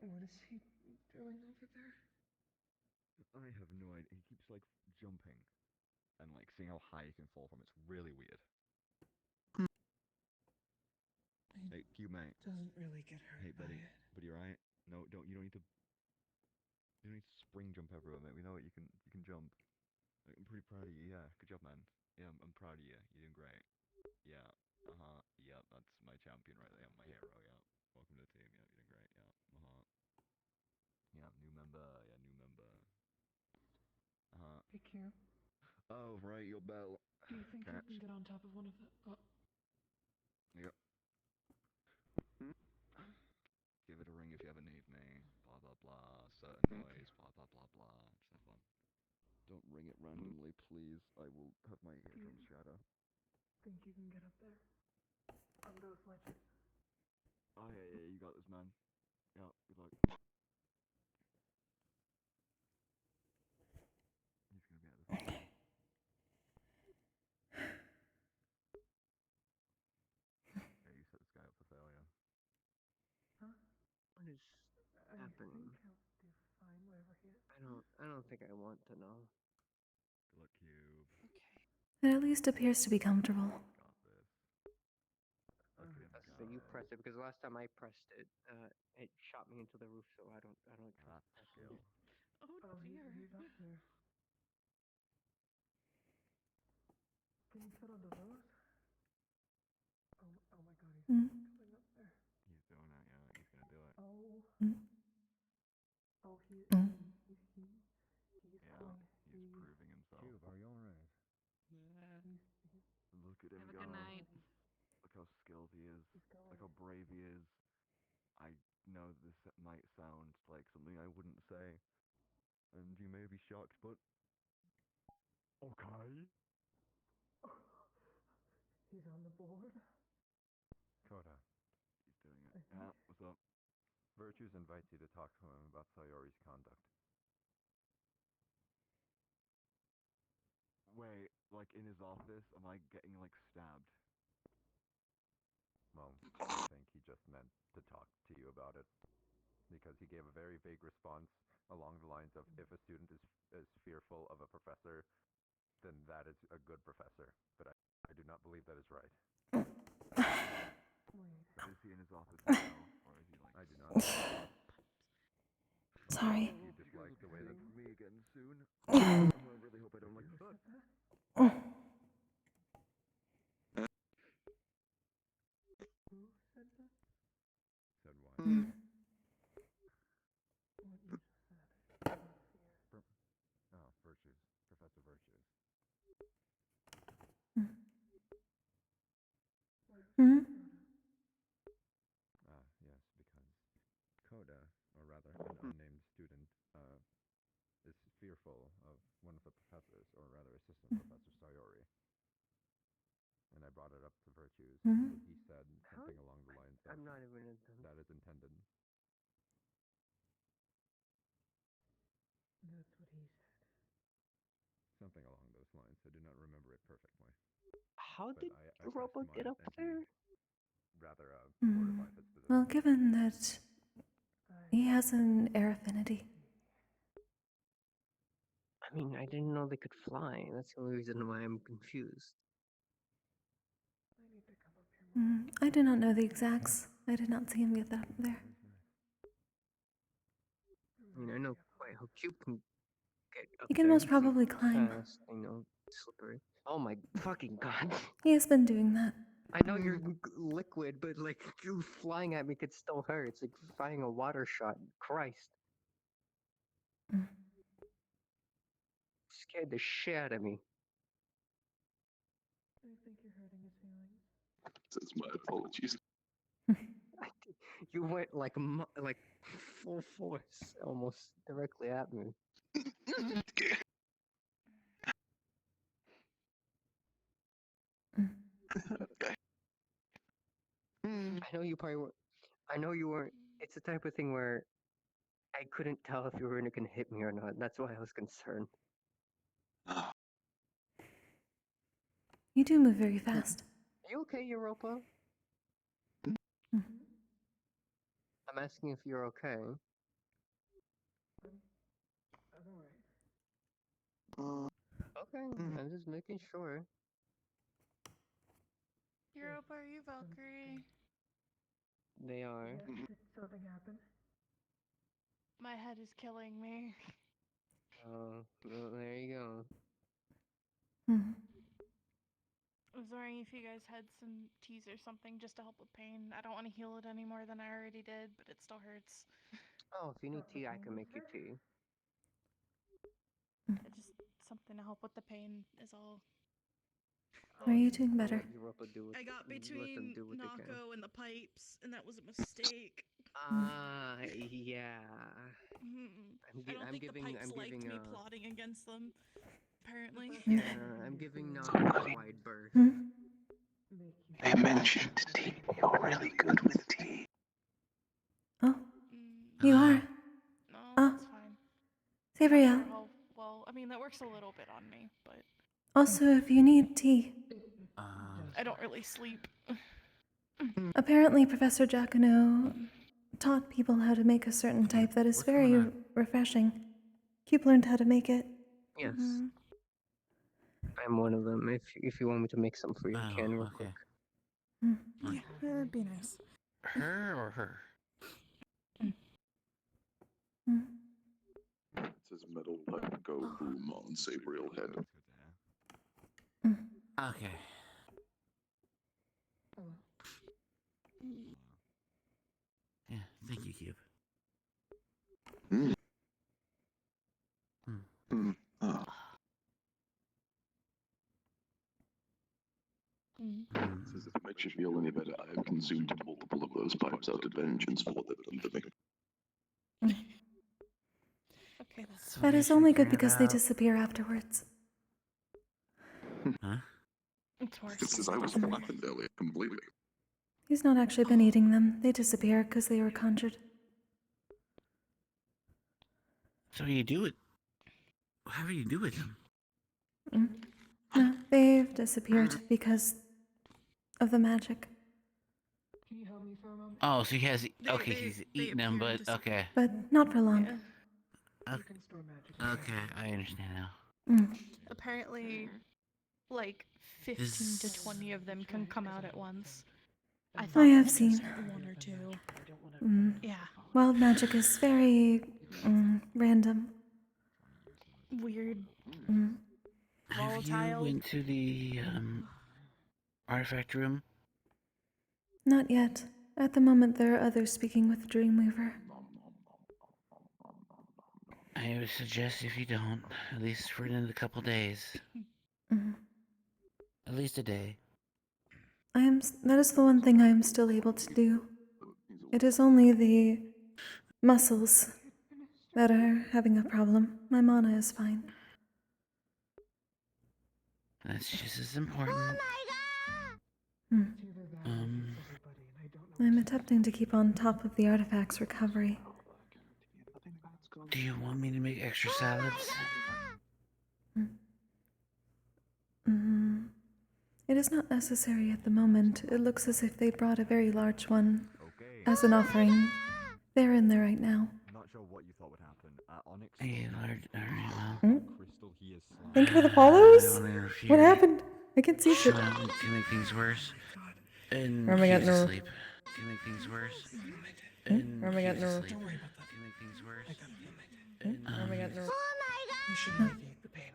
What is he doing over there? I have no idea. He keeps like jumping and like seeing how high he can fall from. It's really weird. Hey, cute mate. Doesn't really get hurt. Hey, buddy. Buddy, you alright? No, don't. You don't need to. You don't need to spring jump everywhere, mate. We know it. You can. You can jump. I'm pretty proud of you. Yeah. Good job, man. Yeah, I'm proud of you. You're doing great. Yeah. Uh huh. Yep. That's my champion right there. My hero. Yeah. Welcome to the team. Yeah. You're doing great. Yeah. Uh huh. Yeah. New member. Yeah. New member. Uh huh. Hey, Q. Oh, right. Your bell. Do you think Catch. you can get on top of one of the... Yep. Give it a ring if you ever need me. Blah blah blah. Certain noise. Blah blah blah blah. Just have fun. Don't ring it randomly, please. I will have my eardrums shatter. Think you can get up there? On those ledges? Oh yeah, yeah, you got this, man. Yeah, good luck. He's gonna be at this. Yeah, you set this guy up for failure. Huh? What is happening? I think he'll do fine wherever he is. I don't think I want to know. Good luck, Cube. Okay. It at least appears to be comfortable. Got this. So you press it because last time I pressed it, it shot me into the roof. So I don't trust that skill. Oh dear. He's up there. Can you fit under those? Oh my god, he's Mm. coming up. He's proving himself. Cube, are you alright? Look at him Have a go. good night. Look how skilled he is. Look how brave he is. I know this might sound like something I wouldn't say, and you may be shocked, but okay. He's on the board. Coda. He's doing it. Yeah, what's up? Virtues invites you to talk to him about Sayori's conduct. Wait, like in his office? Am I getting like stabbed? Well, I think he just meant to talk to you about it. Because he gave a very vague response along the lines of, if a student is fearful of a professor, then that is a good professor. But I do not believe that is right. Is he in his office now, or is he like... I do not know. Sorry. You dislike the way that... Me again soon? I really hope I don't like that. Who said that? Said what? What you said. Oh, Virtues. Professor Virtues. Yes, because Coda, or rather an unnamed student, is fearful of one of the professors, or rather Assistant Professor Sayori. And I brought it up to Virtues, so he said something along the lines of, I'm not even that is intended. That's what he said. Something along those lines. I do not remember it perfectly. How But did I Robo pressed get mine, up and there? he rather fortified his position. Well, given that he has an air affinity. I mean, I didn't know they could fly. That's the only reason why I'm confused. I need to come up here. I do not know the exacts. I did not see him get that up there. I mean, I know quite how Cube can get up He can there. most probably climb. Fast, slippery. Oh my fucking god. He has been doing that. I know you're liquid, but like, you flying at me could still hurt. It's like firing a water shot. Christ. Scared the shit out of me. I think you're hurting his feelings. That's my apologies. You went like full force, almost directly at me. I know you probably were. I know you weren't. It's the type of thing where I couldn't tell if you were gonna hit me or not. That's why I was concerned. You do move very fast. Are you okay, Europa? I'm asking if you're okay. I'm alright. Okay, I'm just making sure. Europa, are you Valkyrie? They are. Yes, did something happen? My head is killing me. Oh, well, there you go. I was wondering if you guys had some teas or something just to help with pain. I don't want to heal it any more than I already did, but it still hurts. Oh, if you need tea, I can make you tea. Just something to help with the pain is all. Are you doing better? Let Europa do what, I got let them between do what they can. Nako and the pipes, and that was a mistake. Yeah. I don't think the pipes liked me uh, plotting against them, apparently. Yeah, I'm giving Nako a wide berth. They mentioned tea. You're really good with tea. Oh, you are. No, Oh, that's fine. Sabriel. Not sure how well. I mean, that works a little bit on me, but. Also, if you need tea. I don't really sleep. Apparently, Professor Giacono taught people how to make a certain type that is very refreshing. Cube learned how to make it. Yes. I'm one of them. If you want me to make some for you, I can real quick. Yeah, that'd be nice. Her or her? It says metal pipe go boom on Sabriel head. Okay. Yeah, thank you, Cube. Says if it makes you feel any better, I have consumed multiple of those pipes out of vengeance for what they've done to me. Okay, that's That is only good because they disappear afterwards. Huh? It's worse. It's as I was flattened earlier completely. He's not actually been eating them. They disappear because they were conjured. So you do it. How do you do it? No, they've disappeared because of the magic. Can you help me for a moment? Oh, so he has. Okay, he's eating them, but okay. But not for long. Okay, I understand now. Apparently, like 15 to 20 of them can come out at once. I thought I have it was seen. just one or two. Yeah. Wild magic is very random. Weird. Have you went to the artifact room? Not yet. At the moment, there are others speaking with Dreamweaver. I would suggest if you don't, at least for another couple days. At least a day. That is the one thing I am still able to do. It is only the muscles that are having a problem. My mana is fine. That's just as important. I'm attempting to keep on top of the artifact's recovery. Do you want me to make extra salads? It is not necessary at the moment. It looks as if they brought a very large one as an offering. They're in there right now. I'm not sure what you thought would happen. Onyx. Crystal, he is slime. Thank you for the follows. I don't interfere. What happened? I can see shit. To make things worse. And Where am I he's getting her? asleep. To make things worse. And Where am I getting he's her? asleep. Don't worry about that. To make things worse. Where am I getting her? You should alleviate the pain.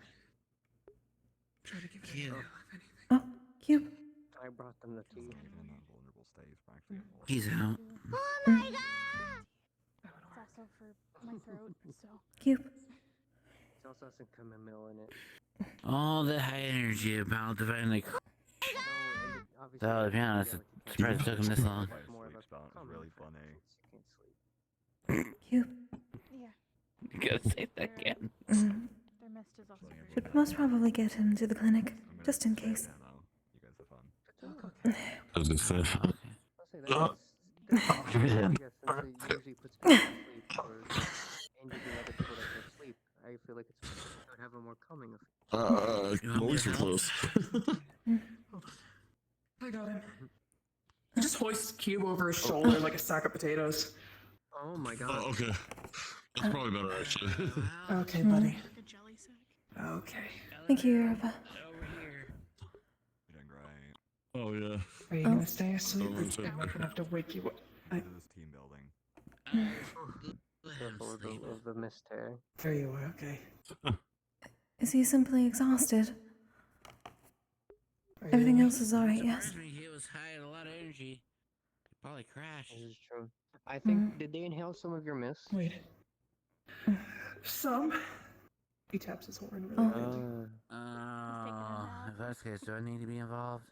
Try to give it a go. Oh, cute. I brought them the tea. He's out. It's also for my throat, so. Cute. There's also some chamomile in it. All the high energy about divine like. So, to be honest, I'm surprised it took him this long. It's really funny. Cute. Yeah. You gotta say that again. Their mist is also very Should most probably get him to the clinic, just in case. You guys are fun. As they say. Usually puts people to sleep or endangering other people that can't sleep. I feel like it would have a more calming effect. Noise are close. I got him. He just hoists Cube over his shoulder like a sack of potatoes. Oh my god. Oh, okay. That's probably better, actually. Okay, buddy. Like a jelly sack. Okay. Thank you, Yoruba. You're doing great. Oh, yeah. Are you gonna stay asleep or am I gonna have to wake you up? This is team building. Careful of the mist hair. There you are, okay. Is he simply exhausted? Everything else is alright, yes? He was high in a lot of energy. He probably crashed. This is true. I think, did they inhale some of your mist? Wait. Some? He taps his horn really quickly. If that's the case, do I need to be involved?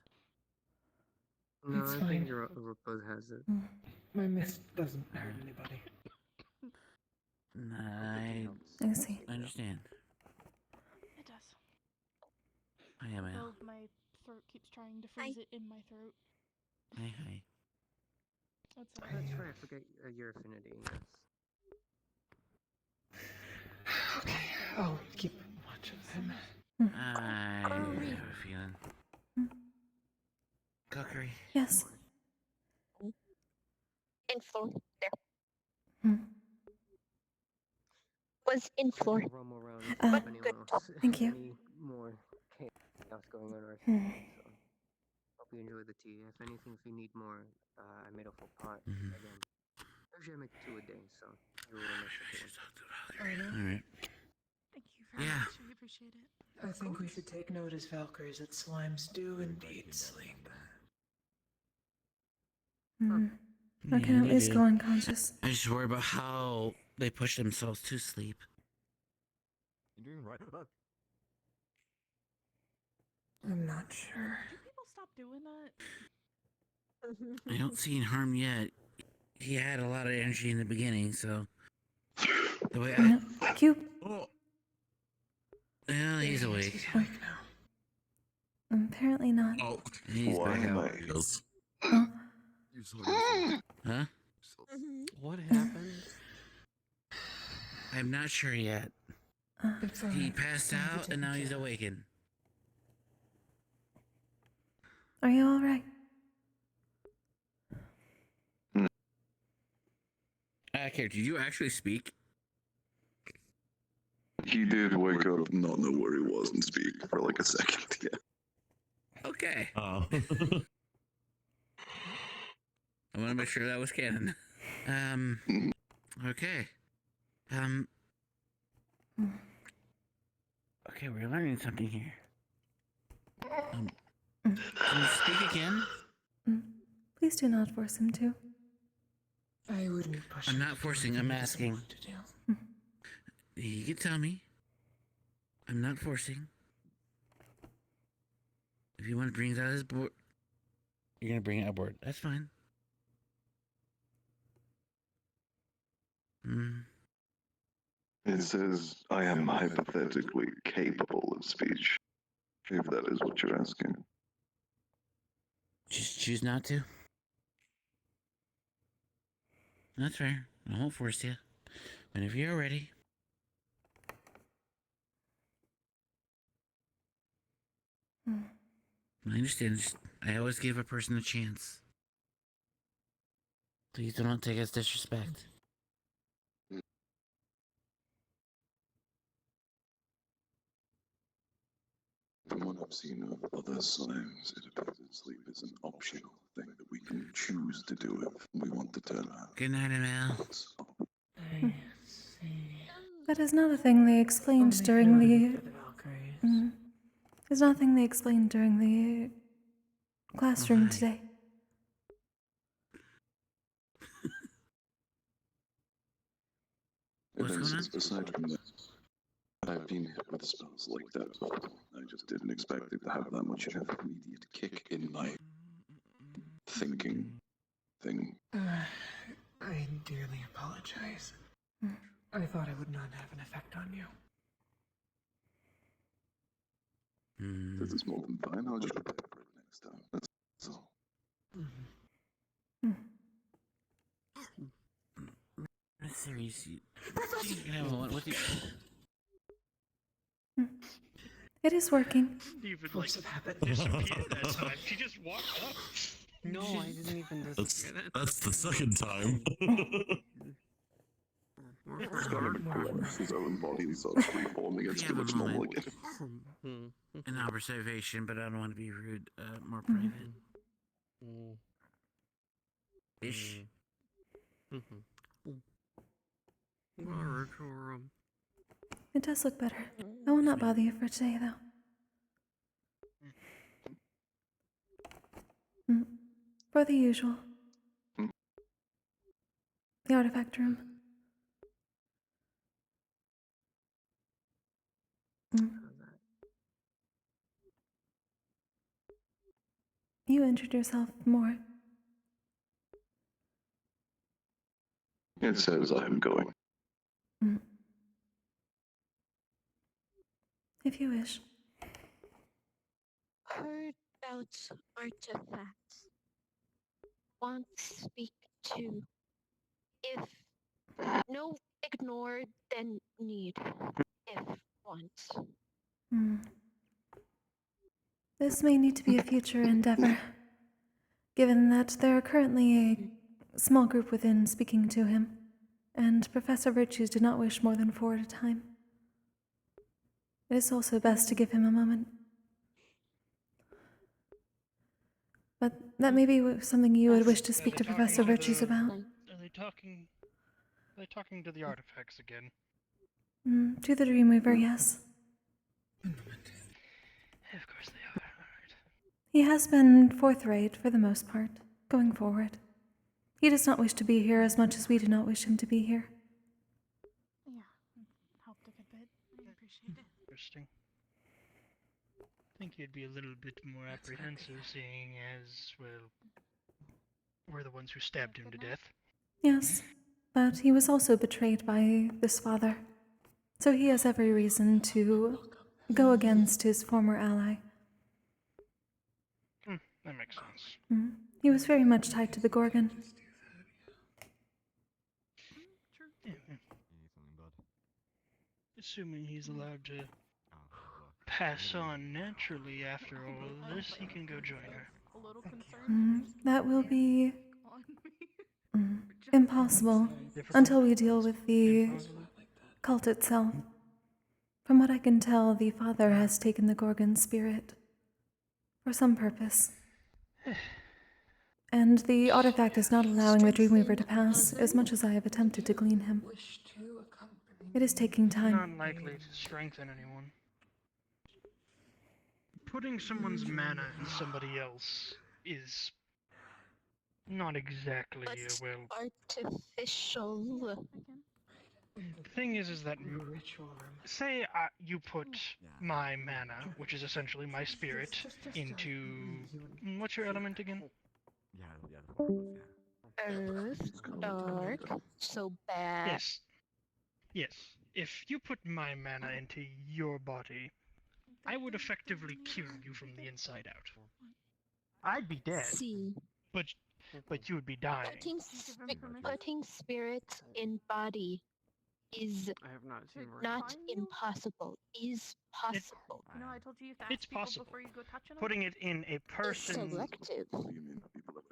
No, It's I fine. think your Repose has it. My mist doesn't hurt anybody. I see. I understand. It does. I am Though my throat keeps trying to freeze it in my throat. Hi. That's Oh, that's right, I forget your affinity, yes. Okay, I'll keep watch of him. I have a feeling. Kokkuri. Yes. In floor. There. Was in floor. Roam around But anyone good. else. Thank you. Any more chaos going on, or so hope you enjoy the tea. If anything, if you need more, I made a full pot again. Usually I make 2 a day, so you're a little nice. I know. Alright. Thank you very much. I appreciate it. I think we should take note as Valkyries that slimes do indeed sleep. I can at they least do. go unconscious. I just worry about how they push themselves to sleep. You're doing right. I'm not sure. Do people stop doing that? I don't see any harm yet. He had a lot of energy in the beginning, so the way Cube. Well, he's awake. He's awake now. Apparently not. Oh, he's back out. Oh. Huh? What happened? I'm not sure yet. He passed out and now he's awakened. Are you alright? Care, did you actually speak? He did wake up and not know where he was and speak for like a second, yeah. Okay. Oh. I want to make sure that was canon. Okay. Okay, we're learning something here. Can you speak again? Please do not force him to. I wouldn't push I'm him not forcing, I'm asking. to do. You can tell me. I'm not forcing. If you want to bring it out as board, you're going to bring it outboard. That's fine. It says, I am hypothetically capable of speech, if that is what you're asking. Just choose not to. That's fair. I won't force you. Whenever you're ready. I understand. I always give a person a chance. Please do not take it as disrespect. From what I've seen of other slimes, it appears that sleep is an optional thing that we can choose to do if we want to turn out. Good night, Emil. That is not a thing they explained during the... It's not a thing they explained during the classroom today. Aside from that, I've been hit with spells like that before. I just didn't expect it to have that much of an immediate kick in my thinking thing. I dearly apologize. I thought it would not have an effect on you. This is more than fine. I'll just prepare for it next time. That's all. Seriously. It is working. Even Force of habit. disappeared that time. She just walked up. No, I didn't even disappear that. That's the second time. His own body and starts reforming. It's too much normal again. An observation, but I don't want to be rude. More private. Ish. It does look better. I will not bother you for today, though. For the usual. The artifact room. You injured yourself more. It says I am going. If you wish. Heard about artifacts. Want to speak to. If no ignore, then need. If want. This may need to be a future endeavor, given that there are currently a small group within speaking to him, and Professor Virtues did not wish more than 4 at a time. It is also best to give him a moment. But that may be something you would wish to speak to Professor Virtues about. Are they talking to the artifacts again? To the Dreamweaver, yes. Of course they are. He has been forthright for the most part, going forward. He does not wish to be here as much as we do not wish him to be here. Yeah, helped a good bit. I appreciate it. Interesting. I think you'd be a little bit more apprehensive, seeing as, well, were the ones who stabbed him to death. Yes, but he was also betrayed by this father, so he has every reason to go against his former ally. That makes sense. He was very much tied to the Gorgon. Assuming he's allowed to pass on naturally after all of this, he can go join her. A little concerned. That will be impossible until we deal with the cult itself. From what I can tell, the father has taken the Gorgon spirit for some purpose. And the artifact is not allowing the Dreamweaver to pass, as much as I have attempted to glean him. It is taking time. Not likely to strengthen anyone. Putting someone's mana in somebody else is not exactly artificial. The thing is that say you put my mana, which is essentially my spirit, into what's your element again? Earth, dark, so bad. Yes. Yes. If you put my mana into your body, I would effectively kill you from the inside out. I'd be dead. See. But you would be dying. Putting spirits in body is not impossible. Is possible. No, I told you you have to It's ask people possible. before you go touching them. Putting it in a person. Selective.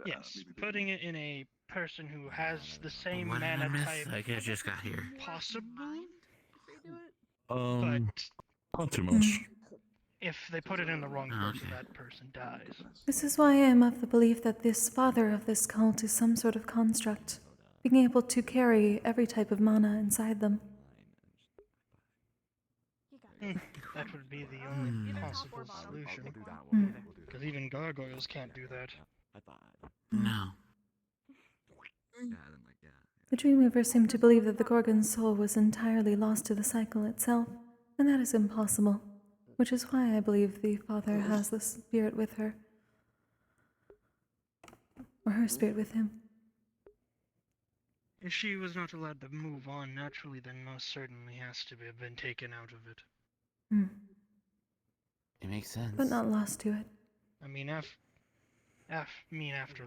Yes, putting it in a person who has the same What did I mana miss? type. Like I just got here. Possible. Not too much. If they put it in the wrong person, that person dies. This is why I am of the belief that this father of this cult is some sort of construct, being able to carry every type of mana inside them. That would be the only possible solution. Because even gargoyles can't do that. No. The Dreamweaver seemed to believe that the Gorgon's soul was entirely lost to the cycle itself, and that is impossible, which is why I believe the father has the spirit with her. Or her spirit with him. If she was not allowed to move on naturally, then most certainly has to have been taken out of it. It makes sense. But not lost to it. I mean, after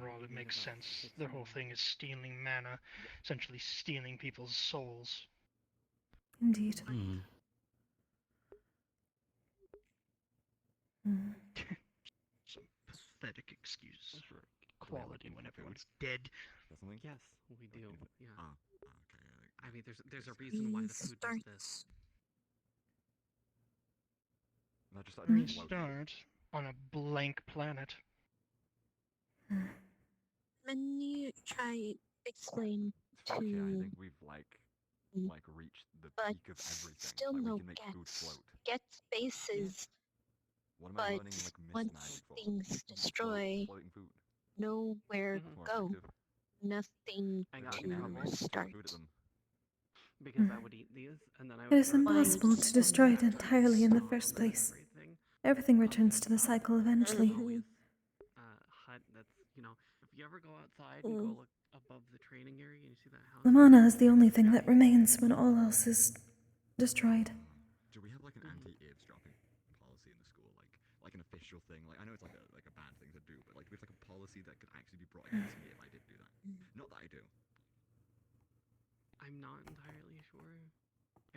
all, it makes sense. The whole thing is stealing mana, essentially stealing people's souls. Indeed. Some pathetic excuse for equality when everyone's dead. Yes, we do. Yeah. I mean, there's a reason why the food does this. Restart on a blank planet. Let me try explain to. I think we've reached the peak of everything. Still no gets. Get spaces. But once things destroy, nowhere to go. Nothing to start. Because I would eat these, and then I It would is impossible to destroy it entirely in the first place. Everything returns to the cycle eventually. Hut that's, if you ever go outside and go look above the training area and you see that house. The mana is the only thing that remains when all else is destroyed. Do we have an anti-eavesdropping policy in the school? Like an official thing? I know it's a bad thing to do, but we have a policy that could actually be brought against me if I did do that. Not that I do. I'm not entirely sure.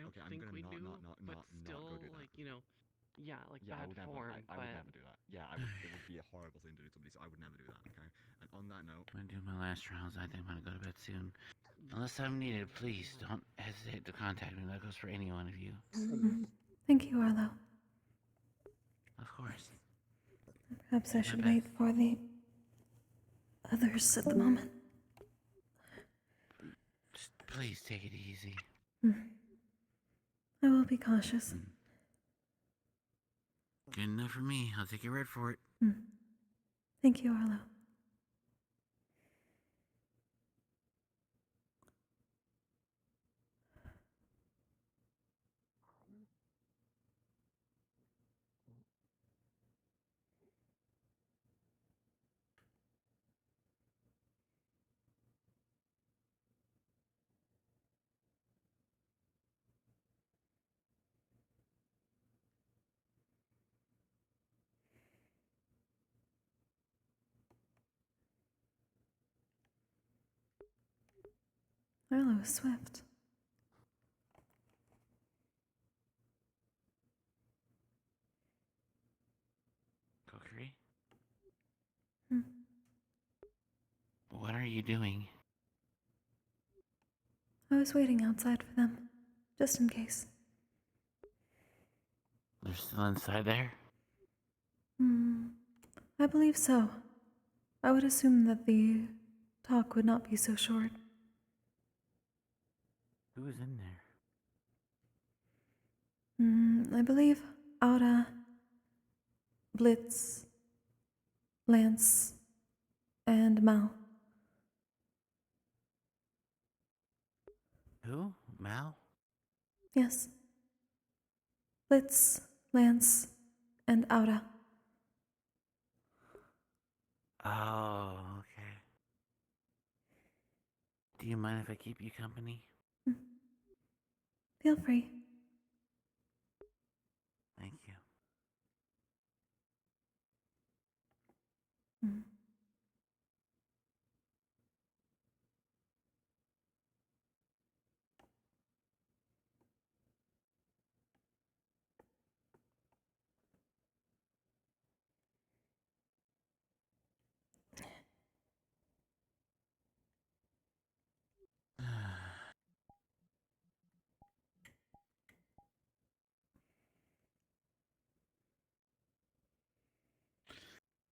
I don't I'm think gonna we do, but still, go do that. Bad form. I would never do that. Yeah, it would be a horrible thing to do to somebody, so I would never do that, okay? And on that note... I'm gonna do my last rounds. I think I'm gonna go to bed soon. Unless I'm needed, please don't hesitate to contact me. That goes for any one of you. Thank you, Arlo. Of course. Perhaps I should wait for the others at the moment. Just please take it easy. I will be cautious. Good enough for me. I'll take your word for it. Thank you, Arlo. Arlo is swift. Kokkuri? Hmm. What are you doing? I was waiting outside for them, just in case. They're still inside there? I believe so. I would assume that the talk would not be so short. Who is in there? I believe Aura, Blitz, Lance, and Mal. Who? Mal? Yes. Blitz, Lance, and Aura. Oh, okay. Do you mind if I keep you company? Feel free. Thank you.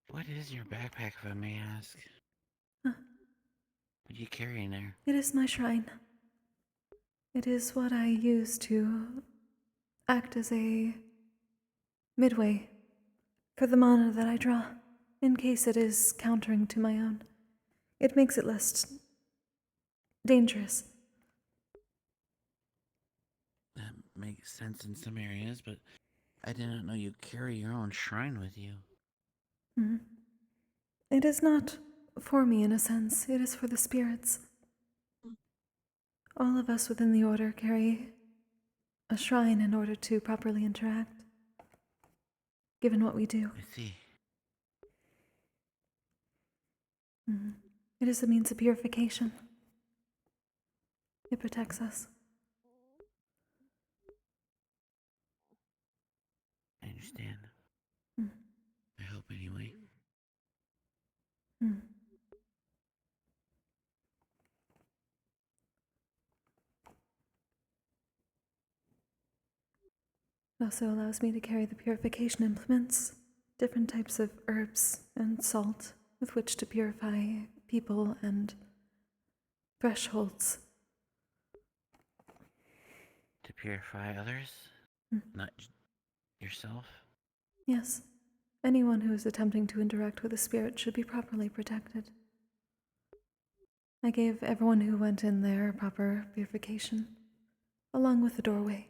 What is your backpack, if I may ask? Huh. What are you carrying there? It is my shrine. It is what I use to act as a midway for the mana that I draw, in case it is countering to my own. It makes it less dangerous. That makes sense in some areas, but I didn't know you carry your own shrine with you. It is not for me in a sense, it is for the spirits. All of us within the order carry a shrine in order to properly interact, given what we do. I see. It is a means of purification. It protects us. I understand. I hope anyway. It also allows me to carry the purification implements, different types of herbs and salt with which to purify people and thresholds. To purify others? Not yourself? Yes, anyone who is attempting to interact with a spirit should be properly protected. I gave everyone who went in there proper purification, along with the doorway.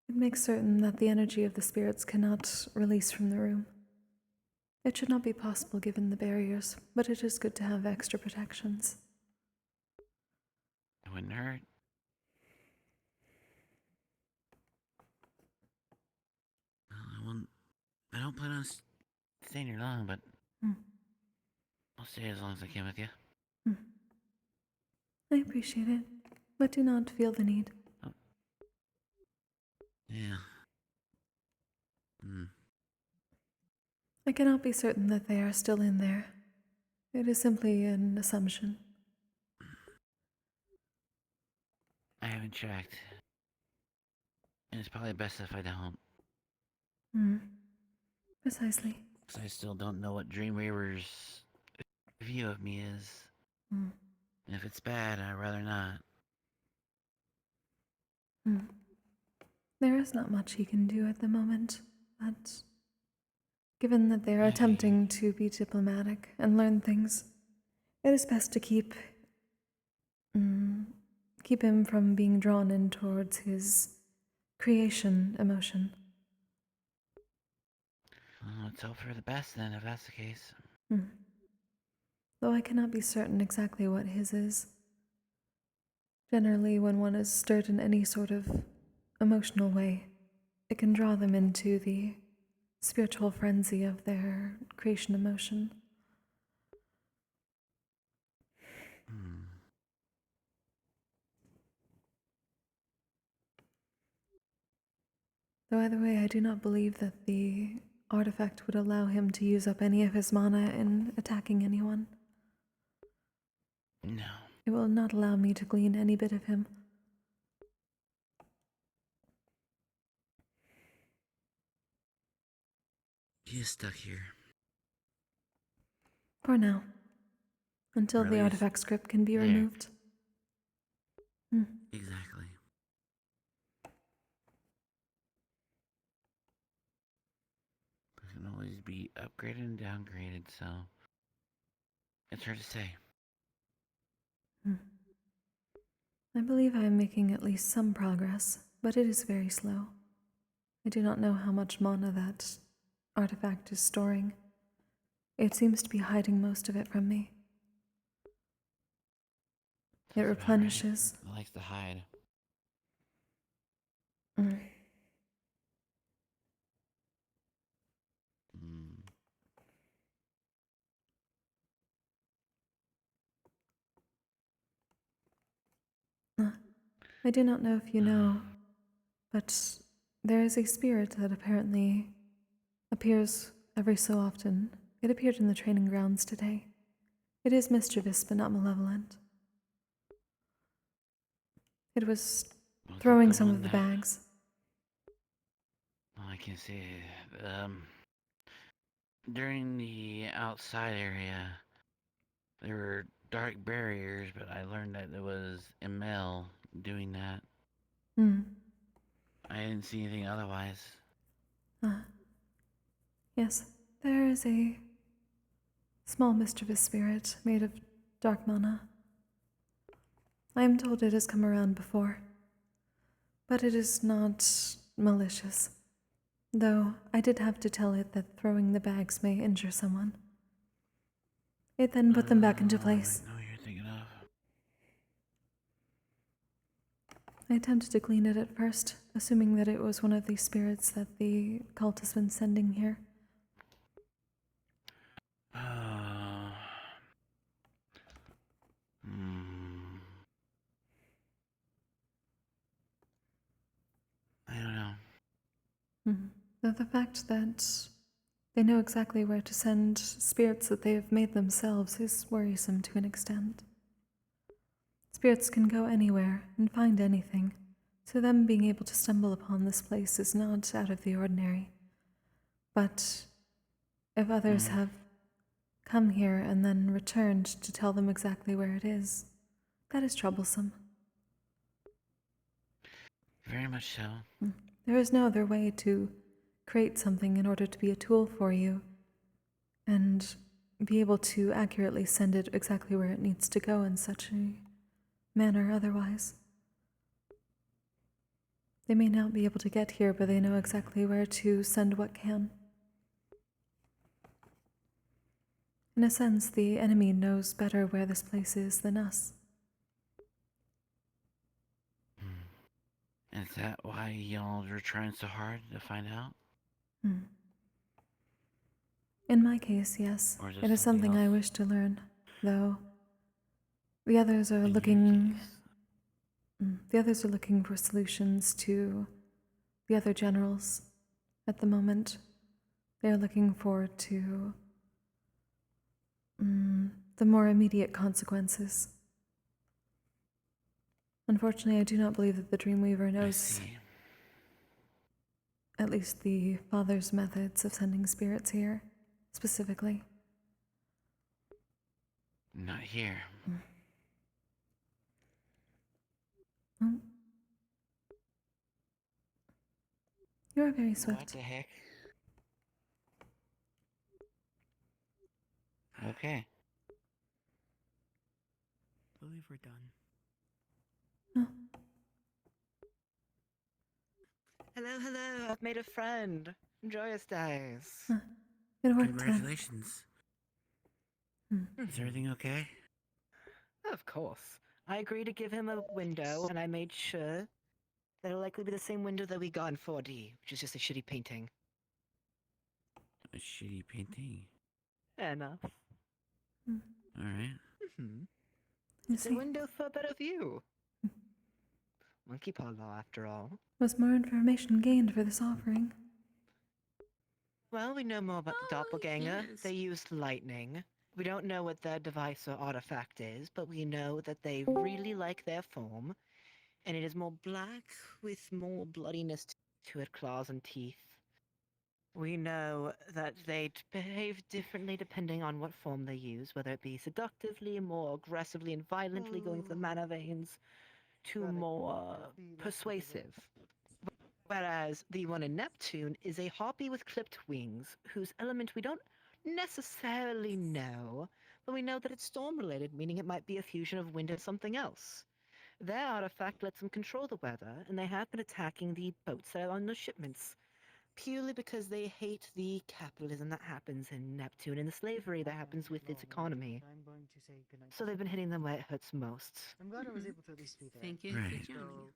It makes certain that the energy of the spirits cannot release from the room. It should not be possible given the barriers, but it is good to have extra protections. It wouldn't hurt. Well, I don't plan on staying here long, but I'll stay as long as I can with you. I appreciate it, but do not feel the need. Oh. Yeah. I cannot be certain that they are still in there. It is simply an assumption. I haven't checked. And it's probably best if I don't. Precisely. Because I still don't know what Dreamweaver's view of me is. And if it's bad, I'd rather not. There is not much he can do at the moment, but given that they are attempting to be diplomatic and learn things, it is best to keep him from being drawn in towards his creation emotion. Well, let's hope for the best then, if that's the case. Though I cannot be certain exactly what his is. Generally, when one is stirred in any sort of emotional way, it can draw them into the spiritual frenzy of their creation emotion. Though either way, I do not believe that the artifact would allow him to use up any of his mana in attacking anyone. No. It will not allow me to glean any bit of him. He is stuck here. For now. Until Or at the least artifact script can be there. removed. Exactly. It can always be upgraded and downgraded, so it's hard to say. I believe I am making at least some progress, but it is very slow. I do not know how much mana that artifact is storing. It seems to be hiding most of it from me. It replenishes. It likes to hide. I do not know if you know, but there is a spirit that apparently appears every so often. It appeared in the training grounds today. It is mischievous, but not malevolent. It was throwing some of the bags. Well, I can see. During the outside area, there were dark barriers, but I learned that it was Emil doing that. I didn't see anything otherwise. Yes, there is a small mischievous spirit made of dark mana. I am told it has come around before, but it is not malicious. Though I did have to tell it that throwing the bags may injure someone. It then put them back into place. I know you're thinking of. I attempted to clean it at first, assuming that it was one of the spirits that the cult has been sending here. I don't know. The fact that they know exactly where to send spirits that they have made themselves is worrisome to an extent. Spirits can go anywhere and find anything, so them being able to stumble upon this place is not out of the ordinary. But if others have come here and then returned to tell them exactly where it is, that is troublesome. Very much so. There is no other way to create something in order to be a tool for you and be able to accurately send it exactly where it needs to go in such a manner otherwise. They may not be able to get here, but they know exactly where to send what can. In a sense, the enemy knows better where this place is than us. Is that why y'all are trying so hard to find out? In my case, yes. It is something I wish to learn, though the others are looking for solutions to the other generals at the moment. They are looking forward to the more immediate consequences. Unfortunately, I do not believe that the Dreamweaver knows at least the father's methods of sending spirits here, specifically. Not here. You are very swift. What the heck? Okay. I believe we're done. Hello, I've made a friend. Joyous days. It worked. Congratulations. Is everything okay? Of course. I agreed to give him a window, and I made sure that it'll likely be the same window that we got in 4D, which is just a shitty painting. A shitty painting. Fair enough. Alright. It's a window for a better view. monkey paw law, after all. Was more information gained for this offering? Well, we know more about the doppelganger. yes. They used lightning. We don't know what their device or artifact is, but we know that they really like their form, and it is more black with more bloodiness to it, claws and teeth. We know that they behave differently depending on what form they use, whether it be seductively, more aggressively and violently going for the mana veins, to more persuasive. Whereas the one in Neptune is a harpy with clipped wings, whose element we don't necessarily know, but we know that it's storm-related, meaning it might be a fusion of wind and something else. Their artifact lets them control the weather, and they have been attacking the boats that are on the shipments, purely because they hate the capitalism that happens in Neptune and the slavery that happens with its economy. I'm going to say goodnight. So they've been hitting them where it hurts most. I'm glad I was able to at least be there. Thank you Right. for joining.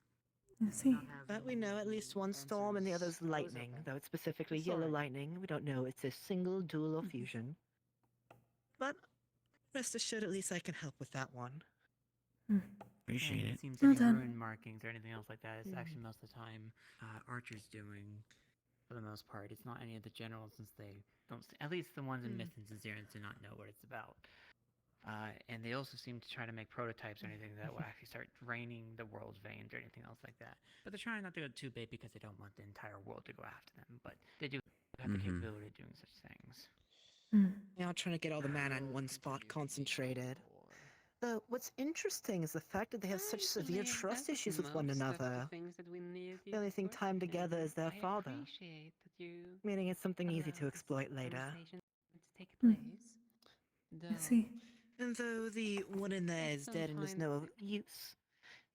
I see. But we know at least one storm and the other's lightning, though it's specifically yellow lightning. We don't know it's a single, dual, or fusion. But rest assured, at least I can help with that one. Appreciate And it. it seems Well any done. ruin markings or anything else like that is actually most of the time Archer's doing, for the most part. It's not any of the generals, since they don't, at least the ones in Mythins and Zerans do not know what it's about. And they also seem to try to make prototypes or anything that will actually start draining the world's veins or anything else like that. But they're trying not to go too big because they don't want the entire world to go after them. But they do have the capability of doing such things. Now trying to get all the mana in one spot concentrated. Though what's interesting is the fact that they have such severe believe trust that was issues with one most of another. the things that we needed The only thing for, timed together and is their I father, appreciate that you meaning it's something easy to allowed this exploit later. conversation to take place. I see. And though the one in there is dead and is no use,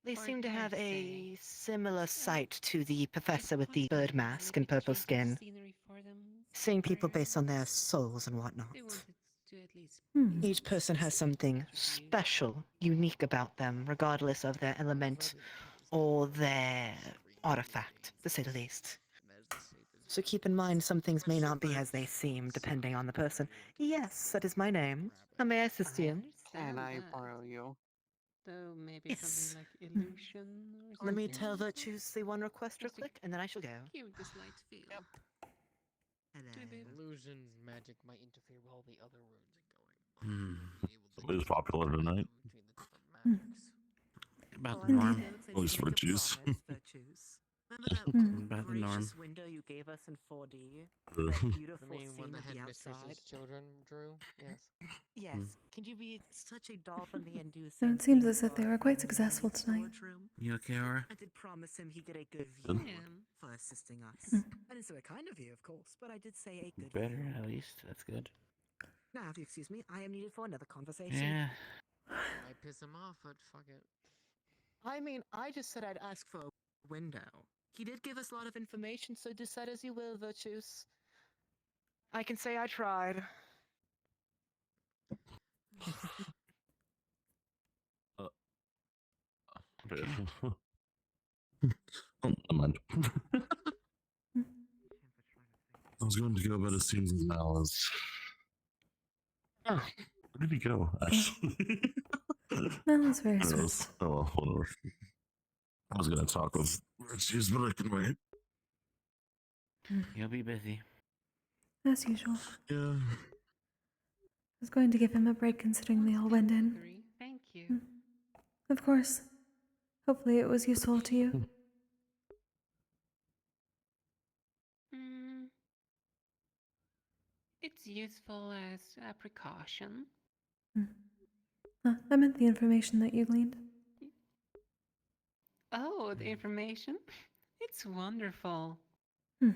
they or seem to dare have say, a similar sight to the professor with the bird mask and purple skin, scenery for them. seeing people based on their souls and whatnot. They wanted to at least Each person has something special, unique about them, regardless of their element or their artifact, to say the least. So keep in mind some things may not be as they seem, depending on the person. Yes, that is my name. How may I assist you? Can I borrow you? Though maybe Yes. something like illusion or Let me something. tell Virtues the one request real Just to quick, and then I shall go. give it this light feel. Illusion magic might interfere with all the other runes are going. Somebody's popular tonight. About the Well, norm. At least Virtues. Remember that About the norm. gracious window you gave us in 4D? Uh, That beautiful I mean, scene when the with the outside? headmistress's children drew, yes. Yes. Can you be such a doll for me and do the So same it seems thing as if they for were quite the successful tonight. storage room? You okay, Aura? I did promise him he'd get a good Good. view Yeah. for assisting us. I didn't say a kind of view, of course, but I did say a good Better, view. at least. That's good. Now, if you excuse me, I am needed for another conversation. Yeah. I piss him off, but fuck it. I mean, I just said I'd ask for a window. He did give us a lot of information, so decide as you will, Virtues. I can say I tried. Okay. Oh, never mind. I was going to go, but it seems now as. Ah, where did he go, actually? That was very There it swift. was. Oh, well, whatever. I was going to talk with Virtues, but I can wait. You'll be busy. As usual. Yeah. I was going to give him a break considering they all went in. Thank you. Of course. Hopefully it was useful to you. It's useful as a precaution. I meant the information that you gleaned. Oh, the information? It's wonderful. Very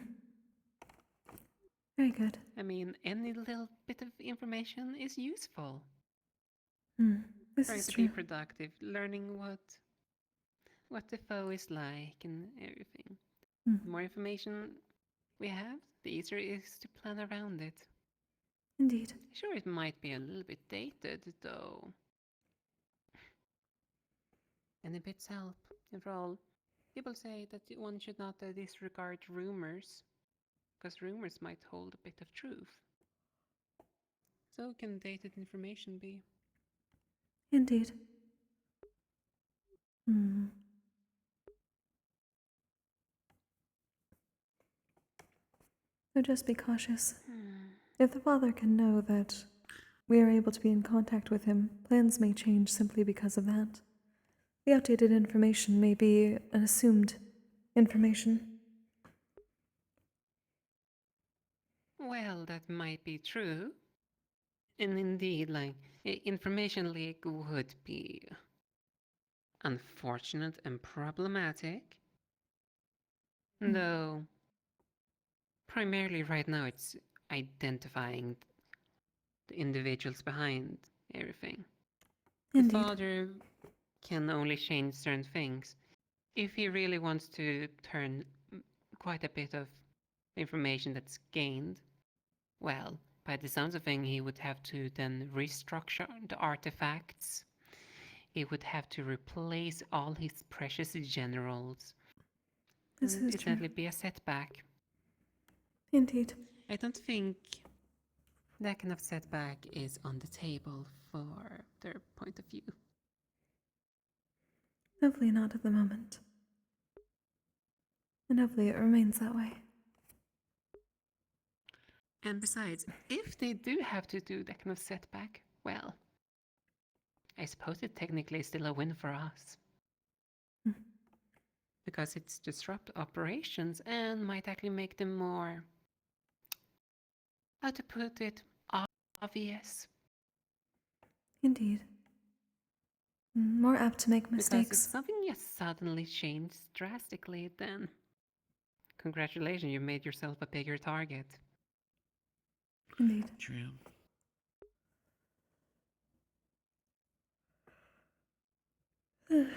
good. I mean, any little bit of information is useful. This Trying is to true. be productive, learning what the foe is like and everything. The more information we have, the easier it is to plan around it. Indeed. Sure, it might be a little bit dated, though. Any bits help. After all, people say that one should not disregard rumors, because rumors might hold a bit of truth. So can dated information be? Indeed. So just be cautious. If the father can know that we are able to be in contact with him, plans may change simply because of that. The outdated information may be an assumed information. Well, that might be true. And indeed, information leak would be unfortunate and problematic. Though, primarily right now, it's identifying the individuals behind everything. Indeed. The father can only change certain things. If he really wants to turn quite a bit of information that's gained, well, by the sounds of things, he would have to then restructure the artifacts. He would have to replace all his precious generals. This is true. Definitely be a setback. Indeed. I don't think that kind of setback is on the table for their point of view. Hopefully not at the moment. And hopefully it remains that way. And besides, if they do have to do that kind of setback, well, I suppose it technically is still a win for us. Because it's disrupt operations and might actually make them more, how to put it, obvious. Indeed. More apt to make Because mistakes. if something just suddenly changed drastically, then congratulations, you made yourself a bigger target. Indeed. True. Might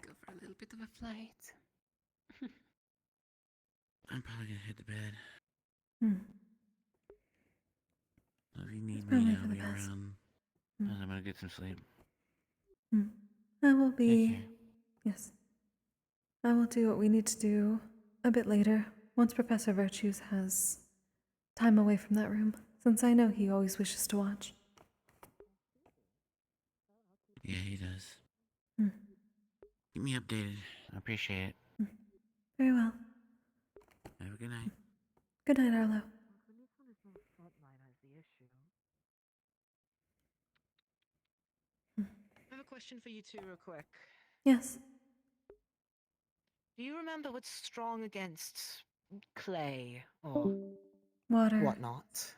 go for a little bit of a flight. I'm probably gonna hit the bed. If you need Probably me, for I'll the be best. around. And I'm gonna get some sleep. I will be... Take care. Yes. I will do what we need to do a bit later, once Professor Virtues has time away from that room, since I know he always wishes to watch. Yeah, he does. Hmm. Keep me updated. I appreciate it. Very well. Have a good night. Good night, Arlo. I have a question for you two, real quick. Yes. Do you remember what's strong against clay or Water. whatnot?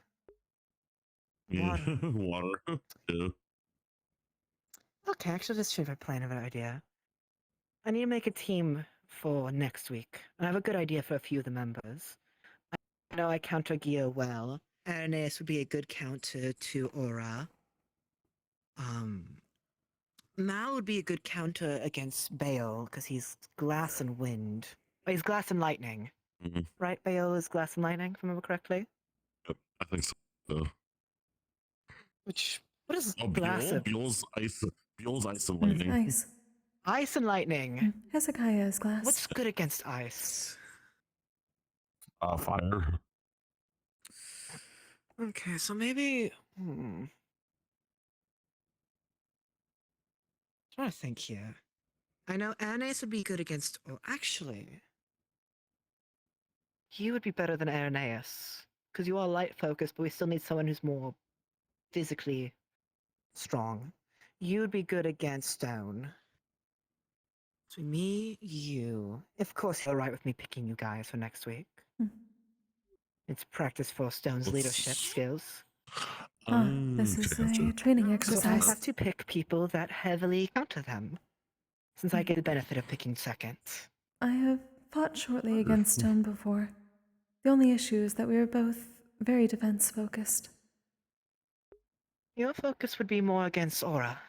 Yeah, Water. water. Yeah. Okay, actually, this should be a plan of an idea. I need to make a team for next week. I have a good idea for a few of the members. I know I counter Geo well. Aranais would be a good counter to Aura. Mal would be a good counter against Baal, because he's glass and wind. Oh, he's glass and lightning. Mm-hmm. Right, Baal is glass and lightning, if I remember correctly? Yep, I think so. What is glass and... Beel's ice and lightning. Ice. Ice and lightning. Hezekiah is glass. What's good against ice? Fire. Okay, so maybe... trying to think here. I know Aranais would be good against... Oh, actually... He would be better than Aranais. Because you are light-focused, but we still need someone who's more physically strong. You would be good against stone. So me, you... Of course you're alright with me picking you guys for next week. It's practice for Stone's leadership skills. This is a training exercise. So I have to pick people that heavily counter them, since I get the benefit of picking second. I have fought shortly against Stone before. The only issue is that we are both very defense-focused. Your focus would be more against Aura.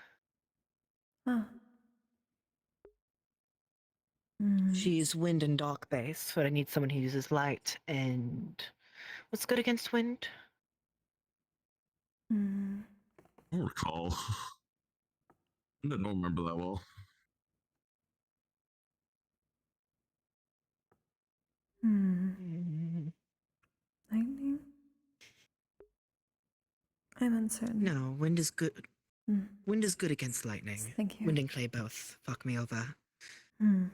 She's wind and dark base, but I need someone who uses light and... What's good against wind? I don't recall. I don't remember that well. Lightning? I'm uncertain. No, wind is good. Wind is good against lightning. Thank you. Wind and clay both fuck me over.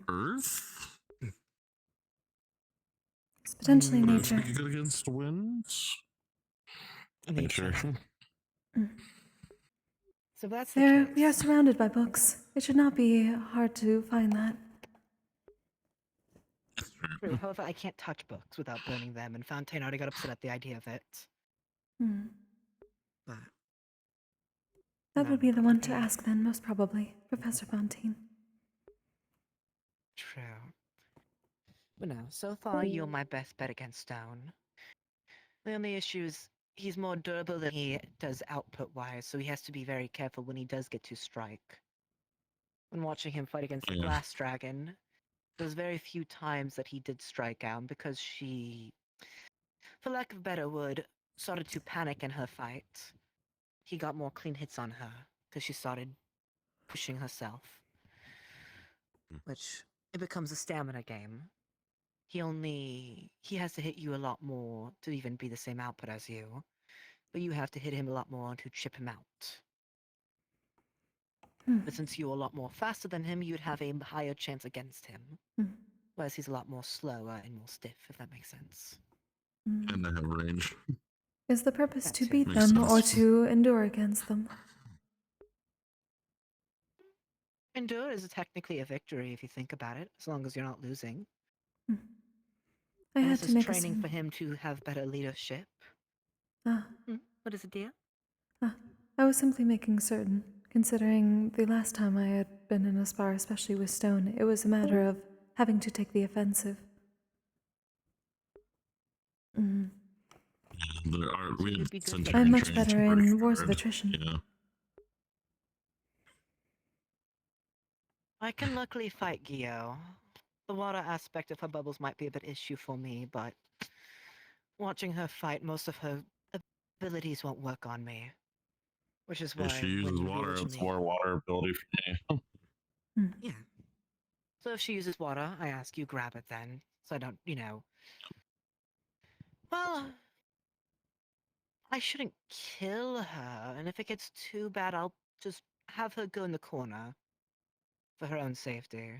Earth? Potentially But it's nature. good against wind? Nature. So that's the We are case. surrounded by books. It should not be hard to find that. True. However, I can't touch books without burning them, and Fontaine already got upset at the idea of it. Hmm. But That would be the one to ask then, most probably, Professor Fontaine. True. But no, so far you're my best bet against Stone. The only issue is he's more durable than he does output-wise, so he has to be very careful when he does get to strike. When watching him fight against the Glass Dragon, there's very few times that he did strike out because she, for lack of a better word, started to panic in her fight. He got more clean hits on her because she started pushing herself. Which, it becomes a stamina game. He has to hit you a lot more to even be the same output as you, but you have to hit him a lot more to chip him out. But since you're a lot more faster than him, you'd have a higher chance against him. Whereas he's a lot more slower and more stiff, if that makes sense. And they have range. Is the purpose That to too. beat Makes them or sense. to endure against them? Endure is technically a victory if you think about it, as long as you're not losing. I And had this to is make training for him to have better leadership. What is it, dear? I was simply making certain, considering the last time I had been in a spar, especially with Stone, it was a matter of having to take the offensive. I'm much better in wars of attrition. Yeah. I can luckily fight Gio. The water aspect of her bubbles might be a bit issue for me, but watching her fight, most of her abilities won't work on me. Which is why If she uses water, it's more water ability for me. Yeah. So if she uses water, I ask you grab it then. So I don't, Well, I shouldn't kill her, and if it gets too bad, I'll just have her go in the corner. For her own safety.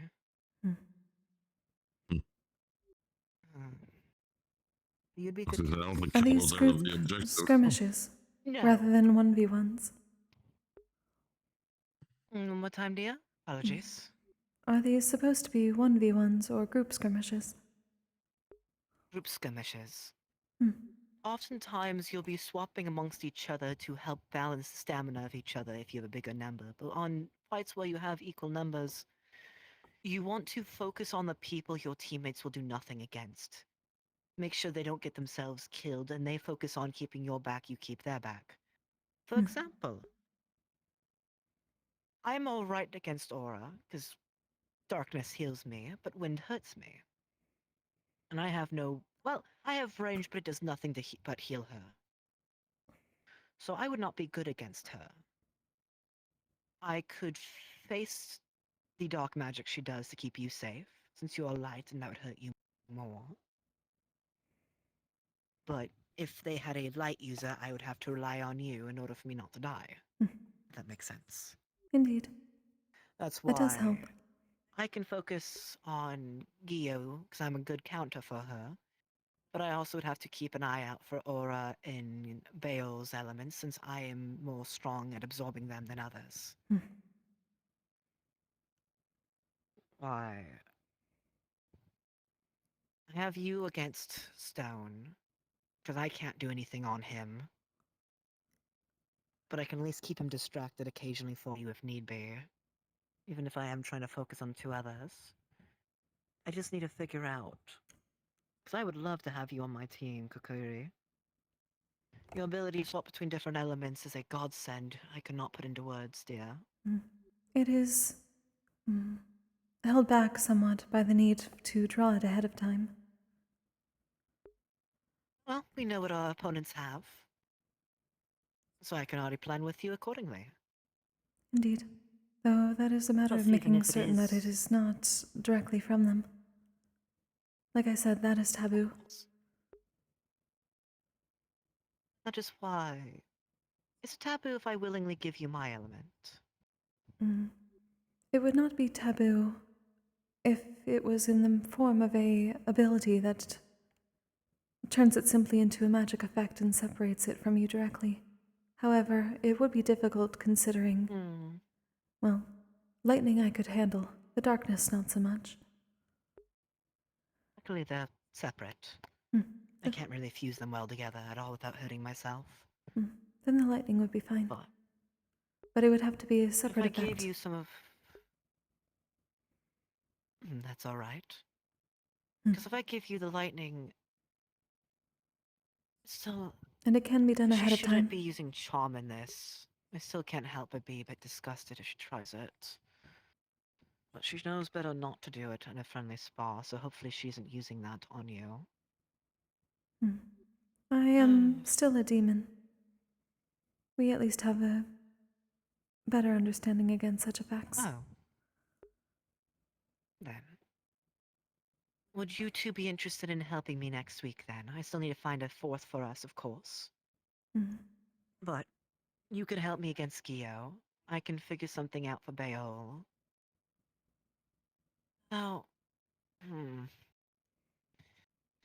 You'd be good. Are these group skirmishes No. rather than 1v1s? What time, dear? Apologies. Are these supposed to be 1v1s or group skirmishes? Group skirmishes. Hmm. Oftentimes, you'll be swapping amongst each other to help balance the stamina of each other if you have a bigger number. But on fights where you have equal numbers, you want to focus on the people your teammates will do nothing against. Make sure they don't get themselves killed, and they focus on keeping your back, you keep their back. For example, I'm alright against aura, because darkness heals me, but wind hurts me. And I have I have range, but it does nothing to but heal her. So I would not be good against her. I could face the dark magic she does to keep you safe, since you are light and that would hurt you more. But if they had a light user, I would have to rely on you in order for me not to die. If that makes sense. Indeed. That's That does why help. I can focus on Gio, because I'm a good counter for her. But I also would have to keep an eye out for aura in Bale's elements, since I am more strong at absorbing them than others. Why? I have you against Stone, because I can't do anything on him. But I can at least keep him distracted occasionally for you if need be. Even if I am trying to focus on two others. I just need to figure out. Because I would love to have you on my team, Kokkuri. Your ability to swap between different elements is a godsend I could not put into words, dear. It is held back somewhat by the need to draw it ahead of time. Well, we know what our opponents have. So I can already plan with you accordingly. Indeed. Though that is a matter Plus, of even making if it certain that it is- is not directly from them. Like I said, that is taboo. That is why. It's taboo if I willingly give you my element. It would not be taboo if it was in the form of a ability that turns it simply into a magic effect and separates it from you directly. However, it would be difficult considering, well, lightning I could handle, the darkness not so much. Luckily, they're separate. I can't really fuse them well together at all without hurting myself. Then the lightning would be fine. But it would have to be a separate If I effect. gave you some of... That's alright. Because if I give you the lightning... Still... And it can be done ahead She of time. shouldn't be using charm in this. I still can't help but be a bit disgusted if she tries it. But she knows better not to do it in a friendly spa, so hopefully she isn't using that on you. I am still a demon. We at least have a better understanding against such effects. Oh. Then. Would you two be interested in helping me next week, then? I still need to find a fourth for us, of course. But you could help me against Gio. I can figure something out for Bayol. Now,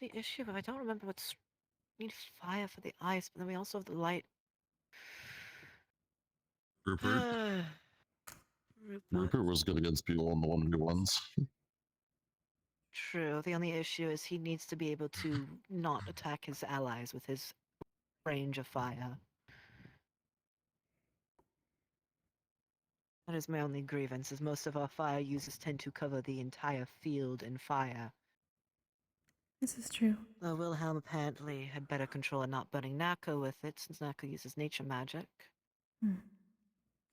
the issue, I don't remember what's... We need fire for the ice, but then we also have the light. Rupert? Rupert was good against people on the 1v1s. True, the only issue is he needs to be able to not attack his allies with his range of fire. That is my only grievance, as most of our fire users tend to cover the entire field in fire. This is true. Though Wilhelm apparently had better control of not burning Nako with it, since Nako uses nature magic.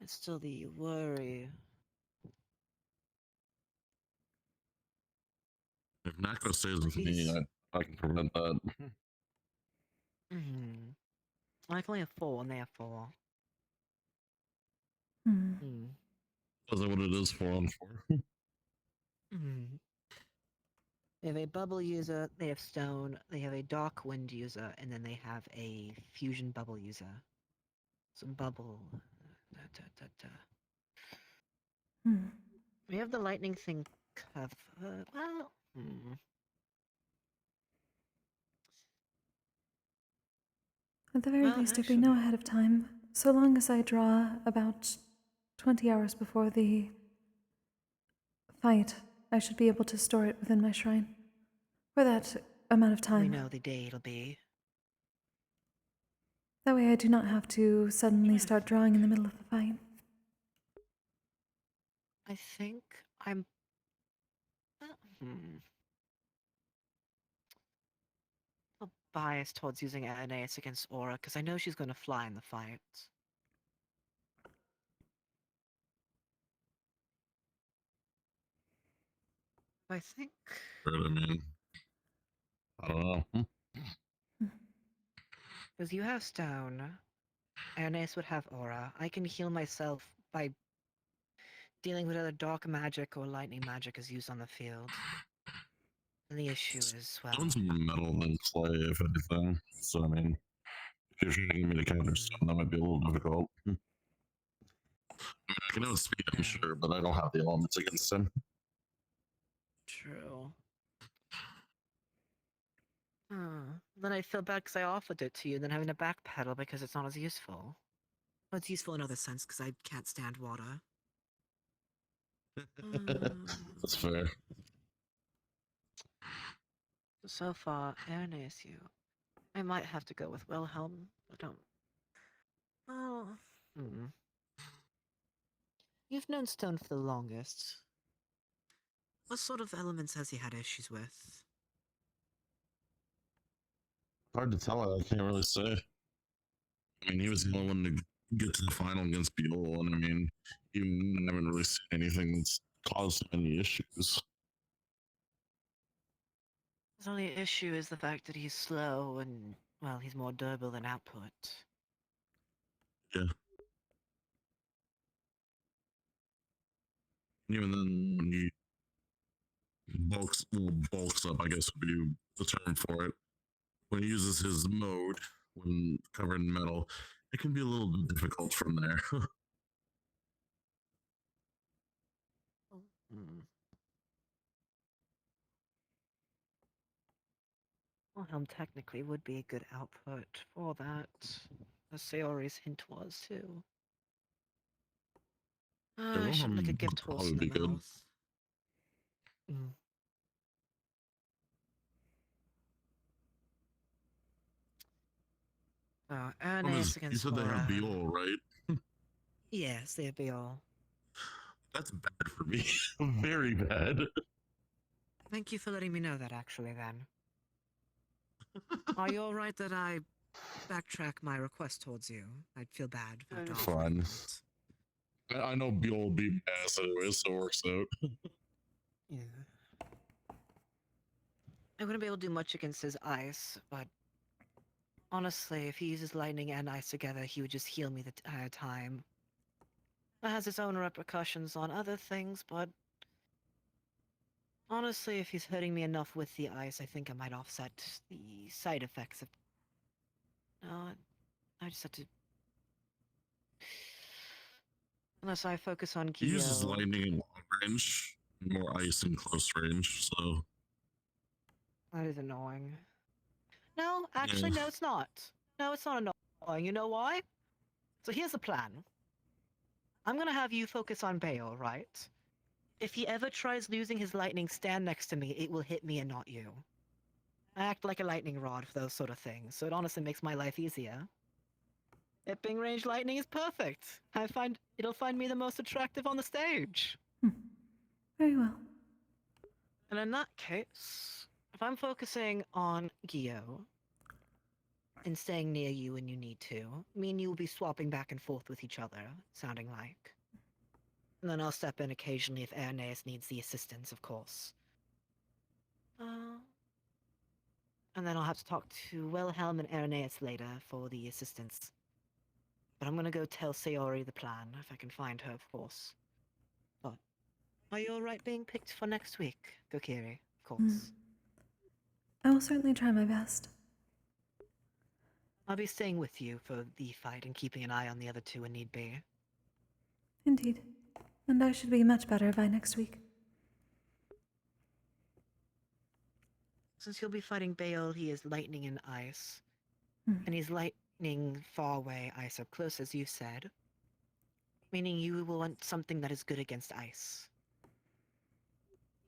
It's still the worry. If Nako stays with me, I can prevent that. I can only have 4 and they have 4. Is that what it is, 4-on-4? They have a bubble user, they have stone, they have a dark wind user, and then they have a fusion bubble user. Some bubble. We have the lightning thing covered. Well, At the very least, if we know ahead of time, so long as I draw about 20 hours before the fight, I should be able to store it within my shrine. For that amount of time. we know the day it'll be. That way I do not have to suddenly start drawing in the middle of the fight. I think I'm... a bias towards using Aeneas against Aura, because I know she's going to fly in the fight. I think... I mean, I don't know. Because you have stone, Aeneas would have Aura. I can heal myself by dealing with other dark magic or lightning magic is used on the field. And the issue is, well... Stone's more metal than clay, if anything. So, I mean, if you're trying me to counter stone, that might be a little difficult. I mean, I can outspeed him, sure, but I don't have the elements against him. True. Then I feel bad because I offered it to you, then having to backpedal because it's not as useful. Well, it's useful in other sense because I can't stand water. That's fair. So far, Aeneas, you. I might have to go with Wilhelm. I don't... Oh... You've known Stone for the longest. What sort of elements has he had issues with? Hard to tell, I can't really say. I mean, he was the only one to get to the final against Beol, and I mean, you haven't really seen anything that's caused him any issues. His only issue is the fact that he's slow and, well, he's more durable than output. Yeah. Even then, when he bulks up, I guess would be the term for it. When he uses his mode, when covered in metal, it can be a little difficult from there. Wilhelm technically would be a good output for that, as Sayori's hint was too. I shouldn't lick a gift horse in the mouth. Mm. Ernest You against said they have Aura. Biol, right? Yes, they have Biol. That's bad for me. Very bad. Thank you for letting me know that, actually, then. Are you alright that I backtrack my request towards you? I'd feel bad after offering Fun. it. I know Biol will be ass anyway, so it works out. Yeah. I wouldn't be able to do much against his ice, but honestly, if he uses lightning and ice together, he would just heal me the entire time. It has its own repercussions on other things, but honestly, if he's hurting me enough with the ice, I think I might offset the side effects of... No, I just have to... Unless I focus on He uses Gio... lightning in long range, more ice in close range, so... That is annoying. No, actually, no, it's not. No, it's not annoying. You know why? So here's the plan. I'm gonna have you focus on Bale, right? If he ever tries losing his lightning, stand next to me. It will hit me and not you. I act like a lightning rod for those sort of things, so it honestly makes my life easier. It being ranged lightning is perfect. It'll find me the most attractive on the stage. Very well. And in that case, if I'm focusing on Gio and staying near you when you need to, me and you will be swapping back and forth with each other, sounding like. And then I'll step in occasionally if Aeneas needs the assistance, of course. And then I'll have to talk to Wilhelm and Aeneas later for the assistance. But I'm gonna go tell Sayori the plan, if I can find her, of course. But are you alright being picked for next week, Kokkuri? Of course. I will certainly try my best. I'll be staying with you for the fight and keeping an eye on the other two when need be. Indeed. And I should be much better by next week. Since you'll be fighting Bale, he is lightning and ice. And he's lightning far away, ice up close, as you said. Meaning you will want something that is good against ice.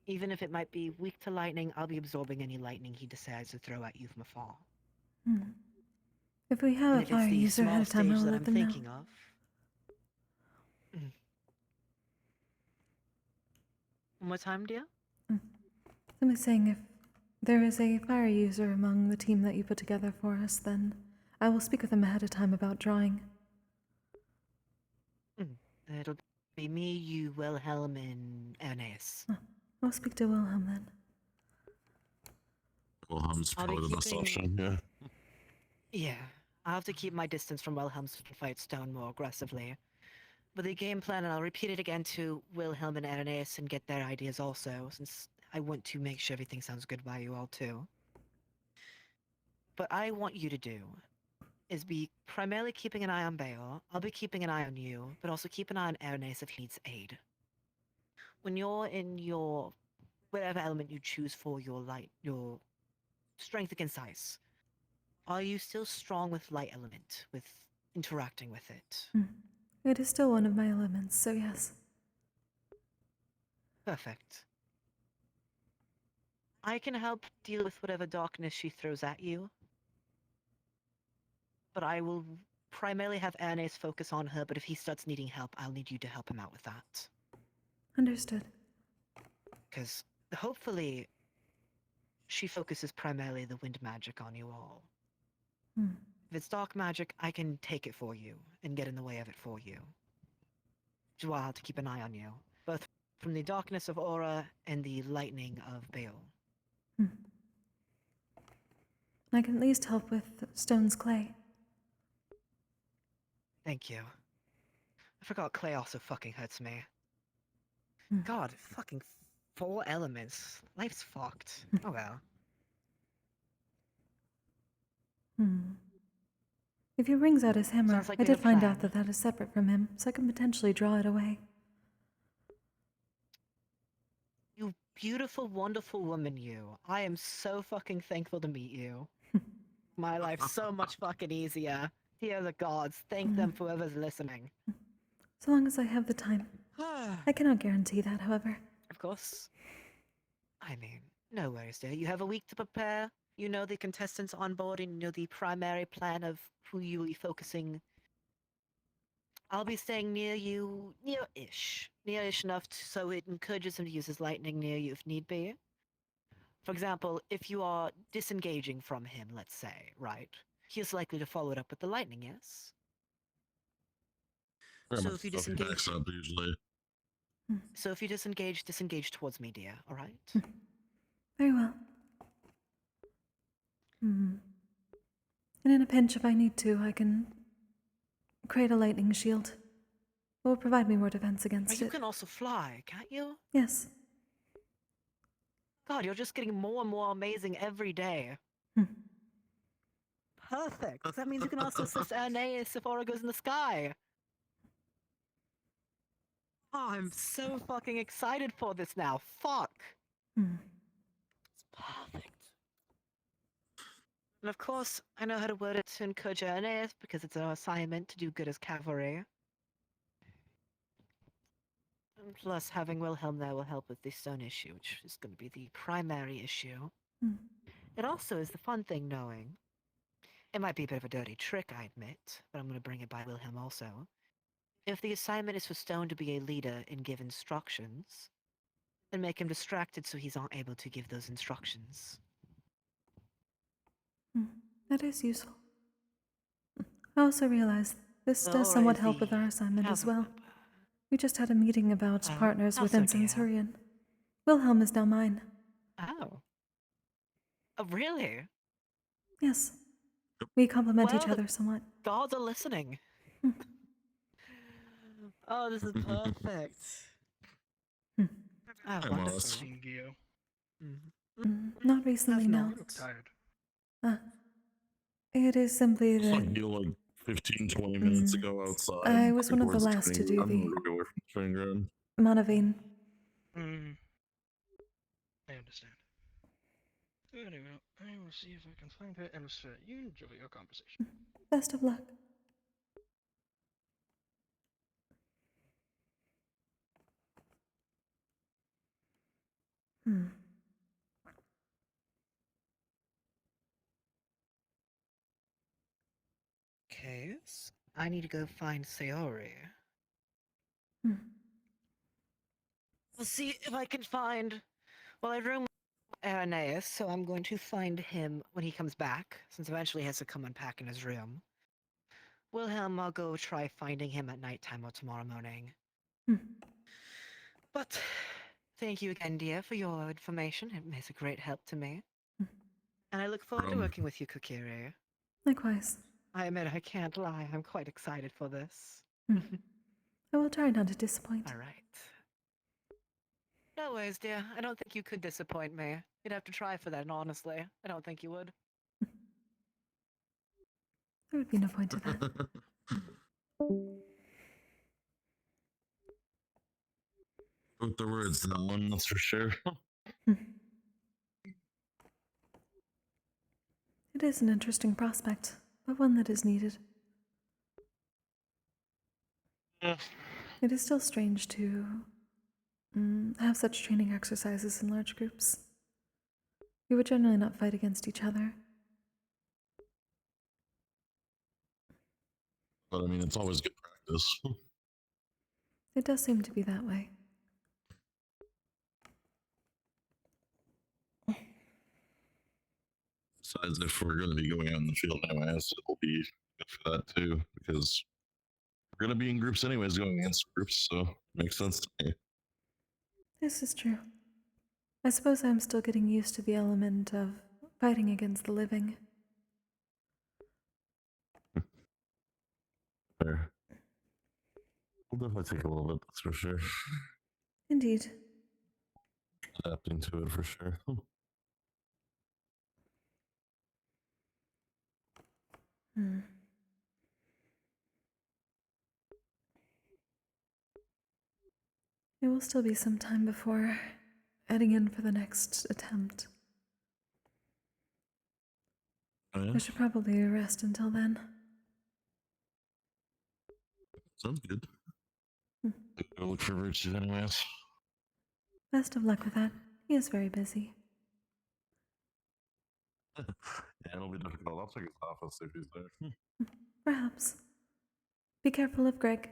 Even if it might be weak to lightning, I'll be absorbing any lightning he decides to throw at you from afar. If we have a fire user ahead of time, I will let them know. One more time, dear? Simply saying, if there is a fire user among the team that you put together for us, then I will speak with them ahead of time about drawing. It'll be me, you, Wilhelm, and Aeneas. I'll speak to Wilhelm then. Wilhelm's probably the best option, yeah. Yeah, I'll have to keep my distance from Wilhelm so I can fight Stone more aggressively. But the game plan, and I'll repeat it again to Wilhelm and Aeneas and get their ideas also, since I want to make sure everything sounds good by you all too. What I want you to do is be primarily keeping an eye on Bale. I'll be keeping an eye on you, but also keep an eye on Aeneas if he needs aid. When you're in your whatever element you choose for your strength against ice, are you still strong with light element, with interacting with it? It is still one of my elements, so yes. Perfect. I can help deal with whatever darkness she throws at you, but I will primarily have Aeneas focus on her, but if he starts needing help, I'll need you to help him out with that. Understood. Because hopefully she focuses primarily the wind magic on you all. If it's dark magic, I can take it for you and get in the way of it for you. Which is why I'll have to keep an eye on you, both from the darkness of Aura and the lightning of Bale. I can at least help with Stone's clay. Thank you. I forgot clay also fucking hurts me. God, fucking 4 elements. Life's fucked. Oh well. If he brings out his hammer, Sounds like I we did have a find plan. out that that is separate from him, so I can potentially draw it away. You beautiful, wonderful woman you. I am so fucking thankful to meet you. My life's so much fucking easier. Dear the gods, thank them for whoever's listening. So long as I have the time. I cannot guarantee that, however. Of course. I mean, no worries, dear. You have a week to prepare. You know the contestants on board and you know the primary plan of who you will be focusing. I'll be staying near you, near-ish. Near-ish enough so it encourages him to use his lightning near you if need be. For example, if you are disengaging from him, let's say, right? He is likely to follow it up with the lightning, yes? So if you disengage... Up usually. So if you disengage towards me, dear, alright? Very well. And in a pinch, if I need to, I can create a lightning shield. It will provide me more defense against it. You can also fly, can't you? Yes. God, you're just getting more and more amazing every day. Perfect. That means you can also assist Aeneas if Aura goes in the sky. Oh, I'm so fucking excited for this now. Fuck. It's perfect. And of course, I know how to word it to encourage Aeneas because it's our assignment to do good as cavalry. And plus, having Wilhelm there will help with the stone issue, which is going to be the primary issue. It also is the fun thing knowing. It might be a bit of a dirty trick, I admit, but I'm going to bring it by Wilhelm also. If the assignment is for Stone to be a leader and give instructions, then make him distracted so he's not able to give those instructions. That is useful. I also realize this does somewhat help with our assignment as well. We just had a meeting about partners within Sensorian. Wilhelm is now mine. Oh. Oh, really? Yes. We complement each other somewhat. Gods are listening. Oh, this is perfect. Ah, wonderful. Not recently, no. You look tired. It is simply It's that... like you like 15, 20 minutes ago outside. I was one of the towards last to do I'm the moving away from training ground. Manavine. I understand. Anyway, I will see if I can find her and you enjoy your conversation. Best of luck. Okay, so I need to go find Sayori. We'll see if I can find... Well, I room Aeneas, so I'm going to find him when he comes back, since eventually he has to come unpack in his room. Wilhelm, I'll go try finding him at nighttime or tomorrow morning. But thank you again, dear, for your information. It makes a great help to me. And I look forward to working with you, Kokkuri. Likewise. I admit I can't lie. I'm quite excited for this. I will try not to disappoint. All right. No worries, dear. I don't think you could disappoint me. You'd have to try for that, and honestly, I don't think you would. There would be no point to that. Put the words down, that's for sure. It is an interesting prospect, but one that is needed. It is still strange to have such training exercises in large groups. We would generally not fight against each other. But I mean, it's always good practice. It does seem to be that way. Besides, if we're going to be going out in the field anyways, it'll be good for that too, because we're going to be in groups anyways, going against groups, so it makes sense to me. This is true. I suppose I'm still getting used to the element of fighting against the living. Fair. We'll definitely take a little bit, that's for sure. Indeed. Adapting to it for sure. It will still be some time before heading in for the next attempt. Oh, I should probably rest until then. sounds good. Go look for VRChat anyways. Best of luck with that. He is very busy. Yeah, it'll be difficult. I'll check his office if he's there. Perhaps. Be careful of Greg.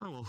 I will.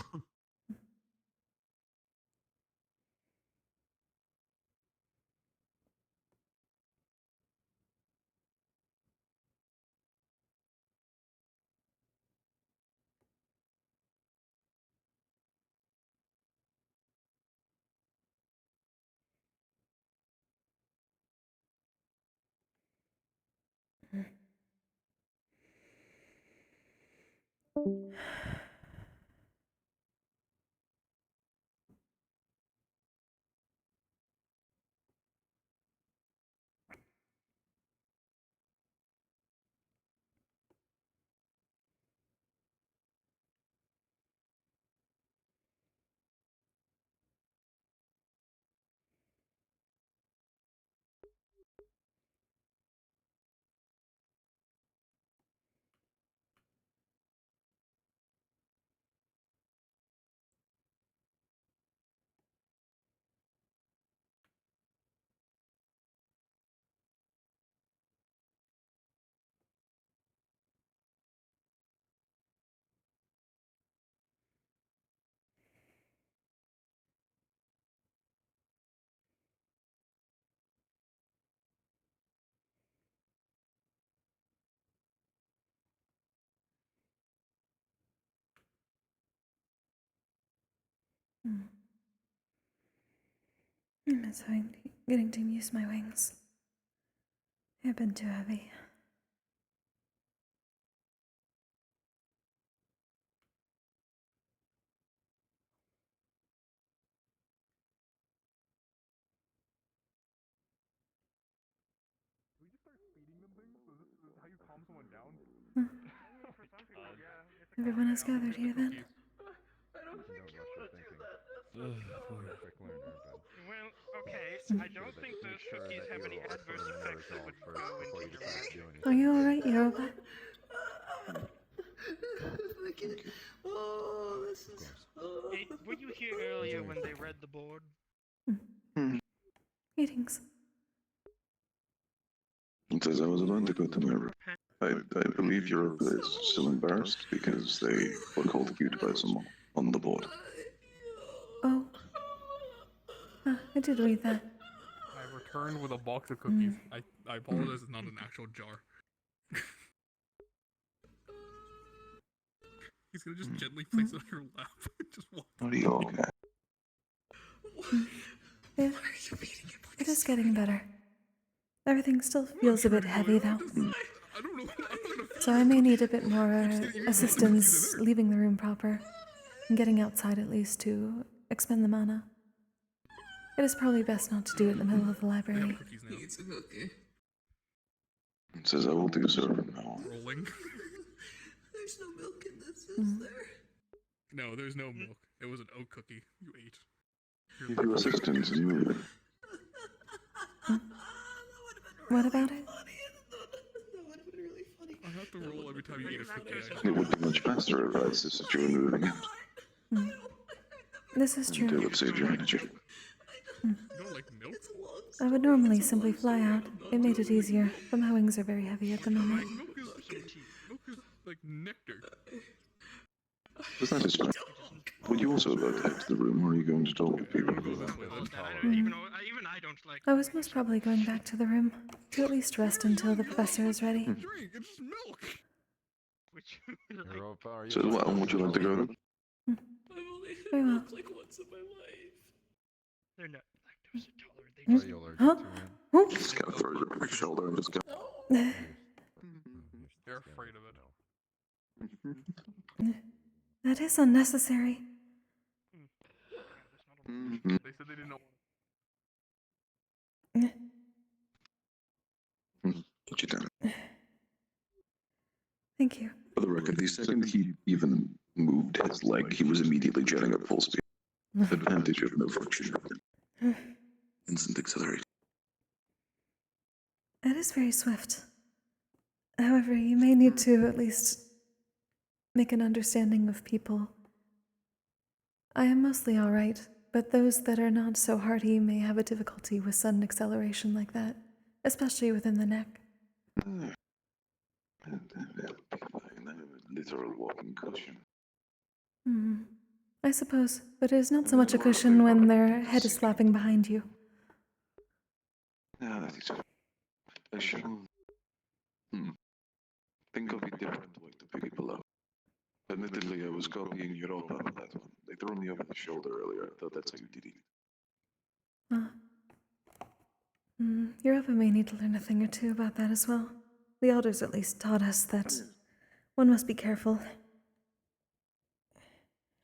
I miss getting to use my wings. They've been too heavy. Can we just start feeding them things? So this is how you calm someone down? For some people, yeah. It's a Everyone calm has down. gathered here then? I don't think you should do that. I'm a quick learner, but... Well, okay, I don't think those cookies have any adverse effects that would go into your magic. Are you alright, Yoruba? Oh, this is... Hey, were you here earlier when they read the board? Greetings. It says I was about to go to my room. I believe Europa is still embarrassed because they were called cute by someone on the board. Oh. I did read that. I returned with a box of cookies. I apologize, it's not an actual jar. He's gonna just gently place it on your lap. Just walk. Are you okay? Yeah. It is getting better. Everything still feels a bit heavy though. I don't know. So I may need a bit more assistance leaving the room proper and getting outside at least to expend the mana. It is probably best not to do it in the middle of the library. It's a cookie. It says I will do so from now on. Rolling. There's no milk in this, is there? No, there's no milk. It was an oat cookie you ate. Give you assistance in moving. What about it? I have to roll every time you eat a cookie. It would be much faster if I assisted you in moving it. This is It true. would save your energy. You don't like milk? I would normally simply fly out. It made it easier, but my wings are very heavy at the moment. Milk is like nectar. Does that explain? Would you also like to head to the room, or are you going to talk with people? Even I don't like. I was most probably going back to the room to at least rest until the professor is ready. Drink, it's milk. So, well, would you like to go then? I've only had Very well. milk like once in my life. They're not lactose intolerant. They just. Huh? Just kind of throw it over your shoulder and just go. They're afraid of it. That is unnecessary. They said they didn't know. Put you down. Thank you. For the record, the second he even moved his leg, he was immediately jetting at full speed. Advantage of no friction. Instant acceleration. It is very swift. However, you may need to at least make an understanding of people. I am mostly alright, but those that are not so hardy may have a difficulty with sudden acceleration like that, especially within the neck. I'll be fine. I'm a literal walking cushion. I suppose, but it is not so much a cushion when their head is flapping behind you. Yeah, that is. I shall. Think of a different way to pick people up. Admittedly, I was copying Europa on that one. They threw me over the shoulder earlier. I thought that's how you did it. Europa may need to learn a thing or two about that as well. The elders at least taught us that one must be careful.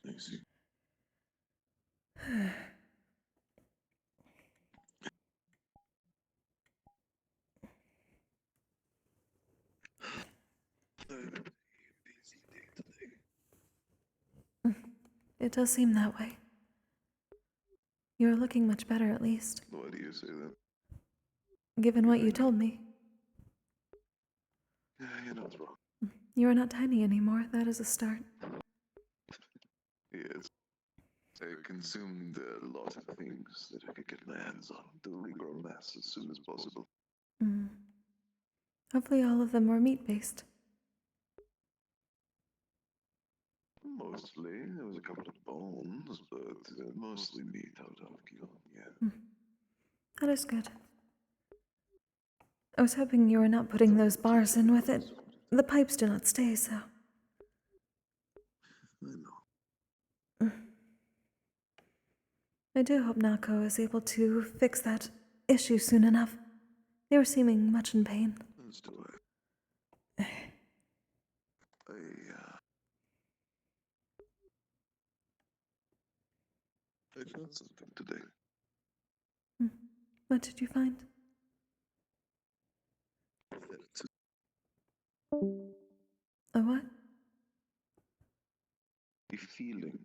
I see. It does seem that way. You're looking much better, at least. Why do you say that? Given what you told me. You're not wrong. You are not tiny anymore. That is a start. Yes. I consumed a lot of things that I could get my hands on to regrow mass as soon as possible. Hopefully all of them were meat-based. Mostly. There was a couple of bones, but mostly meat out of Gion, yeah. That is good. I was hoping you were not putting those bars in with it. The pipes do not stay, so... I know. I do hope Nako is able to fix that issue soon enough. They were seeming much in pain. As do I found something today. What did you find? A what? A feeling.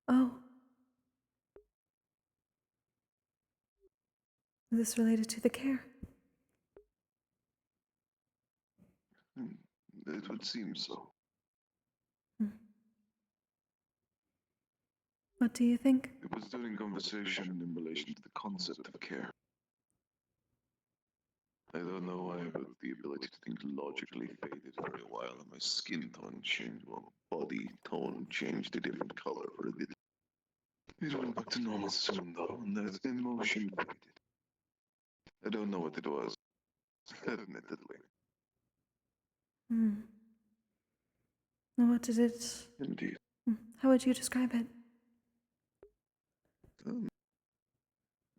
Oh. Is this related to the care? It would seem so. What do you think? It was during conversation in relation to the concept of care. I don't know why, but the ability to think logically faded for a while, and my skin tone changed, well, body tone changed a different color for a bit. It went back to normal soon, though, and that emotion faded. I don't know what it was, admittedly. What did it... Indeed. How would you describe it?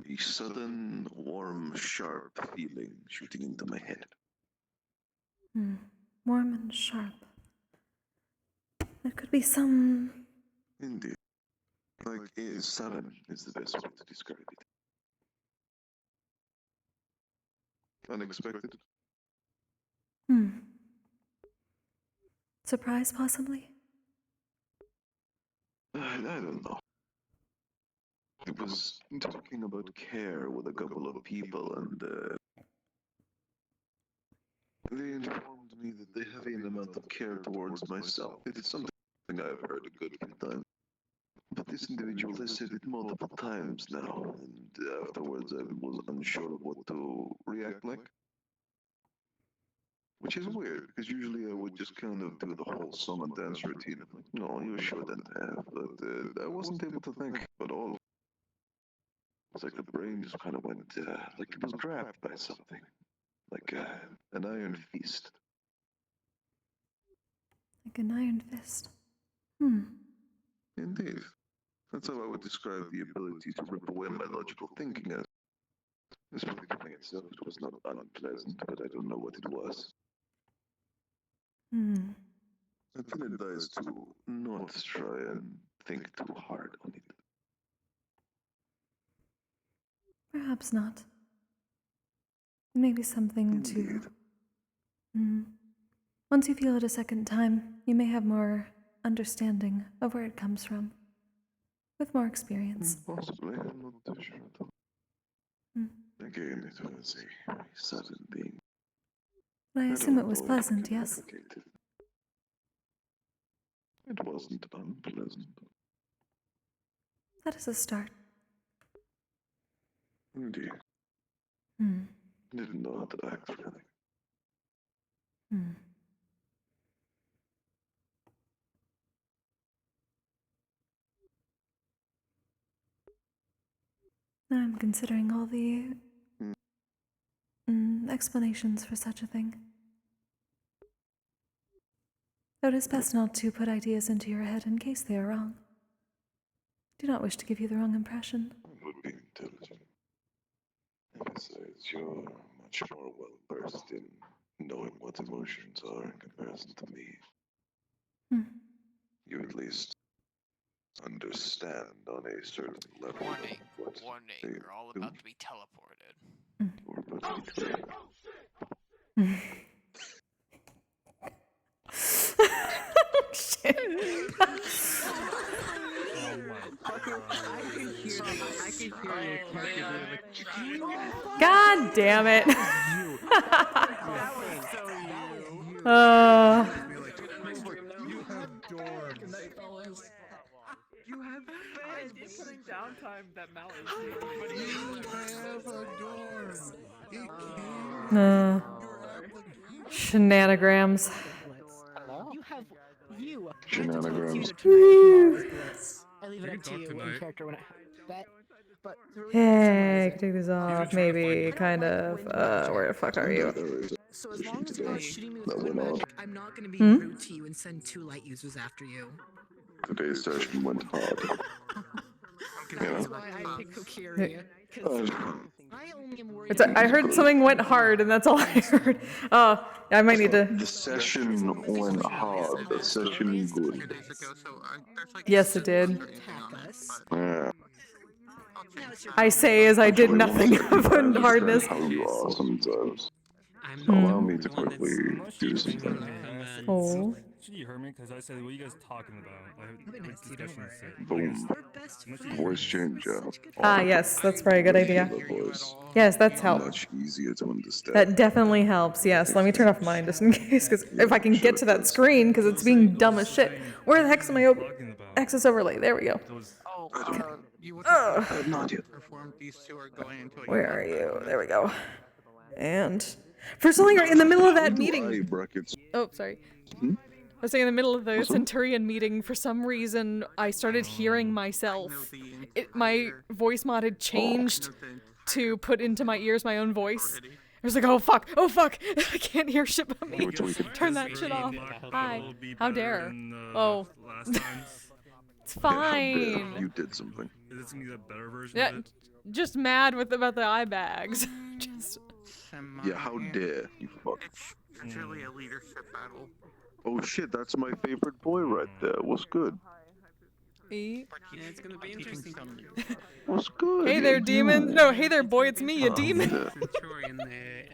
A sudden, warm, sharp feeling shooting into my head. Warm and sharp. It could be some... Indeed. Like, sudden is the best way to describe it. Unexpected? Surprise, possibly? I don't know. It was talking about care with a couple of people, and they informed me that they have an amount of care towards myself. It is something I've heard a good few times. But this individual has said it multiple times now, and afterwards I was unsure of what to react like. Which is weird, because usually I would just kind of do the whole song and dance routine. I'm like, no, you shouldn't have, but I wasn't able to think at all. It's like the brain just kind of went, like it was grabbed by something. Like an iron fist. Like an iron fist. Indeed. That's how I would describe the ability to rip away my logical thinking as. This feeling itself was not unpleasant, but I don't know what it was. I feel advised to not try and think too hard on it. Perhaps not. Maybe something to... Once you feel it a second time, you may have more understanding of where it comes from. with more experience. Possibly, I'm not too sure. Again, it was a sudden thing. I assume it was pleasant, yes? It wasn't unpleasant. That is a start. Indeed. Didn't know how to act, really. I'm considering all the explanations for such a thing. Though it is best not to put ideas into your head in case they are wrong. Do not wish to give you the wrong impression. It would be intelligent. Besides, you're much more well versed in knowing what emotions are in comparison to me. You at least understand on a certain level. Warning, you're all about to be teleported. We're about to be Shit. God damn it. You have fans putting downtime that Mal is taking, but you have a dorm. Shenanigans. You have you. Shenanigans. I leave it up to you in character when I bet. But Hey, I can take this off, maybe, kind of. Where the fuck are you? So as long as you're not shooting me with good magic, I'm not gonna be Hmm? rude to you and send 2 light users after you. Today's session went hard. That's why I picked Kokkuri. I only am worried I heard something went hard, and that's all I heard. Oh, I might need to. The session went hard. The session good. Yes, it did. Yeah. I say as I did nothing of hardness. How you are sometimes. Allow me to quickly do something. Oh. You heard me because I said, "What are you guys talking about?" I have discussions. Boom. Voice changer. Ah, yes, that's probably a good idea. Yes, that's help. Much easier to understand. That definitely helps, yes. Let me turn off mine just in case, because if I can get to that screen, because it's being dumb as shit. Where the heck's my access overlay? There we go. Where are you? There we go. And for something in the middle of that meeting. Oh, sorry. I was saying in the middle of the Centurion meeting, for some reason, I started hearing myself. My voice mod had changed to put into my ears my own voice. I was like, oh fuck, I can't hear shit about me. Turn that shit off. Hi. How dare. Oh. It's fine. You did something. Is this gonna be the better version Yeah, of it? just mad about the eye bags. Just. Yeah, how dare you fuck. It's really a leadership battle. Oh shit, that's my favorite boy right there. What's good? Yeah, it's gonna be interesting. What's good? Hey there, demon. No, hey there, boy, it's me, a demon. Centurion, the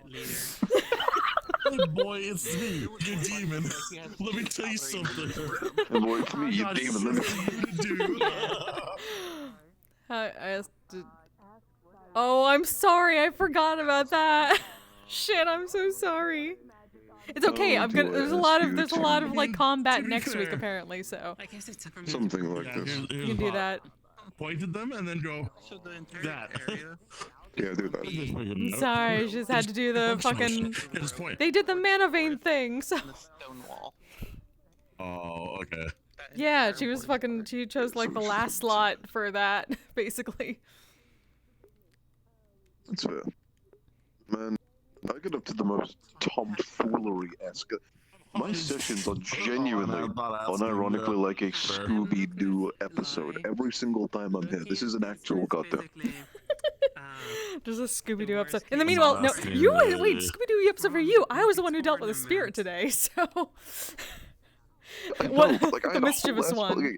leader. Hey boy, it's me, your demon. Let me tell you something. Hey boy, it's me, you demon. Let me I asked to... Oh, I'm sorry. I forgot about that. Shit, I'm so sorry. It's okay. I'm gonna. There's a lot of like combat next week apparently. So. I guess it's something like this. You can do that. Point at them and then go. That. Yeah, do that. I'm sorry. I just had to do the fucking. They did the mana vein thing. So. Oh, okay. Yeah, she was fucking. She chose like the last slot for that, basically. That's fair. Man, I get up to the most tomfoolery-esque. My sessions are genuinely, unironically, like a Scooby-Doo episode. Every single time I'm here, this is an actual goddamn. There's a Scooby-Doo episode. In the meanwhile, no, you wait, Scooby-Doo episode for you. I was the one who dealt with a spirit today, so. What? Like, the mischievous one.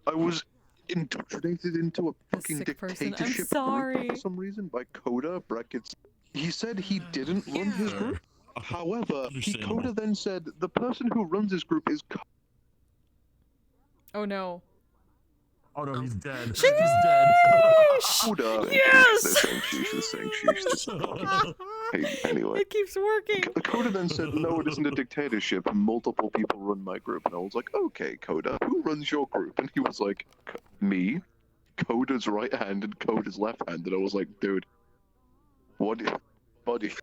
I was indoctrinated into a fucking dictatorship group for some reason by Coda brackets. He said he didn't run his group. However, Coda then said the person who runs his group is. Oh no. Oh no, he's dead. Sheesh! He's dead. Coda. Yes! They're saying sheesh, they're saying sheesh. Hey, anyway. It keeps working. Coda then said, no, it isn't a dictatorship. Multiple people run my group. And I was like, okay, Coda, who runs your group? And he was like, me, Coda's right hand, and Coda's left hand. And I was like, dude, what, buddy?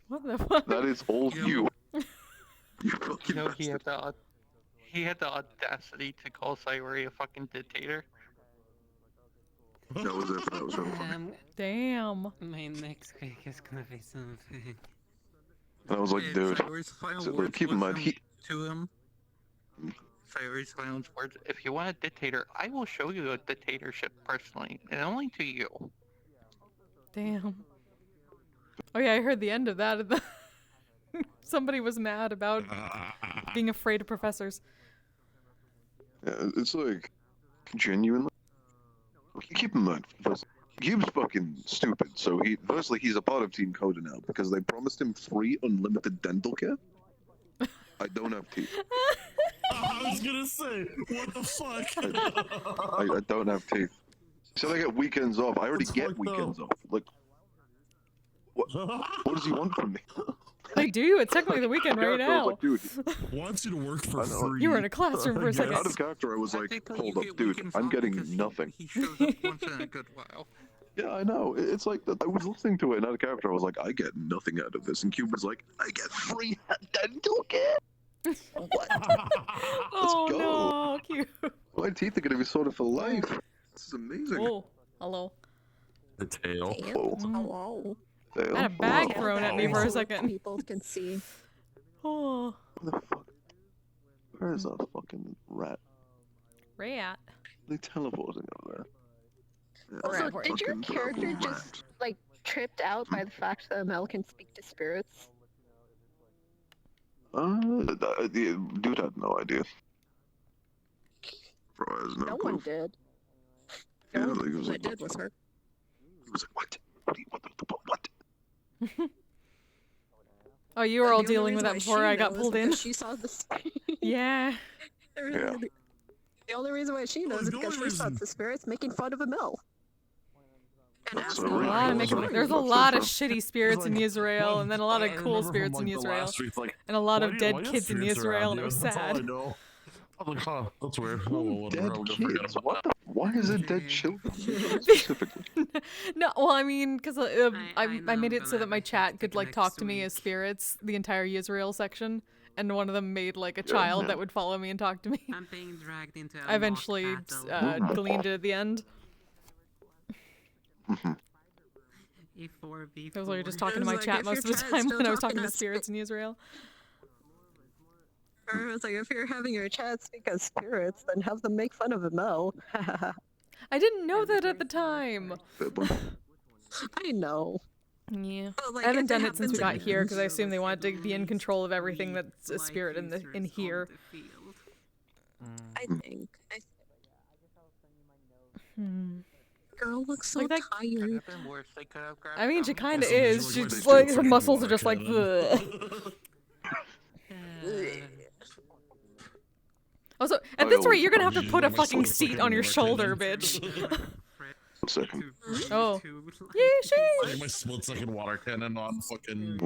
What the fuck? That is all you. You fucking You know, he bastard. had the audacity to call Sayori a fucking dictator. That was it. That was really funny. Damn. My next week is gonna be something. And I was like, dude, Sayori's final so, words keep in mind, to him. Sayori's final words. If you want a dictator, I will show you a dictatorship personally, and only to you. Damn. Oh yeah, I heard the end of that. Somebody was mad about being afraid of professors. yeah, it's like, genuinely, keep in mind, Cube's fucking stupid, so firstly, he's a part of Team Coda now, because they promised him free unlimited dental care. I don't have teeth. I was gonna say, what the fuck? I don't have teeth. So I get weekends off. I already get weekends off. Like, what does he want from me? They do. It's technically the weekend right I now. was like, dude, wants you to work for free. You were in a classroom for a second. out of character, I was like, hold up, dude, I'm getting nothing. He shows up once in a good while. Yeah, I know. It's like that. I was listening to it, and out of character, I was like, I get nothing out of this. And Cube was like, I get free dental care. What? Oh go. no, cute. My teeth are gonna be sorted for life. This is amazing. Oh, hello. The tail. Hello. I had a bag thrown at me for a second. People can see. Oh. Where is that fucking rat? Rat. They teleporting over there. Yeah, Also, did your character just like tripped out by the fact that Mel can speak to spirits? The dude had no idea. Bro has no one clue. did. Yeah, The like, only he was person like, that did was her. He was like, what? What? Oh, you were all The only dealing with reason that why before she I got knows pulled is in. because she saw the Yeah. The only reason why she knows is because she saw the spirits making fun of Emil. And That's asking so her, A lot of "What's wrong?" there's a lot of shitty spirits in Israel, and then a lot of I cool remember spirits from, in like, the Israel, last week, like, and a lot why of do dead you have kids in spirits Israel, around and it you? was That's all I sad. know. I'm like, huh, that's weird. Oh, Who well, whatever. dead I'll go forget kids? about What that. Why is it dead children? Specifically. No, well, I mean, because I made it so that my chat could like talk to me as spirits, the entire Israel section, and one of them made like a child that would follow me and talk to me. I'm being dragged into I eventually gleaned it at the end. E4B4. I was like just talking to my chat most of the time when I was talking to spirits in Israel. Or it's like, if you're having your chat speak as spirits, then have them make fun of Emil. I didn't know that at the time. I know. Yeah. But, like, I haven't if it done it since we got happens here again- because I assumed they wanted to be in control of everything that's a spirit in here. I think. Girl looks so Like that- tired. I mean, she kind of is. She's like her muscles are just like. Ugh. Also, at this rate, you're gonna have to put a fucking seat on your shoulder, bitch. Second. Oh. I have my split second water cannon on fucking.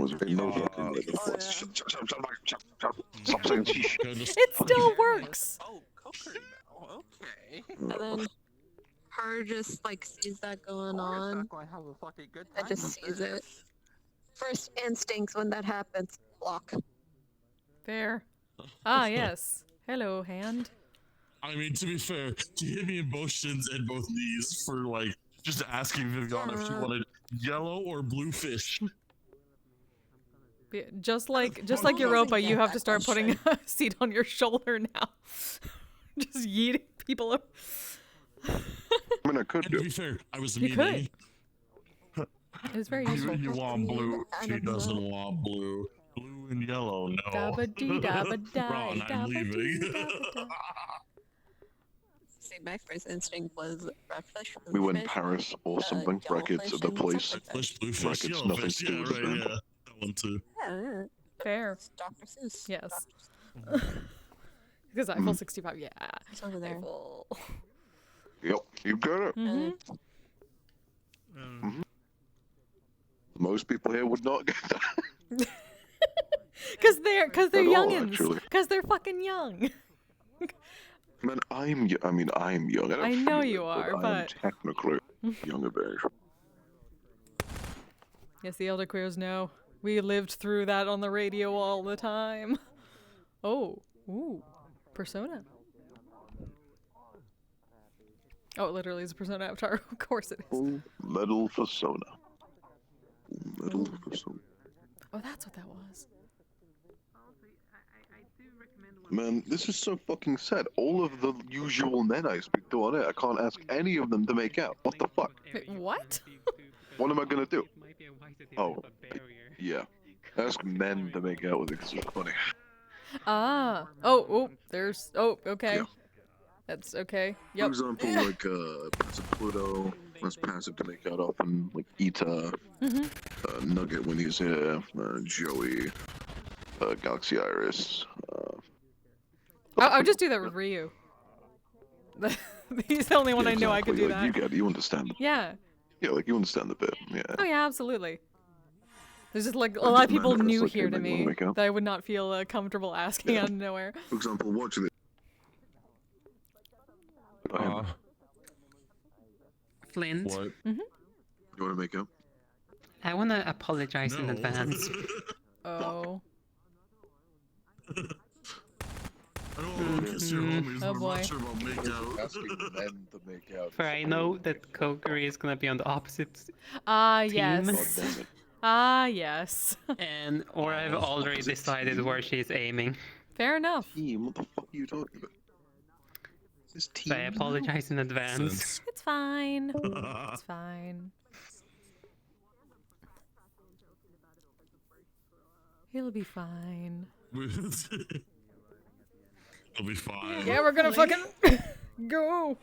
Stop saying sheesh. It still works. Oh, Kokkuri now. Okay. And then her just like sees that going on and just sees it. First instincts when that happens, block. Fair. Ah, yes. Hello, hand. I mean, to be fair, she hit me in both shins and both knees for like just asking Viviana if she wanted yellow or blue fish. Just like Europa, you have to start putting a seat on your shoulder now. Just yeeting people up. I mean, I could And to be fair, I was You meeting. It was very useful. You want blue? She doesn't want blue. Blue and yellow, no. Ron, I'm leaving. See, my first instinct was red fish, blue We went fish, Paris or something. Brackets yellowfish, at the and place. something. Fish, blue fish, Brackets, yellow nothing fish, to do yeah, with right, them. yeah. That one too. Yeah, Fair. Dr. Seuss. Yes. Because Eiffel 65, yeah. It's over there. Eiffel. Yep, you got it. Most people here would not get that. Cause they're At all, youngins. actually. Cause they're fucking young. Man, I'm young. I mean, I'm young. I don't I know feel you it, are, but I am but technically young of age. yes, the Elder Queers know. We lived through that on the radio all the time. Oh, ooh, Persona. Oh, it literally is a Persona avatar. Of course it is. Full metal persona. Metal persona. Oh, that's what that was. Man, this is so fucking sad. All of the usual men I speak to on it, I can't ask any of them to make out. What the fuck? Wait, what? What am I gonna do? Oh, yeah. Ask men to make out with it because it's funny. Ah. Oh, there's. Oh, okay. Yeah. That's okay. For Yep. example, like passive Pluto, that's passive to make out often, like Ita, Nugget when he's here, Joey, Galaxy Iris. I'll just do that with Ryu. He's the only one I know I could do like, that. You get it, you understand. Yeah. Yeah, like you understand the bit. Yeah. Oh yeah, absolutely. There's just like a lot of people new like, here to you wanna me make out? that I would not feel comfortable asking out of nowhere. For example, watching it. Flint. What? You want to make out? I want to apologize in advance. Oh. I don't want to kiss your homies, but Oh I'm boy. not sure about make out. Asking men to make out. For I know that Kokkuri is gonna be on the opposite Ah, team. yes. Ah, yes. And or I've already decided where she's aiming. Fair enough. Team? What the fuck are you talking about? This team. So I apologize in advance. It's fine. It's fine. He'll be fine. It'll be fine. Yeah, we're gonna fucking go.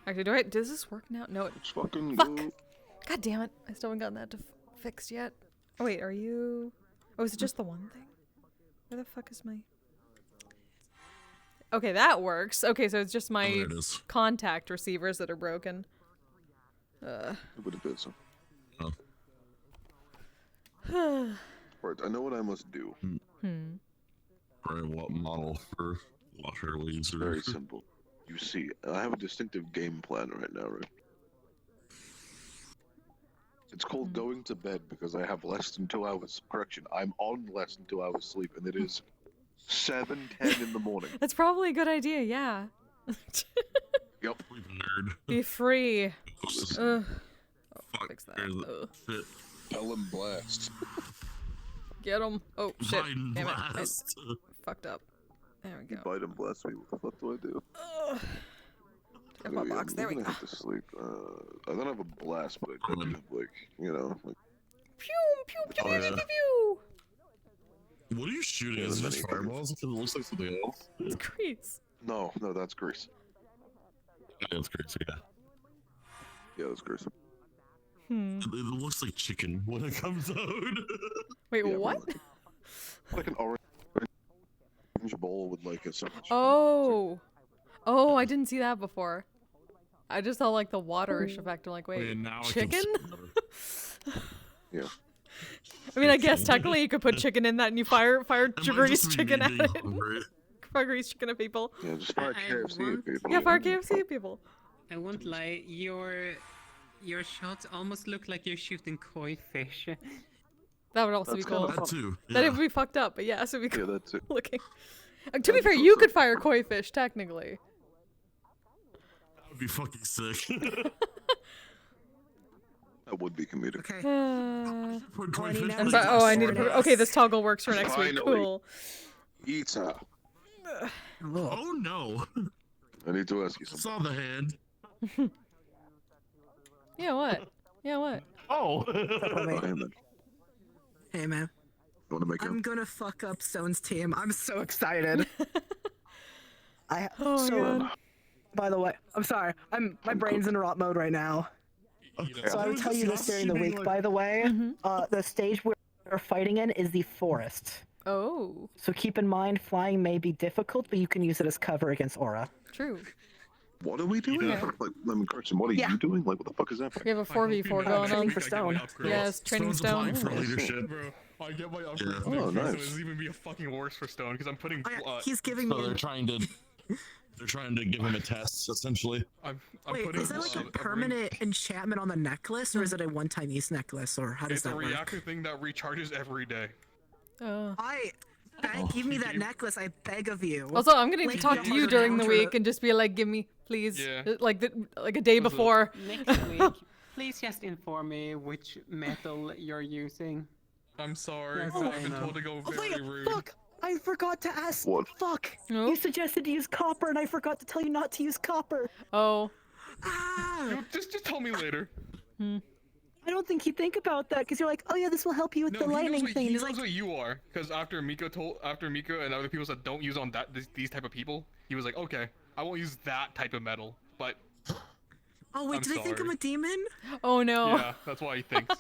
Actually, does this work now? No, it. Fucking Fuck. go. God damn it! I still haven't gotten that fixed yet. Oh wait, are you? Oh, is it just the one thing? Where the fuck is my? Okay, that works. Okay, so it's just my there it is. contact receivers that are broken. It would have been so. Oh. Right, I know what I must do. Right, what model for water laser? Very simple. You see, I have a distinctive game plan right now, right? It's called going to bed because I have less than 2 hours. Correction, I'm on less than 2 hours sleep, and it is 7:10 in the morning. That's probably a good idea. Yeah. Yep. Nerd. Be free. Fuck. Fix that. There's Ugh. shit. Ellen Blast. Get him. Oh shit. Biden Damn it. I blast. fucked up. There we go. Biden blast me. What the fuck do I do? Take off my box. There we I'm go. gonna hit to sleep. I don't have a blast, but I do have, like, you know, like... Pew pew pew Oh, pew yeah. pew pew. What are you shooting? Yeah, Is it the just mini fireballs? Because it looks like something else. It's grease. No, that's grease. Yeah, it's crazy. Yeah. Yeah, that's grease. It looks like chicken when it comes out. Wait, Yeah, what? Like an orange bowl with, like, a sandwich. Oh. Oh, I didn't see that before. I just saw like the waterish effect. I'm like, wait, Yeah, now I can chicken? Yeah. I mean, I guess technically you could put chicken in that and you fire grease chicken at it. Fire grease chicken at people. Yeah, just fire KFC at people. Yeah, fire KFC at people. I won't lie, your shots almost look like you're shooting koi fish. That would also That's be cool. kinda That too. That Yeah. would be fucked up, but yeah, so it'd be cool Yeah, that's it. looking. To be fair, you could fire koi fish technically. That would be fucking sick. That would be comedic. Okay. Put koi fish And in but, the oh, I need to. sword. Okay, this toggle works for next week. Finally. Cool. Ita, Oh no! I need to ask you I something. saw the hand. Yeah, what? Yeah, what? Oh! Hey, man. Hey, man. You want to make I'm out? gonna fuck up Stone's team. I'm so excited. Oh, God. By the way, I'm sorry. My brain's in rot mode right now. So I would tell you this during the week. By the way, the stage we're fighting in is the forest. Oh. So keep in mind, flying may be difficult, but you can use it as cover against aura. True. What are we doing? Yeah. Like, Carson, what are you doing? Like, what the fuck is happening? We have a 4v4 going on. Training for stone. Yes, training Stone's applying stone. for leadership. Bro, I get my upgrades Yeah. next Oh, week, nice. so it's even be a fucking worse for Stone because I'm putting. He's giving So me. they're trying to give him a test, essentially. I'm Wait, putting, is that like a permanent enchantment on the necklace, or is it a one-time use necklace, or how does It's that a work? reactor thing that recharges every day. I beg, give me that necklace. I beg of you. Also, I'm gonna need to Like, talk to you during the week and just be like, give me, please, Yeah. like a day before. Next week, please just inform me which metal you're using. I'm sorry. Yes, I've I been know. told to go Oh, very wait, rude. fuck! I forgot to ask. What? Fuck! No? You suggested to use copper, and I forgot to tell you not to use copper. Oh. Just tell me later. I don't think he'd think about that because you're like, oh yeah, this will help you with No, the he lightning knows what, thing. he He's knows like, what you are, because after Miko and other people said don't use on these type of people, he was like, okay, I won't use that type of metal, but. oh wait, I'm do they think I'm sorry. a demon? Oh no. Yeah, that's why he thinks.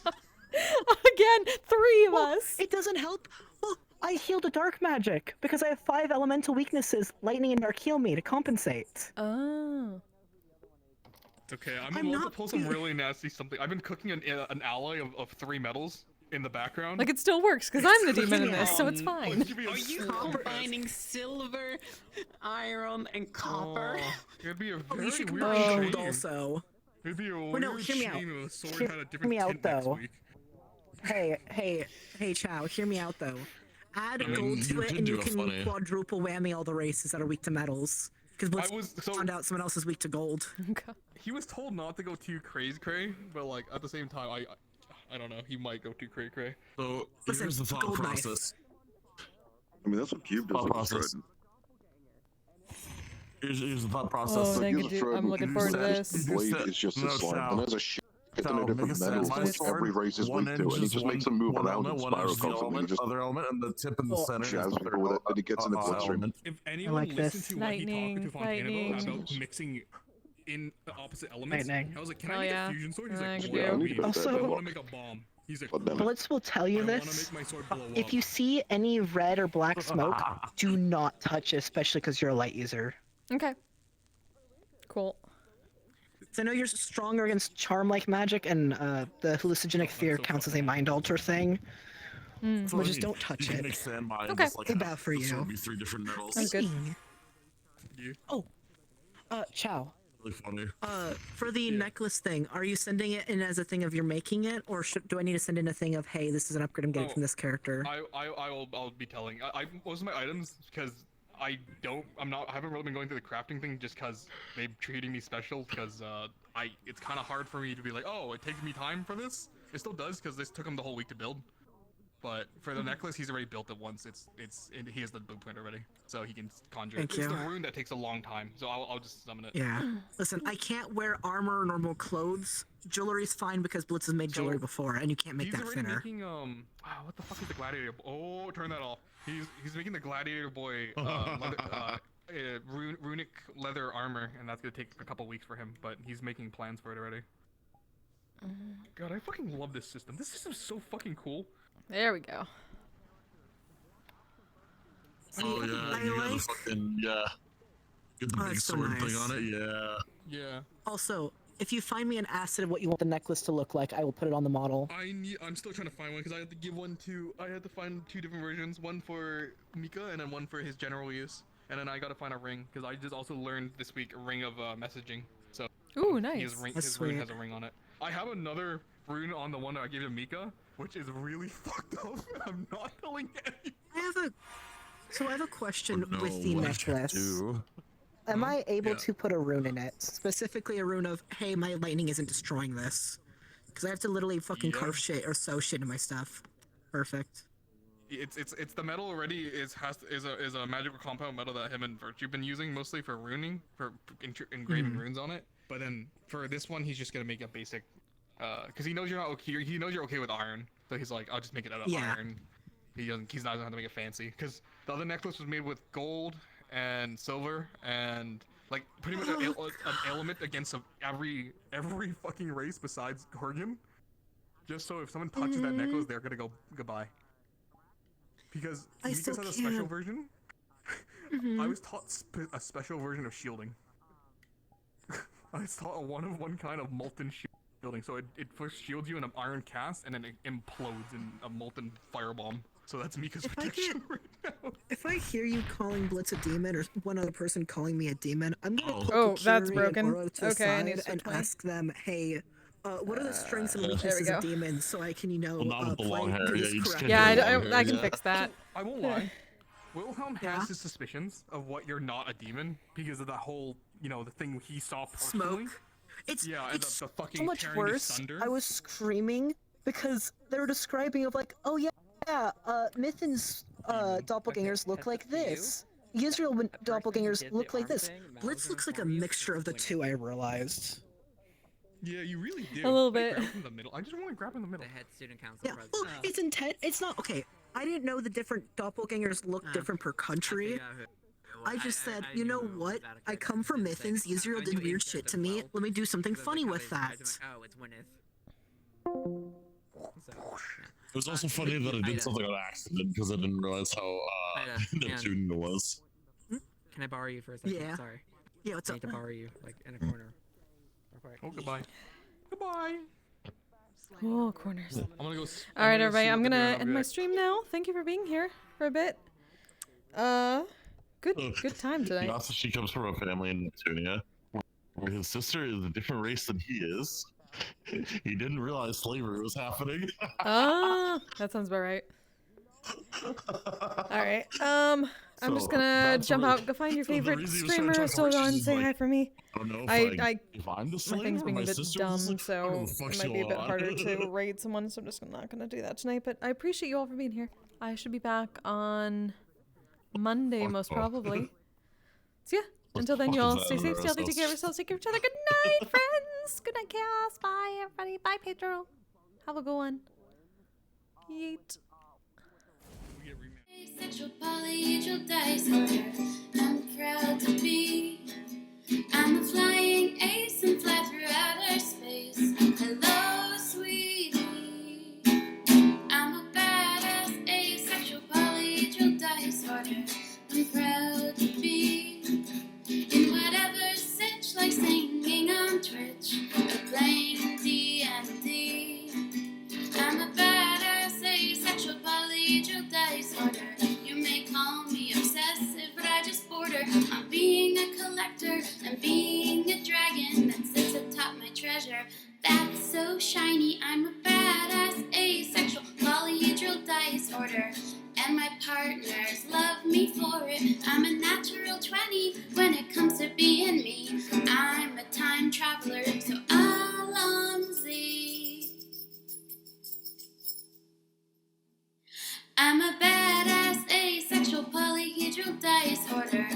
Again, 3 of us. It doesn't help. Well, I healed a dark magic because I have 5 elemental weaknesses. Lightning and dark heal me to compensate. Oh. Okay, I'm about to pull some really nasty something. I've been cooking an alloy of 3 metals in the background. Like it still works because I'm the demon in this, so it's fine. Are you combining silver, iron, and copper? It'd be a You very should weird combine chain. gold also. It'd be a Well, weird no, hear me out. chain with a sword Hear had a different me out, tint next though. week. Hey, Chow, hear me out though. Add I mean, gold you to it, could and do you a can funny- quadruple whammy all the races that are weak to metals. Because Blitz found out someone else is weak to gold. He was told not to go too cray, but like at the same time, I don't know. He might go too cray. So Listen, here's the thought gold knife. process. I mean, that's what Cube does Thought with his process. trident. Here's the thought process. Oh, Like, thank use a you. trident, I'm looking you forward to use this. The blade is just a slime, and there's a shit ton of different metals, which every race is weak to, and he just makes them move around in spiral constantly. He just other element, and the tip in the center is jabs the people with it, and he gets in the bloodstream. element. If anyone like listened this. to what he talked to Lightning. Fontana about mixing in the opposite elements, Lightning. I was like, can Oh, I make yeah. a fusion sword? He's I like, could what do do. you mean? Also- I want to make a bomb. He's like, Blitz will tell you I want to this. make my sword blow up. If you see any red or black smoke, do not touch it, especially because you're a light user. Okay. Cool. So I know you're stronger against charm-like magic, and the hallucinogenic fear counts as a mind alter thing. That's what But I just mean. don't touch You can it. make sandmine, Okay. just like Too bad for the sword you. be 3 different metals. Sounds good. Oh, Chow. Really funny. For the necklace thing, are you sending it in as a thing of you're making it, or do I need to send in a thing of, hey, this is an upgrade I'm getting from this character? I'll be telling. Most of my items, because I haven't really been going through the crafting thing just because they're treating me special, because it's kind of hard for me to be like, oh, it takes me time for this. It still does, because this took him the whole week to build. But for the necklace, he's already built it once. He has the blueprint already, so he can conjure it. Thank It's the you. rune that takes a long time, so I'll just summon it. Yeah. Listen, I can't wear armor or normal clothes. Jewelry's fine because Blitz has made jewelry before, and you can't make He's that already thinner. making what the fuck is the gladiator? Oh, turn that off. He's making the gladiator boy runic leather armor, and that's gonna take a couple weeks for him. But he's making plans for it already. God, I fucking love this system. This system's so fucking cool. There we go. Oh yeah, you got a fucking get the big that's so sword thing nice. on it. Yeah. Yeah. Also, if you find me an acid of what you want the necklace to look like, I will put it on the model. I'm still trying to find one because I had to give one to. I had to find 2 different versions, one for Mika and then one for his general use. And then I gotta find a ring because I just also learned this week a ring of messaging. So. Ooh, nice. His rune has a ring on it. I have another rune on the one that I gave to Mika, which is really fucked up. I'm not telling anyone. I have a question Oh, no, with the what did you necklace. do? Am I able Yeah. to put a rune in it? Specifically a rune of, hey, my lightning isn't destroying this. Because I have to literally fucking carve shit or sew shit in my stuff. Perfect. It's the metal already is a magical compound metal that him and Virtue been using mostly for runing, for engraving runes on it. But then for this one, he's just gonna make a basic, because he knows you're not okay. He knows you're okay with iron, so he's like, I'll just make it out of iron. He's not gonna have to make it fancy, because the other necklace was made with gold and silver and like pretty much an element against every fucking race besides Gorgon. Just so if someone touches that necklace, they're gonna go goodbye. Because Mika's has a special version. I was taught a special version of shielding. I saw a one-of-one kind of molten shielding. So it first shields you in an iron cast, and then it implodes in a molten firebomb. So that's Mika's protection right now. If I hear you calling Blitz a demon, or one other person calling me a demon, I'm gonna poke Oh, that's Kokkuri broken. and Oro to the Okay, I need side to and switch my- ask them, hey, what are the strengths and there we weaknesses go. of demons, so I can, Well, not with the play long hair. Yeah, these you just correctly. can't Yeah, do the long I hair, can yeah. fix that. I won't lie. Wilhelm has his suspicions of what you're not a demon because of that whole, the thing he saw personally. Smoke. It's and it's the fucking so much tearing worse. asunder. I was screaming because they were describing of like, oh yeah, Mithin's doppelgangers look like this. Israel doppelgangers look like this. Blitz looks like a mixture of the two, I realized. Yeah, you really do. A little Can I bit. grab in the middle? I just want to grab in the middle. The head student council Yeah, well, it's intent. It's not okay. I didn't know the different doppelgangers look different per country. I just said, you know what? I come from Mithins. Israel did weird shit to me. Let me do something funny with that. Oh, it's Gwyneth. It was also funny that I did something on accident because I didn't realize how Neptune was. Can I borrow you for a second? Yeah. Sorry. Yeah, what's I up? need to borrow you, like, in a corner. Real quick. Oh, goodbye. Goodbye. Oh, corners. I'm gonna go. All right, everybody. see I'm what they're gonna doing. I'll end be my back. stream now. Thank you for being here for a bit. Good time tonight. Also, she comes from a family in Neptunia where his sister is a different race than he is. He didn't realize slavery was happening. That sounds about right. All right. I'm just gonna jump out, go find your favorite streamer, so go and say hi for me. I don't know if I'm the my slave thing's or being my a bit sister dumb, was the slave. I don't know so what the it fuck's might be a bit going on. harder to raid someone, so I'm just not gonna do that tonight. But I appreciate you all for being here. I should be back on Monday, most probably. So yeah, until then, you all stay safe, stay healthy, take care of yourselves, take care of each other. Good night, friends. Good night, Chaos. Bye, everybody. Bye, Pedro. Have a good one. Yeet. Asexual polyhedral disorder. I'm proud to be. I'm a flying ace and fly through outer space. Hello, sweetie. I'm a badass asexual polyhedral disorder. I'm proud to be in whatever sitch, like singing on Twitch or playing D&D. I'm a badass asexual polyhedral disorder. You may call me obsessive, but I just border on being a collector and being a dragon that sits atop my treasure. That's so shiny. I'm a badass asexual polyhedral disorder, and my partners love me for it. I'm a natural 20 when it comes to being me. I'm a time traveler, so Alonzi. I'm a badass asexual polyhedral disorder.